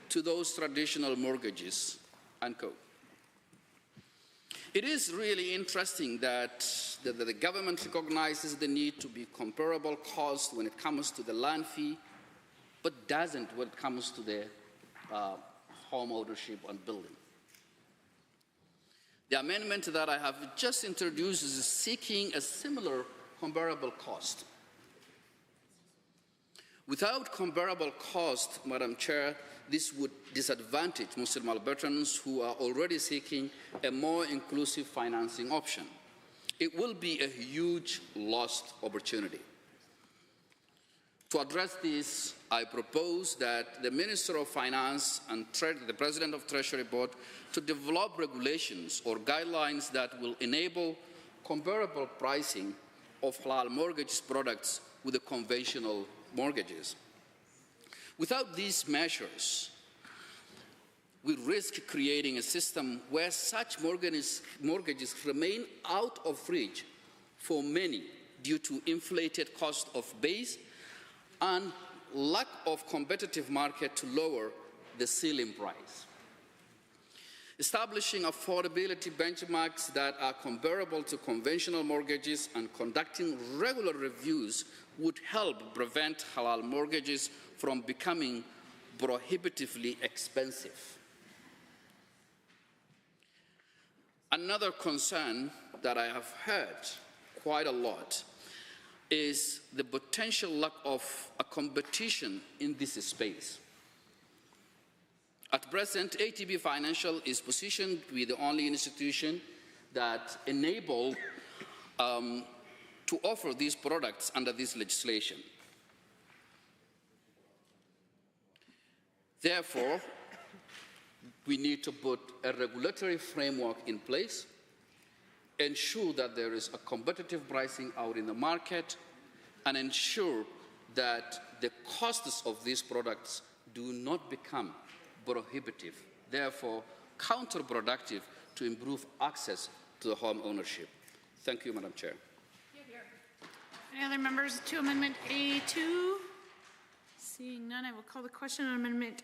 to those traditional mortgages, unquote. It is really interesting that the government recognizes the need to be comparable cost when it comes to the land fee, but doesn't when it comes to the home ownership and building. The amendment that I have just introduced is seeking a similar comparable cost. Without comparable cost, Madam Chair, this would disadvantage Muslim Albertans who are already seeking a more inclusive financing option. It will be a huge lost opportunity. To address this, I propose that the Minister of Finance and the President of Treasury Board to develop regulations or guidelines that will enable comparable pricing of halal mortgage products with the conventional mortgages. Without these measures, we risk creating a system where such mortgages remain out of reach for many due to inflated cost of base and lack of competitive market to lower the ceiling price. Establishing affordability benchmarks that are comparable to conventional mortgages and conducting regular reviews would help prevent halal mortgages from becoming prohibitively expensive. Another concern that I have heard quite a lot is the potential lack of a competition in this space. At present, ATB Financial is positioned to be the only institution that enable to offer these products under this legislation. Therefore, we need to put a regulatory framework in place, ensure that there is a competitive pricing out in the market, and ensure that the costs of these products do not become prohibitive, therefore counterproductive to improve access to the home ownership. Thank you, Madam Chair. Any other members to Amendment A2? Seeing none, I will call the question on Amendment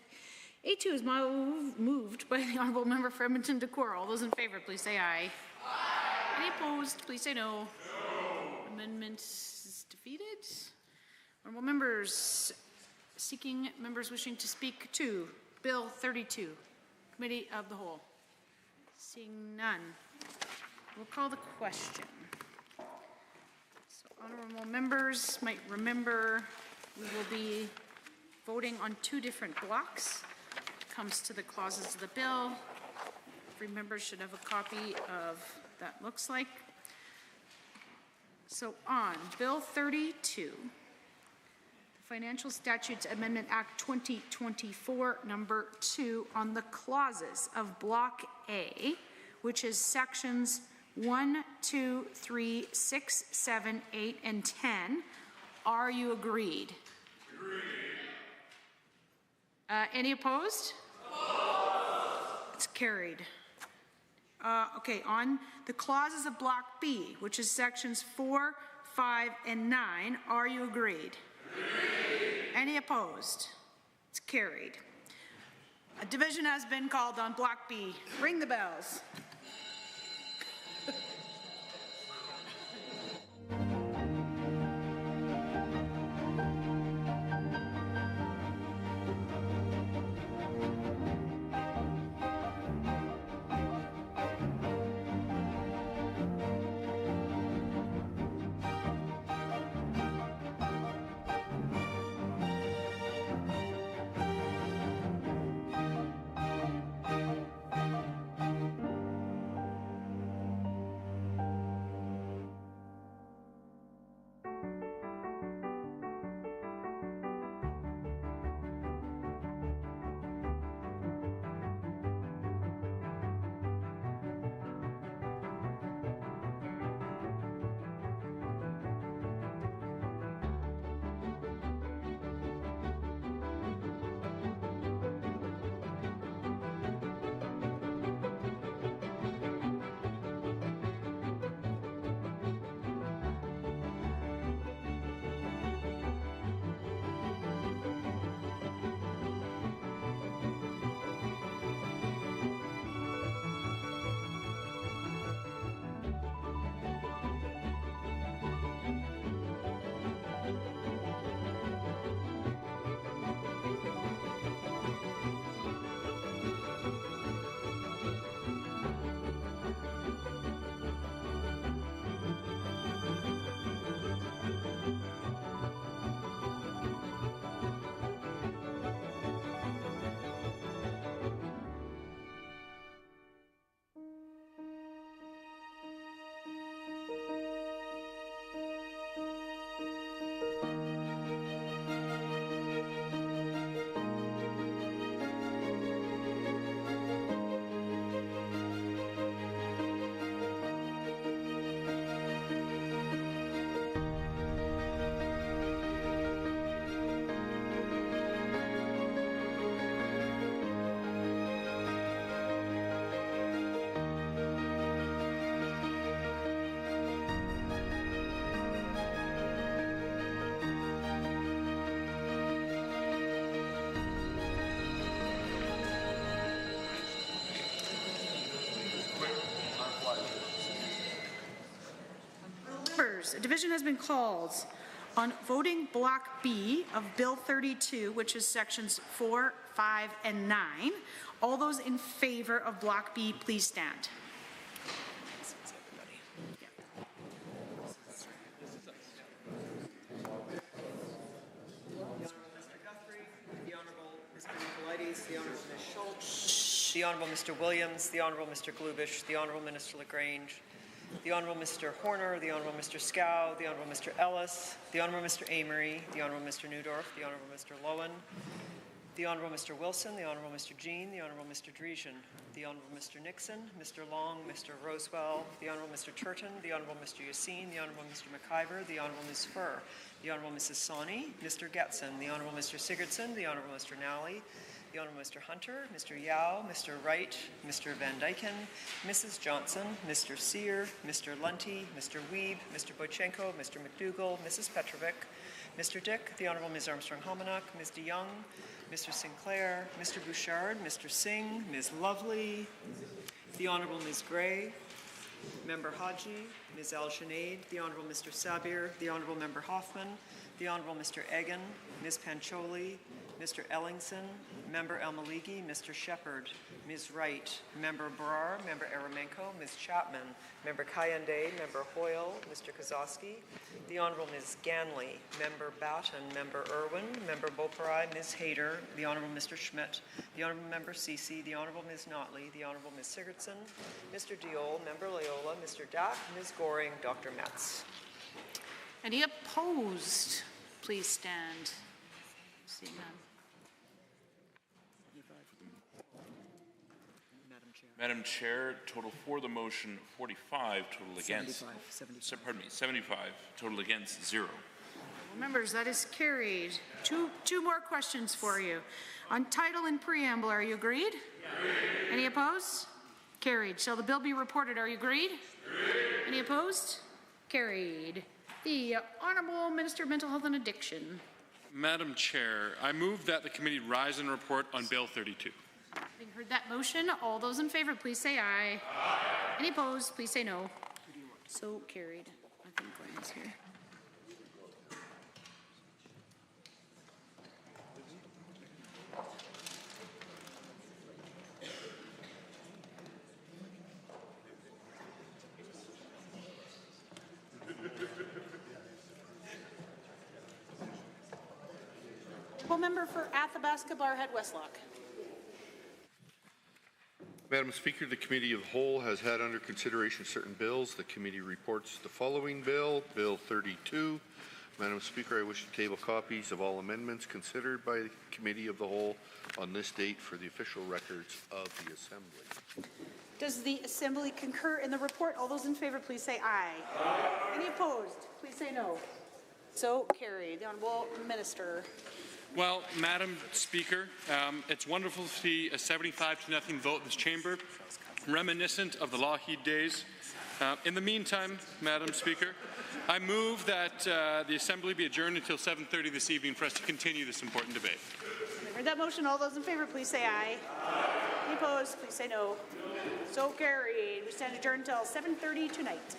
A2 is moved by the Honourable Member for Edmonton Decore. All those in favour, please say aye. Aye. Any opposed, please say no. No. Amendment is defeated. Honourable members members wishing to speak to Bill 32, Committee of the Whole. Seeing none, we'll call the question. So honourable members might remember we will be voting on two different blocks. It comes to the clauses of the bill. Every member should have a copy of that looks like. So on Bill 32, the Financial Statutes Amendment Act 2024, number 2, on the clauses of Block A, which is sections 1, 2, 3, 6, 7, 8, and 10. Are you agreed? Agreed. Any opposed? Opposed. It's carried. Okay, on the clauses of Block B, which is sections 4, 5, and 9, are you agreed? Agreed. Any opposed? It's carried. A division has been called on Block B. Ring the bells. members, a division has been called on voting Block B of Bill 32, which is sections 4, 5, and 9. All those in favor of Block B, please stand. The Honourable Ms. Schultz, the Honourable Mr. Williams, the Honourable Mr. Glubish, the Honourable Minister LaGrange, the Honourable Mr. Horner, the Honourable Mr. Scow, the Honourable Mr. Ellis, the Honourable Mr. Amory, the Honourable Mr. Newdorf, the Honourable Mr. Lowen, the Honourable Mr. Wilson, the Honourable Mr. Jean, the Honourable Mr. Dreesen, the Honourable Mr. Nixon, Mr. Long, Mr. Rosewell, the Honourable Mr. Turton, the Honourable Mr. Yassine, the Honourable Mr. McIver, the Honourable Ms. Furr, the Honourable Mrs. Sawney, Mr. Getson, the Honourable Mr. Sigurdsson, the Honourable Mr. Nally, the Honourable Mr. Hunter, Mr. Yao, Mr. Wright, Mr. Van Dyken, Mrs. Johnson, Mr. Sear, Mr. Lunty, Mr. Wiebe, Mr. Boychenko, Mr. McDougall, Mrs. Petrovic, Mr. Dick, the Honourable Ms. Armstrong-Hominock, Ms. DeYoung, Mr. Sinclair, Mr. Bouchard, Mr. Singh, Ms. Lovely, the Honourable Ms. Gray, Member Haji, Ms. Al-Shanaid, the Honourable Mr. Sabir, the Honourable Member Hoffman, the Honourable Mr. Egan, Ms. Pancholi, Mr. Ellingson, Member El-Maliki, Mr. Shepherd, Ms. Wright, Member Brar, Member Eremenko, Ms. Chapman, Member Kayande, Member Hoyle, Mr. Kozowski, the Honourable Ms. Ganley, Member Batten, Member Irwin, Member Boparai, Ms. Hayter, the Honourable Mr. Schmidt, the Honourable Member Ceci, the Honourable Ms. Notley, the Honourable Ms. Sigurdsson, Mr. Diol, Member Loyola, Mr. Dack, Ms. Goring, Dr. Metz. Any opposed? Please stand. Seeing none. Madam Chair, total for the motion 45, total against. 75, total against 0. Members, that is carried. Two more questions for you. On title and preamble, are you agreed? Any opposed? Carried. Shall the bill be reported? Are you agreed? Any opposed? Carried. The Honourable Minister of Mental Health and Addiction. Madam Chair, I move that the committee rise and report on Bill 32. Having heard that motion, all those in favor, please say aye. Aye. Any opposed, please say no. So carried. I think Glenn's here. Member for Athabasca Barhead Westlock. Madam Speaker, the Committee of the Whole has had under consideration certain bills. The committee reports the following bill, Bill 32. Madam Speaker, I wish to table copies of all amendments considered by the Committee of the Whole on this date for the official records of the Assembly. Does the Assembly concur in the report? All those in favor, please say aye. Aye. Any opposed? Please say no. So carried. The Honourable Minister. Well, Madam Speaker, it's wonderful to see a 75-0 vote in this chamber, reminiscent of the Lougheed days. In the meantime, Madam Speaker, I move that the Assembly be adjourned until 7:30 this evening for us to continue this important debate. I've heard that motion. All those in favor, please say aye. Aye. Any opposed, please say no. So carried. We stand adjourned until 7:30 tonight.